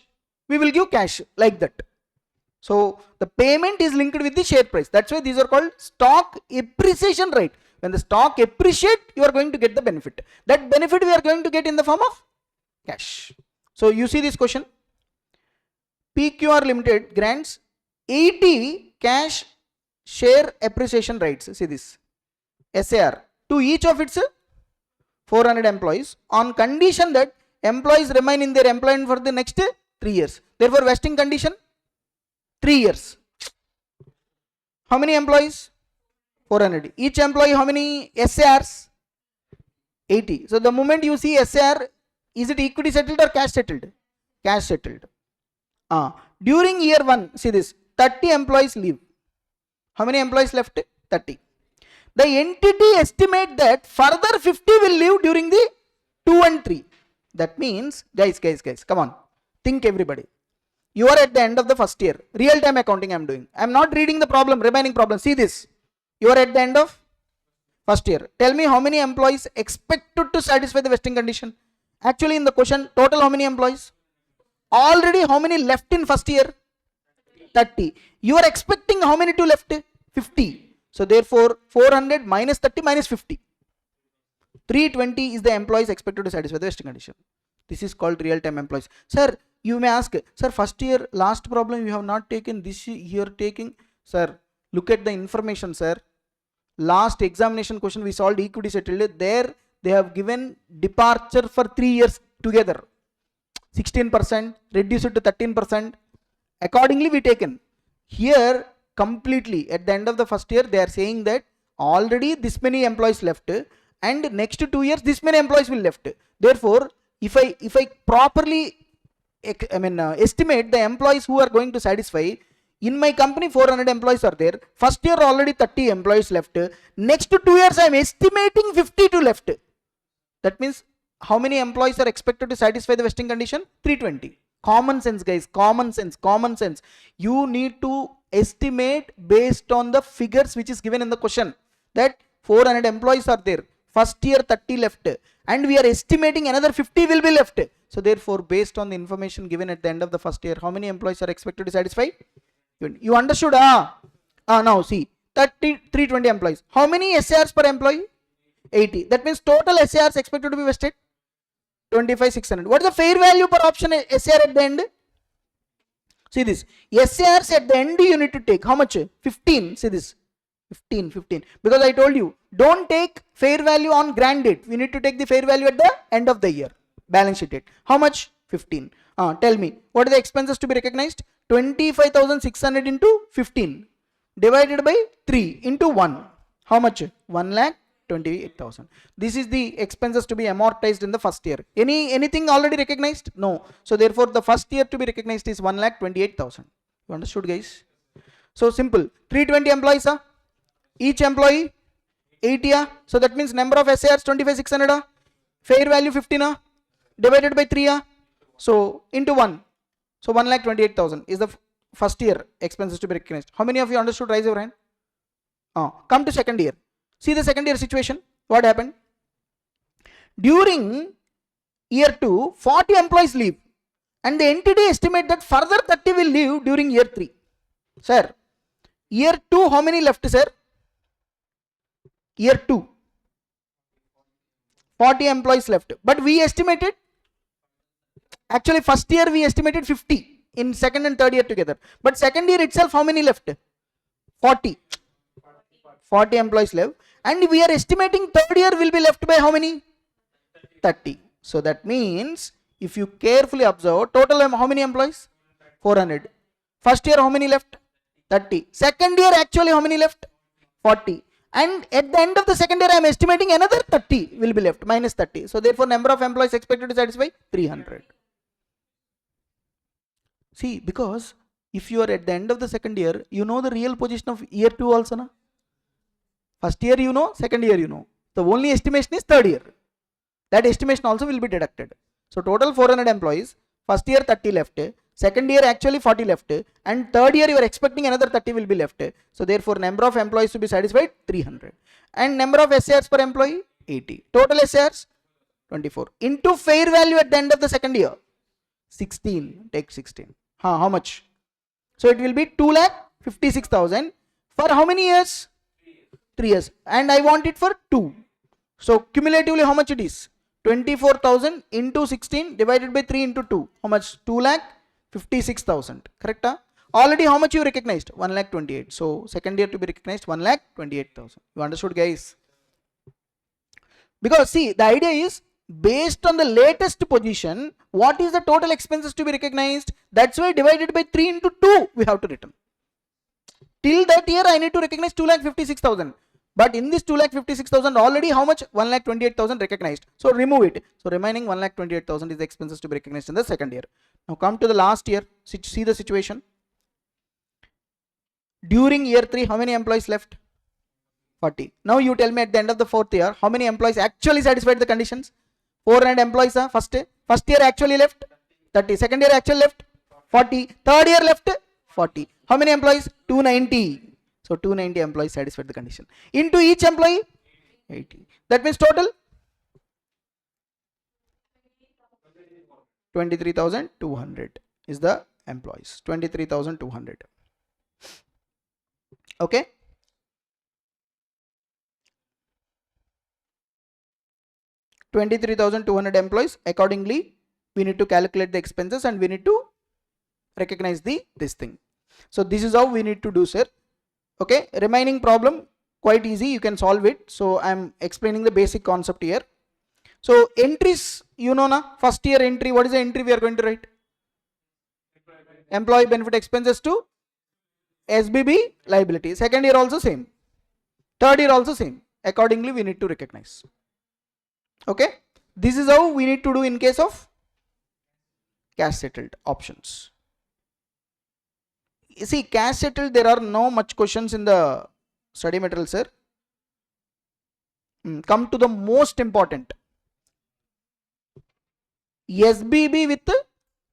we will give cash, like that. So the payment is linked with the share price. That's why these are called stock appreciation rate. When the stock appreciate, you are going to get the benefit. That benefit we are going to get in the form of cash. So you see this question. PQR Limited grants 80 cash share appreciation rights. See this SAR to each of its 400 employees on condition that employees remain in their employment for the next 3 years. Therefore, vesting condition 3 years. How many employees? 400. Each employee how many SARs? 80. So the moment you see SAR, is it equity settled or cash settled? Cash settled. During year 1, see this, 30 employees leave. How many employees left? 30. The entity estimate that further 50 will leave during the 2 and 3. That means, guys, come on. Think everybody. You are at the end of the first year. Real time accounting I am doing. I am not reading the problem, remaining problem. See this. You are at the end of first year. Tell me how many employees expected to satisfy the vesting condition. Actually in the question, total how many employees? Already how many left in first year? 30. You are expecting how many to left? 50. So therefore 400 minus 30 minus 50. 320 is the employees expected to satisfy the vesting condition. This is called real time employees. Sir, you may ask, sir, first year last problem you have not taken, this year taking. Sir, look at the information, sir. Last examination question we solved equity settled. There they have given departure for 3 years together. 16%, reduce it to 13%. Accordingly we taken. Here completely at the end of the first year they are saying that already this many employees left and next 2 years this many employees will left. Therefore, if I properly estimate the employees who are going to satisfy, in my company 400 employees are there. First year already 30 employees left. Next 2 years I am estimating 52 left. That means how many employees are expected to satisfy the vesting condition? 320. Common sense, guys. Common sense. You need to estimate based on the figures which is given in the question. That 400 employees are there. First year 30 left. And we are estimating another 50 will be left. So therefore, based on the information given at the end of the first year, how many employees are expected to satisfy? You understood? Now see, 320 employees. How many SARs per employee? 80. That means total SARs expected to be vested? 25,600. What is the fair value per option SAR at the end? See this. SARs at the end you need to take. How much? 15. See this. 15. Because I told you, don't take fair value on grant date. We need to take the fair value at the end of the year. Balance sheet date. How much? 15. Tell me, what are the expenses to be recognized? 25,600 into 15 divided by 3 into 1. How much? 1,28,000. This is the expenses to be amortized in the first year. Anything already recognized? No. So therefore the first year to be recognized is 1,28,000. You understood, guys? So simple. 320 employees. Each employee 80. So that means number of SARs 25,600. Fair value 15. Divided by 3. So into 1. So 1,28,000 is the first year expenses to be recognized. How many of you understood? Raise your hand. Come to second year. See the second year situation. What happened? During year 2, 40 employees leave. And the entity estimate that further 30 will leave during year 3. Sir, year 2 how many left, sir? Year 2. 40 employees left. But we estimated, actually first year we estimated 50 in second and third year together. But second year itself how many left? 40. 40 employees left. And we are estimating third year will be left by how many? 30. So that means if you carefully observe, total how many employees? 400. First year how many left? 30. Second year actually how many left? 40. And at the end of the second year I am estimating another 30 will be left, minus 30. So therefore number of employees expected to satisfy 300. See, because if you are at the end of the second year, you know the real position of year 2 also, na? First year you know, second year you know. The only estimation is third year. That estimation also will be deducted. So total 400 employees, first year 30 left, second year actually 40 left, and third year you are expecting another 30 will be left. So therefore number of employees to be satisfied 300. And number of SARs per employee 80. Total SARs 24. Into fair value at the end of the second year 16. Take 16. How much? So it will be 2,56,000 for how many years? 3 years. And I want it for 2. So cumulatively how much it is? 24,000 into 16 divided by 3 into 2. How much? 2,56,000. Correct? Already how much you recognized? 1,28,000. So second year to be recognized 1,28,000. You understood, guys? Because see, the idea is based on the latest position, what is the total expenses to be recognized? That's why divided by 3 into 2 we have to return. Till that year I need to recognize 2,56,000. But in this 2,56,000 already how much? 1,28,000 recognized. So remove it. So remaining 1,28,000 is the expenses to be recognized in the second year. Now come to the last year. See the situation. During year 3, how many employees left? 40. Now you tell me at the end of the fourth year, how many employees actually satisfied the conditions? 400 employees. First year actually left 30. Second year actually left 40. Third year left 40. How many employees? 290. So 290 employees satisfied the condition. Into each employee 80. That means total 23,200 is the employees. 23,200. Okay. $23,200 employees. Accordingly, we need to calculate the expenses and we need to recognize this thing. So this is how we need to do, sir. Okay, remaining problem quite easy, you can solve it. So I am explaining the basic concept here. So entries, you know, na, first year entry, what is the entry we are going to write? Employee benefit expenses to SBB liability. Second year also same. Third year also same. Accordingly, we need to recognize. Okay, this is how we need to do in case of cash settled options. You see, cash settled, there are no much questions in the study material, sir. Come to the most important. SBB with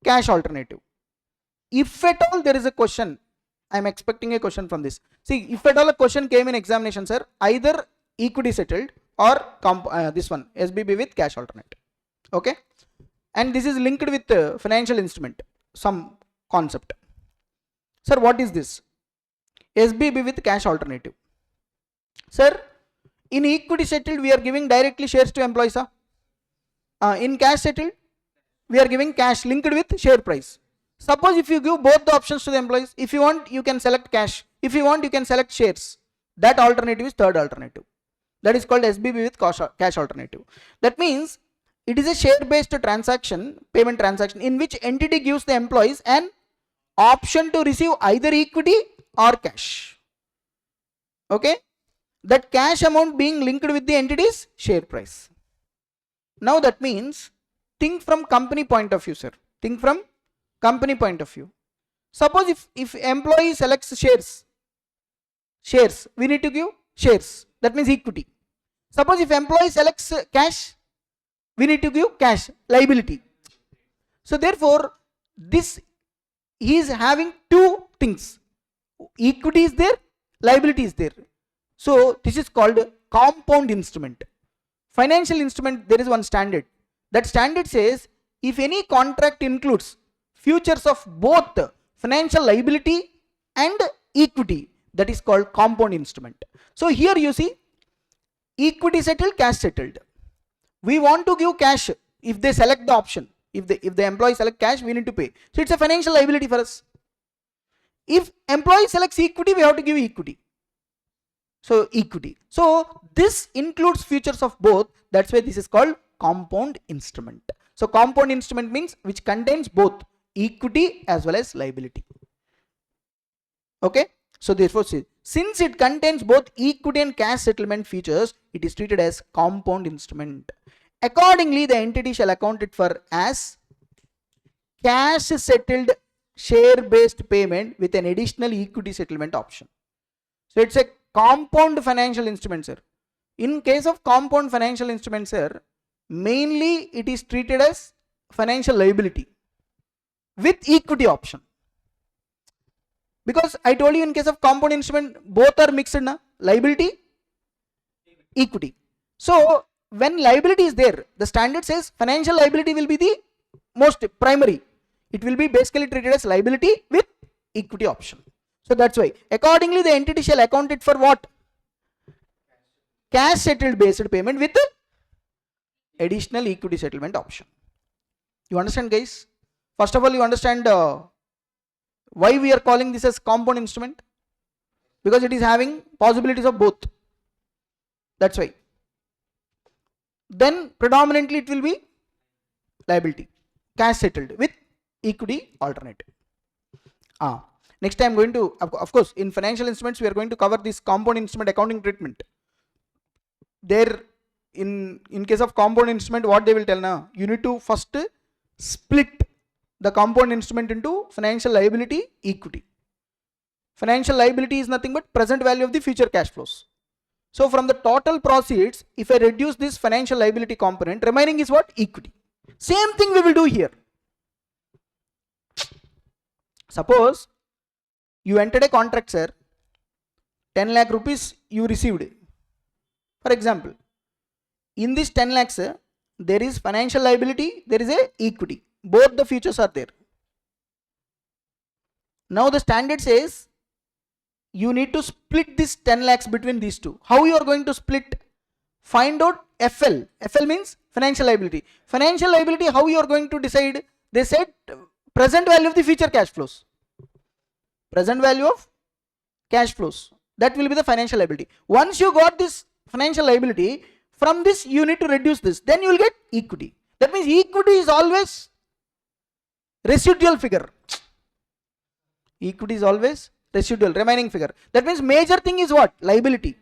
cash alternative. If at all there is a question, I am expecting a question from this. See, if at all a question came in examination, sir, either equity settled or this one, SBB with cash alternative. Okay. And this is linked with financial instrument, some concept. Sir, what is this? SBB with cash alternative. Sir, in equity settled, we are giving directly shares to employees. In cash settled, we are giving cash linked with share price. Suppose if you give both the options to the employees, if you want, you can select cash. If you want, you can select shares. That alternative is third alternative. That is called SBB with cash alternative. That means it is a share-based transaction, payment transaction, in which entity gives the employees an option to receive either equity or cash. Okay, that cash amount being linked with the entity's share price. Now that means think from company point of view, sir. Think from company point of view. Suppose if employee selects shares, we need to give shares. That means equity. Suppose if employee selects cash, we need to give cash, liability. So therefore, this he is having two things. Equity is there, liability is there. So this is called compound instrument. Financial instrument, there is one standard. That standard says if any contract includes futures of both financial liability and equity, that is called compound instrument. So here you see equity settled, cash settled. We want to give cash if they select the option. If the employee select cash, we need to pay. So it's a financial liability for us. If employee selects equity, we have to give equity. So equity. So this includes futures of both. That's why this is called compound instrument. So compound instrument means which contains both equity as well as liability. Okay. So therefore, since it contains both equity and cash settlement features, it is treated as compound instrument. Accordingly, the entity shall account it for as cash settled share-based payment with an additional equity settlement option. So it's a compound financial instrument, sir. In case of compound financial instrument, sir, mainly it is treated as financial liability with equity option. Because I told you in case of compound instrument, both are mixed in liability, equity. So when liability is there, the standard says financial liability will be the most primary. It will be basically treated as liability with equity option. So that's why accordingly the entity shall account it for what? Cash settled based payment with additional equity settlement option. You understand, guys? First of all, you understand why we are calling this as compound instrument? Because it is having possibilities of both. That's why. Then predominantly it will be liability, cash settled with equity alternative. Next time I'm going to, of course, in financial instruments we are going to cover this compound instrument accounting treatment. There, in case of compound instrument, what they will tell now, you need to first split the compound instrument into financial liability, equity. Financial liability is nothing but present value of the future cash flows. So from the total proceeds, if I reduce this financial liability component, remaining is what? Equity. Same thing we will do here. Suppose you entered a contract, sir, 10 lakh rupees you received. For example, in this 10 lakhs, there is financial liability, there is a equity. Both the features are there. Now the standard says you need to split this 10 lakhs between these two. How you are going to split? Find out FL. FL means financial liability. Financial liability, how you are going to decide? They said present value of the future cash flows. Present value of cash flows. That will be the financial liability. Once you got this financial liability, from this you need to reduce this. Then you will get equity. That means equity is always residual figure. Equity is always residual, remaining figure. That means major thing is what? Liability.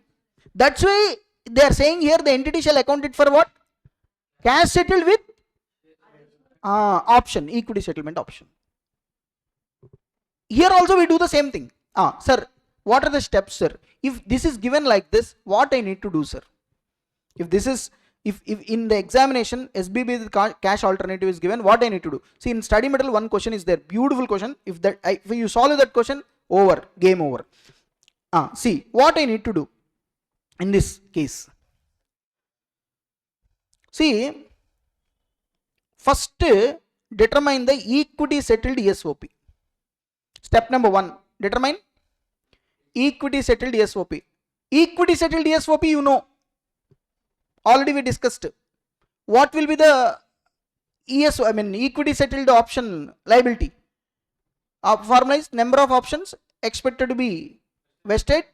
That's why they are saying here the entity shall account it for what? Cash settled with option, equity settlement option. Here also we do the same thing. Sir, what are the steps, sir? If this is given like this, what I need to do, sir? If this is, if in the examination SBB the cash alternative is given, what I need to do? See, in study material one question is there, beautiful question. If you solve that question, over, game over. See what I need to do in this case. See, first determine the equity settled ESOP. Step number 1, determine equity settled ESOP. Equity settled ESOP, you know, already we discussed. What will be the equity settled option liability? Formula is number of options expected to be vested,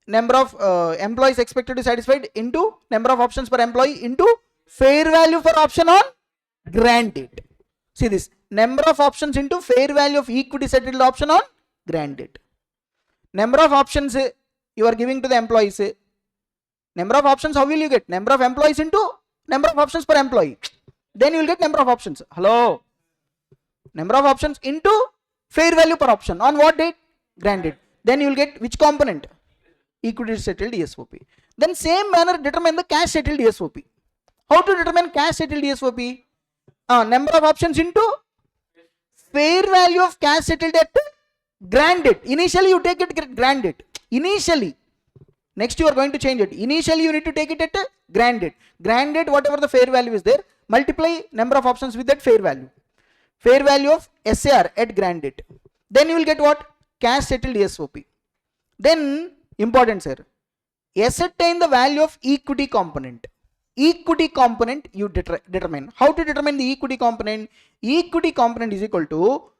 number of employees expected to be satisfied into number of options per employee into fair value for option on grant date. See this, number of options into fair value of equity settled option on grant date. Number of options you are giving to the employees. Number of options, how will you get? Number of employees into number of options per employee. Then you will get number of options. Hello. Number of options into fair value per option. On what date? Grant date. Then you will get which component? Equity settled ESOP. Then same manner determine the cash settled ESOP. How to determine cash settled ESOP? Number of options into fair value of cash settled at grant date. Initially you take it grant date. Initially. Next you are going to change it. Initially you need to take it at grant date. Grant date, whatever the fair value is there, multiply number of options with that fair value. Fair value of SAR at grant date. Then you will get what? Cash settled ESOP. Then, important sir, ascertain the value of equity component. Equity component you determine. How to determine the equity component? Equity component is equal to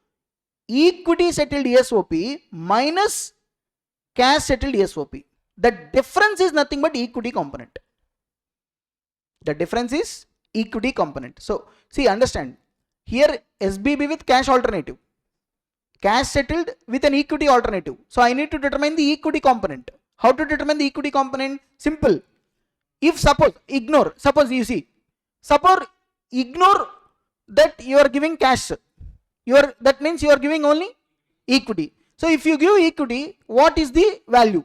equity settled ESOP minus cash settled ESOP. The difference is nothing but equity component. The difference is equity component. So see, understand, here SBB with cash alternative, cash settled with an equity alternative. So I need to determine the equity component. How to determine the equity component? Simple. If suppose ignore that you are giving cash, that means you are giving only equity. So if you give equity, what is the value?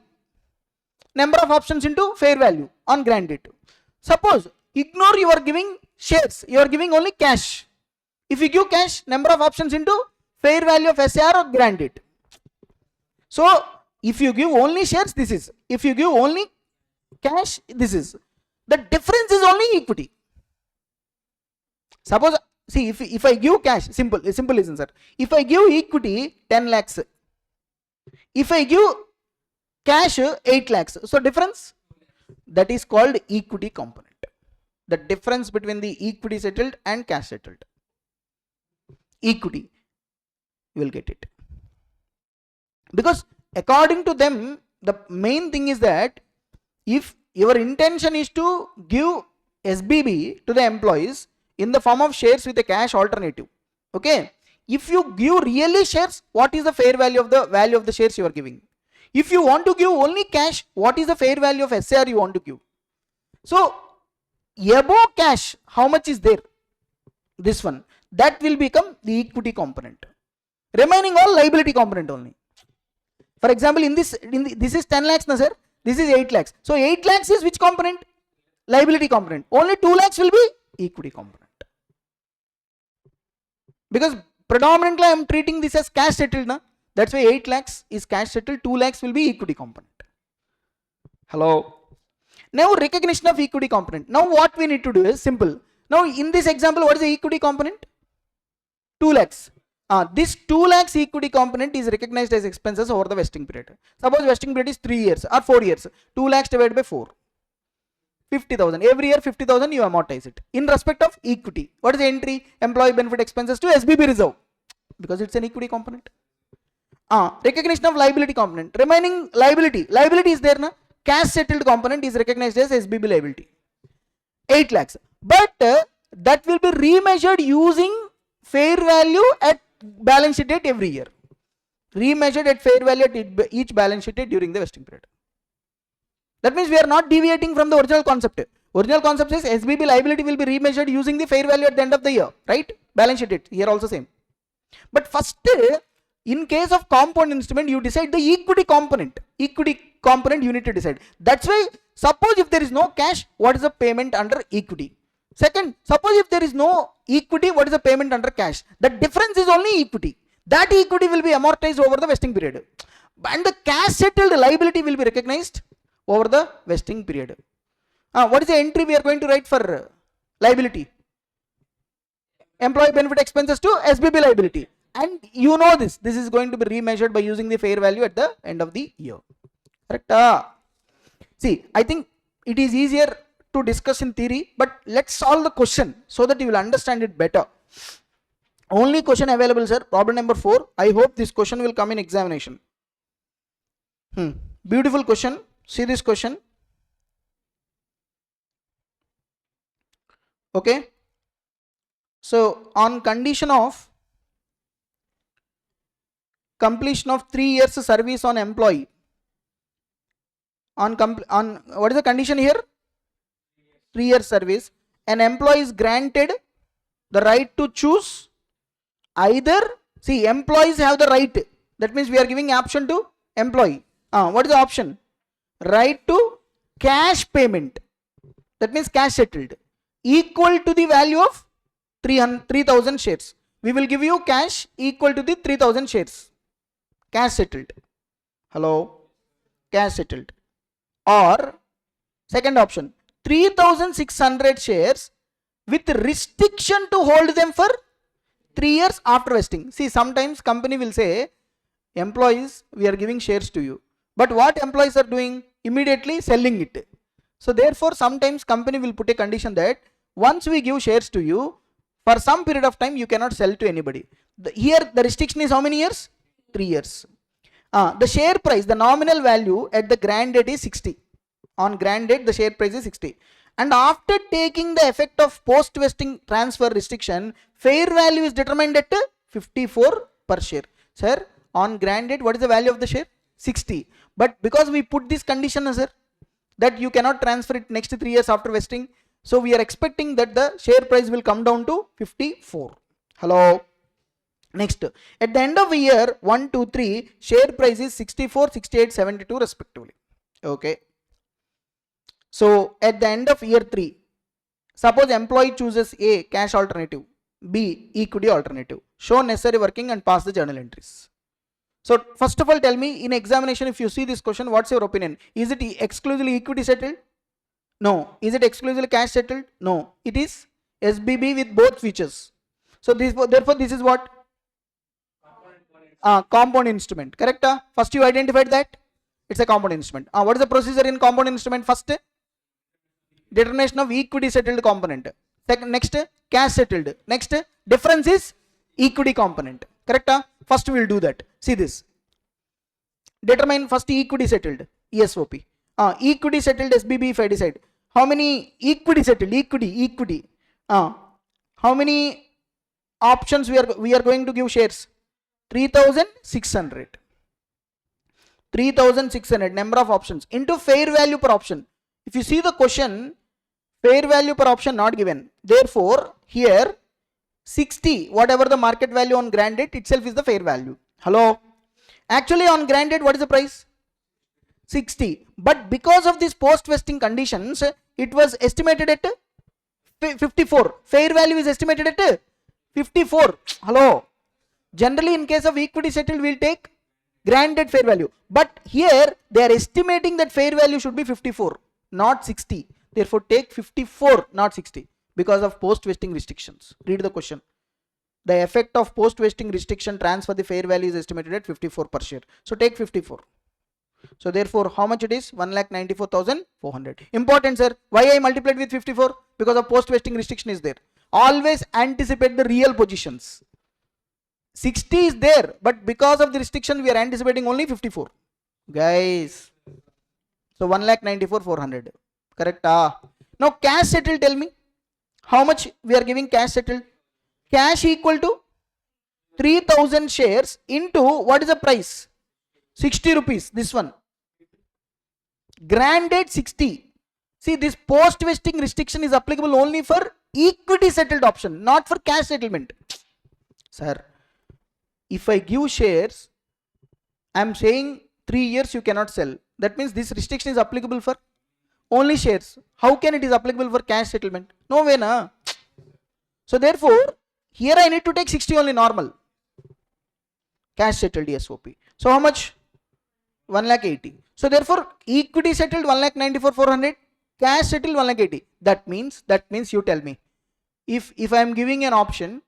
Number of options into fair value on grant date. Suppose ignore, you are giving shares, you are giving only cash. If you give cash, number of options into fair value of SAR or grant date. So if you give only shares, this is. If you give only cash, this is. The difference is only equity. Suppose, see, if I give cash, simple listen sir. If I give equity 10 lakhs, if I give cash 8 lakhs, so difference, that is called equity component. The difference between the equity settled and cash settled. Equity, you will get it. Because according to them, the main thing is that if your intention is to give SBB to the employees in the form of shares with a cash alternative, okay, if you give really shares, what is the fair value of the shares you are giving? If you want to give only cash, what is the fair value of SAR you want to give? So above cash, how much is there? This one, that will become the equity component. Remaining all liability component only. For example, this is 10 lakhs, na sir? This is 8 lakhs. So 8 lakhs is which component? Liability component. Only 2 lakhs will be equity component. Because predominantly I am treating this as cash settled, na? That's why 8 lakhs is cash settled, 2 lakhs will be equity component. Hello. Now recognition of equity component. Now what we need to do is simple. Now in this example, what is the equity component? 2 lakhs. This 2 lakhs equity component is recognized as expenses over the vesting period. Suppose vesting period is 3 years or 4 years. 2 lakhs divided by 4. 50,000. Every year 50,000 you amortize it. In respect of equity. What is the entry? Employee benefit expenses to SBB reserve. Because it's an equity component. Recognition of liability component. Remaining liability. Liability is there, na? Cash settled component is recognized as SBB liability. 8 lakhs. But that will be remeasured using fair value at balance sheet date every year. Remeasured at fair value at each balance sheet date during the vesting period. That means we are not deviating from the original concept. Original concept says SBB liability will be remeasured using the fair value at the end of the year, right? Balance sheet date. Here also same. But first, in case of compound instrument, you decide the equity component. Equity component you need to decide. That's why, suppose if there is no cash, what is the payment under equity? Second, suppose if there is no equity, what is the payment under cash? The difference is only equity. That equity will be amortized over the vesting period. And the cash settled liability will be recognized over the vesting period. What is the entry we are going to write for liability? Employee benefit expenses to SBB liability. And you know this is going to be remeasured by using the fair value at the end of the year. Correct? See, I think it is easier to discuss in theory, but let's solve the question so that you will understand it better. Only question available, sir. Problem number 4. I hope this question will come in examination. Beautiful question. See this question. Okay. So on condition of completion of 3 years service on employee, on what is the condition here? 3 years service, an employee is granted the right to choose either, see, employees have the right, that means we are giving option to employee. What is the option? Right to cash payment, that means cash settled, equal to the value of 3,000 shares. We will give you cash equal to the 3,000 shares. Cash settled. Hello? Cash settled. Or second option, 3,600 shares with restriction to hold them for 3 years after vesting. See, sometimes company will say, employees, we are giving shares to you. But what employees are doing? Immediately selling it. So therefore, sometimes company will put a condition that once we give shares to you, for some period of time, you cannot sell to anybody. Here, the restriction is how many years? 3 years. The share price, the nominal value at the grant date is 60. On grant date, the share price is 60. And after taking the effect of post-vesting transfer restriction, fair value is determined at 54 per share. Sir, on grant date, what is the value of the share? 60. But because we put this condition, sir, that you cannot transfer it next 3 years after vesting, so we are expecting that the share price will come down to 54. Hello. Next, at the end of the year 1, 2, 3, share price is 64, 68, 72 respectively. Okay. So at the end of year 3, suppose employee chooses A, cash alternative, B, equity alternative. Show necessary working and pass the journal entries. So first of all, tell me, in examination, if you see this question, what's your opinion? Is it exclusively equity settled? No. Is it exclusively cash settled? No. It is SBB with both features. So therefore this is what? Compound instrument. Correct? First you identified that it's a compound instrument. What is the procedure in compound instrument? First, determination of equity settled component. Second, next, cash settled. Next, difference is equity component. Correct? First we will do that. See this. Determine first equity settled, ESOP. Equity settled SBB if I decide. How many equity settled? Equity. How many options we are going to give shares? 3,600. 3,600 number of options into fair value per option. If you see the question, fair value per option not given. Therefore, here 60, whatever the market value on grant date itself is the fair value. Hello. Actually on grant date, what is the price? 60. But because of these post-vesting conditions, it was estimated at 54. Fair value is estimated at 54. Hello. Generally, in case of equity settled, we'll take grant date fair value. But here, they are estimating that fair value should be 54, not 60. Therefore, take 54, not 60, because of post-vesting restrictions. Read the question. The effect of post-vesting restriction transfer the fair value is estimated at 54 per share. So, take 54. So, therefore, how much it is? 1,94,400. Important, sir. Why I multiplied with 54? Because of post-vesting restriction is there. Always anticipate the real positions. 60 is there, but because of the restriction, we are anticipating only 54. Guys. So, 1,94,400. Correct? Now, cash settled, tell me. How much we are giving cash settled? Cash equal to 3,000 shares into what is the price? 60 rupees. This one. Grant date 60. See, this post-vesting restriction is applicable only for equity settled option, not for cash settlement. Sir, if I give shares, I am saying 3 years you cannot sell. That means this restriction is applicable for only shares. How can it is applicable for cash settlement? No way, na. So therefore, here I need to take 60 only normal. Cash settled ESOP. So how much? 1,80,000. So therefore, equity settled 1,94,400. Cash settled 1,80,000. That means you tell me. If I am giving an option,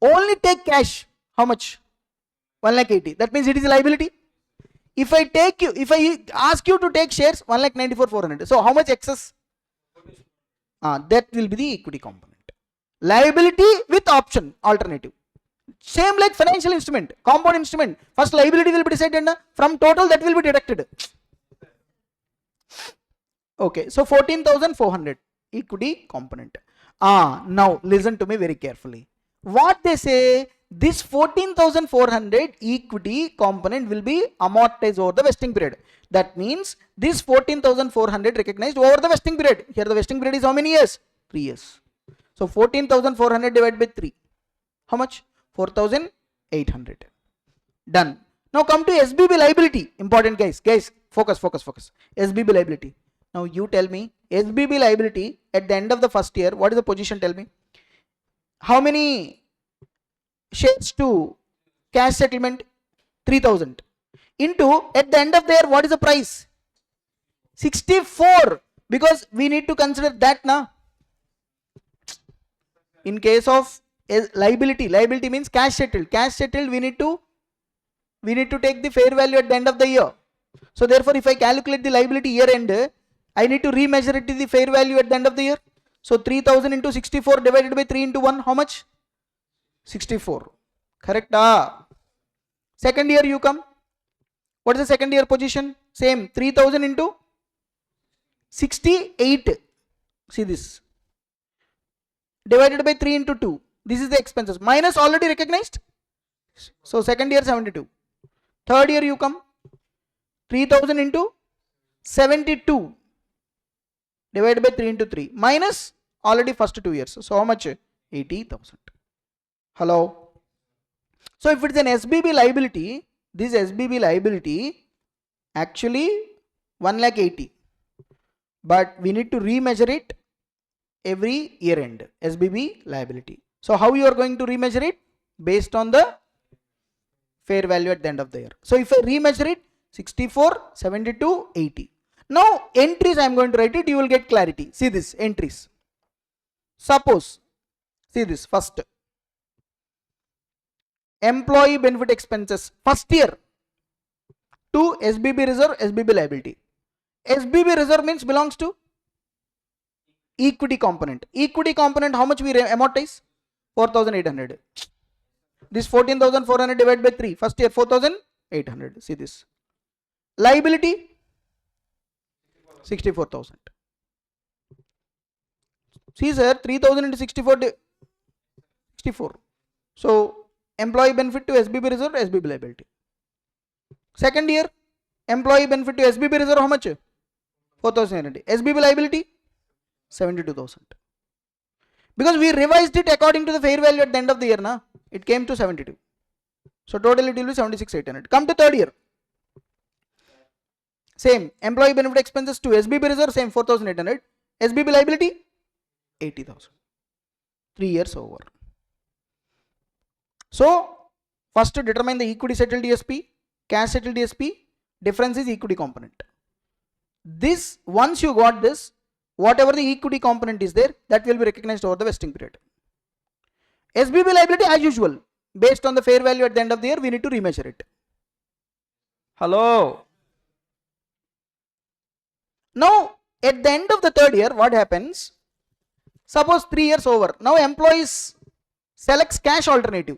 only take cash. How much? 1,80,000. That means it is a liability. If I ask you to take shares, 1,94,400. So how much excess? That will be the equity component. Liability with option alternative. Same like financial instrument, compound instrument. First liability will be decided, from total that will be deducted. Okay, so 14,400 equity component. Now listen to me very carefully. What they say, this 14,400 equity component will be amortized over the vesting period. That means this 14,400 recognized over the vesting period. Here the vesting period is how many years? 3 years. So 14,400 divided by 3. How much? 4,800. Done. Now come to SBB liability. Important guys. Guys, focus. SBB liability. Now you tell me, SBB liability at the end of the first year, what is the position? Tell me. How many shares to cash settlement? 3,000. Into at the end of the year, what is the price? 64. Because we need to consider that now. In case of liability means cash settled. Cash settled, we need to take the fair value at the end of the year. So therefore, if I calculate the liability year end, I need to remeasure it to the fair value at the end of the year. So 3,000 into 64 divided by 3 into 1, how much? 64. Correct? Second year you come. What is the second year position? Same, 3000 into 68. See this. Divided by 3 into 2. This is the expenses. Minus already recognized. So second year 72. Third year you come. 3000 into 72. Divided by 3 into 3. Minus already first 2 years. So how much? 80,000. Hello. So if it's an SBB liability, this SBB liability actually 1,80,000. But we need to remeasure it every year end. SBB liability. So how you are going to remeasure it? Based on the fair value at the end of the year. So if I remeasure it, 64, 72, 80. Now entries I am going to write it, you will get clarity. See this, entries. Suppose, see this, first. Employee benefit expenses, first year. To SBB reserve, SBB liability. SBB reserve means belongs to equity component. Equity component, how much we amortize? 4,800. This 14,400 divided by 3. First year 4,800. See this. Liability 64,000. See sir, 3,000 into 64. 64. So employee benefit to SBB reserve, SBB liability. Second year, employee benefit to SBB reserve, how much? 4,800. SBB liability 72,000. Because we revised it according to the fair value at the end of the year, na? It came to 72. So total it will be 76,800. Come to third year. Same, employee benefit expenses to SBB reserve, same 4,800. SBB liability 80,000. 3 years over. So first to determine the equity settled DSP, cash settled DSP, difference is equity component. This, once you got this, whatever the equity component is there, that will be recognized over the vesting period. SBB liability as usual, based on the fair value at the end of the year, we need to remeasure it. Hello. Now, at the end of the third year, what happens? Suppose 3 years over. Now, employees selects cash alternative.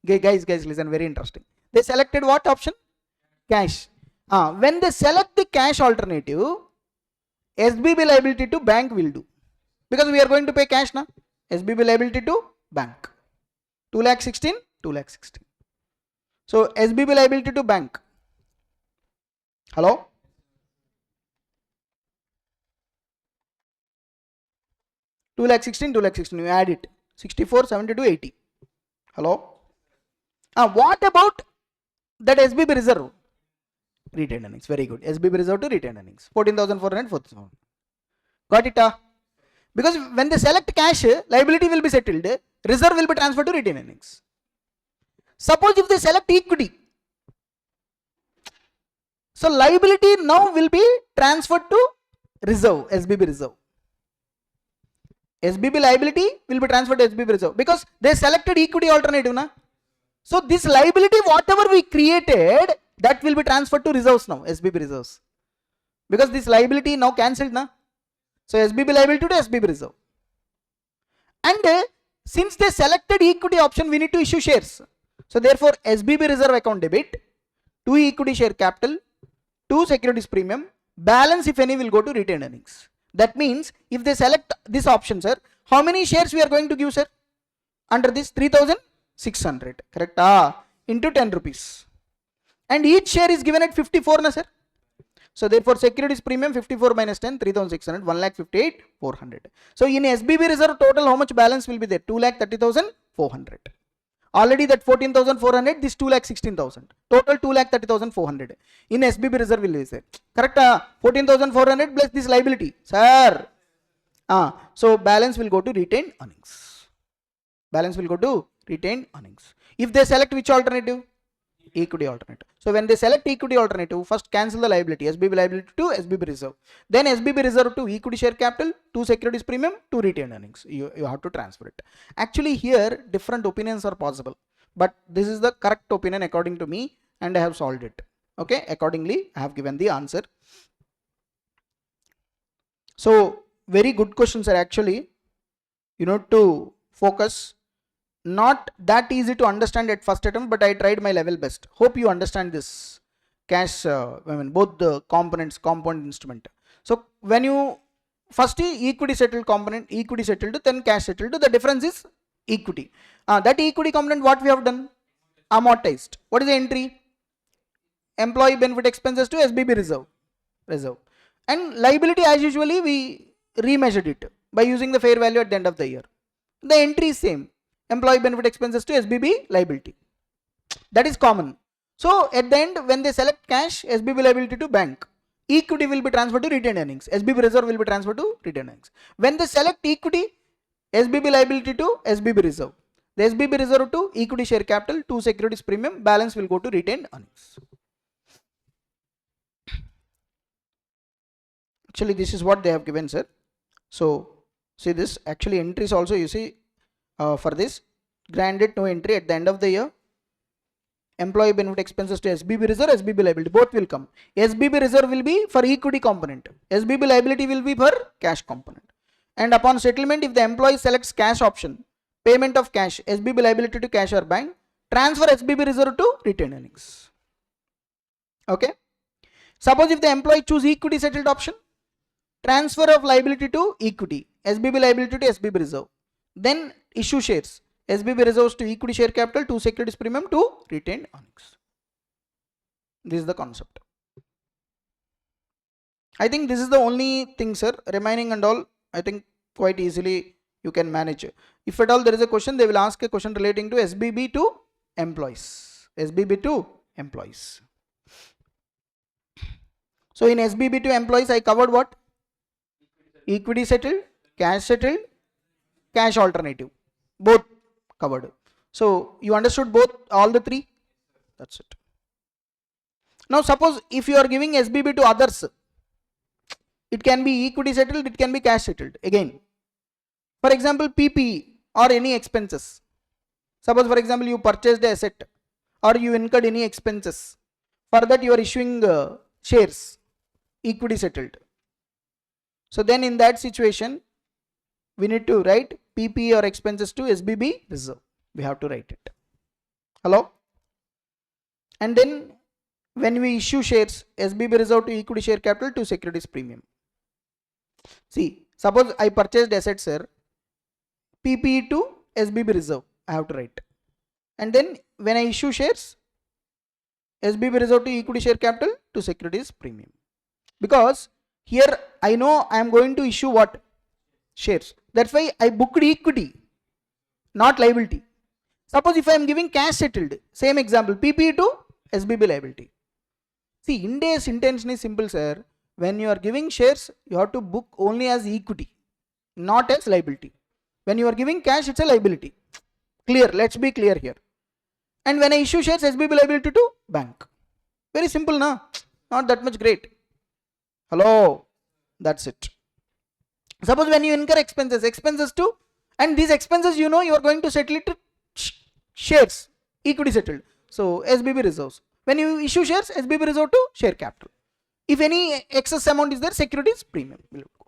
Guys, listen, very interesting. They selected what option? Cash. When they select the cash alternative, SBB liability to bank will do. Because we are going to pay cash now. SBB liability to bank. 2,16,000, 2,16,000. So SBB liability to bank. Hello? Two lakh 16, you add it. 64, 72, 80. Hello? What about that SBB reserve? Retained earnings. Very good. SBB reserve to retained earnings. 14,400, 4,000. Got it? Because when they select cash, liability will be settled. Reserve will be transferred to retained earnings. Suppose if they select equity. So liability now will be transferred to reserve, SBB reserve. SBB liability will be transferred to SBB reserve because they selected equity alternative. Na? So this liability, whatever we created, that will be transferred to reserves now, SBB reserves. Because this liability now cancelled. Na? So SBB liability to SBB reserve. And since they selected equity option, we need to issue shares. So therefore SBB reserve account debit, 2 equity share capital, 2 securities premium, balance if any will go to retained earnings. That means if they select this option, sir, how many shares we are going to give, sir? Under this 3,600, correct? Into 10 rupees. And each share is given at 54, na, sir? So therefore securities premium 54 minus 10, 3,600, 1,58,400. So in SBB reserve total how much balance will be there? 2,30,400. Already that 14,400, this 2,16,000. Total 2,30,400. In SBB reserve will be there. Correct? 14,400 plus this liability. Sir. So balance will go to retained earnings. Balance will go to retained earnings. If they select which alternative? Equity alternative. So when they select equity alternative, first cancel the liability. SBB liability to SBB reserve. Then SBB reserve to equity share capital, to securities premium, to retained earnings. You have to transfer it. Actually here different opinions are possible. But this is the correct opinion according to me and I have solved it. Okay. Accordingly, I have given the answer. So very good questions are actually, you know, to focus. Not that easy to understand at first attempt, but I tried my level best. Hope you understand this cash, both the component instrument. So when you first equity settled component, equity settled, then cash settled, the difference is equity. That equity component, what we have done? Amortized. What is the entry? Employee benefit expenses to SBB reserve. And liability, as usually, we remeasured it by using the fair value at the end of the year. The entry is same. Employee benefit expenses to SBB liability. That is common. So at the end, when they select cash, SBB liability to bank, equity will be transferred to retained earnings. SBB reserve will be transferred to retained earnings. When they select equity, SBB liability to SBB reserve. The SBB reserve to equity share capital, to securities premium, balance will go to retained earnings. Actually, this is what they have given, sir. So see this, actually entries also, you see, for this, granted no entry at the end of the year. Employee benefit expenses to SBB reserve, SBB liability, both will come. SBB reserve will be for equity component. SBB liability will be for cash component. And upon settlement, if the employee selects cash option, payment of cash, SBB liability to cash or bank, transfer SBB reserve to retained earnings. Okay. Suppose if the employee choose equity settled option, transfer of liability to equity, SBB liability to SBB reserve, then issue shares, SBB reserves to equity share capital, to securities premium, to retained earnings. This is the concept. I think this is the only thing, sir. Remaining and all, I think quite easily you can manage. If at all there is a question, they will ask a question relating to SBB to employees. SBB to employees. So in SBB to employees, I covered what? Equity settled, cash alternative, both covered. So you understood both, all the three? That's it. Now suppose if you are giving SBB to others, it can be equity settled, it can be cash settled. Again, for example, PPE or any expenses. Suppose for example you purchased the asset or you incurred any expenses. For that you are issuing shares, equity settled. So then in that situation, we need to write PPE or expenses to SBB reserve. We have to write it. Hello? And then when we issue shares, SBB reserve to equity share capital, to securities premium. See, suppose I purchased assets, sir, PPE to SBB reserve, I have to write. And then when I issue shares, SBB reserve to equity share capital, to securities premium. Because here I know I am going to issue what? Shares. That's why I booked equity, not liability. Suppose if I am giving cash settled, same example, PPE to SBB liability. See, Ind AS intention is simple, sir. When you are giving shares, you have to book only as equity, not as liability. When you are giving cash, it's a liability. Clear? Let's be clear here. And when I issue shares, SBB liability to bank. Very simple, na? Not that much great. Hello? That's it. Suppose when you incur expenses to, and these expenses you know you are going to settle it to shares, equity settled. So SBB reserves. When you issue shares, SBB reserve to share capital. If any excess amount is there, securities premium will go.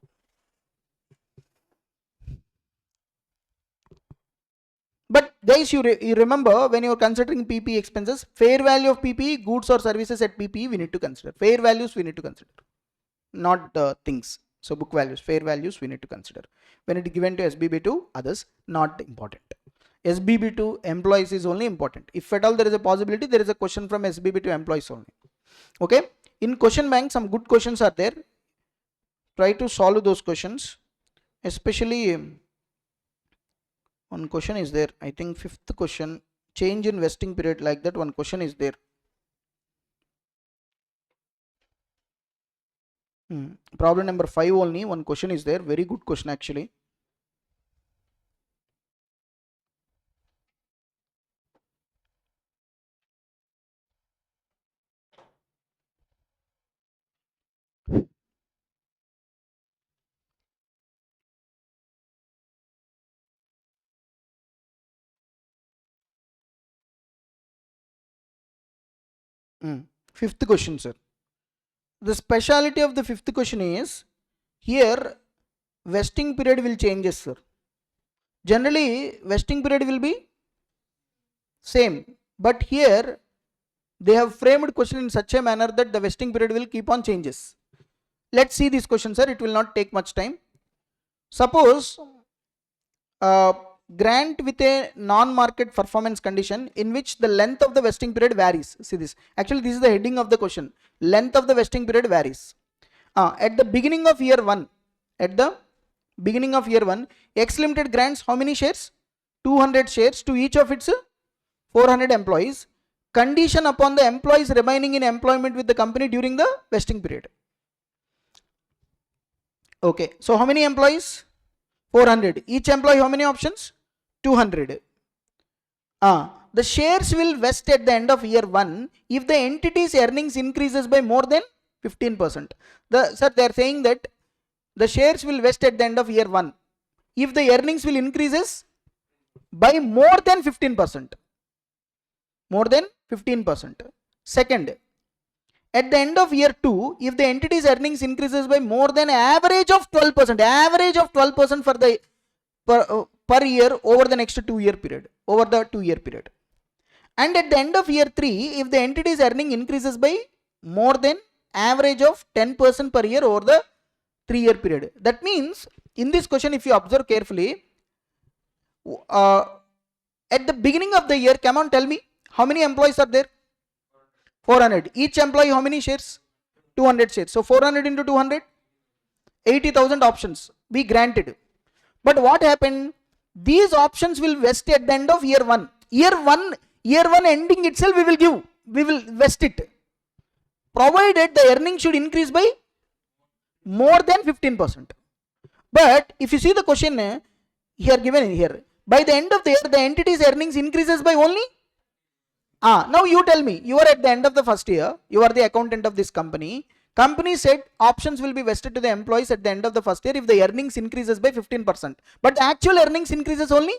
But guys, you remember when you are considering PPE expenses, fair value of PPE, goods or services at PPE we need to consider. Fair values we need to consider, not things. So book values, fair values we need to consider. When it is given to SBB to others, not important. SBB to employees is only important. If at all there is a possibility, there is a question from SBB to employees only. Okay. In question bank, some good questions are there. Try to solve those questions. Especially one question is there. I think fifth question, change in vesting period, like that one question is there. Problem number 5 only, one question is there. Very good question actually. Fifth question, sir. The speciality of the fifth question is, here vesting period will changes, sir. Generally vesting period will be same, but here They have framed question in such a manner that the vesting period will keep on changes. Let's see this question, sir. It will not take much time. Suppose grant with a non-market performance condition in which the length of the vesting period varies. See this. Actually, this is the heading of the question. Length of the vesting period varies. At the beginning of year 1, X Limited grants how many shares? 200 shares to each of its 400 employees. Condition upon the employees remaining in employment with the company during the vesting period. Okay, so how many employees? 400. Each employee how many options? 200. The shares will vest at the end of year 1 if the entity's earnings increases by more than 15%. Sir, they are saying that the shares will vest at the end of year 1 if the earnings will increases by more than 15%. More than 15%. Second, at the end of year 2, if the entity's earnings increases by more than average of 12% for the per year over the next 2-year period, And at the end of year 3, if the entity's earning increases by more than average of 10% per year over the 3-year period. That means, in this question, if you observe carefully, at the beginning of the year, come on, tell me, how many employees are there? 400. Each employee how many shares? 200 shares. So 400 into 200, 80,000 options we granted. But what happened? These options will vest at the end of year 1. Year 1 ending itself we will vest it. Provided the earnings should increase by more than 15%. But if you see the question here given here, by the end of the year, the entity's earnings increases by only. Now you tell me, you are at the end of the first year, you are the accountant of this company. Company said options will be vested to the employees at the end of the first year if the earnings increases by 15%. But the actual earnings increases only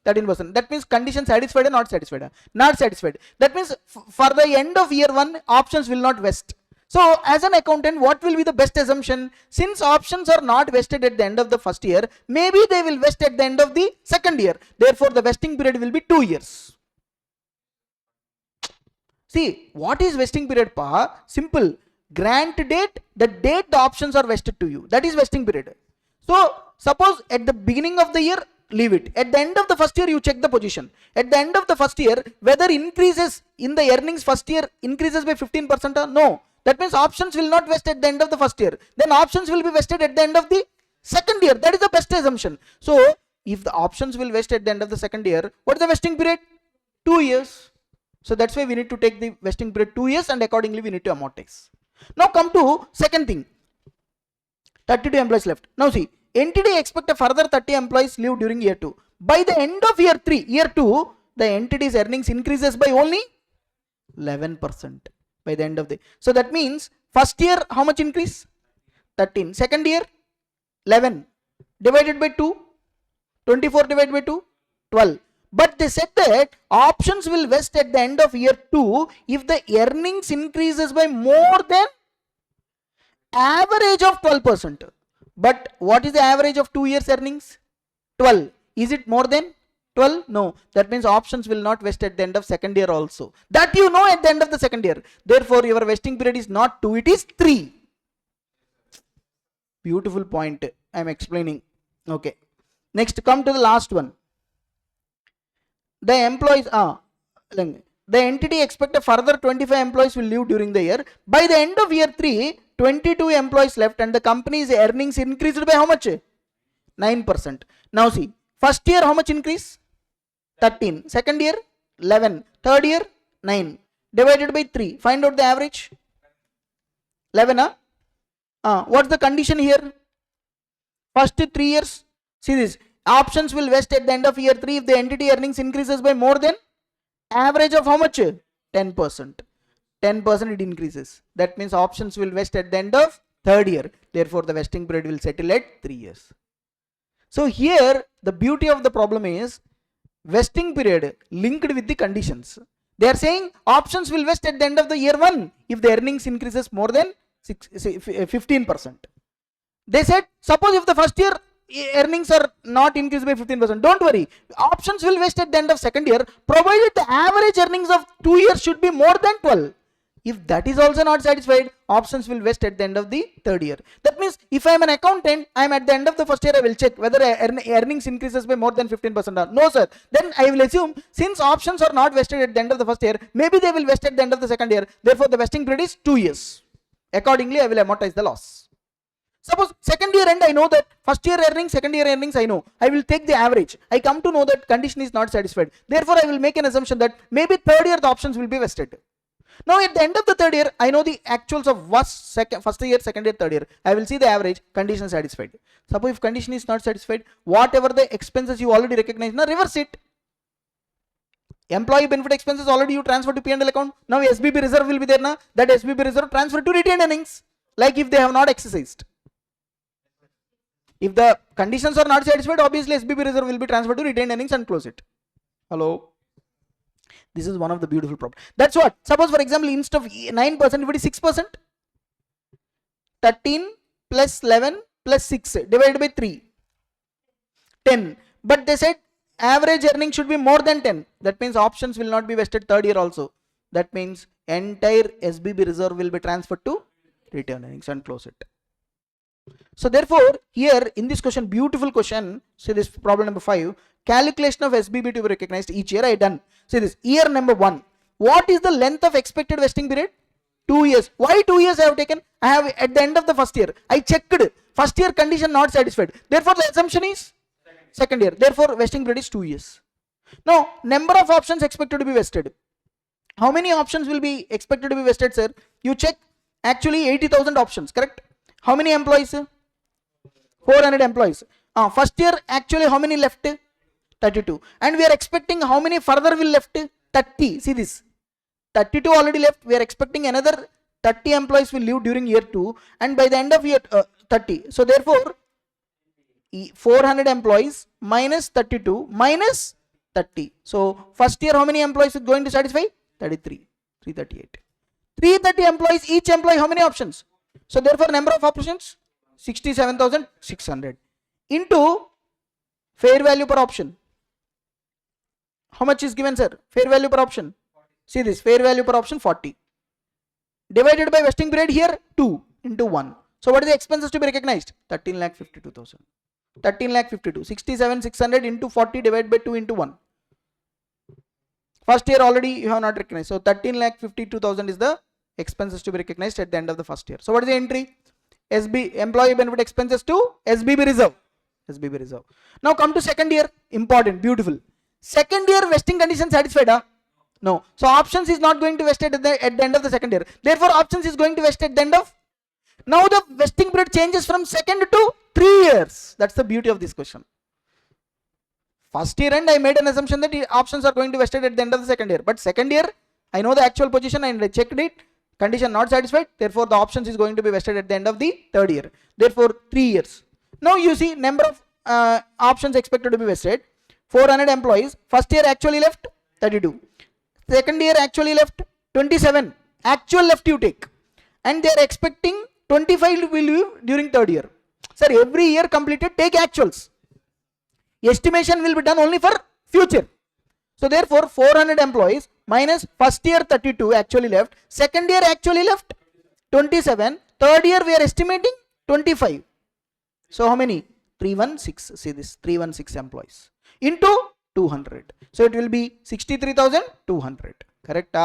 13%. That means condition satisfied or not satisfied? Not satisfied. That means for the end of year 1, options will not vest. So as an accountant, what will be the best assumption? Since options are not vested at the end of the first year, maybe they will vest at the end of the second year. Therefore, the vesting period will be 2 years. See, what is vesting period, pa? Simple. Grant date, the date the options are vested to you. That is vesting period. So, suppose at the beginning of the year, leave it. At the end of the first year, you check the position. At the end of the first year, whether increases in the earnings first year increases by 15% or no. That means options will not vest at the end of the first year. Then options will be vested at the end of the second year. That is the best assumption. So, if the options will vest at the end of the second year, what is the vesting period? 2 years. So that's why we need to take the vesting period 2 years and accordingly we need to amortize. Now come to second thing. 32 employees left. Now see, entity expect a further 30 employees leave during year 2. By the end of year 2, the entity's earnings increases by only 11% by the end of the. So that means first year how much increase? 13. Second year 11 divided by 2, 24 divided by 2, 12. But they said that options will vest at the end of year 2 if the earnings increases by more than average of 12%. But what is the average of 2 years earnings? 12. Is it more than 12? No. That means options will not vest at the end of second year also. That you know at the end of the second year. Therefore, your vesting period is not 2, it is 3. Beautiful point I am explaining. Okay. Next, come to the last one. The employees, the entity expect a further 25 employees will leave during the year. By the end of year 3, 22 employees left and the company's earnings increased by how much? 9%. Now see, first year how much increase? 13. Second year 11. Third year 9. Divided by 3. Find out the average. 11. What's the condition here? First 3 years. See this. Options will vest at the end of year 3 if the entity earnings increases by more than average of how much? 10%. 10% it increases. That means options will vest at the end of third year. Therefore, the vesting period will settle at 3 years. So here, the beauty of the problem is vesting period linked with the conditions. They are saying options will vest at the end of the year 1 if the earnings increases more than 15%. They said, suppose if the first year earnings are not increased by 15%. Don't worry. Options will vest at the end of second year, provided the average earnings of 2 years should be more than 12. If that is also not satisfied, options will vest at the end of the third year. That means if I am an accountant, I am at the end of the first year, I will check whether earnings increases by more than 15% or no, sir. Then I will assume since options are not vested at the end of the first year, maybe they will vest at the end of the second year. Therefore, the vesting period is 2 years. Accordingly, I will amortize the loss. Suppose second year end, I know that first year earnings, second year earnings, I know. I will take the average. I come to know that condition is not satisfied. Therefore, I will make an assumption that maybe third year the options will be vested. Now at the end of the third year, I know the actuals of first year, second year, third year. I will see the average, condition satisfied. Suppose if condition is not satisfied, whatever the expenses you already recognize, now reverse it. Employee benefit expenses already you transfer to P&L account. Now SBB reserve will be there now. That SBB reserve transfer to retained earnings, like if they have not exercised. If the conditions are not satisfied, obviously SBB reserve will be transferred to retained earnings and close it. Hello. This is one of the beautiful problems. That's what. Suppose for example, instead of 9%, if it is 6%, 13 plus 11 plus 6 divided by 3, 10. But they said average earning should be more than 10. That means options will not be vested third year also. That means entire SBB reserve will be transferred to retained earnings and close it. So therefore, here in this question, beautiful question, see this problem number 5, calculation of SBB to be recognized each year I done. See this, year number 1, what is the length of expected vesting period? 2 years. Why 2 years I have taken? I have at the end of the first year, I checked first year condition not satisfied. Therefore, the assumption is second year. Therefore, vesting period is 2 years. Now, number of options expected to be vested. How many options will be expected to be vested, sir? You check, actually 80,000 options, correct? How many employees? 400 employees. First year actually how many left? 32. And we are expecting how many further will left? 30. See this. 32 already left. We are expecting another 30 employees will leave during year 2. And by the end of year 30. So therefore 400 employees minus 32 minus 30. So first year how many employees is going to satisfy? 33. 338. 330 employees. Each employee how many options? So therefore number of options 67,600 into fair value per option. How much is given, sir? Fair value per option. See this, fair value per option 40. Divided by vesting period here 2 into 1. So what is the expenses to be recognized? 13,52,000. 13,52,000. 67,600 into 40 divided by 2 into 1. First year already you have not recognized. So 13,52,000 is the expenses to be recognized at the end of the first year. So what is the entry? Employee benefit expenses to SBB reserve. SBB reserve. Now come to second year. Important, beautiful. Second year vesting condition satisfied? No. So options is not going to vest at the end of the second year. Therefore options is going to vest at the end of. Now the vesting period changes from second to 3 years. That's the beauty of this question. First year and I made an assumption that options are going to vest at the end of the second year. But second year I know the actual position and I checked it. Condition not satisfied. Therefore the options is going to be vested at the end of the third year. Therefore 3 years. Now you see number of options expected to be vested. 400 employees. First year actually left 32. Second year actually left 27. Actual left you take. And they are expecting 25 will leave during third year. Sir, every year completed take actuals. Estimation will be done only for future. So therefore 400 employees minus first year 32 actually left. Second year actually left 27. Third year we are estimating 25. So how many? 316. See this, 316 employees into 200. So it will be 63,200. Correct?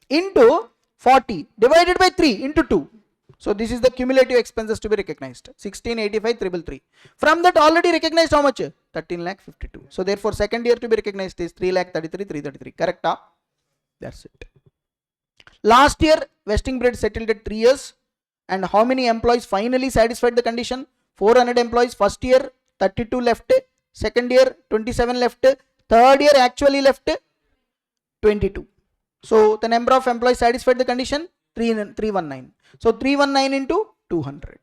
Into 40 divided by 3 into 2. So this is the cumulative expenses to be recognized. 1685,333. From that already recognized how much? 13,52,000. So therefore second year to be recognized is 3,33,333. Correct? That's it. Last year vesting period settled at 3 years. And how many employees finally satisfied the condition? 400 employees. First year 32 left. Second year 27 left. Third year actually left 22. So the number of employees satisfied the condition 319. So 319 into 200.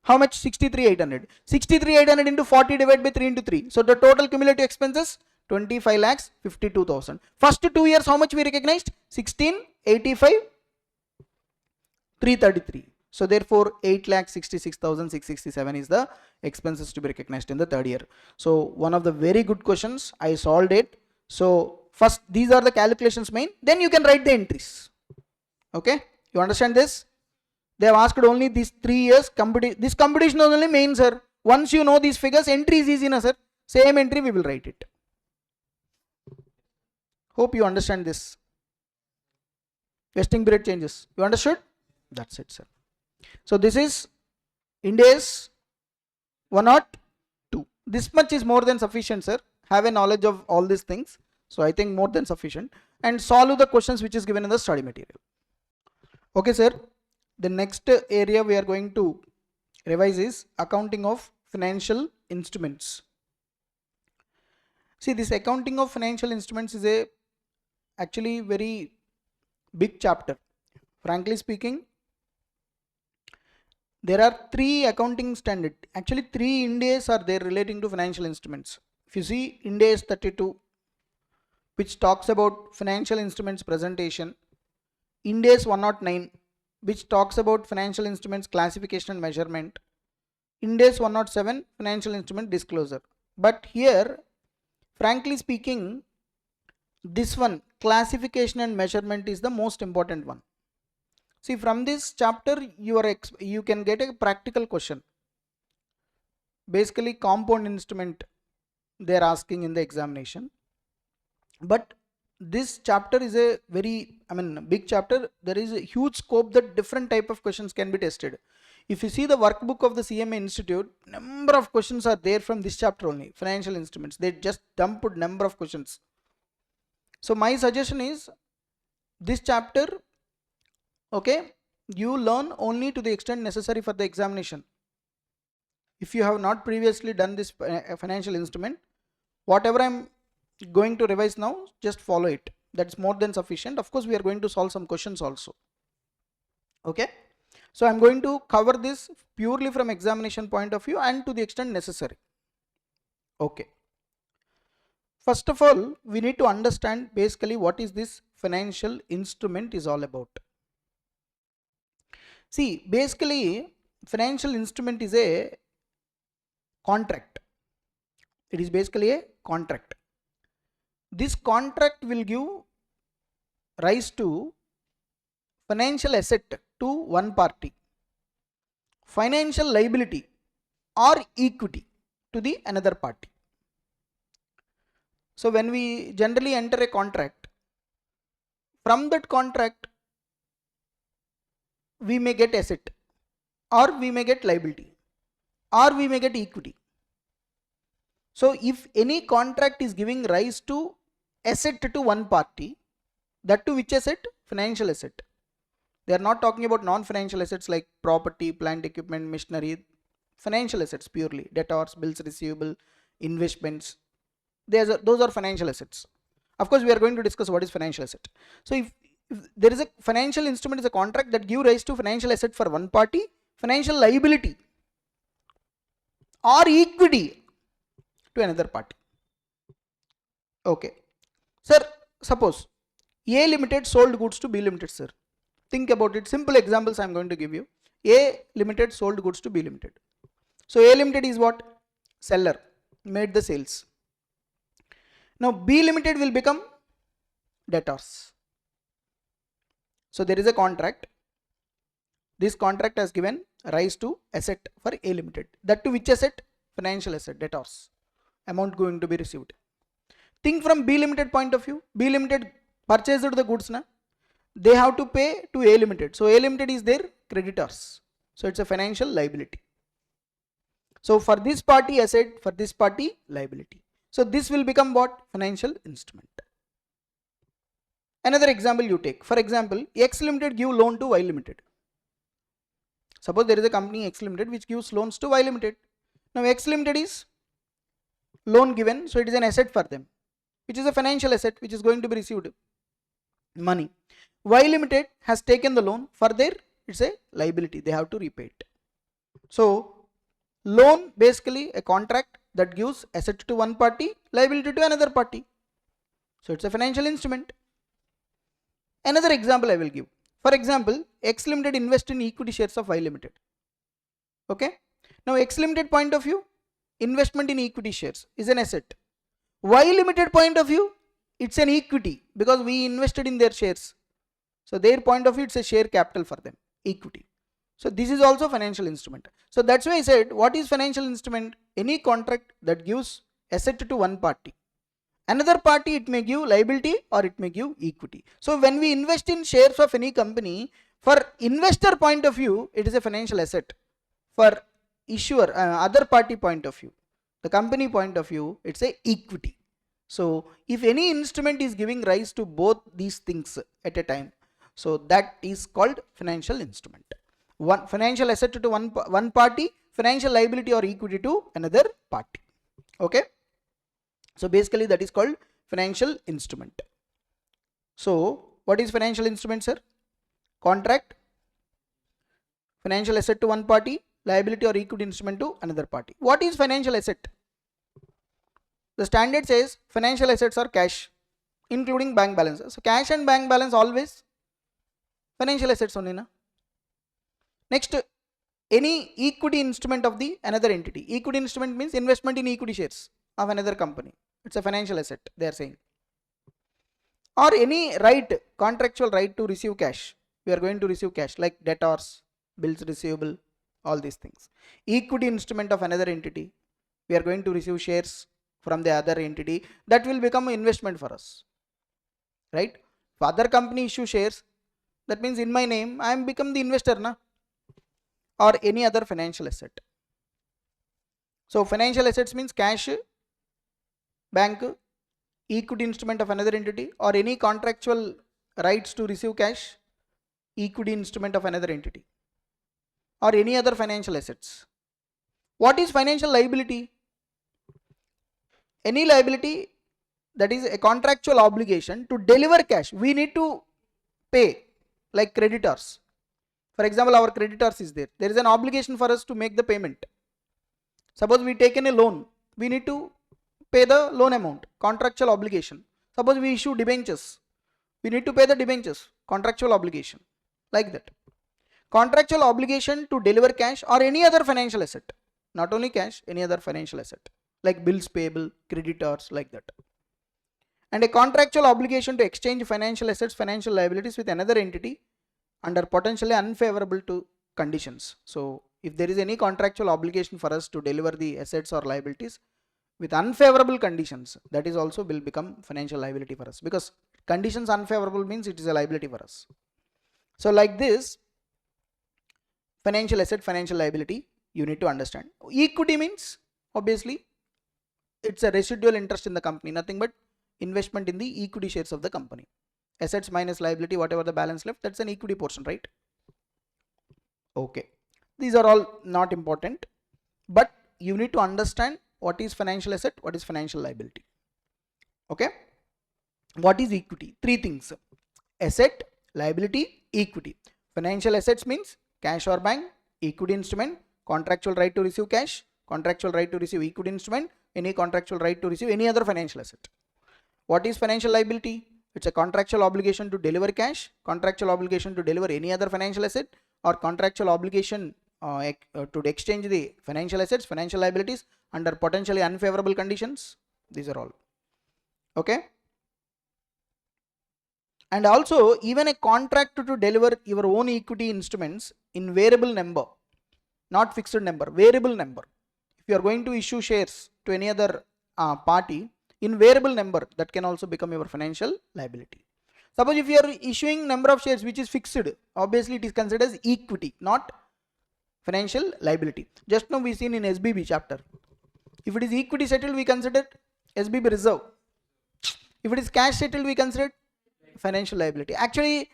How much? 63,800. 63,800 into 40 divided by 3 into 3. So the total cumulative expenses 25,52,000. First 2 years how much we recognized? 1685,333. So therefore 8,66,667 is the expenses to be recognized in the third year. So one of the very good questions, I solved it. So first these are the calculations main, then you can write the entries. Okay, you understand this? They have asked only these 3 years this competition is only main, sir. Once you know these figures, entry is easy, na sir. Same entry we will write it. Hope you understand this. Vesting period changes. You understood? That's it, sir. So this is Ind AS 102. This much is more than sufficient, sir. Have a knowledge of all these things. So I think more than sufficient. And solve the questions which is given in the study material. Okay, sir. The next area we are going to revise is accounting of financial instruments. See, this accounting of financial instruments is a actually very big chapter. Frankly speaking, there are 3 accounting standards. Actually 3 Ind AS are there relating to financial instruments. If you see Ind AS 32, which talks about financial instruments presentation, Ind AS 109, which talks about financial instruments classification and measurement, Ind AS 107, financial instrument disclosure. But here, frankly speaking, this one, classification and measurement, is the most important one. See, from this chapter you can get a practical question. Basically compound instrument they are asking in the examination. But this chapter is a very big chapter. There is a huge scope that different type of questions can be tested. If you see the workbook of the CMA Institute, number of questions are there from this chapter only, financial instruments. They just dumped number of questions. So my suggestion is this chapter, okay, you learn only to the extent necessary for the examination. If you have not previously done this financial instrument, whatever I'm going to revise now, just follow it. That's more than sufficient. Of course, we are going to solve some questions also. Okay. So I'm going to cover this purely from examination point of view and to the extent necessary. Okay. First of all, we need to understand basically what is this financial instrument is all about. See, basically financial instrument is a contract. It is basically a contract. This contract will give rise to financial asset to one party, financial liability or equity to the another party. So when we generally enter a contract, from that contract we may get asset, or we may get liability, or we may get equity. So if any contract is giving rise to asset to one party, that to which asset? Financial asset. They are not talking about non-financial assets like property, plant, equipment, machinery. Financial assets purely, debtors, bills receivable, investments. Those are financial assets. Of course, we are going to discuss what is financial asset. So if there is a financial instrument is a contract that give rise to financial asset for one party, financial liability or equity to another party. Okay. Sir, suppose A Limited sold goods to B Limited, sir. Think about it. Simple examples I am going to give you. A Limited sold goods to B Limited. So A Limited is what? Seller, made the sales. Now B Limited will become debtors. So there is a contract. This contract has given rise to asset for A Limited. That to which asset? Financial asset, debtors. Amount going to be received. Think from B Limited point of view. B Limited purchased the goods, na? They have to pay to A Limited. So A Limited is their creditors. So it's a financial liability. So for this party asset, for this party liability. So this will become what? Financial instrument. Another example you take. For example, X Limited give loan to Y Limited. Suppose there is a company X Limited which gives loans to Y Limited. Now X Limited is loan given, so it is an asset for them, which is a financial asset which is going to be received money. Y Limited has taken the loan for their, it's a liability, they have to repay it. So loan basically a contract that gives asset to one party, liability to another party. So it's a financial instrument. Another example I will give. For example, X Limited invest in equity shares of Y Limited. Okay. Now X Limited point of view, investment in equity shares is an asset. Y Limited point of view, it's an equity because we invested in their shares. So their point of view, it's a share capital for them, equity. So this is also financial instrument. So that's why I said, what is financial instrument? Any contract that gives asset to one party. Another party, it may give liability or it may give equity. So when we invest in shares of any company, for investor point of view, it is a financial asset. For issuer, other party point of view, the company point of view, it's a equity. So if any instrument is giving rise to both these things at a time, so that is called financial instrument. One financial asset to one party, financial liability or equity to another party. Okay. So basically that is called financial instrument. So what is financial instrument, sir? Contract, financial asset to one party, liability or equity instrument to another party. What is financial asset? The standard says financial assets are cash, including bank balance. So cash and bank balance always financial assets only, na? Next, any equity instrument of the another entity. Equity instrument means investment in equity shares of another company. It's a financial asset, they are saying. Or any right, contractual right to receive cash. We are going to receive cash like debtors, bills receivable, all these things. Equity instrument of another entity. We are going to receive shares from the other entity. That will become an investment for us. Right? If other company issue shares, that means in my name, I am become the investor, na? Or any other financial asset. So financial assets means cash, bank, equity instrument of another entity, or any contractual rights to receive cash, equity instrument of another entity, or any other financial assets. What is financial liability? Any liability that is a contractual obligation to deliver cash. We need to pay, like creditors. For example, our creditors is there. There is an obligation for us to make the payment. Suppose we taken a loan, we need to pay the loan amount, contractual obligation. Suppose we issue debentures, we need to pay the debentures, contractual obligation, like that. Contractual obligation to deliver cash or any other financial asset, not only cash, any other financial asset, like bills payable, creditors, like that. And a contractual obligation to exchange financial assets, financial liabilities with another entity under potentially unfavorable to conditions. So if there is any contractual obligation for us to deliver the assets or liabilities with unfavorable conditions, that is also will become financial liability for us, because conditions unfavorable means it is a liability for us. So like this, financial asset, financial liability, you need to understand. Equity means obviously it's a residual interest in the company, nothing but investment in the equity shares of the company. Assets minus liability, whatever the balance left, that's an equity portion, right? Okay, these are all not important, but you need to understand what is financial asset, what is financial liability. Okay, what is equity? Three things: asset, liability, equity. Financial assets means cash or bank, equity instrument, contractual right to receive cash, contractual right to receive equity instrument, any contractual right to receive any other financial asset. What is financial liability? It's a contractual obligation to deliver cash, contractual obligation to deliver any other financial asset, or contractual obligation to exchange the financial assets, financial liabilities under potentially unfavorable conditions. These are all. Okay. And also even a contract to deliver your own equity instruments in variable number, not fixed number, variable number. If you are going to issue shares to any other party in variable number, that can also become your financial liability. Suppose if you are issuing number of shares which is fixed, obviously it is considered as equity, not financial liability. Just now we seen in SBB chapter. If it is equity settled, we consider SBB reserve. If it is cash settled, we consider financial liability. Actually,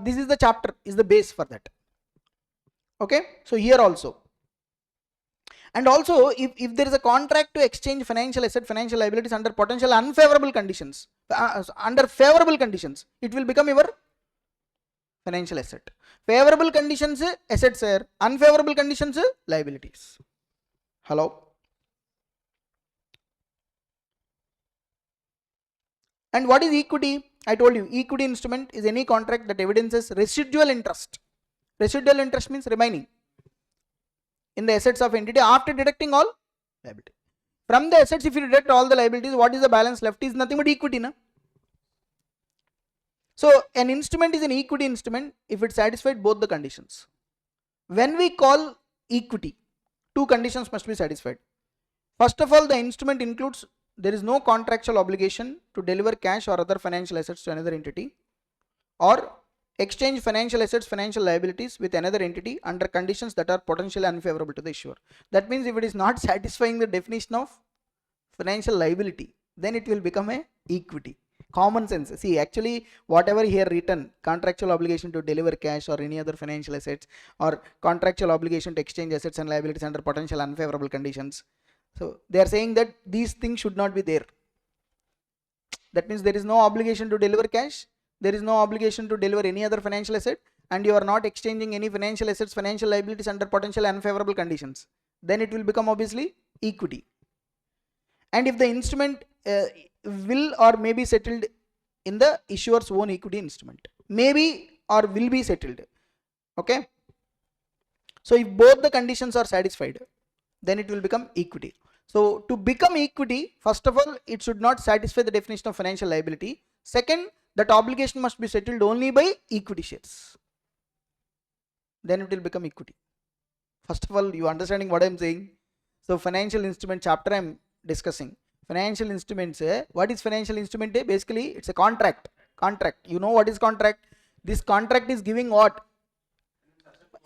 this is the chapter, is the base for that. Okay, so here also. And also, if there is a contract to exchange financial asset, financial liabilities under potential unfavorable conditions, under favorable conditions, it will become your financial asset. Favorable conditions, assets are, unfavorable conditions, liabilities. Hello. And what is equity? I told you equity instrument is any contract that evidences residual interest. Residual interest means remaining in the assets of entity after deducting all liability. From the assets, if you deduct all the liabilities, what is the balance left is nothing but equity. Na? So an instrument is an equity instrument if it satisfied both the conditions. When we call equity, two conditions must be satisfied. First of all, the instrument includes there is no contractual obligation to deliver cash or other financial assets to another entity, or exchange financial assets, financial liabilities with another entity under conditions that are potentially unfavorable to the issuer. That means if it is not satisfying the definition of financial liability, then it will become a equity. Common sense. See, actually whatever here written, contractual obligation to deliver cash or any other financial assets, or contractual obligation to exchange assets and liabilities under potential unfavorable conditions. So they are saying that these things should not be there. That means there is no obligation to deliver cash, there is no obligation to deliver any other financial asset, and you are not exchanging any financial assets, financial liabilities under potential unfavorable conditions. Then it will become obviously equity. And if the instrument will or may be settled in the issuer's own equity instrument, maybe or will be settled. Okay. So if both the conditions are satisfied, then it will become equity. So to become equity, first of all, it should not satisfy the definition of financial liability. Second, that obligation must be settled only by equity shares. Then it will become equity. First of all, you understanding what I am saying? So financial instrument chapter I am discussing. Financial instruments, what is financial instrument? Basically, it's a contract. Contract. You know what is contract? This contract is giving what?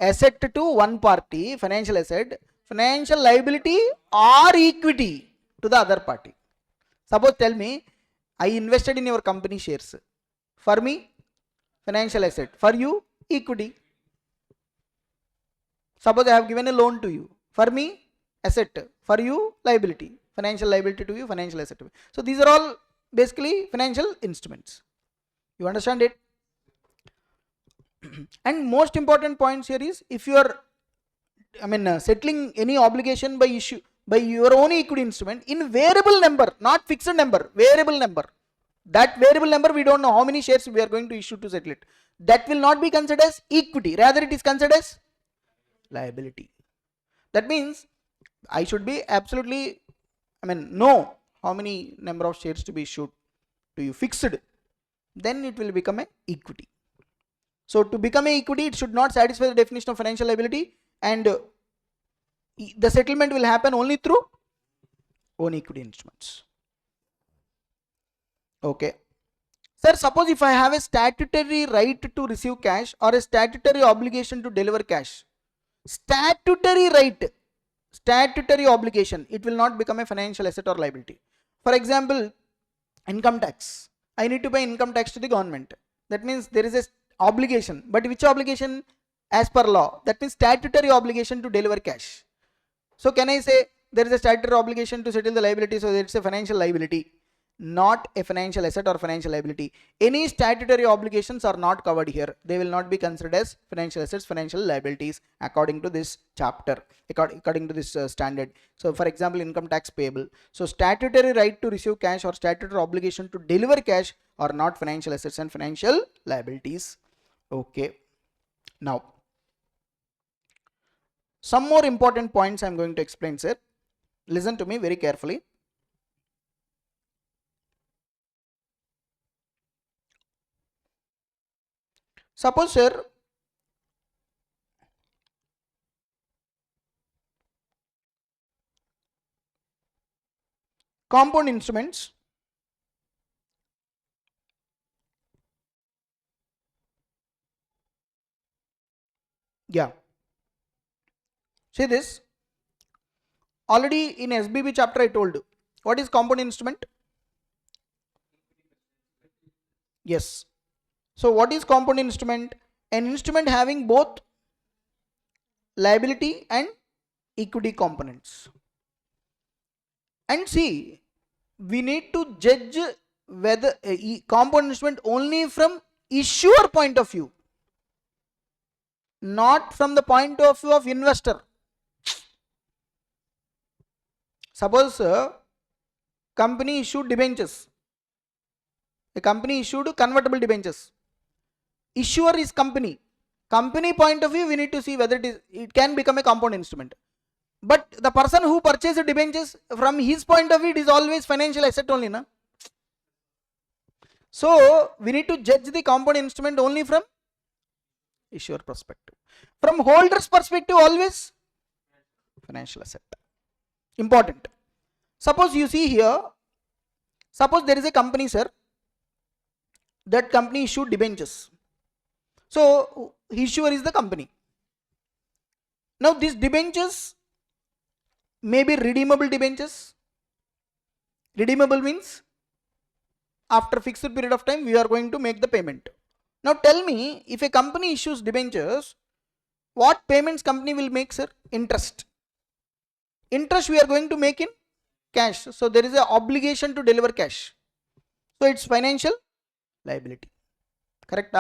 Asset to one party, financial asset, financial liability or equity to the other party. Suppose tell me, I invested in your company shares. For me, financial asset. For you, equity. Suppose I have given a loan to you. For me, asset. For you, liability. Financial liability to you, financial asset to you. So these are all basically financial instruments. You understand it? And most important points here is, if you are settling any obligation by issue by your own equity instrument in variable number, not fixed number, variable number. That variable number we don't know how many shares we are going to issue to settle it. That will not be considered as equity, rather it is considered as liability. That means I should be absolutely know how many number of shares to be issued to you fixed, then it will become a equity. So to become a equity, it should not satisfy the definition of financial liability, and the settlement will happen only through own equity instruments. Okay. Sir, suppose if I have a statutory right to receive cash or a statutory obligation to deliver cash. Statutory right, statutory obligation, it will not become a financial asset or liability. For example, income tax. I need to pay income tax to the government. That means there is a obligation, but which obligation? As per law. That means statutory obligation to deliver cash. So can I say there is a statutory obligation to settle the liability, so it's a financial liability, not a financial asset or financial liability. Any statutory obligations are not covered here. They will not be considered as financial assets, financial liabilities according to this chapter, according to this standard. So for example, income tax payable. So statutory right to receive cash or statutory obligation to deliver cash are not financial assets and financial liabilities. Okay. Now, some more important points I am going to explain, sir. Listen to me very carefully. Suppose, sir, compound instruments, yeah, see this, already in SBB chapter I told you, what is compound instrument? Yes. So what is compound instrument? An instrument having both liability and equity components. And see, we need to judge whether compound instrument only from issuer point of view, not from the point of view of investor. Suppose company issued debentures, A company issued convertible debentures. Issuer is company. Company point of view, we need to see whether it can become a compound instrument. But the person who purchased debentures, from his point of view, it is always financial asset only, na? So we need to judge the compound instrument only from issuer perspective. From holder's perspective, always financial asset. Important. Suppose you see here, suppose there is a company, sir. That company issued debentures. So issuer is the company. Now these debentures may be redeemable debentures. Redeemable means after fixed period of time we are going to make the payment. Now tell me, if a company issues debentures, what payments company will make, sir? Interest. Interest we are going to make in cash. So there is an obligation to deliver cash. So it's financial liability. Correct?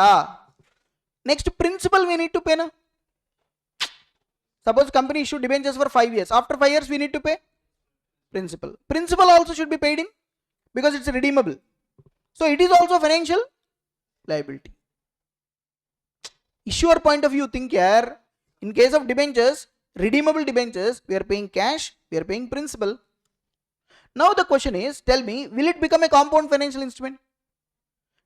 Next, principal we need to pay now. Suppose company issued debentures for 5 years. After 5 years we need to pay principal. Principal also should be paid in because it's redeemable. So it is also financial liability. Issuer point of view, think here, in case of debentures, redeemable debentures, we are paying cash, we are paying principal. Now the question is, tell me, will it become a compound financial instrument?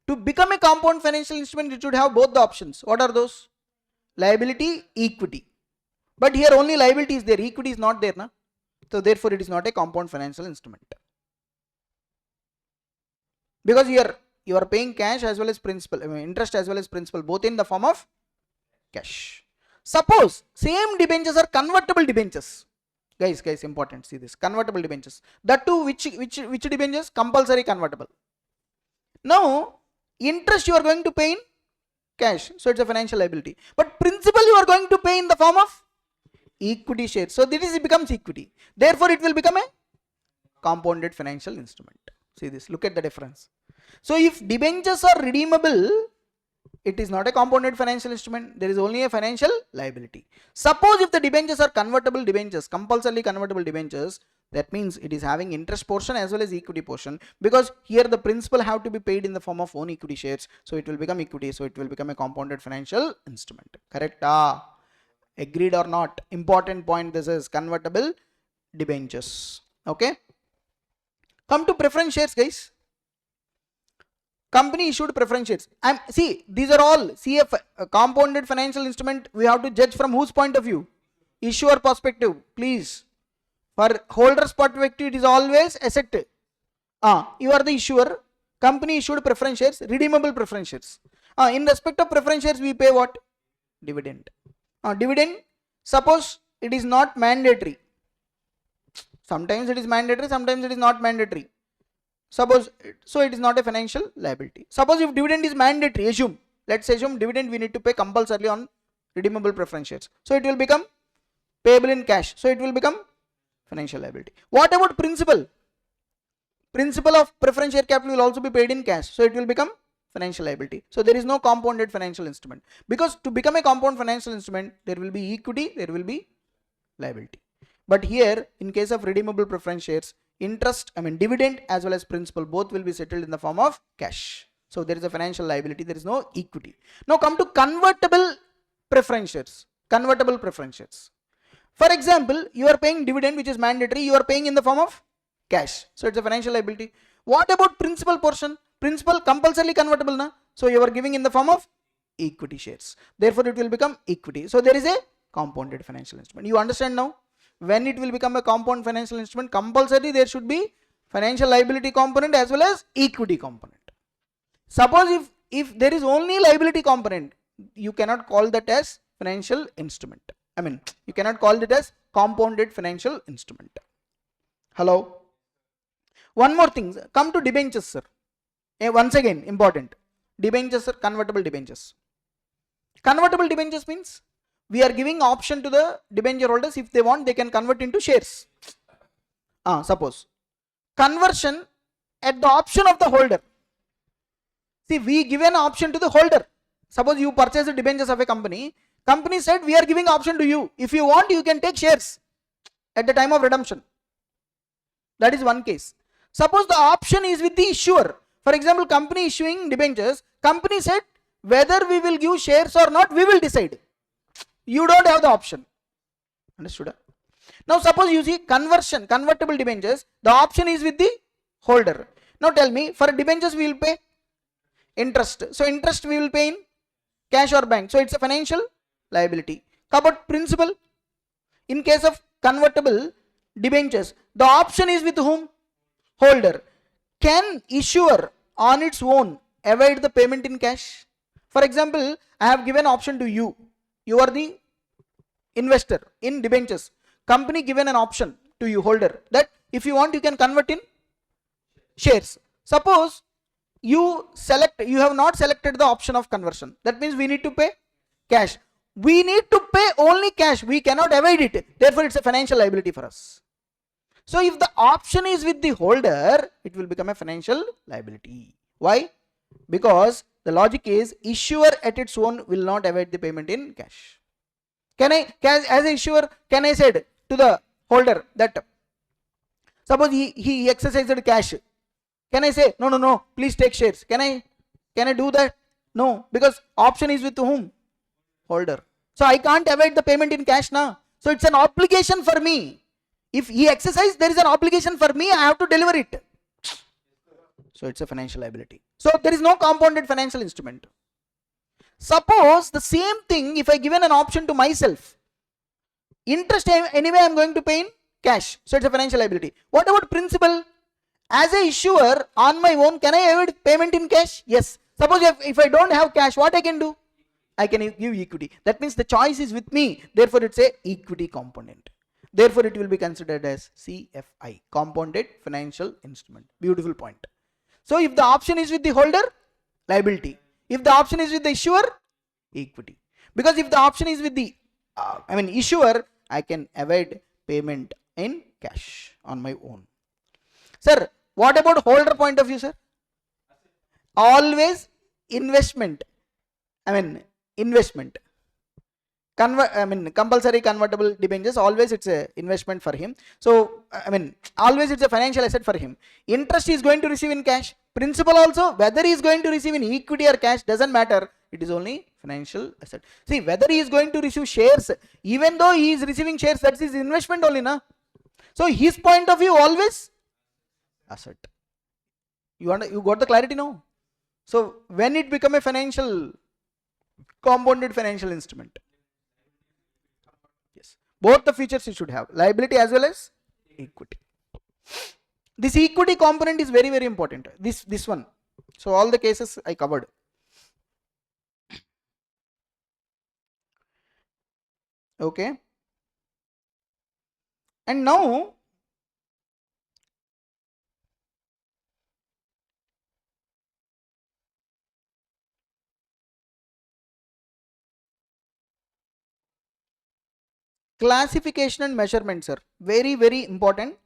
To become a compound financial instrument, it should have both the options. What are those? Liability, equity. But here only liability is there, equity is not there, na? So therefore it is not a compound financial instrument. Because here you are paying cash as well as principal, interest as well as principal, both in the form of cash. Suppose same debentures are convertible debentures. Guys, important, see this, convertible debentures. That too, which debentures? Compulsory convertible. Now interest you are going to pay in cash, so it's a financial liability. But principal you are going to pay in the form of equity share. So this becomes equity. Therefore it will become a compounded financial instrument. See this, look at the difference. So if debentures are redeemable, it is not a compounded financial instrument. There is only a financial liability. Suppose if the debentures are convertible debentures, compulsorily convertible debentures, that means it is having interest portion as well as equity portion, because here the principal have to be paid in the form of own equity shares. So it will become equity. So it will become a compounded financial instrument. Correct? Agreed or not? Important point. This is convertible debentures. Okay. Come to preference shares, guys. Company issued preference shares. See, these are all CFR, compounded financial instrument. We have to judge from whose point of view? Issuer perspective. Please. For holder's perspective, it is always asset. You are the issuer. Company issued preference shares, redeemable preference shares. In respect of preference shares, we pay what? Dividend. Dividend, suppose it is not mandatory. Sometimes it is mandatory, sometimes it is not mandatory. Suppose, so it is not a financial liability. Suppose if dividend is mandatory, let's assume dividend we need to pay compulsorily on redeemable preference shares. So it will become payable in cash. So it will become financial liability. What about principal? Principal of preference share capital will also be paid in cash. So it will become financial liability. So there is no compounded financial instrument. Because to become a compound financial instrument, there will be equity, there will be liability. But here, in case of redeemable preference shares, dividend as well as principal, both will be settled in the form of cash. So there is a financial liability, there is no equity. Now come to convertible preference shares. Convertible preference shares. For example, you are paying dividend which is mandatory, you are paying in the form of cash. So it's a financial liability. What about principal portion? Principal compulsorily convertible, na? So you are giving in the form of equity shares. Therefore it will become equity. So there is a compounded financial instrument. You understand now? When it will become a compound financial instrument, compulsory there should be financial liability component as well as equity component. Suppose if there is only liability component, you cannot call that as financial instrument. You cannot call it as compounded financial instrument. Hello? One more thing, come to debentures, sir. Once again, important. Debentures are convertible debentures. Convertible debentures means we are giving option to the debenture holders. If they want, they can convert into shares. Suppose conversion at the option of the holder. See, we give an option to the holder. Suppose you purchase the debentures of a company. Company said we are giving option to you. If you want, you can take shares at the time of redemption. That is one case. Suppose the option is with the issuer. For example, company issuing debentures, company said whether we will give shares or not, we will decide. You don't have the option. Understood? Now suppose you see convertible debentures, the option is with the holder. Now tell me, for debentures we will pay interest. So interest we will pay in cash or bank. So it's a financial liability. How about principal? In case of convertible debentures, the option is with whom? Holder. Can issuer on its own avoid the payment in cash? For example, I have given option to you. You are the investor in debentures. Company given an option to you, holder, that if you want you can convert in shares. Suppose you have not selected the option of conversion. That means we need to pay cash. We need to pay only cash. We cannot avoid it. Therefore, it's a financial liability for us. So if the option is with the holder, it will become a financial liability. Why? Because the logic is issuer at its own will not avoid the payment in cash. As an issuer, can I say to the holder that suppose he exercised cash? Can I say no, please take shares? Can I do that? No, because option is with whom? Holder. So I can't avoid the payment in cash now. So it's an obligation for me. If he exercises, there is an obligation for me. I have to deliver it. So it's a financial liability. So there is no compounded financial instrument. Suppose the same thing, if I given an option to myself, interest anyway I am going to pay in cash. So it's a financial liability. What about principal? As a issuer on my own, can I avoid payment in cash? Yes. Suppose if I don't have cash, what I can do? I can give equity. That means the choice is with me. Therefore, it's a equity component. Therefore, it will be considered as CFI, compounded financial instrument. Beautiful point. So if the option is with the holder, liability. If the option is with the issuer, equity. Because if the option is with the issuer, I can avoid payment in cash on my own. Sir, what about holder point of view, sir? Always investment. Investment. Compulsory convertible debentures, always it's a investment for him. So, always it's a financial asset for him. Interest is going to receive in cash. Principal also, whether he is going to receive in equity or cash, doesn't matter. It is only financial asset. See, whether he is going to receive shares, even though he is receiving shares, that's his investment only, na? So, his point of view always asset. You got the clarity now? So, when it become a financial, compounded financial instrument? Yes. Both the features you should have, liability as well as equity. This equity component is very, very important. This one. So, all the cases I covered. Okay. And now, classification and measurement, sir. Very, very important.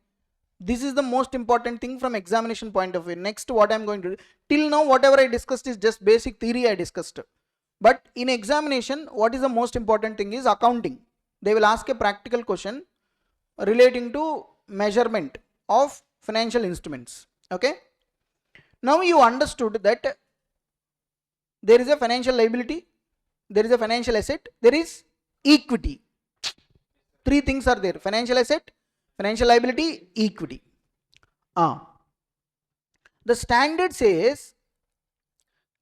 This is the most important thing from examination point of view. Next, what I am going to do. Till now, whatever I discussed is just basic theory I discussed. But in examination, what is the most important thing is accounting. They will ask a practical question relating to measurement of financial instruments. Okay. Now you understood that there is a financial liability, there is a financial asset, there is equity. Three things are there: financial asset, financial liability, equity. The standard says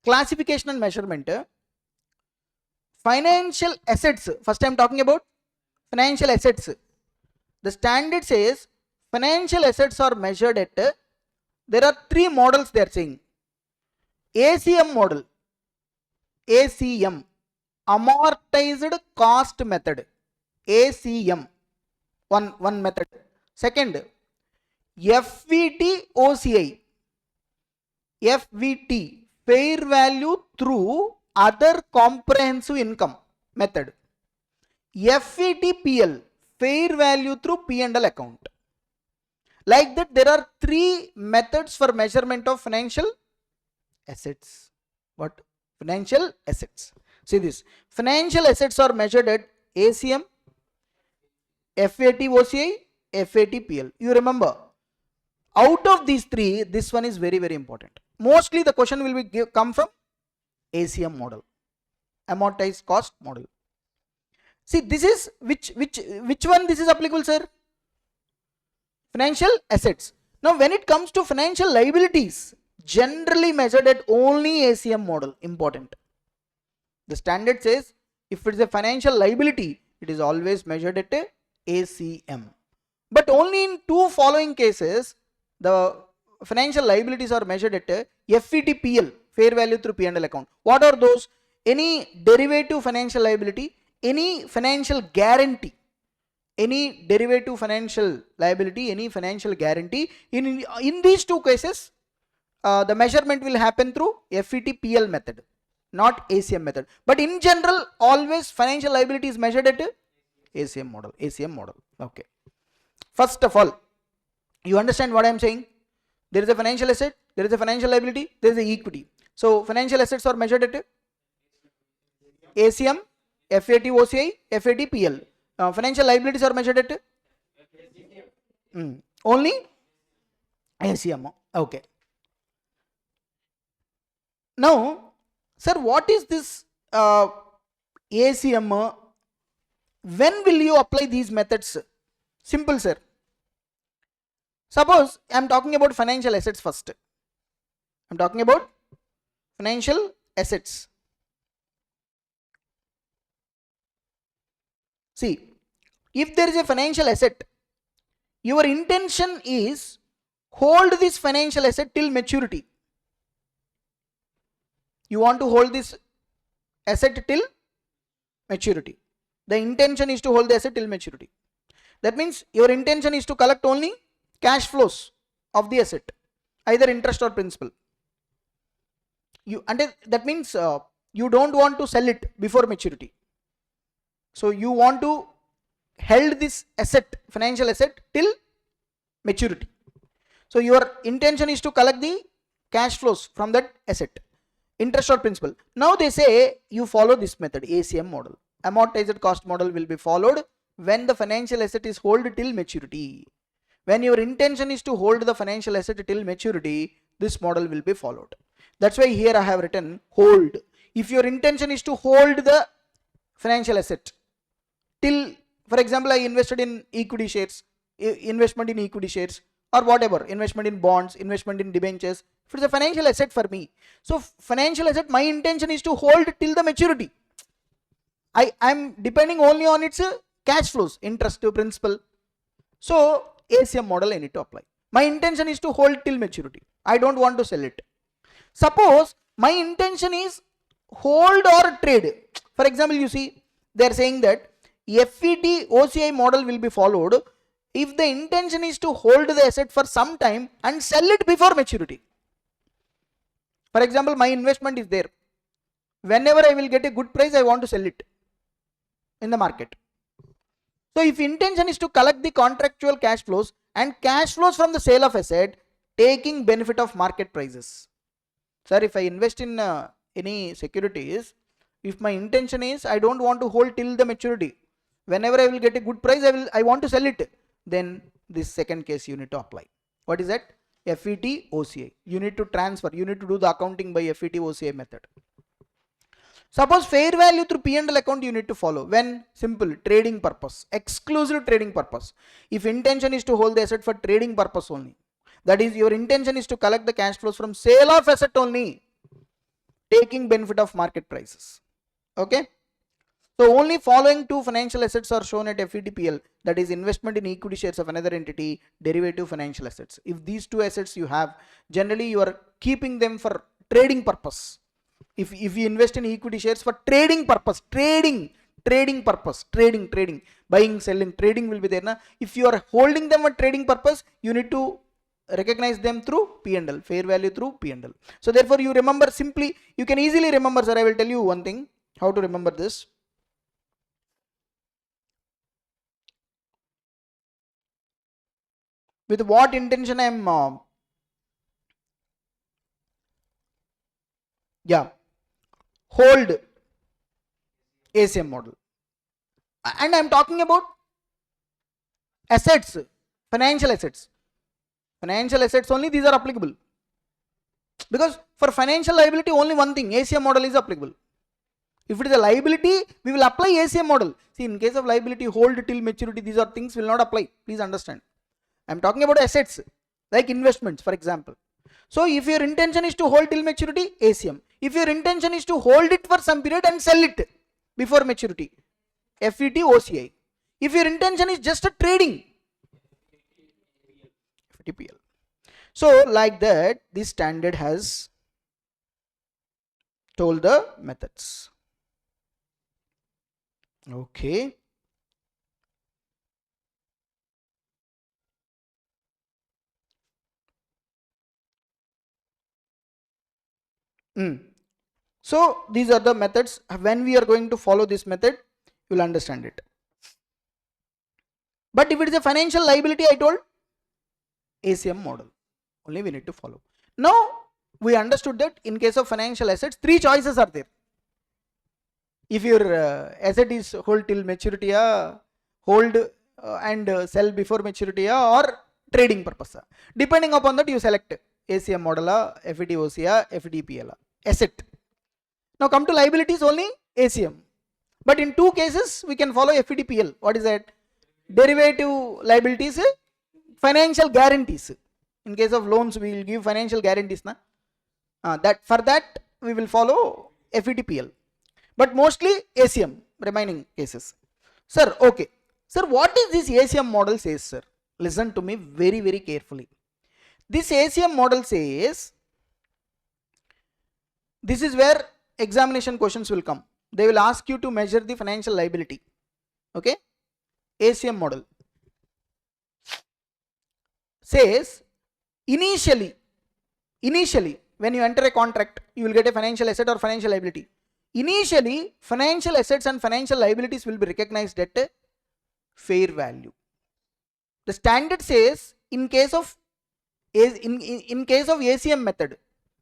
classification and measurement. Financial assets, first I am talking about financial assets. The standard says financial assets are measured at, there are three models they are saying. ACM model, ACM, amortized cost method, ACM, one method. Second, FVT OCI, FVT, fair value through other comprehensive income method. FVTPL, fair value through P&L account. Like that, there are three methods for measurement of financial assets. What? Financial assets. See this. Financial assets are measured at ACM, FAT OCI, FAT PL. You remember, out of these three, this one is very, very important. mostly the question will be come from ACM model, amortized cost model. See, this is which one this is applicable, sir? Financial assets. Now when it comes to financial liabilities, generally measured at only ACM model. Important. The standard says if it is a financial liability, it is always measured at a ACM. But only in two following cases, the financial liabilities are measured at a FVTPL, fair value through P&L account. What are those? Any derivative financial liability, any financial guarantee, any derivative financial liability, any financial guarantee. In these two cases, the measurement will happen through FVTPL method, not ACM method. But in general, always financial liability is measured at ACM model. ACM model. Okay. First of all, you understand what I am saying? There is a financial asset, there is a financial liability, there is a equity. So financial assets are measured at ACM, FAT OCI, FAT PL. Financial liabilities are measured at only ACM. Okay. Now, sir, what is this ACM? When will you apply these methods? Simple, sir. Suppose I am talking about financial assets first. I am talking about financial assets. See, if there is a financial asset, your intention is hold this financial asset till maturity. You want to hold this asset till maturity. The intention is to hold the asset till maturity. That means your intention is to collect only cash flows of the asset, either interest or principal. That means you don't want to sell it before maturity. So you want to hold this asset, financial asset, till maturity. So your intention is to collect the cash flows from that asset, interest or principal. Now they say you follow this method, ACM model. Amortized cost model will be followed when the financial asset is held till maturity. When your intention is to hold the financial asset till maturity, this model will be followed. That's why here I have written hold. If your intention is to hold the financial asset till, for example, I invested in equity shares, investment in equity shares, or whatever, investment in bonds, investment in debentures. If it's a financial asset for me, so financial asset, my intention is to hold till the maturity. I am depending only on its cash flows, interest to principal. So ACM model I need to apply. My intention is to hold till maturity. I don't want to sell it. Suppose my intention is hold or trade. For example, you see, they are saying that FET OCI model will be followed if the intention is to hold the asset for some time and sell it before maturity. For example, my investment is there. Whenever I will get a good price, I want to sell it in the market. So if intention is to collect the contractual cash flows and cash flows from the sale of asset, taking benefit of market prices. Sir, if I invest in any securities, if my intention is I don't want to hold till the maturity, whenever I will get a good price, I want to sell it, then this second case you need to apply. What is that? FET OCI. You need to transfer, you need to do the accounting by FET OCI method. Suppose fair value through P&L account you need to follow. When? Simple, trading purpose, exclusive trading purpose. If intention is to hold the asset for trading purpose only, that is your intention is to collect the cash flows from sale of asset only, taking benefit of market prices. Okay. So only following two financial assets are shown at FETPL, that is investment in equity shares of another entity, derivative financial assets. If these two assets you have, generally you are keeping them for trading purpose. If you invest in equity shares for trading purpose, trading purpose, trading, buying, selling, trading will be there. Na? If you are holding them for trading purpose, you need to recognize them through P&L, fair value through P&L. So therefore you remember simply, you can easily remember, sir. I will tell you one thing, how to remember this. With what intention I am, hold ACM model. And I am talking about assets, financial assets. Financial assets only, these are applicable. Because for financial liability, only one thing, ACM model is applicable. If it is a liability, we will apply ACM model. See, in case of liability, hold till maturity, these are things will not apply. Please understand. I am talking about assets, like investments, for example. So if your intention is to hold till maturity, ACM. If your intention is to hold it for some period and sell it before maturity, FET, OCI. If your intention is just a trading, FETPL. So like that, this standard has told the methods. Okay. So these are the methods. When we are going to follow this method, you will understand it. But if it is a financial liability, I told ACM model only we need to follow. Now we understood that in case of financial assets, three choices are there. If your asset is hold till maturity, hold and sell before maturity, or trading purpose. Depending upon that, you select ACM model, FET, OCI, FETPL, asset. Now come to liabilities, only ACM. But in two cases, we can follow FETPL. What is that? Derivative liabilities, financial guarantees. In case of loans, we will give financial guarantees. For that, we will follow FETPL. But mostly ACM, remaining cases. Sir, okay. Sir, what is this ACM model says, sir? Listen to me very, very carefully. This ACM model says, this is where examination questions will come. They will ask you to measure the financial liability. Okay. ACM model says, initially, when you enter a contract, you will get a financial asset or financial liability. Initially, financial assets and financial liabilities will be recognized at a fair value. The standard says, in case of ACM method,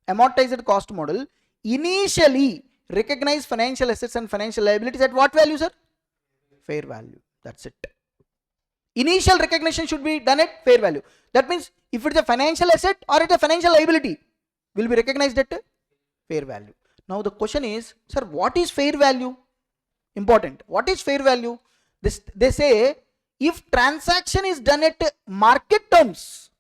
amortized cost model, initially recognize financial assets and financial liabilities at what value, sir? Fair value. That's it. Initial recognition should be done at fair value. That means if it is a financial asset or it is a financial liability, will be recognized at fair value. Now the question is, sir, what is fair value? Important. What is fair value? They say, if transaction is done at market terms,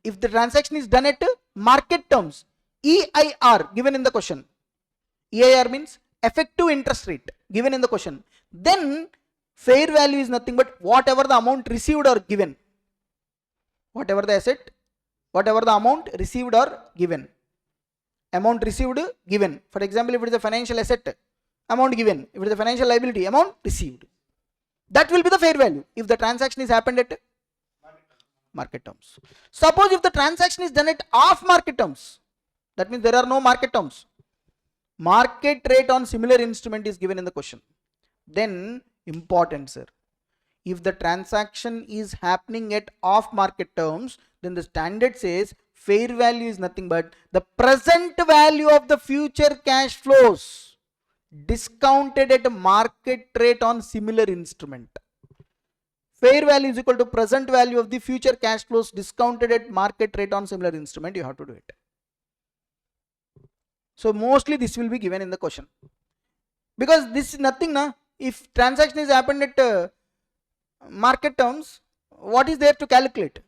if the transaction is done at market terms, EIR given in the question, EIR means effective interest rate given in the question, then fair value is nothing but whatever the amount received or given, whatever the asset, whatever the amount received or given. Amount received, given. For example, if it is a financial asset, amount given. If it is a financial liability, amount received. That will be the fair value if the transaction is happened at market terms. Suppose if the transaction is done at off market terms, that means there are no market terms. Market rate on similar instrument is given in the question. Then, important, sir, if the transaction is happening at off market terms, then the standard says fair value is nothing but the present value of the future cash flows discounted at a market rate on similar instrument. Fair value is equal to present value of the future cash flows discounted at market rate on similar instrument. You have to do it. So mostly this will be given in the question, because this is nothing, na. If transaction is happened at market terms, what is there to calculate?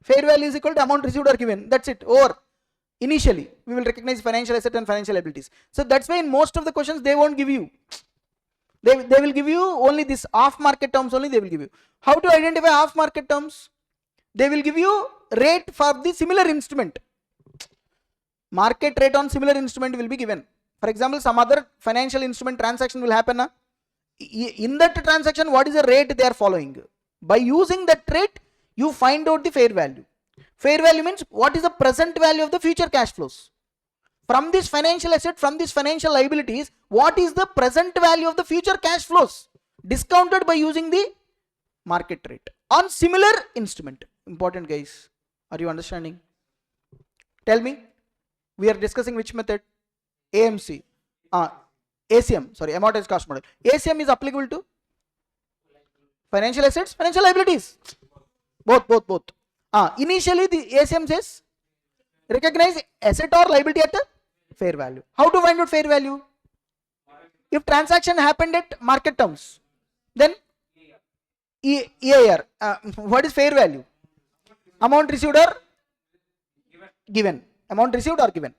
Fair value is equal to amount received or given. That's it. Or initially we will recognize financial asset and financial liabilities. So that's why in most of the questions they won't give you. They will give you only this off market terms only. They will give you. How to identify off market terms? They will give you rate for the similar instrument. Market rate on similar instrument will be given. For example, some other financial instrument transaction will happen. In that transaction, what is the rate they are following? By using that rate, you find out the fair value. Fair value means what is the present value of the future cash flows. From this financial asset, from this financial liabilities, what is the present value of the future cash flows discounted by using the market rate on similar instrument. Important, guys. Are you understanding? Tell me. We are discussing which method? AMC. ACM, sorry, amortized cost model. ACM is applicable to financial assets, financial liabilities. Both. Initially the ACM says recognize asset or liability at the fair value. How to find out fair value? If transaction happened at market terms, then EIR. What is fair value? Amount received or given. Amount received or given.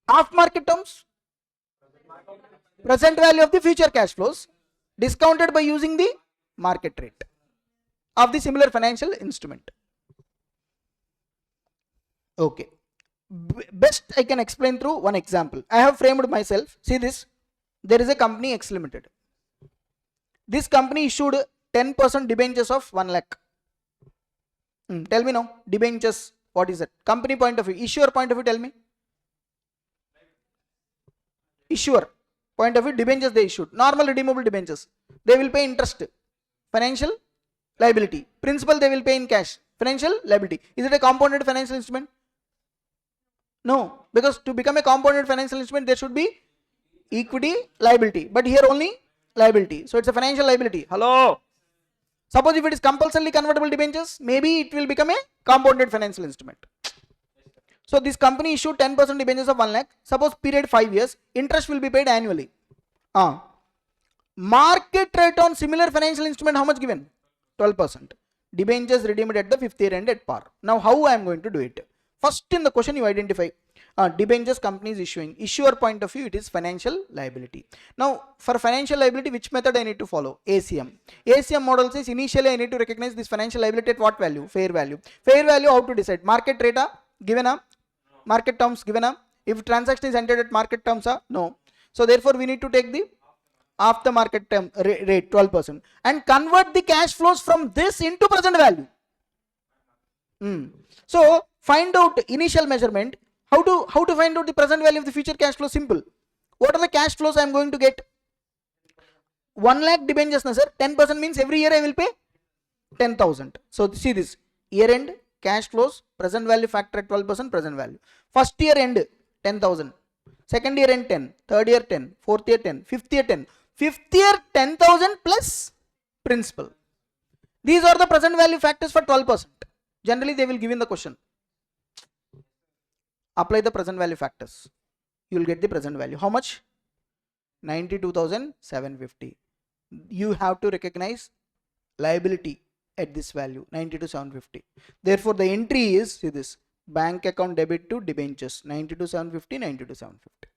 Off market terms, present value of the future cash flows discounted by using the market rate of the similar financial instrument. Okay. Best I can explain through one example. I have framed myself. See this. There is a company X Limited. This company issued 10% debentures of 1 lakh. Tell me now. Debentures. What is it? Company point of view. Issuer point of view. Tell me. Issuer point of view. Debentures they issued. Normal redeemable debentures. They will pay interest. Financial liability. Principal they will pay in cash. Financial liability. Is it a compounded financial instrument? No, because to become a compounded financial instrument there should be equity liability, but here only liability, so it's a financial liability. Hello. Suppose if it is compulsorily convertible debentures, maybe it will become a compounded financial instrument. So this company issued 10% debentures of 1 lakh. Suppose period 5 years, interest will be paid annually. Market rate on similar financial instrument, how much given? 12%. Debentures redeemed at the 5th year end at par. Now how I am going to do it? First in the question you identify debentures company is issuing. Issuer point of view, it is financial liability. Now for financial liability, which method I need to follow? ACM. ACM model says initially I need to recognize this financial liability at what value? Fair value. Fair value, how to decide? Market rate given a market terms given a. If transaction is entered at market terms no. So therefore we need to take the off the market term rate 12% and convert the cash flows from this into present value. So find out initial measurement. How to find out the present value of the future cash flow? Simple. What are the cash flows I am going to get? 1 lakh debentures, sir. 10% means every year I will pay 10,000. So see this. Year end cash flows, present value factor at 12%, present value. First year end 10,000. Second year end 10. Third year 10. Fourth year 10. Fifth year 10. Fifth year 10,000 plus principal. These are the present value factors for 12%. Generally they will give in the question. Apply the present value factors. You will get the present value. How much? 92,750. You have to recognize liability at this value 92,750. Therefore the entry is, see this, bank account debit to debentures 92,750, 92,750.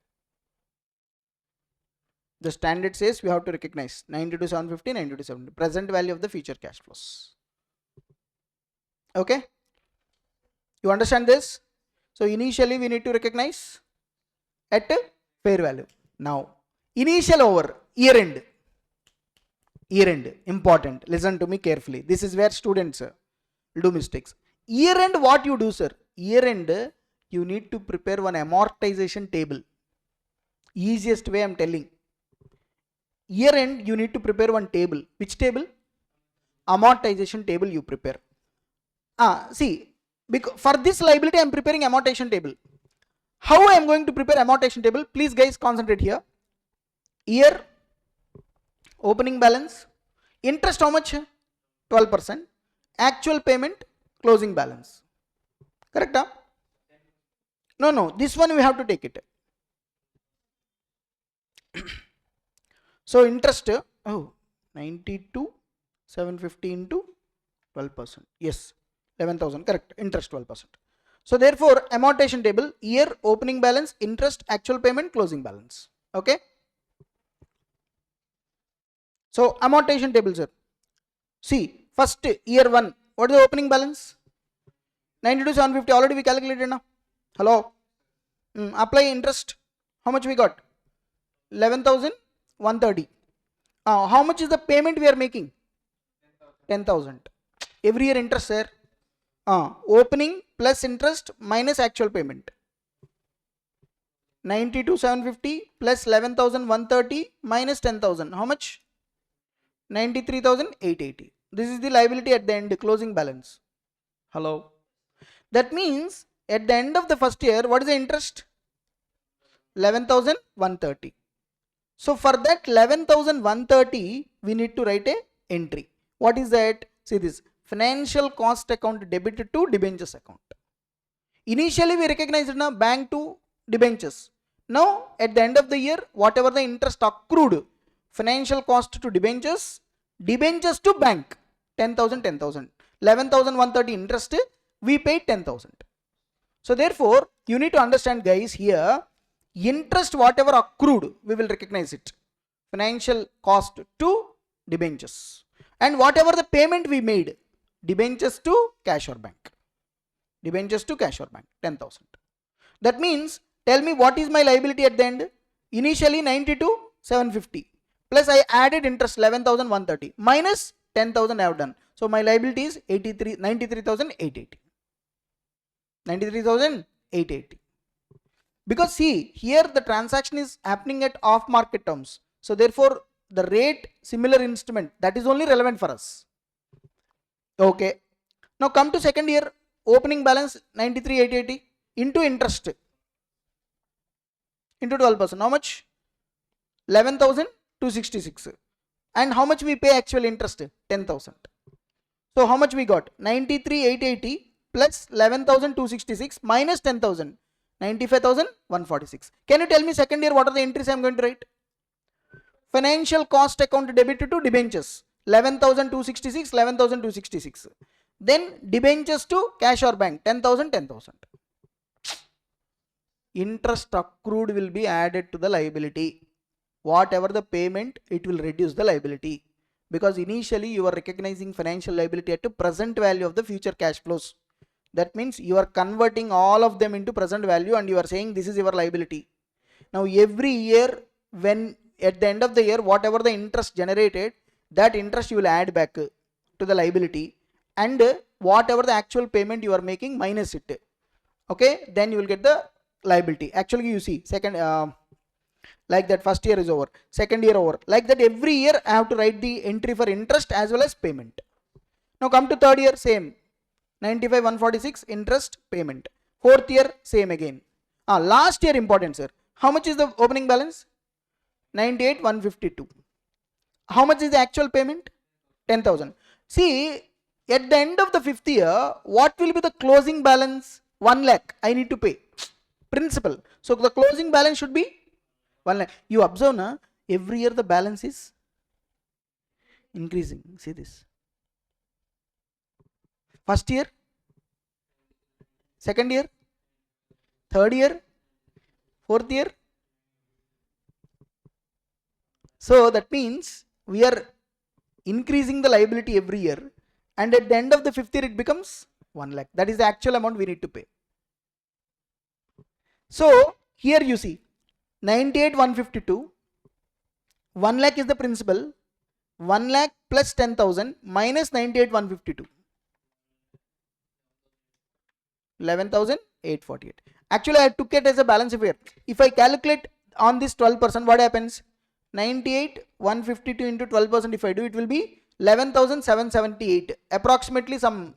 The standard says we have to recognize 92,750, 92,750 present value of the future cash flows. Okay, you understand this? So initially we need to recognize at fair value. Now initial over year end. Year end important. Listen to me carefully. This is where students do mistakes. Year end, what you do, sir? Year end you need to prepare one amortization table. Easiest way I am telling. Year end you need to prepare one table. Which table? Amortization table you prepare. See, because for this liability I am preparing amortization table. How I am going to prepare amortization table? Please guys concentrate here. Year opening balance, interest how much? 12%. Actual payment, closing balance. Correct? No, this one we have to take it. So interest 92,750 into 12%. Yes, 11,000. Correct. Interest 12%. So therefore amortization table, year opening balance, interest, actual payment, closing balance. Okay. So amortization table, sir. See, first year 1, what is the opening balance? 92,750 already we calculated now. Hello. Apply interest. How much we got? 11,130. How much is the payment we are making? 10,000. Every year interest, sir. Opening plus interest minus actual payment. 92,750 plus 11,130 minus 10,000. How much? 93,880. This is the liability at the end, closing balance. Hello. That means at the end of the first year, what is the interest? 11,130. So for that 11,130, we need to write a entry. What is that? See this, financial cost account debited to debentures account. Initially we recognized na bank to debentures. Now at the end of the year, whatever the interest accrued, financial cost to debentures, debentures to bank, 10,000, 10,000, 11,130 interest, we paid 10,000. So therefore, you need to understand guys here, interest whatever accrued, we will recognize it. Financial cost to debentures. And whatever the payment we made, debentures to cash or bank. Debentures to cash or bank, 10,000. That means, tell me what is my liability at the end? Initially 92,750. Plus I added interest 11,130 minus 10,000 I have done. So my liability is 93,880. 93,880. Because see, here the transaction is happening at off market terms. So therefore, the rate similar instrument, that is only relevant for us. Okay. Now come to second year, opening balance 93,880 into interest into 12%. How much? 11,266. And how much we pay actual interest? 10,000. So how much we got? 93,880 plus 11,266 minus 10,000. 95,146. Can you tell me second year what are the entries I am going to write? Financial cost account debited to debentures 11,266, 11,266. Then debentures to cash or bank 10,000, 10,000. Interest accrued will be added to the liability. Whatever the payment, it will reduce the liability. Because initially you are recognizing financial liability at the present value of the future cash flows. That means you are converting all of them into present value and you are saying this is your liability. Now every year, when at the end of the year, whatever the interest generated, that interest you will add back to the liability, and whatever the actual payment you are making minus it. Okay, then you will get the liability. Actually you see, second like that, first year is over, second year over, like that every year I have to write the entry for interest as well as payment. Now come to third year, same 95,146 interest payment. Fourth year, same again. Last year important sir, how much is the opening balance? 98,152. How much is the actual payment? 10,000. See, at the end of the fifth year, what will be the closing balance? 1 lakh I need to pay. Principal. So the closing balance should be 1 lakh. You observe na, every year the balance is increasing. See this. First year, second year, third year, fourth year. So that means we are increasing the liability every year, and at the end of the fifth year it becomes 1 lakh. That is the actual amount we need to pay. So here you see 98,152, 1 lakh is the principal, 1 lakh plus 10,000 minus 98,152. 11,848. Actually I took it as a balance of year. If I calculate on this 12%, what happens? 98,152 into 12% if I do, it will be 11,778. Approximately some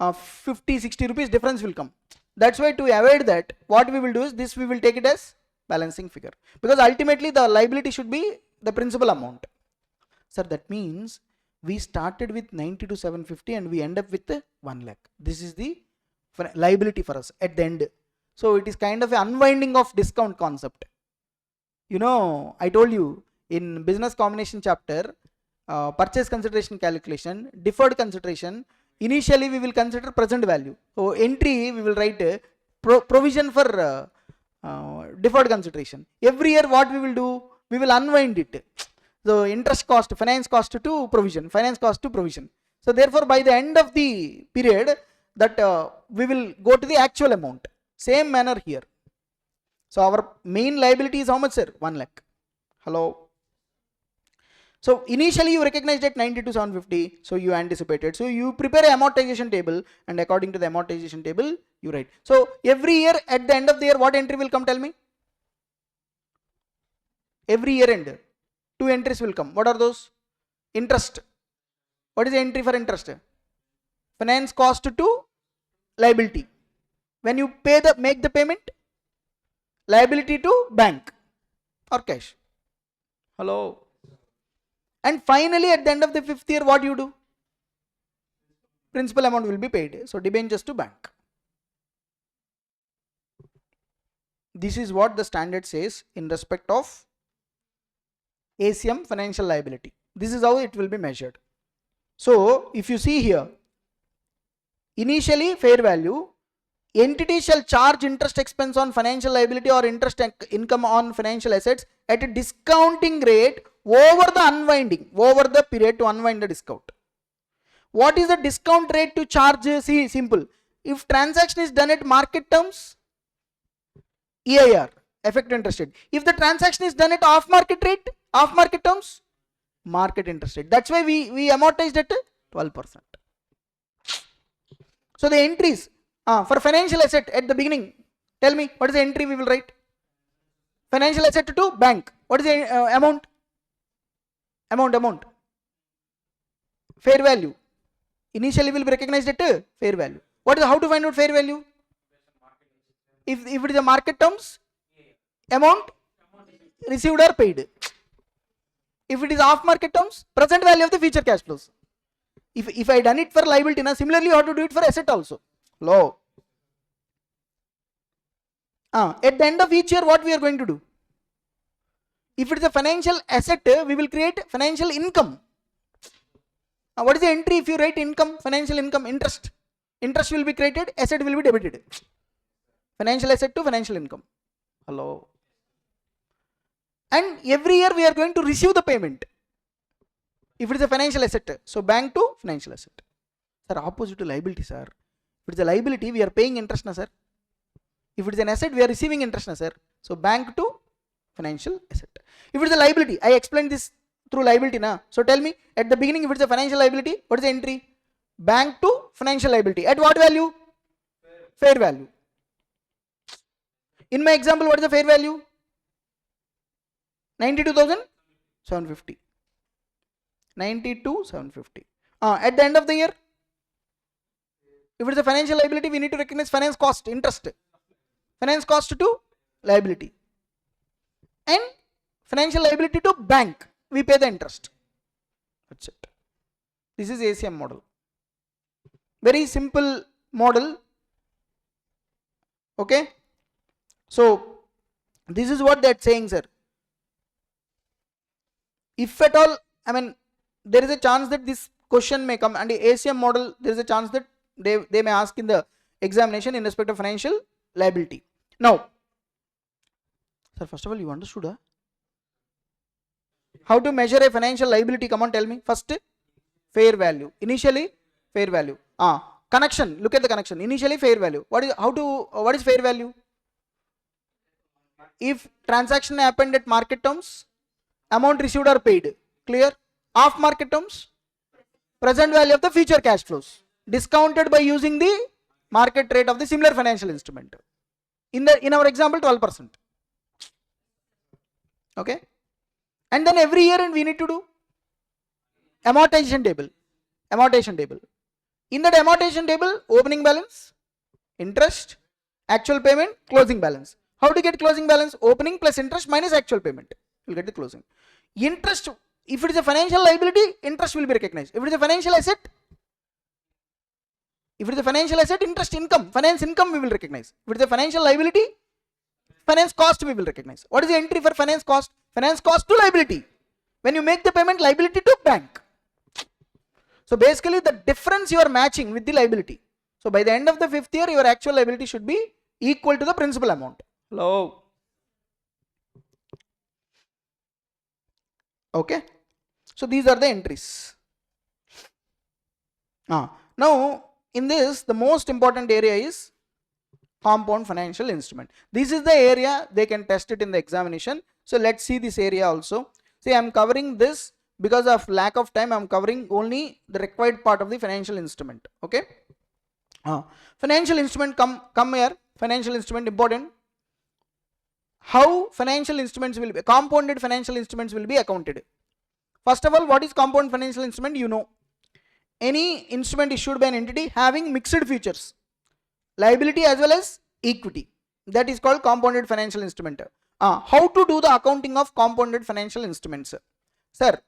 50-60 rupees difference will come. That's why to avoid that, what we will do is this, we will take it as balancing figure, because ultimately the liability should be the principal amount. Sir, that means we started with 92,750 and we end up with 1 lakh. This is the liability for us at the end. So it is kind of an unwinding of discount concept. You know, I told you in business combination chapter, purchase consideration calculation, deferred consideration, initially we will consider present value. So entry we will write provision for deferred consideration. Every year what we will do, we will unwind it. So interest cost, finance cost to provision, finance cost to provision. So therefore by the end of the period, that we will go to the actual amount. Same manner here. So our main liability is how much sir? 1 lakh. Hello. So initially you recognized at 92,750, so you anticipated. So you prepare an amortization table, and according to the amortization table you write. So every year at the end of the year, what entry will come? Tell me. Every year end, 2 entries will come. What are those? Interest. What is the entry for interest? Finance cost to liability. When you make the payment, liability to bank or cash. Hello. And finally at the end of the fifth year, what you do? Principal amount will be paid. So debentures to bank. This is what the standard says in respect of ACM financial liability. This is how it will be measured. So if you see here, initially fair value, entity shall charge interest expense on financial liability or interest income on financial assets at a discounting rate over the unwinding, over the period to unwind the discount. What is the discount rate to charge? See, simple. If transaction is done at market terms, EIR, effective interest rate. If the transaction is done at off market rate, off market terms, market interest rate. That's why we amortized at 12%. So the entries for financial asset at the beginning, tell me what is the entry we will write? Financial asset to bank. What is the amount? Amount. Fair value. Initially will be recognized at fair value. What is how to find out fair value? If it is a market terms, amount received or paid. If it is off market terms, present value of the future cash flows. If I done it for liability, similarly you have to do it for asset also. Low. At the end of each year, what we are going to do? If it is a financial asset, we will create financial income. What is the entry if you write income, financial income, interest? Interest will be created, asset will be debited. Financial asset to financial income. Hello. And every year we are going to receive the payment. If it is a financial asset, so bank to financial asset. Sir, opposite to liability, sir. If it is a liability, we are paying interest, sir. If it is an asset, we are receiving interest, sir. So bank to financial asset. If it is a liability, I explained this through liability, na. So tell me, at the beginning, if it is a financial liability, what is the entry? Bank to financial liability. At what value? Fair value. In my example, what is the fair value? 92,750. 92,750. At the end of the year, if it is a financial liability, we need to recognize finance cost, interest. Finance cost to liability. And financial liability to bank, we pay the interest. That's it. This is ACM model. Very simple model. Okay. So this is what that's saying, sir. If at all, there is a chance that this question may come, and the ACM model, there is a chance that they may ask in the examination in respect of financial liability. Now, sir, first of all, you understood how to measure a financial liability? Come on, tell me. First, fair value. Initially, fair value. Connection. Look at the connection. Initially, fair value. What is fair value? If transaction happened at market terms, amount received or paid. Clear? Off market terms, present value of the future cash flows, discounted by using the market rate of the similar financial instrument. In our example, 12%. Okay. And then every year, and we need to do amortization table. Amortization table. In that amortization table, opening balance, interest, actual payment, closing balance. How to get closing balance? Opening plus interest minus actual payment. You'll get the closing. Interest, if it is a financial liability, interest will be recognized. If it is a financial asset, interest income, finance income we will recognize. If it is a financial liability, finance cost we will recognize. What is the entry for finance cost? Finance cost to liability. When you make the payment, liability to bank. So basically the difference you are matching with the liability. So by the end of the 5th year, your actual liability should be equal to the principal amount. Hello. Okay. So these are the entries. Now in this, the most important area is compound financial instrument. This is the area they can test it in the examination. So let's see this area also. See, I am covering this because of lack of time. I am covering only the required part of the financial instrument. Okay. Financial instrument come here. Financial instrument important. How financial instruments will be, compounded financial instruments will be accounted. First of all, what is compound financial instrument? You know, any instrument issued by an entity having mixed features, liability as well as equity. That is called compounded financial instrument. How to do the accounting of compounded financial instruments? Sir,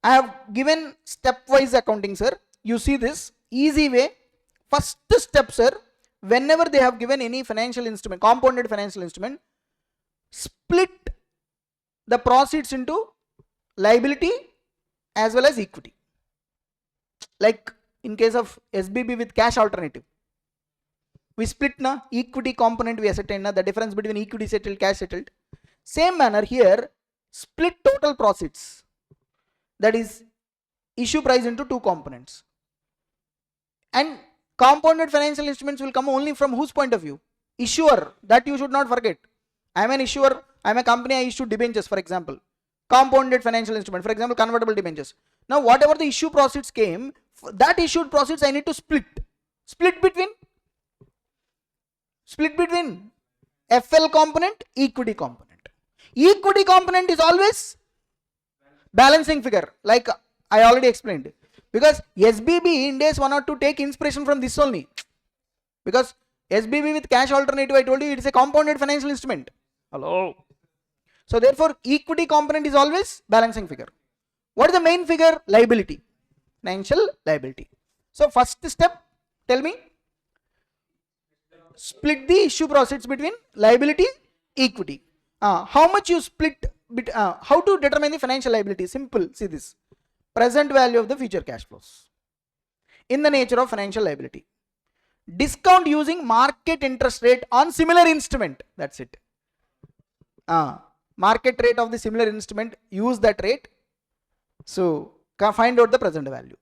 I have given stepwise accounting, sir. You see this easy way. First step, sir, whenever they have given any financial instrument, compounded financial instrument, split the proceeds into liability as well as equity. Like in case of SBB with cash alternative, we split na equity component we ascertain na the difference between equity settled, cash settled. Same manner here, split total proceeds, that is issue price, into two components. And compounded financial instruments will come only from whose point of view? Issuer. That you should not forget. I am an issuer, I am a company, I issue debentures, for example. Compounded financial instrument, for example, convertible debentures. Now whatever the issue proceeds came, that issued proceeds I need to split. Split between FL component, equity component. Equity component is always balancing figure, like I already explained. Because SBB, Ind AS 1 or 2 take inspiration from this only. Because SBB with cash alternative, I told you, it is a compounded financial instrument. Hello. So therefore, equity component is always balancing figure. What is the main figure? Liability. Financial liability. So first step, tell me. Split the issue proceeds between liability, equity. How much you split? How to determine the financial liability? Simple. See this. Present value of the future cash flows in the nature of financial liability. Discount using market interest rate on similar instrument. That's it. Market rate of the similar instrument, use that rate. So find out the present value.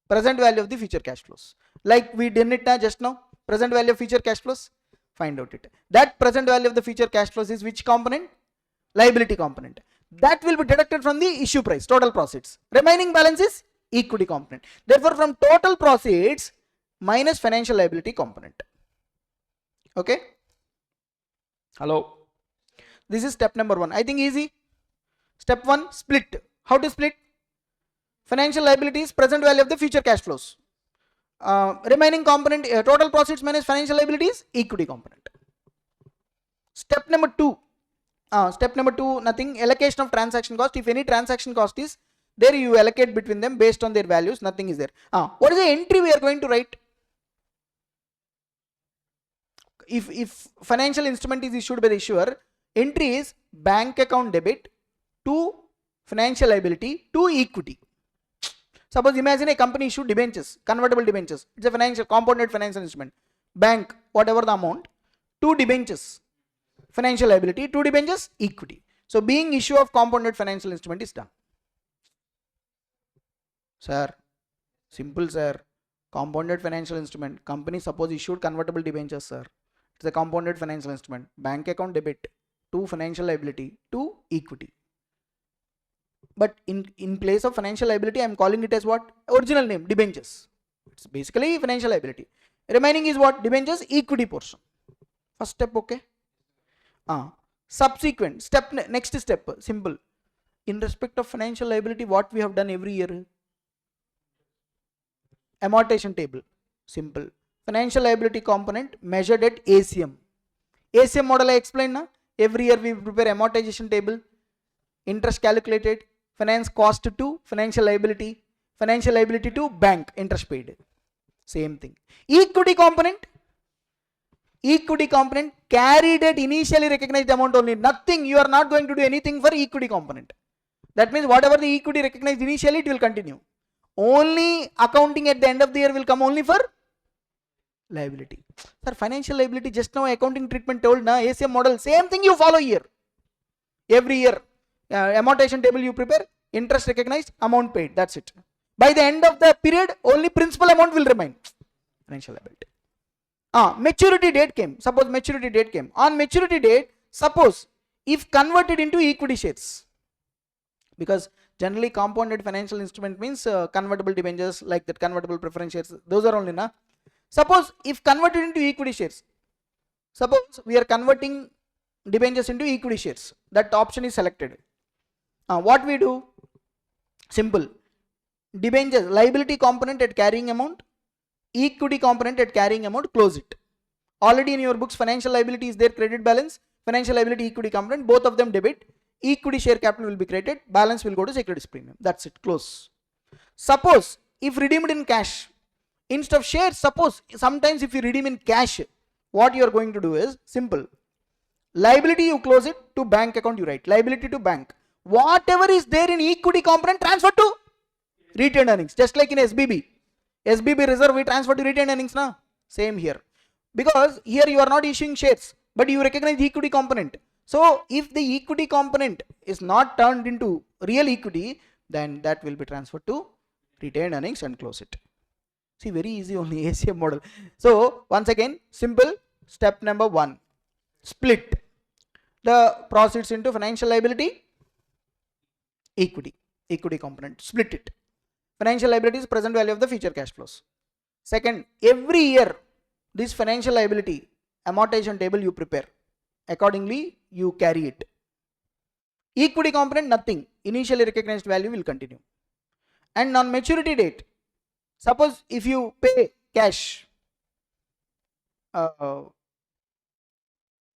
Present value of the future cash flows. Like we did it just now. Present value of future cash flows. Find out it. That present value of the future cash flows is which component? Liability component. That will be deducted from the issue price, total proceeds. Remaining balance is equity component. Therefore, from total proceeds minus financial liability component. Okay? Hello? This is step number 1. I think easy. Step 1, split. How to split? Financial liabilities, present value of the future cash flows. Remaining component, total proceeds minus financial liabilities, equity component. Step number 2. Nothing. Allocation of transaction cost. If any transaction cost is there, you allocate between them based on their values. Nothing is there. What is the entry we are going to write? If financial instrument is issued by the issuer, entry is bank account debit to financial liability to equity. Suppose imagine a company issued debentures, convertible debentures. It's a financial compounded financial instrument. Bank, whatever the amount, to debentures. Financial liability, 2 debentures, equity. So being issue of compounded financial instrument is done. Sir, simple sir. Compounded financial instrument. Company suppose issued convertible debentures, sir. It's a compounded financial instrument. Bank account debit to financial liability to equity. But in place of financial liability, I am calling it as what? Original name, debentures. It's basically financial liability. Remaining is what? Debentures, equity portion. First step, okay? Subsequent step, next step, simple. In respect of financial liability, what we have done every year? Amortization table. Simple. Financial liability component measured at ACM. ACM model I explained na? Every year we prepare amortization table, interest calculated, finance cost to financial liability to bank, interest paid. Same thing. Equity component carried at initially recognized amount only. Nothing, you are not going to do anything for equity component. That means whatever the equity recognized initially, it will continue. Only accounting at the end of the year will come only for liability. Sir, financial liability, just now accounting treatment told na, ACM model, same thing you follow here. Every year, amortization table you prepare, interest recognized, amount paid, that's it. By the end of the period, only principal amount will remain. Financial liability. Maturity date came. Suppose maturity date came. On maturity date, suppose if converted into equity shares, because generally compounded financial instrument means convertible debentures, like that, convertible preference shares, those are only na. Suppose if converted into equity shares, suppose we are converting debentures into equity shares, that option is selected. What we do? Simple. Debentures, liability component at carrying amount, equity component at carrying amount, close it. Already in your books, financial liability is there, credit balance, financial liability equity component, both of them debit, equity share capital will be created, balance will go to securities premium. That's it, close. Suppose if redeemed in cash, Instead of shares, suppose sometimes if you redeem in cash, what you are going to do is simple. Liability, you close it. To bank account, you write liability to bank. Whatever is there in equity component, transfer to retained earnings. Just like in SBB. SBB reserve, we transfer to retained earnings now. Same here. Because here you are not issuing shares, but you recognize the equity component. So if the equity component is not turned into real equity, then that will be transferred to retained earnings and close it. See, very easy only ACM model. So once again, simple. Step number 1. Split the proceeds into financial liability, equity component. Split it. Financial liability is present value of the future cash flows. Second, every year this financial liability amortization table you prepare. Accordingly, you carry it. Equity component, nothing. Initially recognized value will continue. And on maturity date, suppose if you pay cash,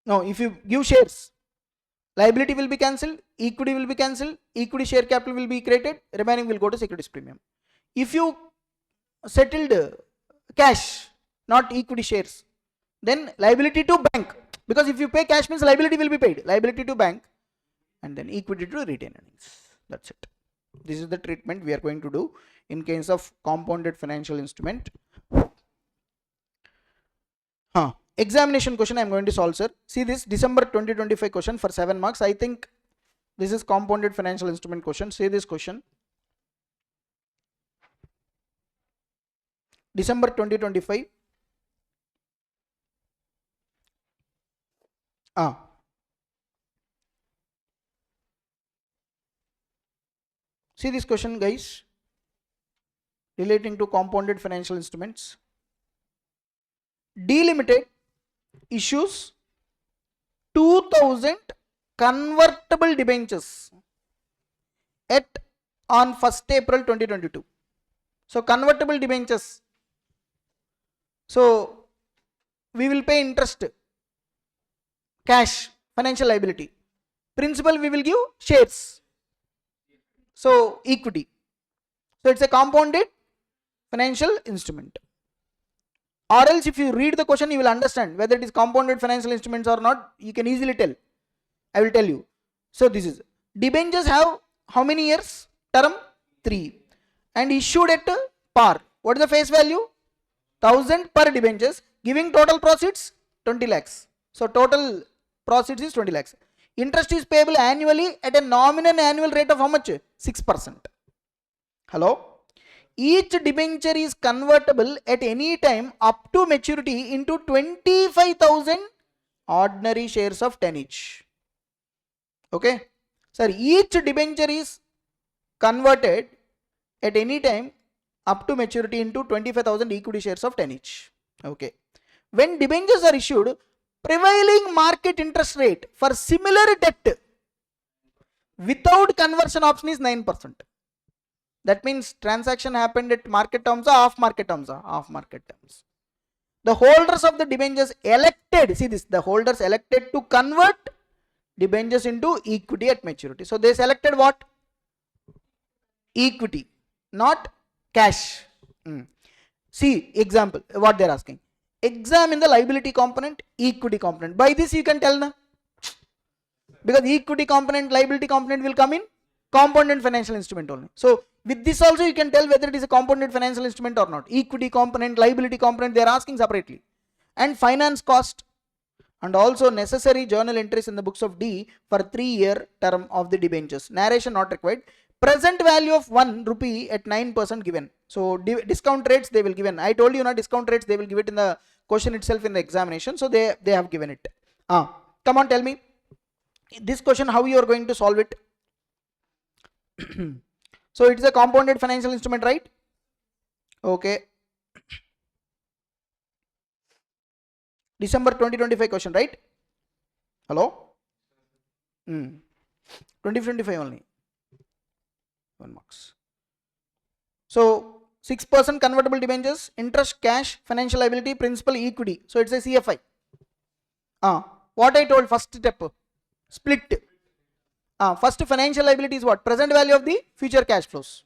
if you give shares, liability will be cancelled, equity will be cancelled, equity share capital will be created, remaining will go to securities premium. If you settled cash, not equity shares, then liability to bank, because if you pay cash means liability will be paid, liability to bank, and then equity to retained earnings. That's it. This is the treatment we are going to do in case of compounded financial instrument. Examination question I am going to solve, sir. See this December 2025 question for 7 marks. I think this is compounded financial instrument question. See this question. December 2025. See this question, guys, relating to compounded financial instruments. D Limited issues 2000 convertible debentures on 1st April 2022. So convertible debentures. So we will pay interest, cash, financial liability. Principal we will give shares. So equity. So it's a compounded financial instrument. Or else if you read the question, you will understand whether it is compounded financial instruments or not. You can easily tell. I will tell you. So this is, debentures have how many years? Term 3. And issued at par. What is the face value? 1000 per debentures, giving total proceeds 20 lakhs. So total proceeds is 20 lakhs. Interest is payable annually at a nominal annual rate of how much? 6%. Hello? Each debenture is convertible at any time up to maturity into 25,000 ordinary shares of 10 each. Okay? Sir, each debenture is converted at any time up to maturity into 25,000 equity shares of 10 each. Okay. When debentures are issued, prevailing market interest rate for similar debt without conversion option is 9%. That means transaction happened at market terms or off market terms? Off market terms. The holders of the debentures elected, see this, the holders elected to convert debentures into equity at maturity. So they selected what? Equity, not cash. See example, what they are asking. Examine the liability component, equity component. By this you can tell na, because equity component, liability component will come in compounded financial instrument only. So with this also you can tell whether it is a compounded financial instrument or not. Equity component, liability component, they are asking separately. And finance cost and also necessary journal entries in the books of D for 3-year term of the debentures. Narration not required. Present value of 1 rupee at 9% given. So discount rates they will given. I told you na, discount rates they will give it in the question itself in the examination. So they have given it. Come on, tell me this question how you are going to solve it. So it is a compounded financial instrument, right? Okay. December 2025 question, right? Hello? 2025 only. 1 marks. So 6% convertible debentures, interest, cash, financial liability, principal, equity. So it's a CFI. What I told first step, split. First financial liability is what? Present value of the future cash flows.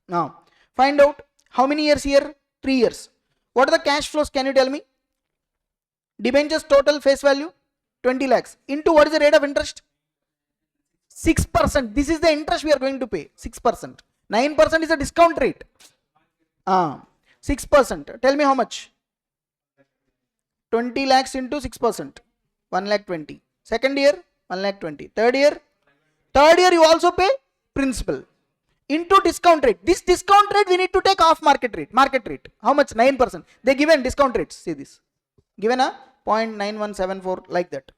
Now find out how many years here? 3 years. What are the cash flows? Can you tell me? Debentures total face value 20 lakhs into what is the rate of interest? 6%. This is the interest we are going to pay. 6%. 9% is a discount rate. 6%. Tell me how much? 20 lakhs into 6%. 1 lakh 20. Second year 1 lakh 20. Third year you also pay principal into discount rate. This discount rate we need to take off market rate. Market rate. How much? 9%. They given discount rates. See this. Given a 0.9174 like that.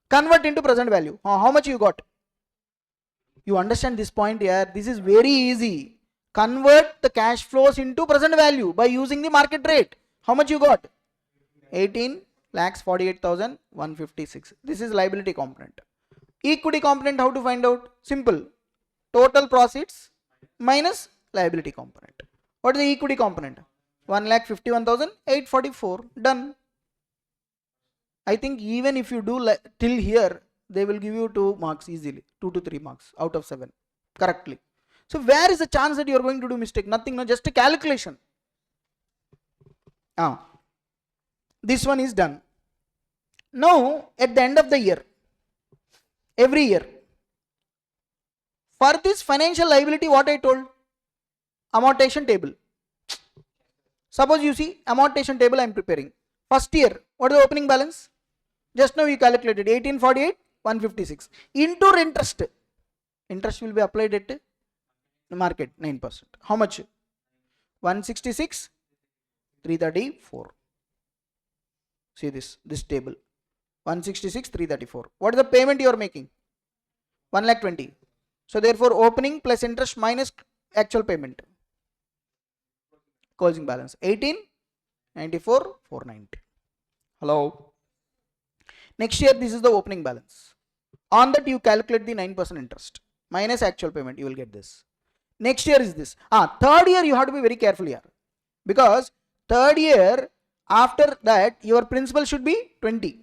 Convert into present value. How much you got? You understand this point here? This is very easy. Convert the cash flows into present value by using the market rate. How much you got? 18,48,156. This is liability component. Equity component, how to find out? Simple. Total profits minus liability component. What is the equity component? 1,51,844. Done. I think even if you do till here, they will give you 2 marks easily. 2 to 3 marks out of 7 correctly. So where is the chance that you are going to do mistake? Nothing, no, just a calculation. This one is done. Now at the end of the year, every year, for this financial liability, what I told? Amortization table. Suppose you see amortization table I am preparing. First year, what is the opening balance? Just now you calculated 1848,156 into interest. Interest will be applied at the market 9%. How much? 166,334. See this table. 166,334. What is the payment you are making? 1 lakh 20. So therefore opening plus interest minus actual payment. Closing balance 18,94,490. Hello. Next year this is the opening balance. On that you calculate the 9% interest minus actual payment. You will get this. Next year is this. Third year you have to be very careful here, because third year after that your principal should be 20.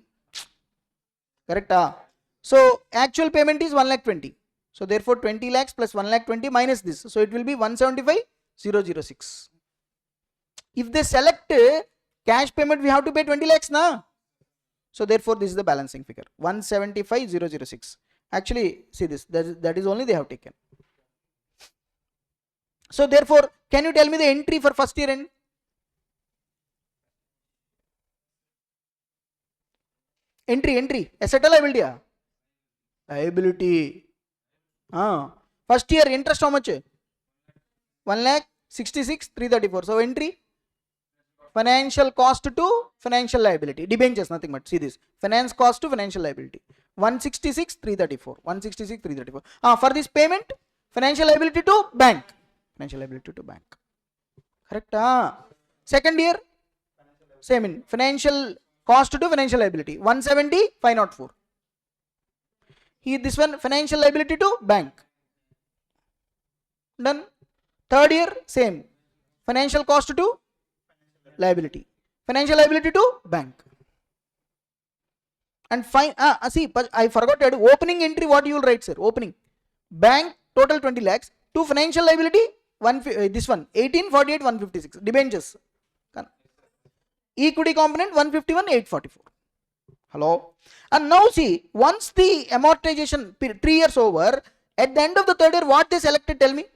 Correct? So actual payment is 1 lakh 20. So therefore 20 lakhs plus 1 lakh 20 minus this. So it will be 175,006. If they select cash payment, we have to pay 20 lakhs now. So therefore this is the balancing figure 175,006. Actually see this, that is only they have taken. So therefore can you tell me the entry for first year end? Entry asset or liability? Liability. First year interest how much? 1,66,334. So entry financial cost to financial liability. Debentures, nothing but. See this. Finance cost to financial liability. 166,334. 166,334. For this payment, financial liability to bank. Financial liability to bank. Correct? Second year, same in financial cost to financial liability. 170,504. Here this one financial liability to bank. Done. Third year, same. Financial cost to liability. Financial liability to bank. And fine. See, but I forgot to add opening entry. What you will write, sir? Opening. Bank total 20 lakhs. To financial liability, this one 18,48,156. Debentures. Equity component 151,844. Hello. And now see, once the amortization 3 years over, at the end of the third year, what they selected? Tell me.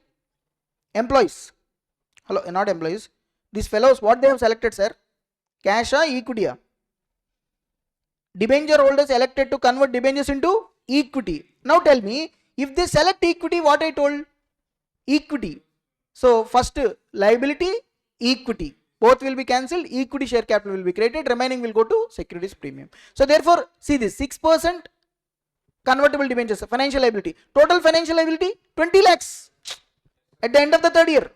Employees. Hello, not employees. These fellows, what they have selected, sir? Cash or equity? Debenture holders elected to convert debentures into equity. Now tell me, if they select equity, what I told? Equity. So first liability, equity. Both will be cancelled. Equity share capital will be created. Remaining will go to securities premium. So therefore, see this 6% convertible debentures, financial liability. Total financial liability 20 lakhs at the end of the third year.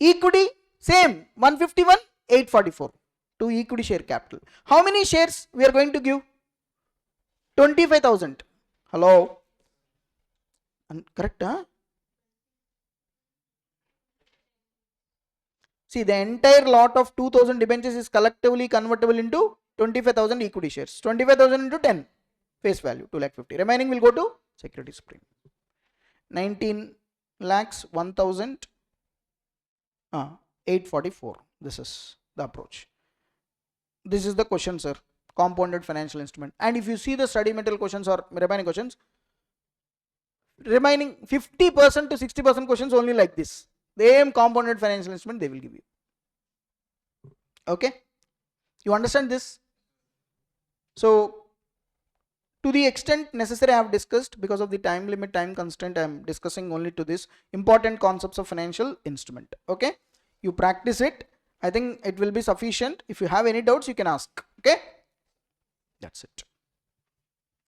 Equity same 151,844 to equity share capital. How many shares we are going to give? 25,000. Hello. Correct? See, the entire lot of 2,000 debentures is collectively convertible into 25,000 equity shares. 25,000 into 10 face value 2,50,000. Remaining will go to securities premium. 19 lakhs 1,844. This is the approach. This is the question, sir. Compounded financial instrument. And if you see the study material questions or remaining questions, remaining 50% to 60% questions only like this. The same compounded financial instrument they will give you. Okay? You understand this? So, to the extent necessary I have discussed, because of the time limit, time constraint, I am discussing only to this important concepts of financial instrument. Okay? You practice it. I think it will be sufficient. If you have any doubts, you can ask. Okay? That's it.